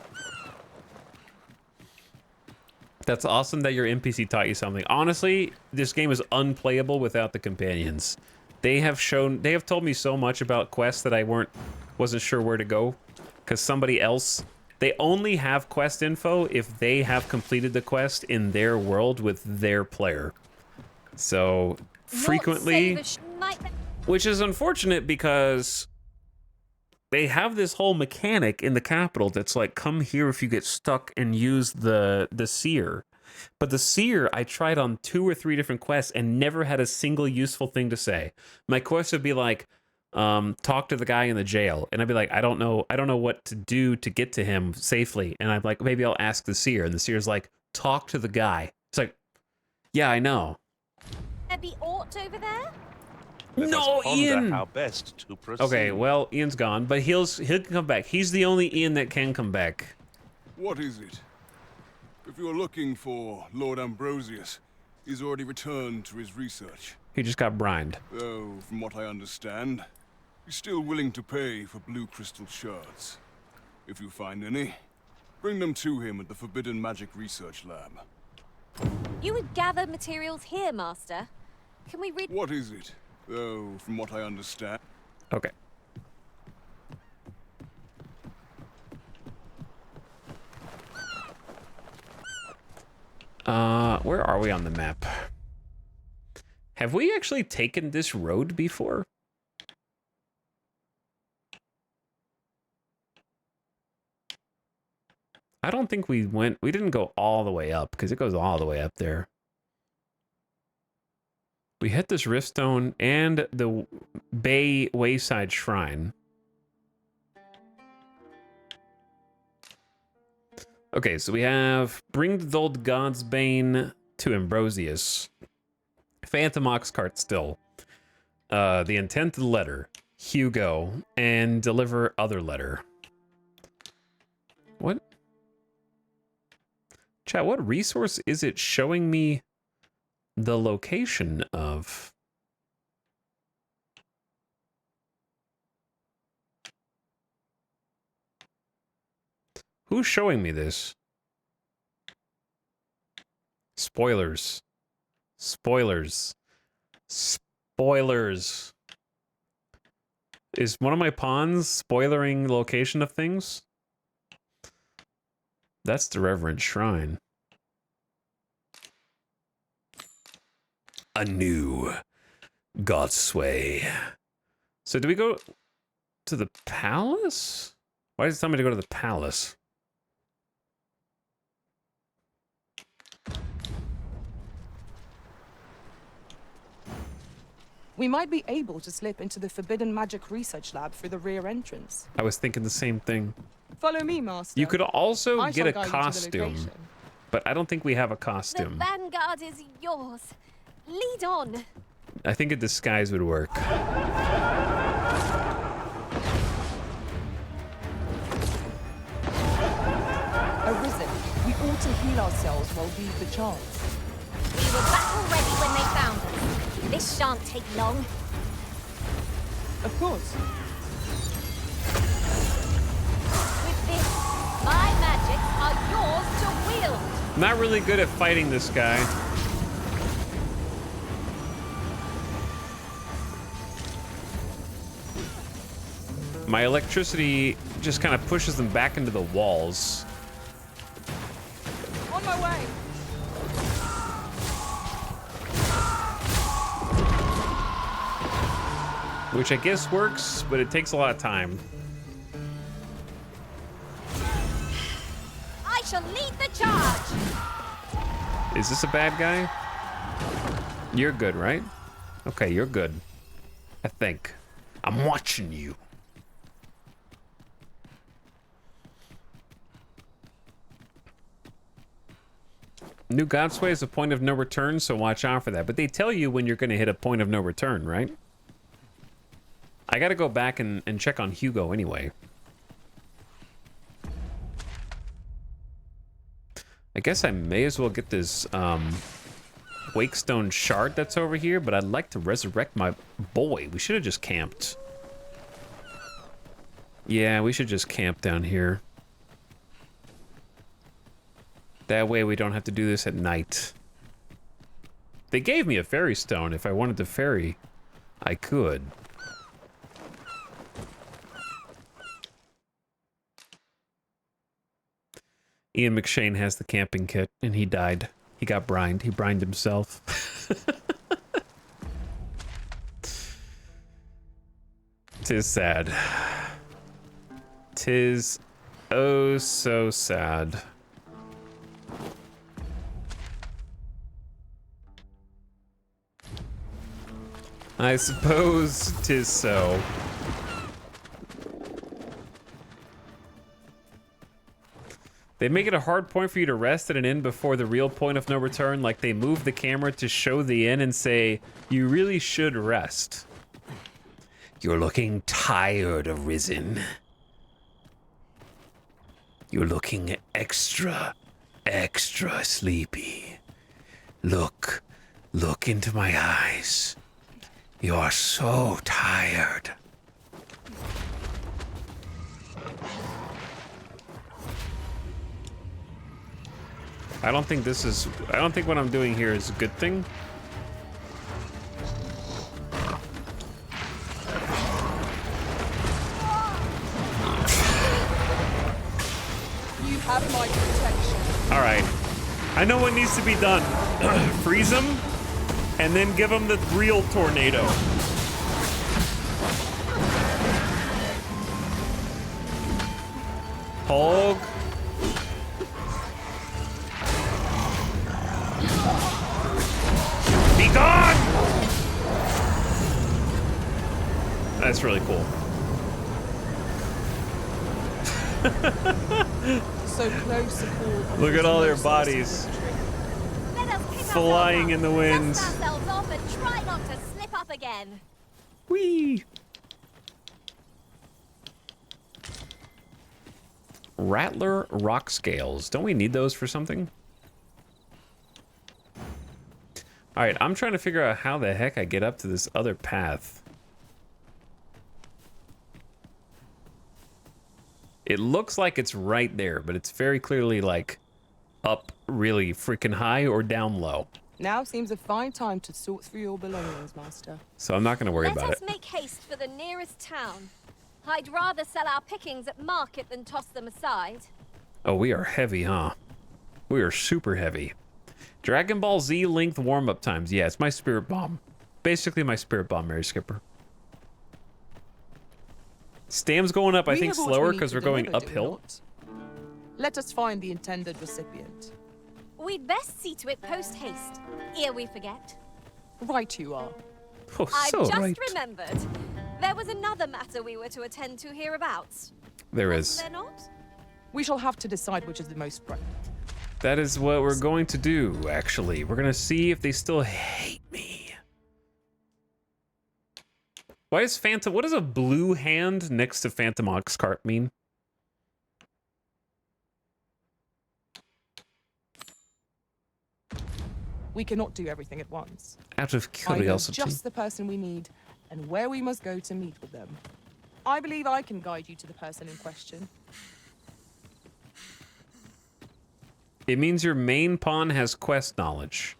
That's awesome that your NPC taught you something. Honestly, this game is unplayable without the companions. They have told me so much about quests that I wasn't sure where to go. Because somebody else, they only have quest info if they have completed the quest in their world with their player. So, frequently, which is unfortunate because they have this whole mechanic in the capital that's like, come here if you get stuck and use the seer. But the seer, I tried on 2 or 3 different quests and never had a single useful thing to say. My quest would be like, talk to the guy in the jail. And I'd be like, I don't know what to do to get to him safely. And I'm like, maybe I'll ask the seer. And the seer's like, talk to the guy. It's like, yeah, I know.
There be aught over there?
No, Ian.
How best to proceed.
Okay, well, Ian's gone, but he'll come back. He's the only Ian that can come back.
What is it? If you're looking for Lord Ambrosius, he's already returned to his research.
He just got brined.
Though, from what I understand, he's still willing to pay for blue crystal shards. If you find any, bring them to him at the Forbidden Magic Research Lab.
You would gather materials here, Master. Can we read?
What is it? Though, from what I understand...
Okay. Where are we on the map? Have we actually taken this road before? I don't think we didn't go all the way up, because it goes all the way up there. We hit this Riftstone and the Bay Wayside Shrine. Okay, so we have bring the old God's Bane to Ambrosius. Phantom Oxcart still. The intent of the letter. Hugo. And deliver other letter. What? Chat, what resource is it showing me the location of? Who's showing me this? Spoilers. Spoilers. Spoilers. Is one of my pawns spoilering the location of things? That's the Reverend Shrine. A new Godsway. So do we go to the palace? Why does it tell me to go to the palace?
We might be able to slip into the Forbidden Magic Research Lab through the rear entrance.
I was thinking the same thing.
Follow me, Master.
You could also
I
get
shall
a
guide you to the
costume,
location.
but I don't think we have a
The
costume.
vanguard is yours. Lead on.
I think a disguise would work.
Arisen, we ought to heal ourselves while we've the chance.
We were battle ready when they found us. This shan't take long.
Of course.
With this, my magics are yours to wield.
Not really good at fighting this guy. My electricity just kind of pushes them back into the walls.
On my way.
Which I guess works, but it takes a lot of time.
I shall lead the charge.
Is this a bad guy? You're good, right? Okay, you're good. I think. I'm watching you. New Godsway is a point of no return, so watch out for that. But they tell you when you're going to hit a point of no return, right? I got to go back and check on Hugo anyway. I guess I may as well get this Wakestone shard that's over here, but I'd like to resurrect my boy. We should have just camped. Yeah, we should just camp down here. That way we don't have to do this at night. They gave me a fairy stone. If I wanted to ferry, I could. Ian McShane has the camping kit, and he died. He got brined. He brined himself. Tis sad. Tis oh so sad. I suppose 'tis so. They make it a hard point for you to rest at an inn before the real point of no return. Like they move the camera to show the inn and say, you really should rest. You're looking tired, Arisen. You're looking extra sleepy. Look,
Look into my eyes. You're so tired.
I don't think what I'm doing here is a good thing.
You have my protection.
All right. I know what needs to be done. Freeze him, and then give him the real tornado. Hulk. Be gone! That's really cool.
So close to call.
Look at all their bodies flying in the wind.
Dust ourselves off and try not to slip up again.
Whee! Rattler rock scales. Don't we need those for something? All right, I'm trying to figure out how the heck I get up to this other path. It looks like it's right there, but it's very clearly like up really freaking high or down low.
Now seems a fine time to sort through your belongings, Master.
So I'm not going to worry about it.
Let us make haste for the nearest town. I'd rather sell our pickings at market than toss them aside.
Oh, we are heavy, huh? We are super heavy. Dragon Ball Z length warm-up times. Yeah, it's my spirit bomb. Basically my spirit bomb, Mary Skipper. Stam's going up, I think, slower because we're going uphill.
Let us find the intended recipient.
We'd best see to it post-haste, ere we forget.
Right you are.
Oh,
I've
so
just
right.
remembered. There was another matter we were to attend to hereabouts.
There is.
There not?
We shall have to decide which is the most pressing.
That is what we're going to do, actually. We're going to see if they still hate me. Why is Phantom... What does a blue hand next to Phantom Oxcart mean?
We cannot do everything at once.
Out of
I know
curiosity.
just the person we need and where we must go to meet with them. I believe I can guide you to the person in question.
It means your main pawn has quest knowledge.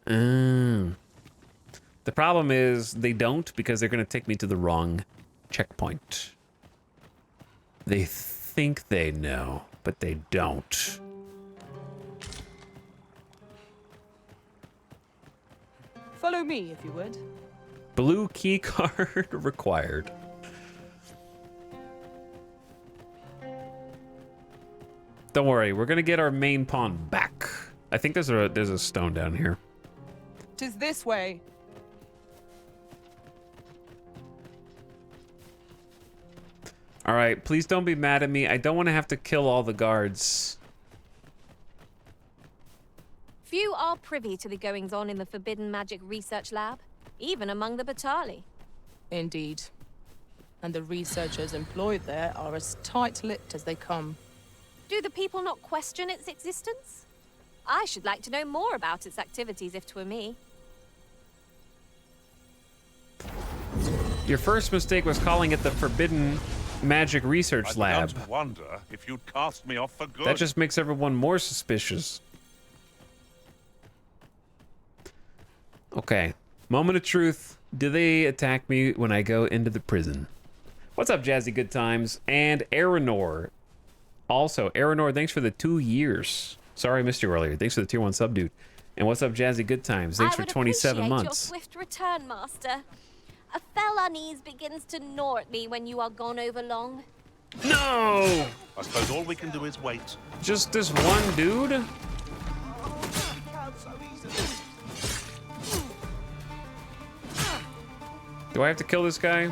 The problem is they don't because they're going to take me to the wrong checkpoint. They think they know, but they don't.
Follow me, if you would.
Blue key card required. Don't worry, we're gonna get our main pawn back. I think there's a stone down here.
'Tis this way.
All right, please don't be mad at me. I don't want to have to kill all the guards.
Few are privy to the goings-on in the Forbidden Magic Research Lab, even among the Batali.
Indeed. And the researchers employed there are as tight-lipped as they come.
Do the people not question its existence? I should like to know more about its activities if 'twere me.
Your first mistake was calling it the Forbidden Magic Research Lab.
I began to wonder if you'd cast me off for good.
That just makes everyone more suspicious. Okay. Moment of truth. Do they attack me when I go into the prison? What's up, Jazzy Good Times? And Aranor. Also, Aranor, thanks for the 2 years. Sorry I missed you earlier. Thanks for the tier 1 sub, dude. And what's up, Jazzy Good Times? Thanks for 27 months.
I would appreciate your swift return, Master. A fell unease begins to gnaw at me when you are gone over long.
No!
I suppose all we can do is wait.
Just this one dude? Do I have to kill this guy?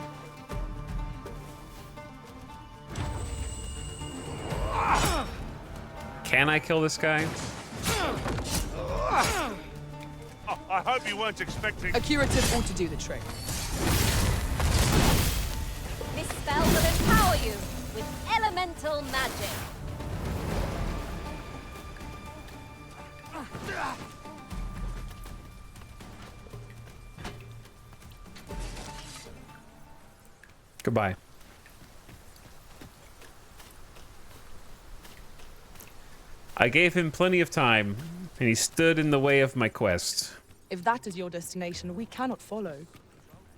Can I kill this guy?
Oh, I hope you weren't expecting...
A curative ought to do the trick.
This spell will empower you with elemental magic.
Goodbye. I gave him plenty of time, and he stood in the way of my quest.
If that is your destination, we cannot follow.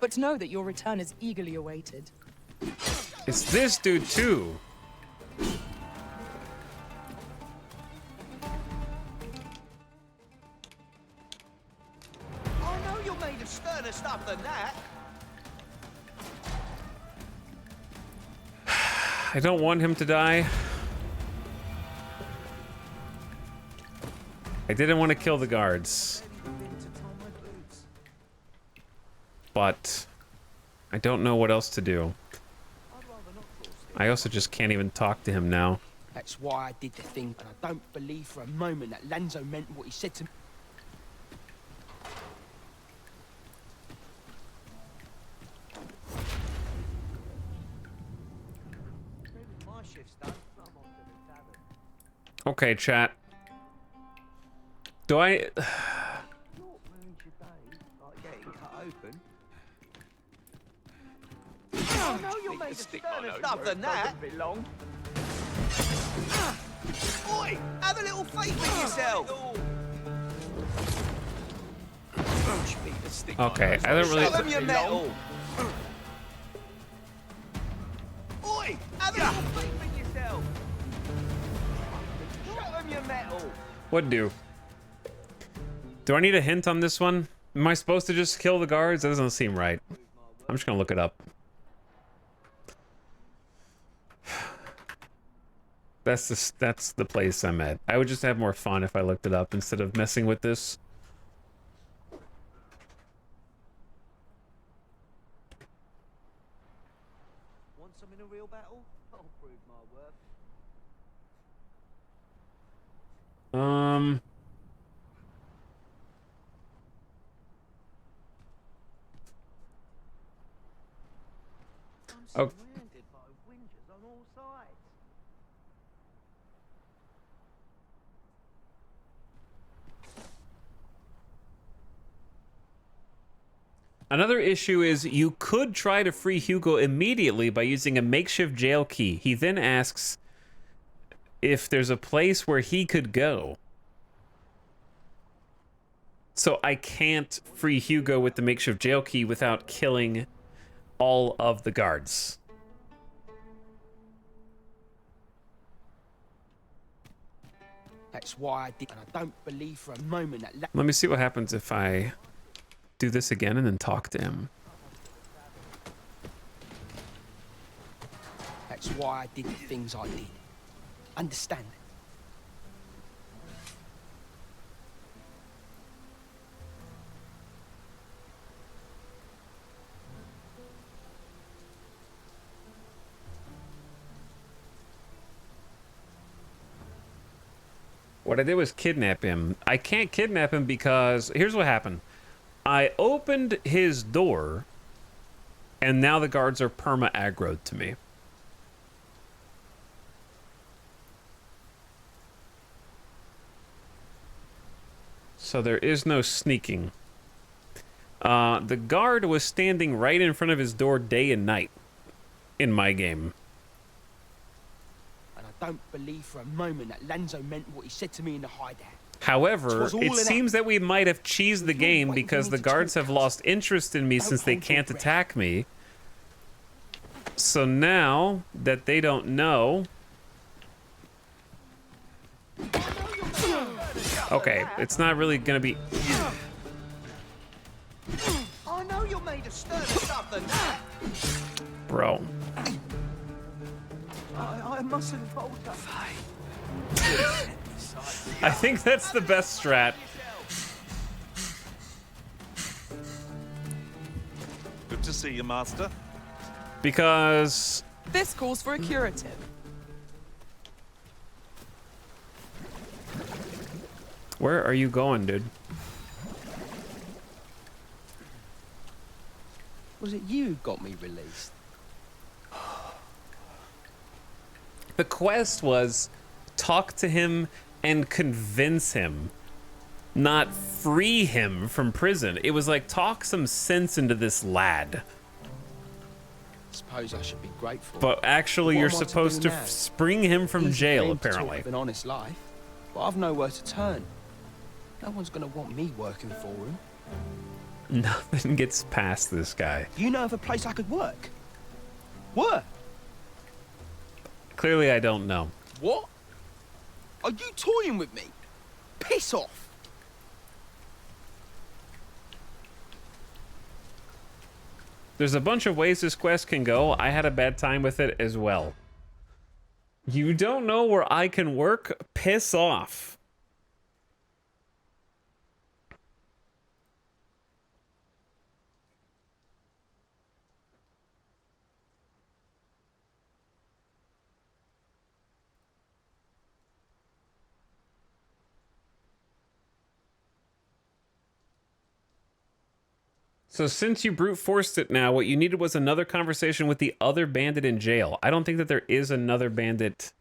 But know that your return is eagerly awaited.
It's this dude, too.
I know you're made of sterner stuff than that.
I don't want him to die. I didn't want to kill the guards. But I don't know what else to do. I also just can't even talk to him now.
That's why I did the thing, and I don't believe for a moment that Lanzo meant what he said to me.
Okay, chat. Do I...
I know you're made of sterner stuff than that. Oi! Have a little faith in yourself.
Okay, I don't really...
Show them your metal. Oi! Have a little faith in yourself. Show them your metal.
What do? Do I need a hint on this one? Am I supposed to just kill the guards? That doesn't seem right. I'm just gonna look it up. That's the place I'm at. I would just have more fun if I looked it up instead of messing with this.
Want some in a real battle? I'll prove my worth.
Oh.
Surrounded by whingers on all sides.
Another issue is you could try to free Hugo immediately by using a makeshift jail key. He then asks if there's a place where he could go. So I can't free Hugo with the makeshift jail key without killing all of the guards.
That's why I did, and I don't believe for a moment that.
Let me see what happens if I do this again and then talk to him.
That's why I did the things I did. Understand?
What I did was kidnap him. I can't kidnap him because here's what happened. I opened his door and now the guards are perma-aggroed to me. So there is no sneaking. The guard was standing right in front of his door day and night in my game.
And I don't believe for a moment that Lanzo meant what he said to me in the hideout.
However, it seems that we might have cheesed the game because the guards have lost interest in me since they can't attack me. So now that they don't know... Okay, it's not really gonna be...
I know you're made of sterner stuff than that.
Bro.
I mustn't have told her.
I think that's the best strat.
Good to see you, Master.
Because...
This calls for a curative.
Where are you going, dude?
Was it you who got me released?
The quest was talk to him and convince him, not free him from prison. It was like talk some sense into this lad.
Suppose I should be grateful.
But actually,
What
you're
am I
supposed
do
to
now?
spring him from
Easy
jail,
for him to talk
apparently.
of an honest life, but I've nowhere to turn. No one's gonna want me working for him.
Nothing gets past this guy.
You know of a place I could work? Where?
Clearly, I don't know.
What? Are you toying with me? Piss off!
There's a bunch of ways this quest can go. I had a bad time with it as well. You don't know where I can work? Piss off. So since you brute forced it now, what you needed was another conversation with the other bandit in jail. I don't think that there is another bandit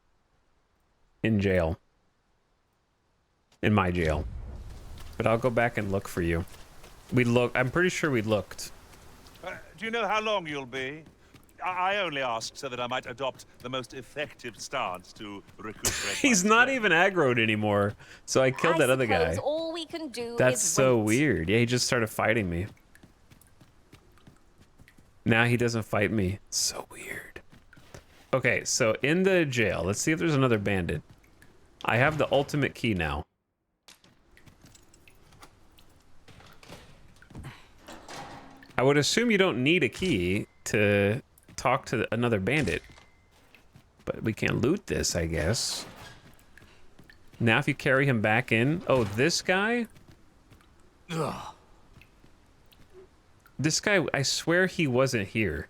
in jail. In my jail. But I'll go back and look for you. I'm pretty sure we looked.
Do you know how long you'll be? I only asked so that I might adopt the most effective stance to recuperate.
He's not even aggroed anymore. So I killed that other guy.
All we can do
That's
is
so
wait.
weird. Yeah, he just started fighting me. Now he doesn't fight me. It's so weird. Okay, so in the jail, let's see if there's another bandit. I have the ultimate key now. I would assume you don't need a key to talk to another bandit. But we can loot this, I guess. Now if you carry him back in... Oh, this guy? Ugh. This guy, I swear he wasn't here.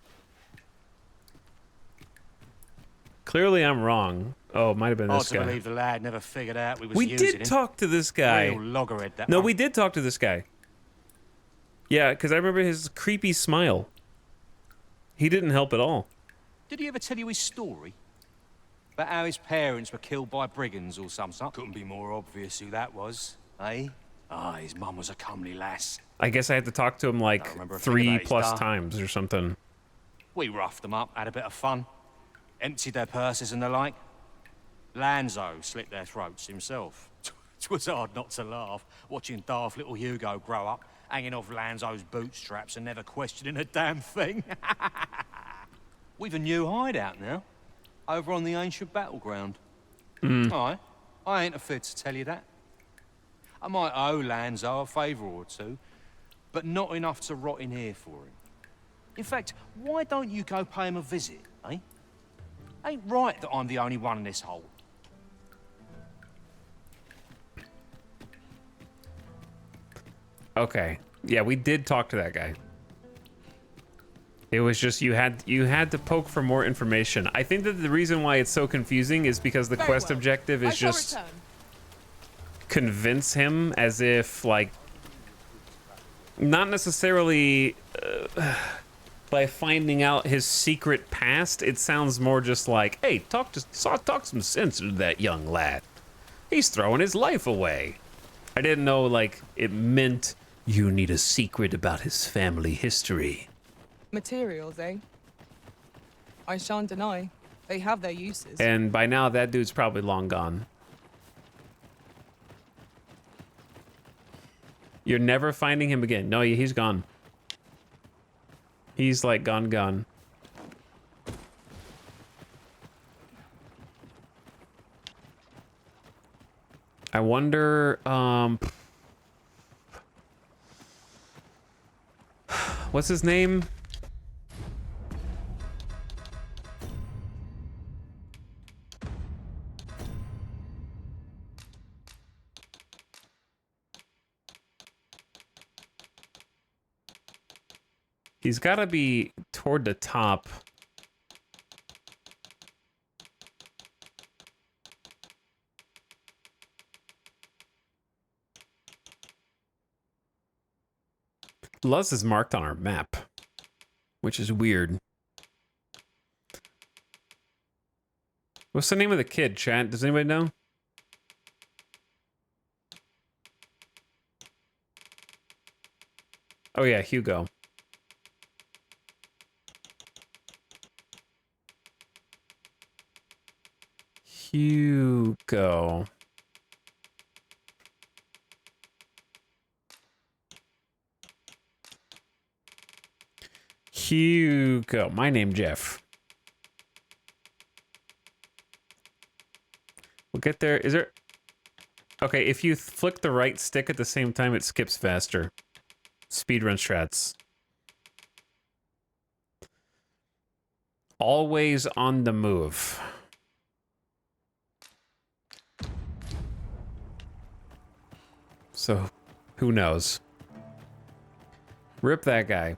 Clearly I'm wrong. Oh, it might have been this guy.
Hard to believe the lad never figured out we was
We
using
did
him.
talk to this guy.
Real loggerhead, that
No,
one.
we did talk to this guy. Yeah, because I remember his creepy smile. He didn't help at all.
Did he ever tell you his story? About how his parents were killed by brigands or something? Couldn't be more obvious who that was, eh? Ah, his mum was a comely lass.
I guess I had to talk to him like
remember a thing about
3
his
plus
dad.
times or something.
We roughed them up, had a bit of fun. Emptied their purses and the like. Lanzo slit their throats himself. 'Twas hard not to laugh, watching daft little Hugo grow up, hanging off Lanzo's bootstraps and never questioning a damn thing. We've a new hideout now, over on the ancient battleground. Aye, I ain't afraid to tell you that. I might owe Lanzo a favour or two, but not enough to rot in here for him. In fact, why don't you go pay him a visit, eh? Ain't right that I'm the only one in this hole.
Okay. Yeah, we did talk to that guy. It was just you had to poke for more information. I think that the reason why it's so confusing is because the quest objective is just convince him as if like not necessarily by finding out his secret past. It sounds more just like, hey, talk some sense into that young lad. He's throwing his life away. I didn't know like it meant you need a secret about his family history.
Materials, eh? I shan't deny. They have their uses.
And by now, that dude's probably long gone. You're never finding him again. No, he's gone. He's like gone. I wonder, what's his name? He's got to be toward the top. Luz is marked on our map, which is weird. What's the name of the kid, chat? Does anybody know? Oh yeah, Hugo. Hugo. Hugo. My name, Jeff. We'll get there. Is there... Okay, if you flick the right stick at the same time, it skips faster. Speedrun strats. Always on the move. So, who knows? Rip that guy.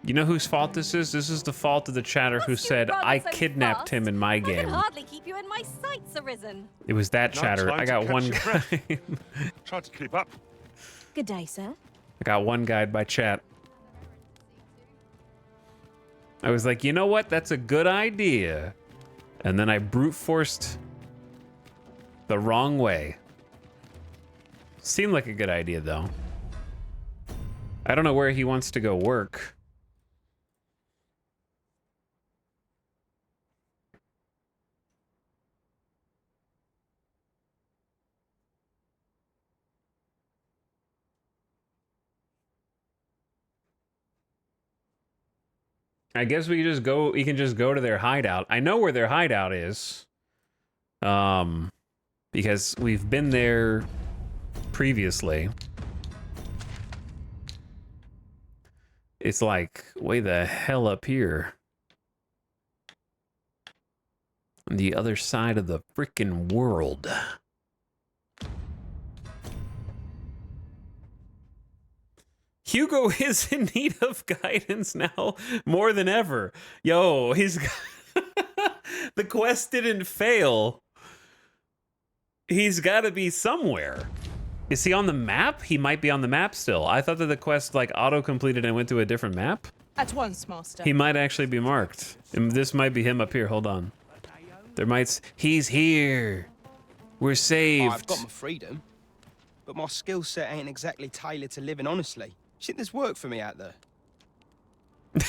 You know whose fault this is? This is the fault of the chatter who said, I kidnapped him in my
I
game.
can hardly keep you in my sights, Arisen.
It was that
No
chatter.
time
I
to
got
catch
one
your
guy.
breath. Try to keep up.
Good day, sir.
I got one guide by chat. I was like, you know what? That's a good idea. And then I brute forced the wrong way. Seemed like a good idea, though. I don't know where he wants to go work. I guess we can just go. We can just go to their hideout. I know where their hideout is, because we've been there previously. It's like way the hell up here, on the other side of the freaking world. Hugo is in need of guidance now more than ever. Yo, he's the quest didn't fail. He's got to be somewhere. Is he on the map? He might be on the map still. I thought that the quest like auto-completed and went to a different map.
At once, Master.
He might actually be marked. And this might be him up here. Hold on. There might... He's here. We're saved.
I've got my freedom, but my skill set ain't exactly tailored to living honestly. You think there's work for me out there?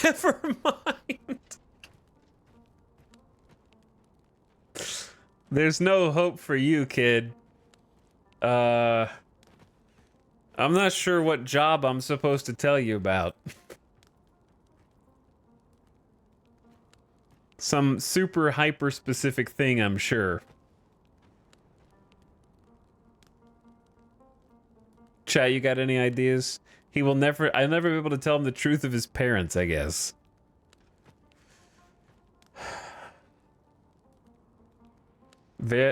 Never mind. There's no hope for you, kid. I'm not sure what job I'm supposed to tell you about. Some super hyper specific thing, I'm sure. Chat, you got any ideas? He will never... I'll never be able to tell him the truth of his parents, I guess.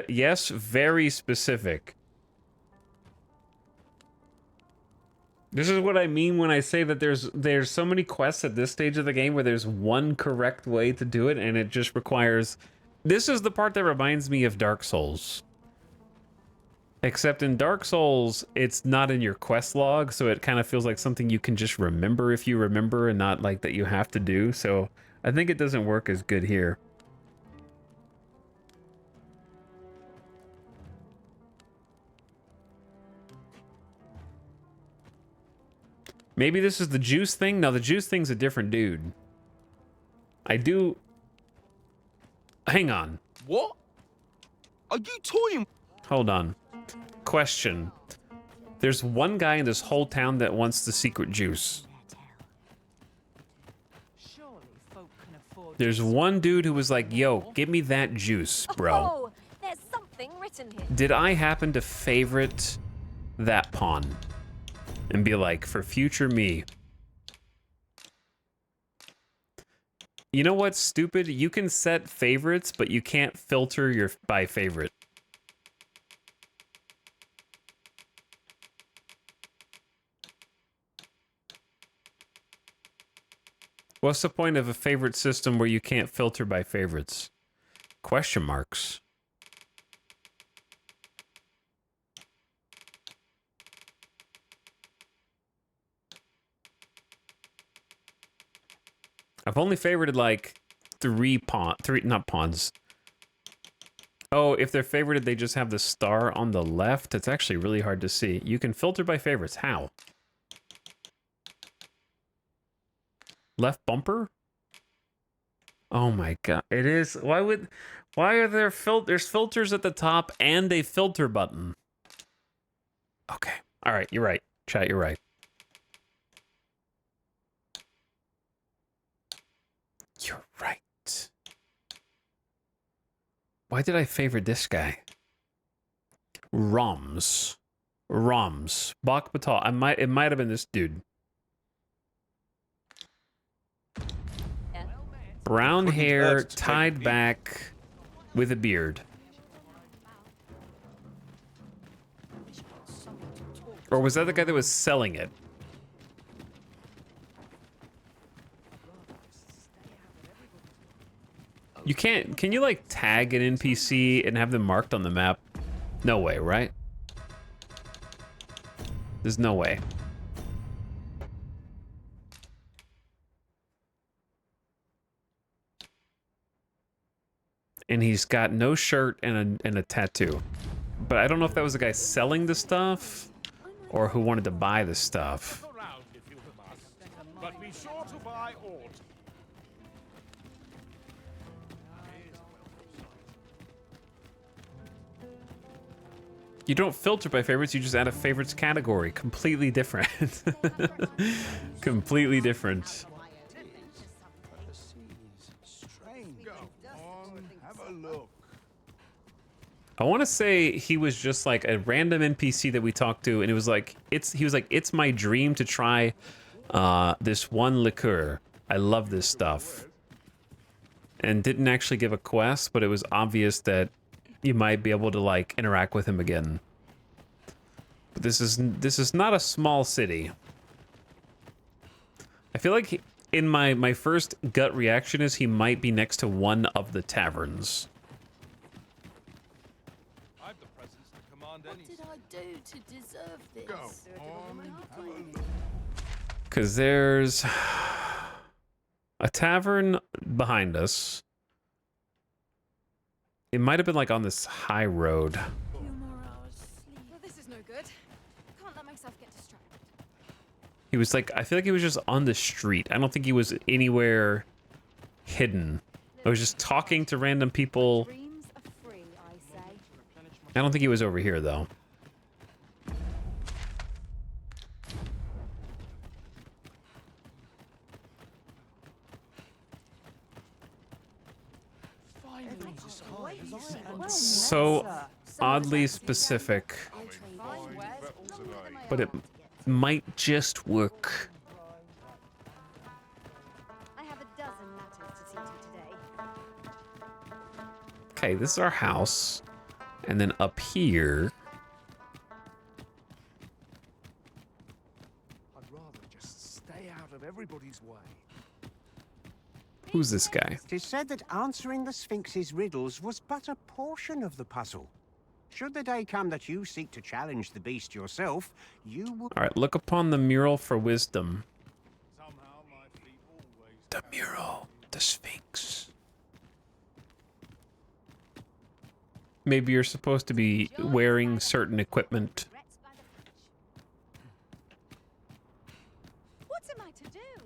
Yes, very specific. This is what I mean when I say that there's so many quests at this stage of the game where there's one correct way to do it, and it just requires... This is the part that reminds me of Dark Souls. Except in Dark Souls, it's not in your quest log, so it kind of feels like something you can just remember if you remember and not like that you have to do. So I think it doesn't work as good here. Maybe this is the juice thing? No, the juice thing's a different dude. I do... Hang on.
What? Are you toying?
Hold on. Question. There's one guy in this whole town that wants the secret juice. There's one dude who was like, yo, give me that juice, bro.
Oh, there's something written here.
Did I happen to favorite that pawn? And be like, for future me. You know what's stupid? You can set favorites, but you can't filter your by favorite. What's the point of a favorite system where you can't filter by favorites? Question marks. I've only favorited like not pawns. Oh, if they're favorited, they just have the star on the left. It's actually really hard to see. You can filter by favorites. How? Left bumper? Oh my god. It is. Why are there there's filters at the top and a filter button? Okay. All right, you're right. Chat, you're right. You're right. Why did I favor this guy? Roms. Bak Batal. It might have been this dude. Brown hair, tied back, with a beard. Or was that the guy that was selling it? You can't... Can you, like, tag an NPC and have them marked on the map? No way, right? There's no way. And he's got no shirt and a tattoo. But I don't know if that was the guy selling the stuff or who wanted to buy the stuff.
But be sure to buy aught.
You don't filter by favorites, you just add a favorites category. Completely different. Completely different. I want to say he was just like a random NPC that we talked to, and it was like, he was like, it's my dream to try this one liqueur. I love this stuff. And didn't actually give a quest, but it was obvious that you might be able to like interact with him again. But this is not a small city. I feel like in my first gut reaction is he might be next to one of the taverns.
What did I do to deserve this? Go on, have a look.
Because there's a tavern behind us. It might have been like on this high road.
Well, this is no good. Can't let myself get distracted.
He was like, I feel like he was just on the street. I don't think he was anywhere hidden. I was just talking to random people. I don't think he was over here though. So oddly specific, but it might just work.
I have a dozen matters to see to today.
Okay, this is our house. And then up here...
I'd rather just stay out of everybody's way.
Who's this guy?
It is said that answering the Sphinx's riddles was but a portion of the puzzle. Should the day come that you seek to challenge the beast yourself, you will...
All right, look upon the mural for wisdom. The mural, the Sphinx. Maybe you're supposed to be wearing certain equipment.
What am I to do?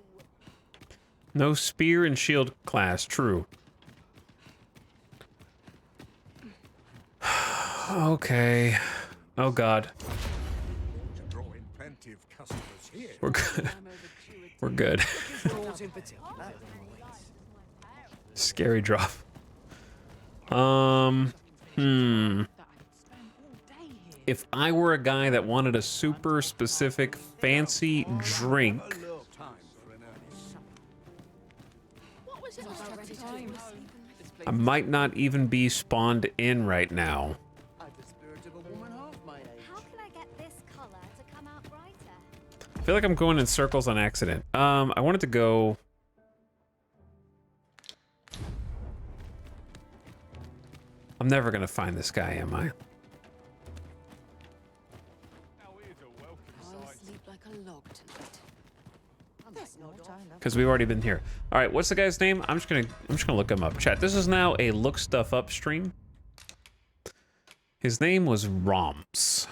No spear and shield class, true. Okay. Oh god. We're good. We're good. Scary drop. If I were a guy that wanted a super specific fancy drink, I might not even be spawned in right now. I feel like I'm going in circles on accident. I wanted to go... I'm never gonna find this guy, am I? Because we've already been here. All right, what's the guy's name? I'm just gonna look him up. Chat. This is now a look stuff up stream. His name was Roms.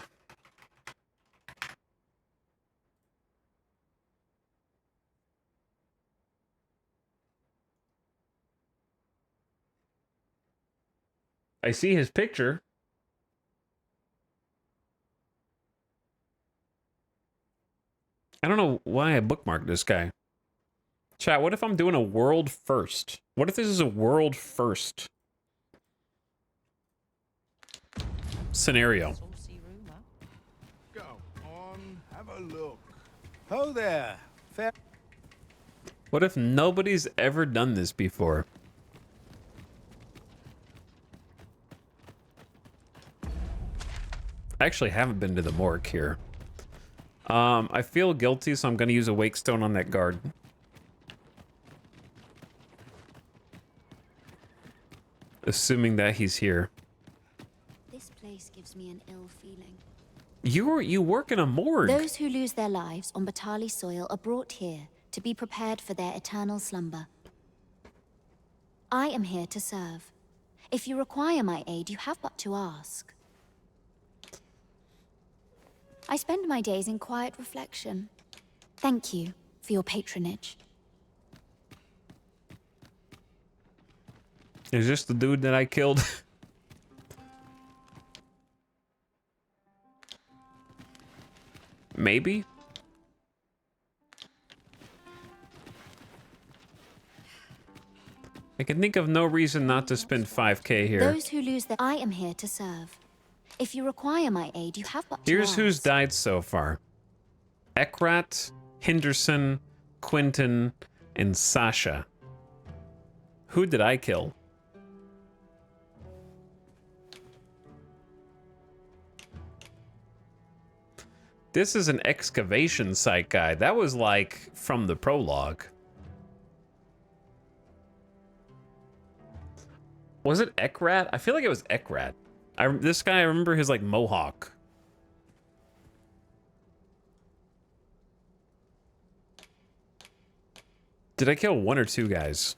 I see his picture. I don't know why I bookmarked this guy. Chat, what if I'm doing a world first? What if this is a world first scenario?
Go on, have a look. Ho there. Fair.
What if nobody's ever done this before? I actually haven't been to the morgue here. I feel guilty, so I'm going to use a wake stone on that guard. Assuming that he's here.
This place gives me an ill feeling.
You work in a morgue.
Those who lose their lives on Batali soil are brought here to be prepared for their eternal slumber. I am here to serve. If you require my aid, you have but to ask. I spend my days in quiet reflection. Thank you for your patronage.
Is this the dude that I killed? Maybe? I can think of no reason not to spend 5k here.
Those who lose their... I am here to serve. If you require my aid, you have but to
Here's
ask.
who's died so far. Ekrat, Henderson, Quentin, and Sasha. Who did I kill? This is an excavation site guide. That was like from the prologue. Was it Ekrat? I feel like it was Ekrat. This guy, I remember his like mohawk. Did I kill one or two guys?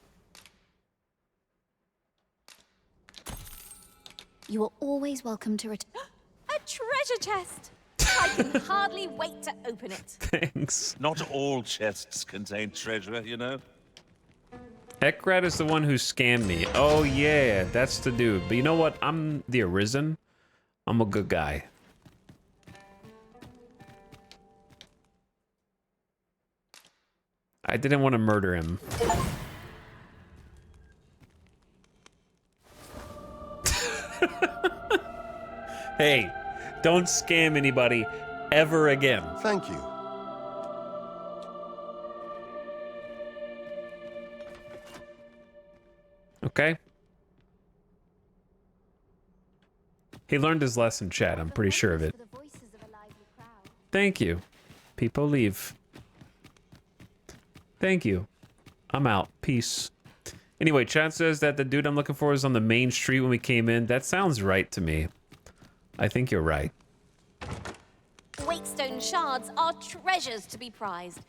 You are always welcome to return.
A treasure chest! I can hardly wait to open it.
Thanks.
Not all chests contain treasure, you know.
Ekrat is the one who scammed me. Oh yeah, that's the dude. But you know what? I'm the Arisen. I'm a good guy. I didn't want to murder him. Hey, don't scam anybody ever again.
Thank you.
Okay. He learned his lesson, chat. I'm pretty sure of it. Thank you. People leave. Thank you. I'm out. Peace. Anyway, chat says that the dude I'm looking for is on the main street when we came in. That sounds right to me. I think you're right.
Wakestone shards are treasures to be prized,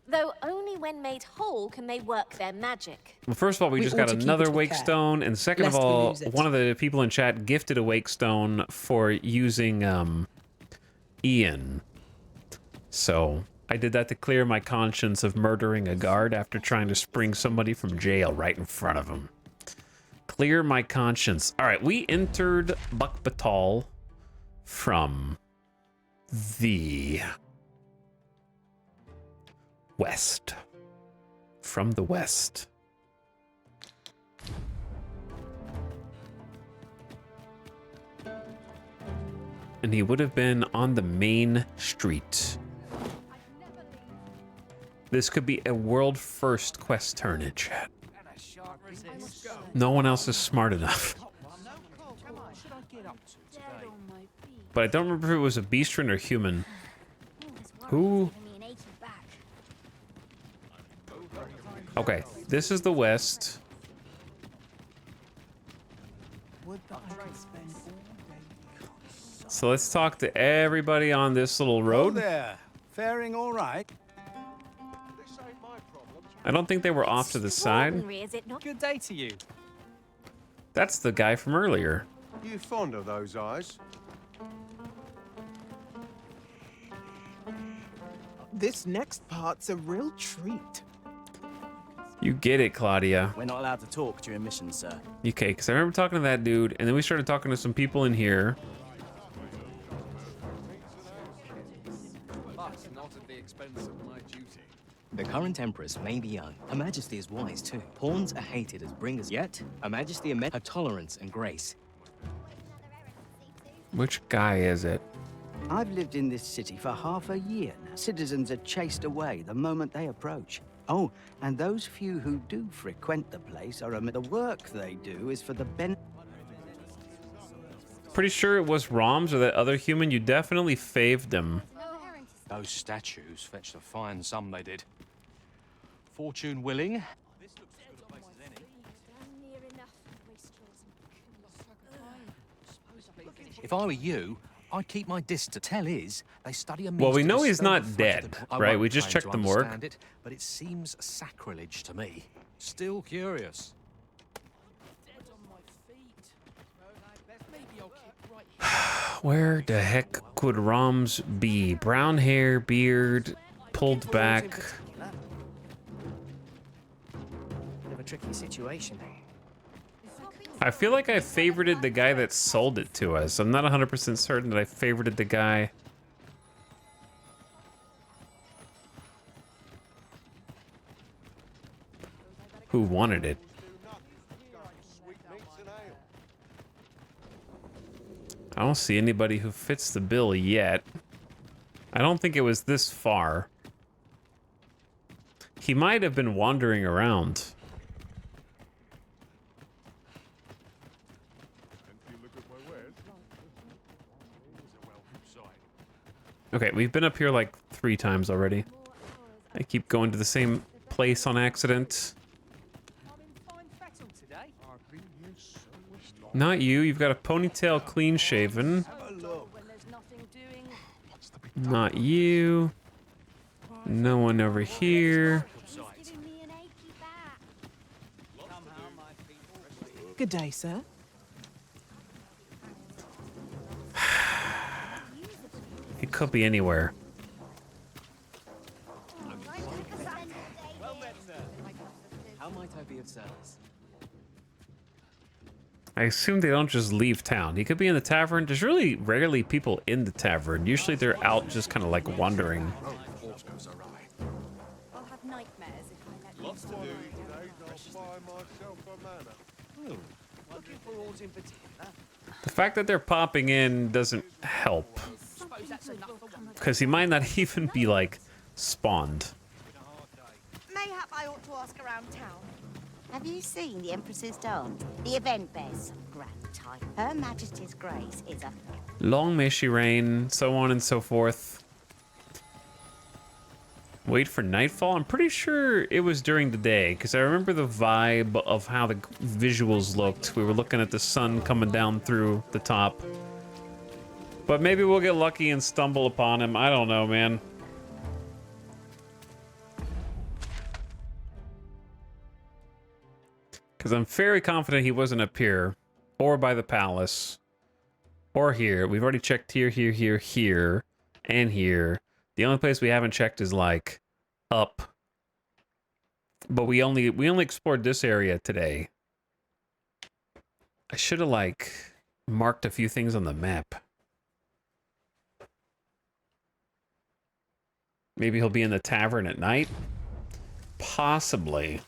though only when made whole can they work their magic.
Well, first of all, we just got another wake stone, and second of all, one of the people in chat gifted a wake stone for using Ian. So I did that to clear my conscience of murdering a guard after trying to spring somebody from jail right in front of him. Clear my conscience. All right, we entered Bakbatal from the west. From the west. And he would have been on the main street. This could be a world first quest turn in chat. No one else is smart enough. But I don't remember if it was a beastren or human. Who? Okay, this is the west. So let's talk to everybody on this little road.
Hello there. Faring all right?
I don't think they were off to the side.
Is it not?
Good day to you.
That's the guy from earlier.
You fond of those eyes?
This next part's a real treat.
You get it, Claudia.
We're not allowed to talk during missions, sir.
Okay, because I remember talking to that dude, and then we started talking to some people in here.
But not at the expense of my duty.
The current Empress may be young. Her Majesty is wise, too. Pawns are hated as bringers, yet Her Majesty amends her tolerance and grace.
Which guy is it?
I've lived in this city for half a year now. Citizens are chased away the moment they approach. Oh, and those few who do frequent the place are the work they do is for the benefit.
Pretty sure it was Roms or that other human. You definitely faved him.
Those statues fetched a fine sum, they did. Fortune willing. If I were you, I'd keep my distance. Tell is, they study a means
Well, we
to
know he's
bestow
not
the flesh
dead,
of the- I
right?
won't
We just
claim
checked
to
the morgue.
understand it, but it seems sacrilege to me. Still curious.
Where the heck could Roms be? Brown hair, beard, pulled back.
Bit of a tricky situation.
I feel like I favorited the guy that sold it to us. I'm not 100% certain that I favorited the guy. Who wanted it. I don't see anybody who fits the bill yet. I don't think it was this far. He might have been wandering around. Okay, we've been up here like 3 times already. I keep going to the same place on accident. Not you. You've got a ponytail, clean shaven. Not you. No one over here.
Good day, sir.
It could be anywhere.
How might I be of service?
I assume they don't just leave town. He could be in the tavern. There's really rarely people in the tavern. Usually they're out just kind of like wandering.
I'll have nightmares if I let
Lots to do today. I'll buy myself a manor.
Looking for aught in particular?
The fact that they're popping in doesn't help. Because he might not even be like spawned.
Mayhap I ought to ask around town. Have you seen the Empress's dance? The event bears some grand type. Her Majesty's grace is a...
Long may she reign, so on and so forth. Wait for nightfall? I'm pretty sure it was during the day, because I remember the vibe of how the visuals looked. We were looking at the sun coming down through the top. But maybe we'll get lucky and stumble upon him. I don't know, man. Because I'm very confident he wasn't up here, or by the palace, or here. We've already checked here, here, here, here, and here. The only place we haven't checked is like up. But we only explored this area today. I should have like marked a few things on the map. Maybe he'll be in the tavern at night? Possibly.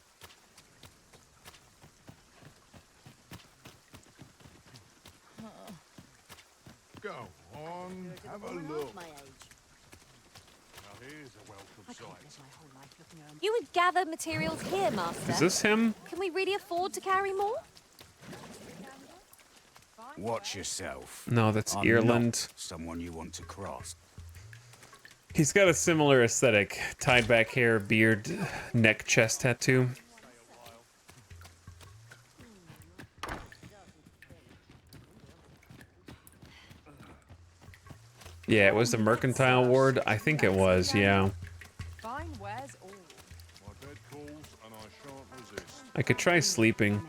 Go on, have a look. Now here's a welcome sight.
You would gather materials here, Master.
Is this him?
Can we really afford to carry more?
Watch yourself.
No, that's
I'm
Ireland.
not someone you want to cross.
He's got a similar aesthetic. Tied back hair, beard, neck, chest tattoo. Yeah, it was the Mercantile Ward. I think it was, yeah.
Fine wears all.
My bed calls and I shan't resist.
I could try sleeping.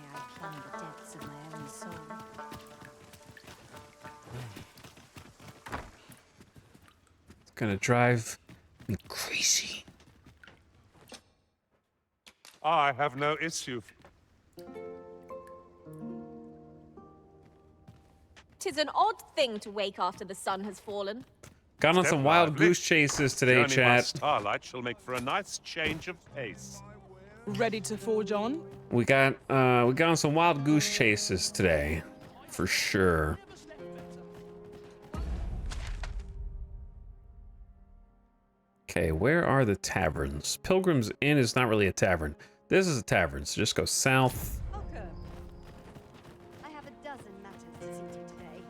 It's gonna drive me crazy.
I have no issue.
'Tis an odd thing to wake after the sun has fallen.
Got on
Step
some wild
lively.
goose chases today,
Journey by
chat.
starlight shall make for a nice change of pace.
Ready to forge on?
We got on some wild goose chases today, for sure. Okay, where are the taverns? Pilgrim's Inn is not really a tavern. This is a tavern, so just go south.
I have a dozen matters to see to today.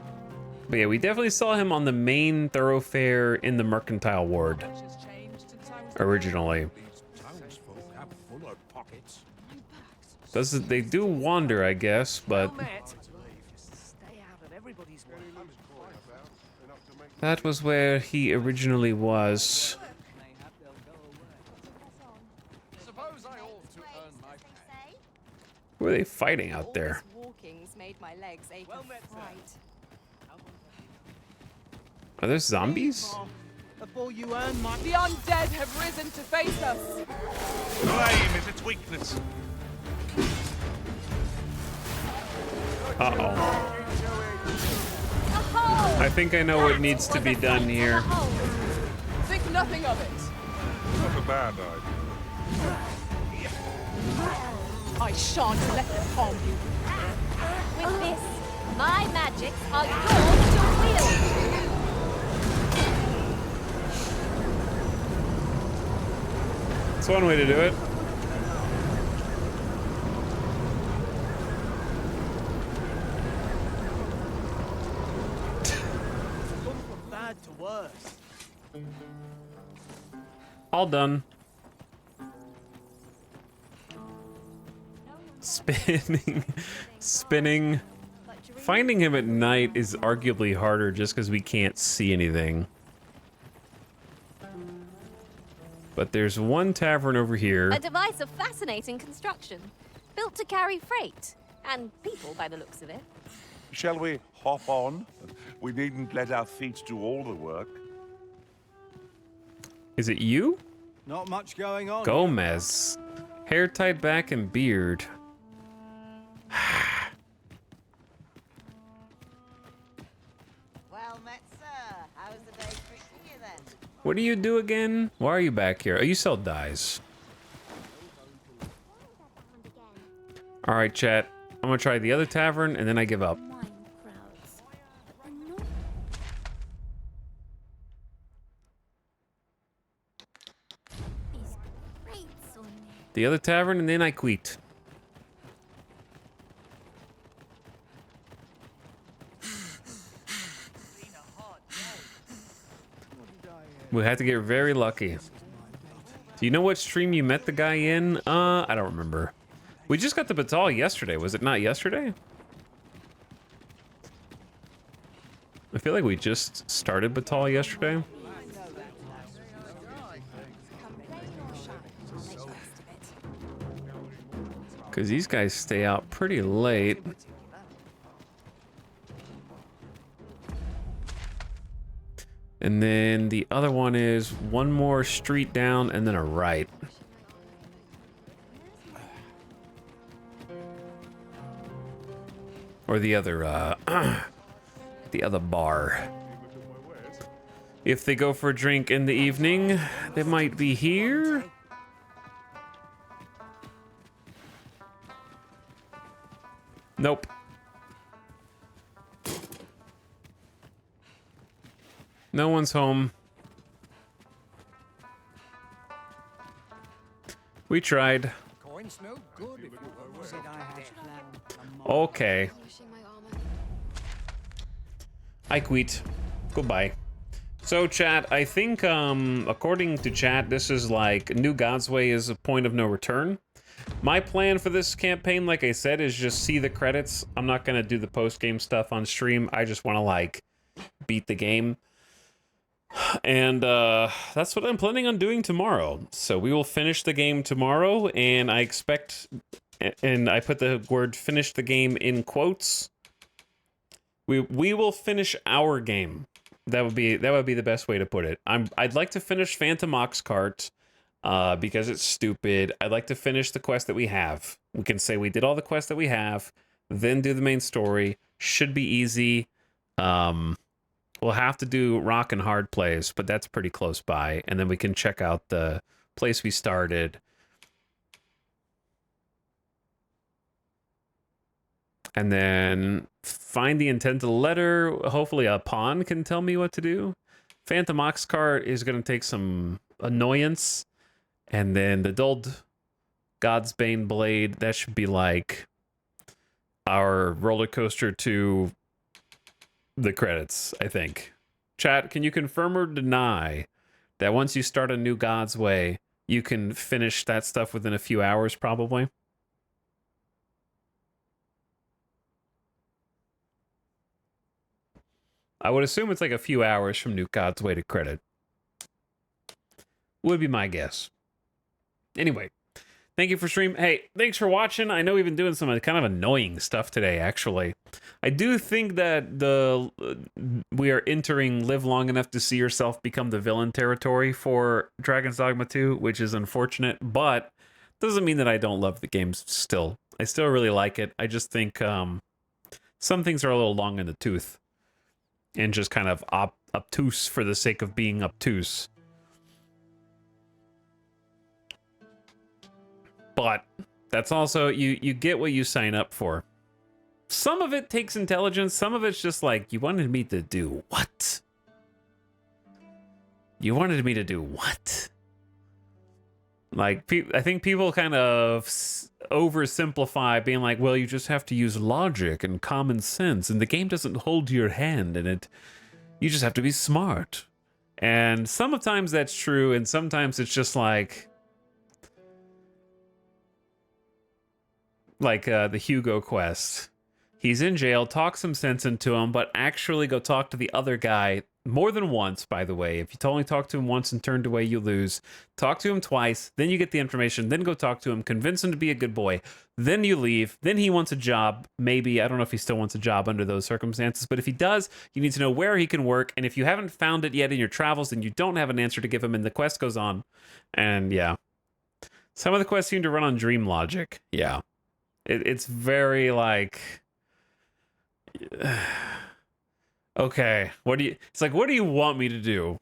But yeah, we definitely saw him on the main thoroughfare in the Mercantile Ward originally. They do wander, I guess, but that was where he originally was. Who are they fighting out there?
Walking's made my legs ache with fright.
Are there zombies?
Before you earn my... The undead have risen to face us.
Flame is its weakness.
Uh-oh. I think I know what needs to be done here.
Think nothing of it.
Not a bad idea.
I shan't let them harm you.
With this, my magics are yours to wield.
That's one way to do it.
From bad to worse.
All done. Spinning. Finding him at night is arguably harder just because we can't see anything. But there's one tavern over here.
A device of fascinating construction, built to carry freight and people by the looks of it.
Shall we hop on? We needn't let our feet do all the work.
Is it you?
Not much going on.
Gomez. Hair tied back and beard.
Well met, sir. How's the day treating you then?
What do you do again? Why are you back here? Oh, you sell dyes. Alright, chat. I'm gonna try the other tavern and then I give up. The other tavern and then I quit. We had to get very lucky. Do you know what stream you met the guy in? I don't remember. We just got the batal yesterday. Was it not yesterday? I feel like we just started batal yesterday. Because these guys stay out pretty late. And then the other one is one more street down and then a right. Or the other bar. If they go for a drink in the evening, they might be here. Nope. No one's home. We tried.
Coin's no good if you said I had planned.
Okay. I quit. Goodbye. So chat, I think according to chat, this is like New God's Way is a point of no return. My plan for this campaign, like I said, is just see the credits. I'm not gonna do the post-game stuff on stream. I just want to like beat the game. And that's what I'm planning on doing tomorrow. So we will finish the game tomorrow, and I expect, and I put the word finish the game in quotes. We will finish our game. That would be the best way to put it. I'd like to finish Phantom Oxcart. because it's stupid. I'd like to finish the quest that we have. We can say we did all the quests that we have, then do the main story. Should be easy. We'll have to do rock and hard plays, but that's pretty close by. And then we can check out the place we started. And then find the intent of the letter. Hopefully a pawn can tell me what to do. Phantom Oxcart is going to take some annoyance. And then the dulled God's Bane Blade, that should be like our roller coaster to the credits, I think. Chat, can you confirm or deny that once you start a new God's Way, you can finish that stuff within a few hours, probably? I would assume it's like a few hours from New God's Way to credit. Would be my guess. Anyway, thank you for stream. Hey, thanks for watching. I know we've been doing some kind of annoying stuff today, actually. I do think that we are entering live long enough to see yourself become the villain territory for Dragon's Dogma 2, which is unfortunate, but doesn't mean that I don't love the game still. I still really like it. I just think some things are a little long in the tooth. And just kind of obtuse for the sake of being obtuse. But that's also, you get what you sign up for. Some of it takes intelligence. Some of it's just like, you wanted me to do what? You wanted me to do what? Like, I think people kind of oversimplify, being like, well, you just have to use logic and common sense, and the game doesn't hold your hand, and you just have to be smart. And sometimes that's true, and sometimes it's just like the Hugo quest. He's in jail, talk some sense into him, but actually go talk to the other guy more than once, by the way. If you only talk to him once and turned away, you lose. Talk to him twice, then you get the information, then go talk to him, convince him to be a good boy, then you leave, then he wants a job. Maybe, I don't know if he still wants a job under those circumstances, but if he does, you need to know where he can work, and if you haven't found it yet in your travels, then you don't have an answer to give him, and the quest goes on. And yeah. Some of the quests seem to run on dream logic. Yeah. It's very like... Okay, what do you want me to do?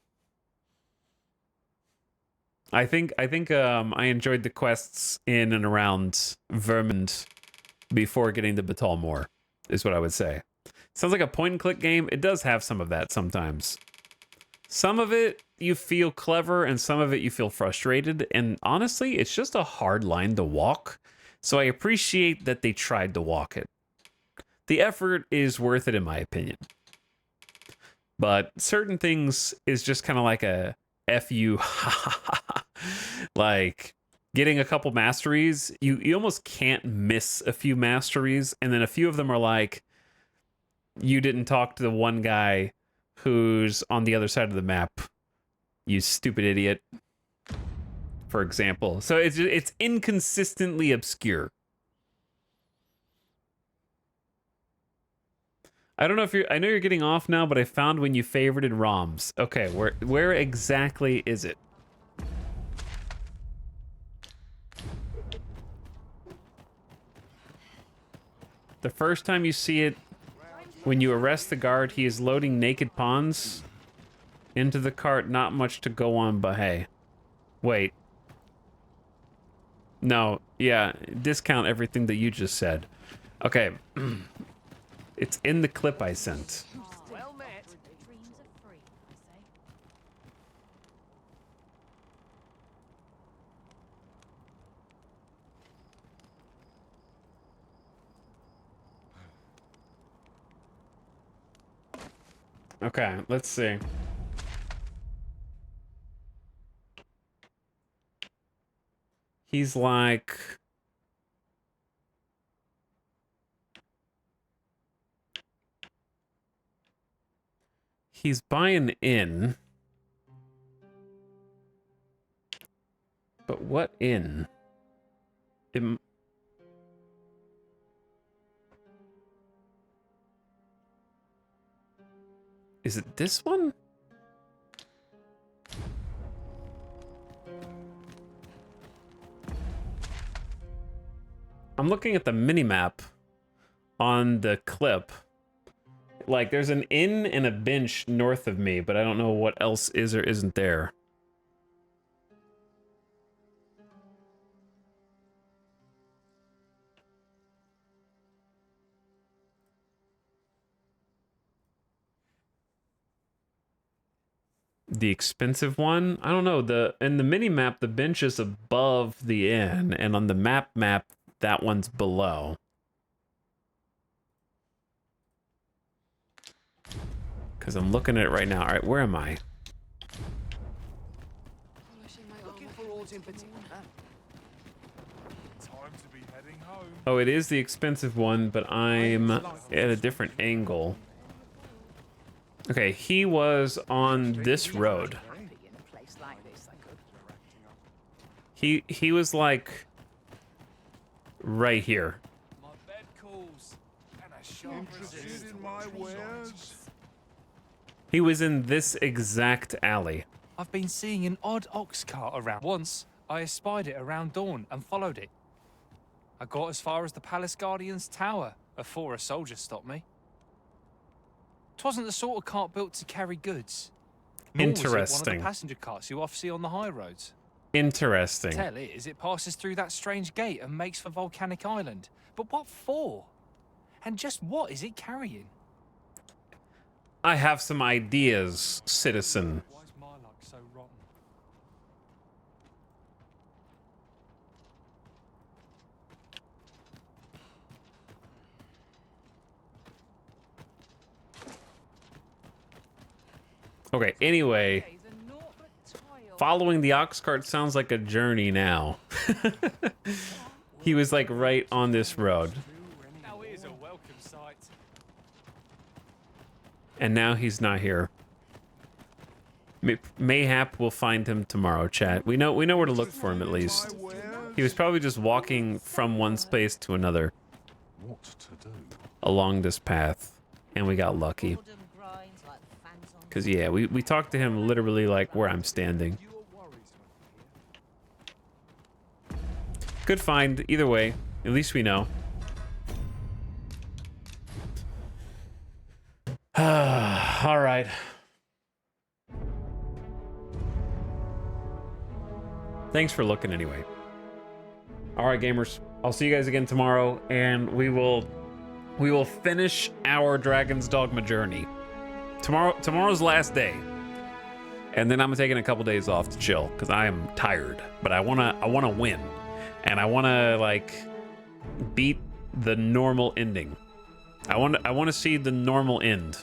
I think I enjoyed the quests in and around Vermund before getting to Batal more, is what I would say. Sounds like a point and click game. It does have some of that sometimes. Some of it you feel clever and some of it you feel frustrated, and honestly, it's just a hard line to walk. So I appreciate that they tried to walk it. The effort is worth it in my opinion. But certain things is just kind of like a F you. Like getting a couple masteries, you almost can't miss a few masteries, and then a few of them are like, you didn't talk to the one guy who's on the other side of the map, you stupid idiot, for example. So it's inconsistently obscure. I don't know if I know you're getting off now, but I found when you favorited ROMs. Okay, where exactly is it? The first time you see it, when you arrest the guard, he is loading naked pawns into the cart. Not much to go on, but hey. Wait. No, yeah, discount everything that you just said. Okay. It's in the clip I sent.
Well met.
Okay, let's see. He's like... He's buying in. But what in? Is it this one? I'm looking at the mini-map on the clip. Like, there's an inn and a bench north of me, but I don't know what else is or isn't there. The expensive one? I don't know. In the mini-map, the bench is above the inn, and on the map, that one's below. Because I'm looking at it right now. All right, where am I? Oh, it is the expensive one, but I'm at a different angle. Okay, he was on this road. He was like right here. He was in this exact alley.
I've been seeing an odd ox cart around. Once, I espied it around dawn and followed it. I got as far as the Palace Guardian's tower before a soldier stopped me. 'Twasn't the sort of cart built to carry goods. Nor was it one of
Interesting.
the passenger carts you often see on the high roads.
Interesting.
Tell is it passes through that strange gate and makes for Volcanic Island. But what for? And just what is it carrying?
I have some ideas, citizen.
Why is my luck so rotten?
Okay, anyway. Following the ox cart sounds like a journey now. He was like right on this road.
Now here's a welcome sight.
And now he's not here. Mayhap we'll find him tomorrow, chat. We know where to look for him at least. He was probably just walking from one place to another.
What to do?
Along this path. And we got lucky. Cause yeah, we talked to him literally like where I'm standing. Good find, either way. At least we know. All right. Thanks for looking anyway. All right, gamers. I'll see you guys again tomorrow, and we will finish our Dragon's Dogma journey. Tomorrow's last day. And then I'm taking a couple days off to chill because I am tired, but I wanna win. And I wanna like beat the normal ending. I wanna see the normal end.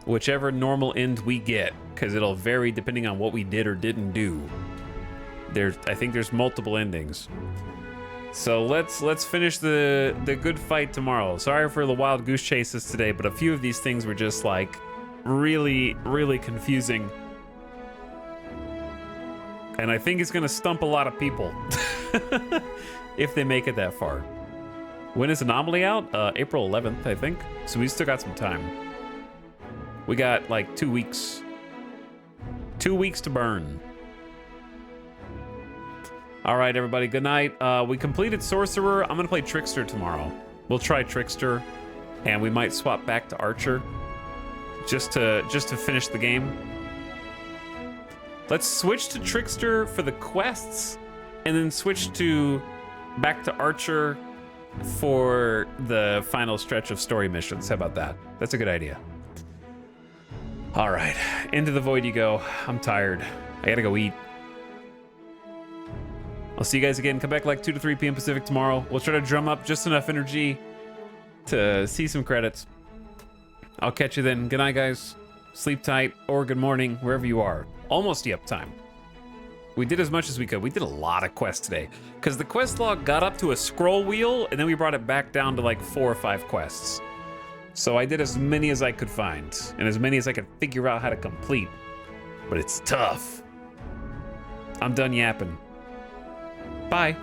Whichever normal end we get, because it'll vary depending on what we did or didn't do. I think there's multiple endings. So let's finish the good fight tomorrow. Sorry for the wild goose chases today, but a few of these things were just like really, really confusing. And I think it's gonna stump a lot of people if they make it that far. When is Anomaly out? April 11th, I think. So we still got some time. We got like 2 weeks. 2 weeks to burn. All right, everybody, good night. We completed Sorcerer. I'm gonna play Trickster tomorrow. We'll try Trickster, and we might swap back to Archer just to finish the game. Let's switch to Trickster for the quests, and then switch back to Archer for the final stretch of story missions. How about that? That's a good idea. All right, into the void you go. I'm tired. I gotta go eat. I'll see you guys again. Come back like 2 to 3 p.m. Pacific tomorrow. We'll try to drum up just enough energy to see some credits. I'll catch you then. Good night, guys. Sleep tight, or good morning, wherever you are. Almost the uptime. We did as much as we could. We did a lot of quests today, because the quest log got up to a scroll wheel, and then we brought it back down to like 4 or 5 quests. So I did as many as I could find, and as many as I could figure out how to complete. But it's tough. I'm done yapping. Bye.